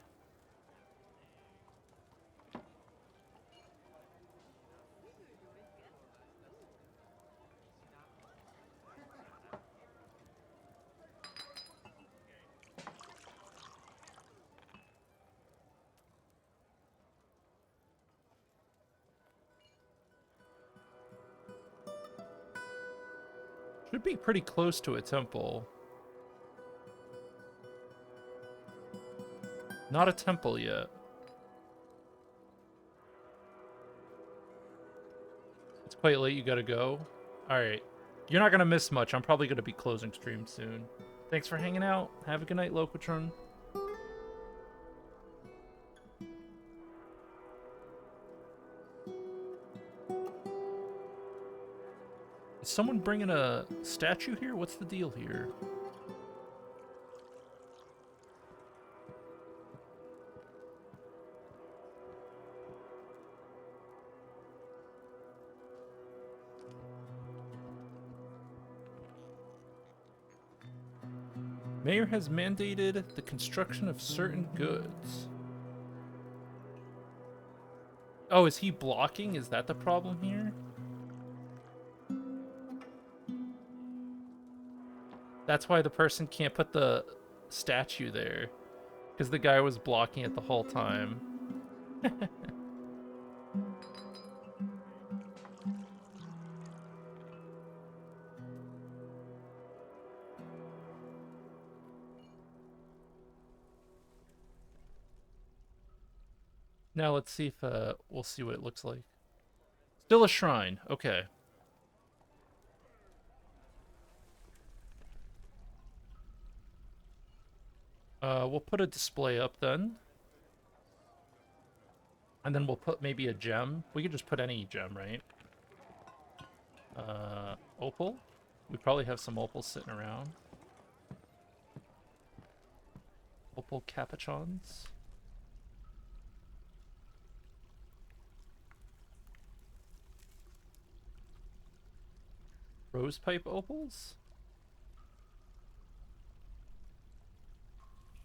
Should be pretty close to a temple. Not a temple yet. It's quite late, you gotta go. Alright. You're not gonna miss much. I'm probably gonna be closing stream soon. Thanks for hanging out. Have a good night, Locatron. Is someone bringing a statue here? What's the deal here? Mayor has mandated the construction of certain goods. Oh, is he blocking? Is that the problem here? That's why the person can't put the statue there. Because the guy was blocking it the whole time. Now let's see if we'll see what it looks like. Still a shrine. Okay. We'll put a display up then. And then we'll put maybe a gem. We could just put any gem, right? Opal? We probably have some opals sitting around. Opal capuchons. Rose pipe opals?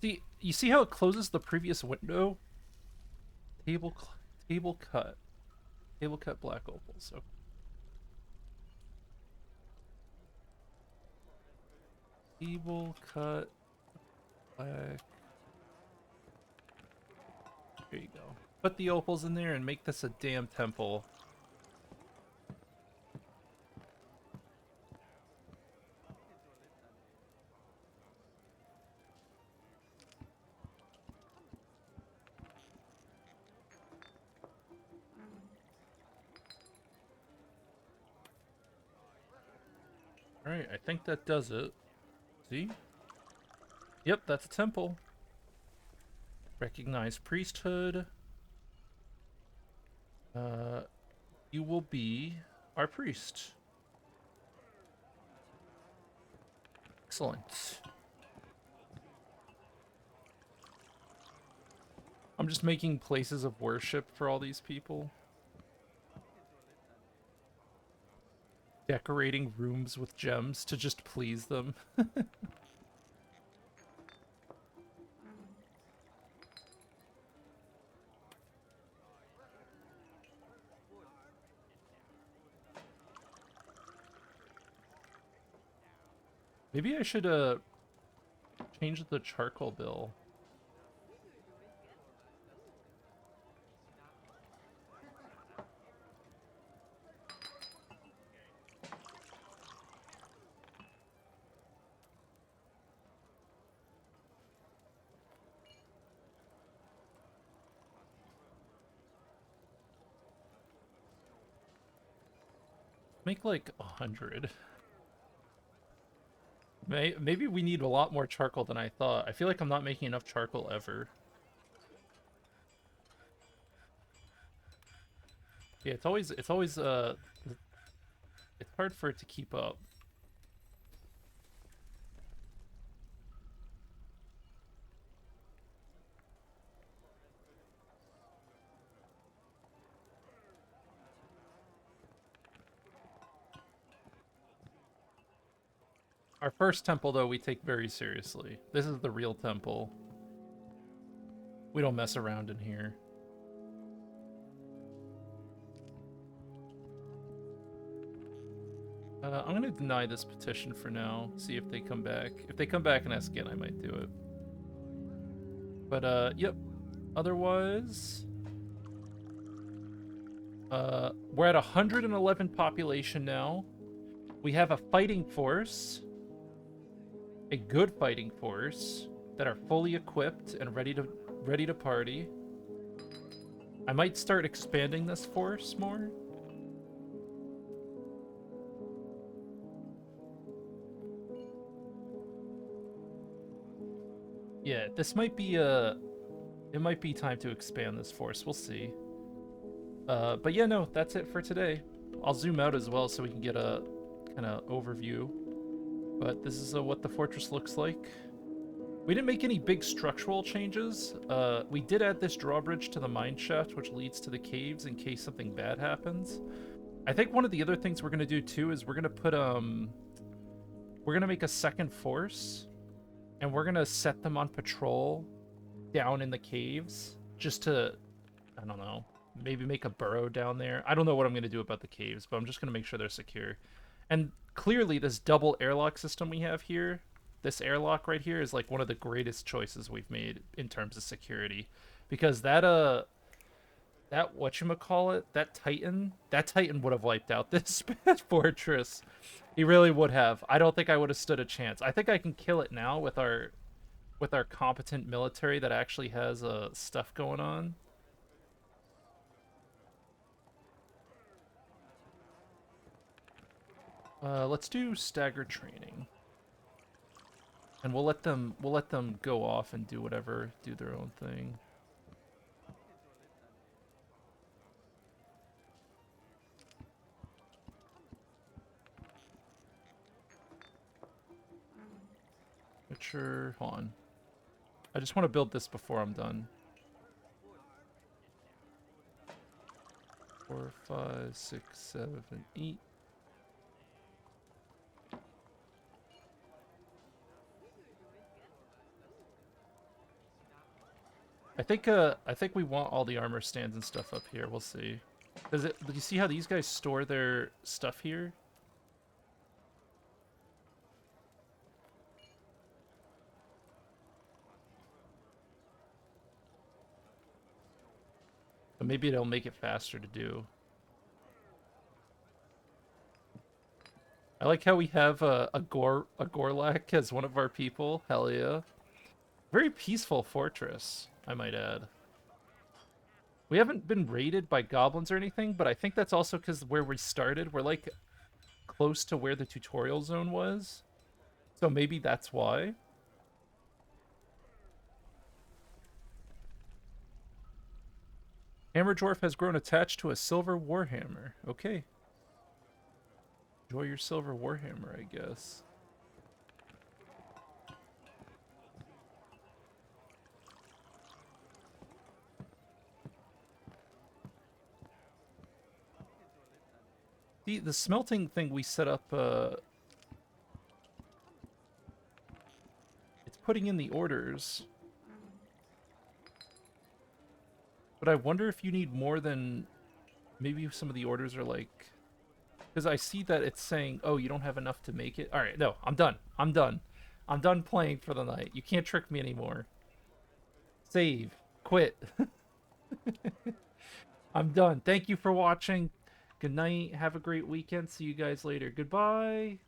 See, you see how it closes the previous window? Table cut. Table cut black opals. Okay. Table cut black. There you go. Put the opals in there and make this a damn temple. Alright, I think that does it. See? Yep, that's a temple. Recognize priesthood. You will be our priest. Excellent. I'm just making places of worship for all these people. Decorating rooms with gems to just please them. Maybe I should change the charcoal bill. Make like 100. Maybe we need a lot more charcoal than I thought. I feel like I'm not making enough charcoal ever. Yeah, it's always it's hard for it to keep up. Our first temple, though, we take very seriously. This is the real temple. We don't mess around in here. I'm going to deny this petition for now. See if they come back. If they come back and ask again, I might do it. But, yep. Otherwise... we're at 111 population now. We have a fighting force. A good fighting force that are fully equipped and ready to party. I might start expanding this force more. Yeah, this might be it might be time to expand this force. We'll see. But yeah, no, that's it for today. I'll zoom out as well so we can get a kind of overview. But this is what the fortress looks like. We didn't make any big structural changes. We did add this drawbridge to the mine shaft, which leads to the caves in case something bad happens. I think one of the other things we're gonna do too is we're gonna make a second force, and we're gonna set them on patrol down in the caves just to, I don't know, maybe make a burrow down there. I don't know what I'm gonna do about the caves, but I'm just gonna make sure they're secure. And clearly, this double airlock system we have here, this airlock right here, is like one of the greatest choices we've made in terms of security, because that whatchamacallit, that Titan would have wiped out this fortress. He really would have. I don't think I would have stood a chance. I think I can kill it now with our competent military that actually has stuff going on. Let's do staggered training, and we'll let them go off and do whatever, do their own thing. Mature, hold on. I just want to build this before I'm done. 4, 5, 6, 7, 8. I think we want all the armor stands and stuff up here. We'll see. Do you see how these guys store their stuff here? But maybe it'll make it faster to do. I like how we have a Gorlak as one of our people. Hell yeah. Very peaceful fortress, I might add. We haven't been raided by goblins or anything, but I think that's also because where we started, we're like close to where the tutorial zone was. So maybe that's why. Hammer Dwarf has grown attached to a silver warhammer. Okay. Enjoy your silver warhammer, I guess. The smelting thing we set up, it's putting in the orders. But I wonder if you need more than... Maybe some of the orders are like... Because I see that it's saying, oh, you don't have enough to make it. Alright, no, I'm done. I'm done. I'm done playing for the night. You can't trick me anymore. Save. Quit. I'm done. Thank you for watching. Good night. Have a great weekend. See you guys later. Goodbye.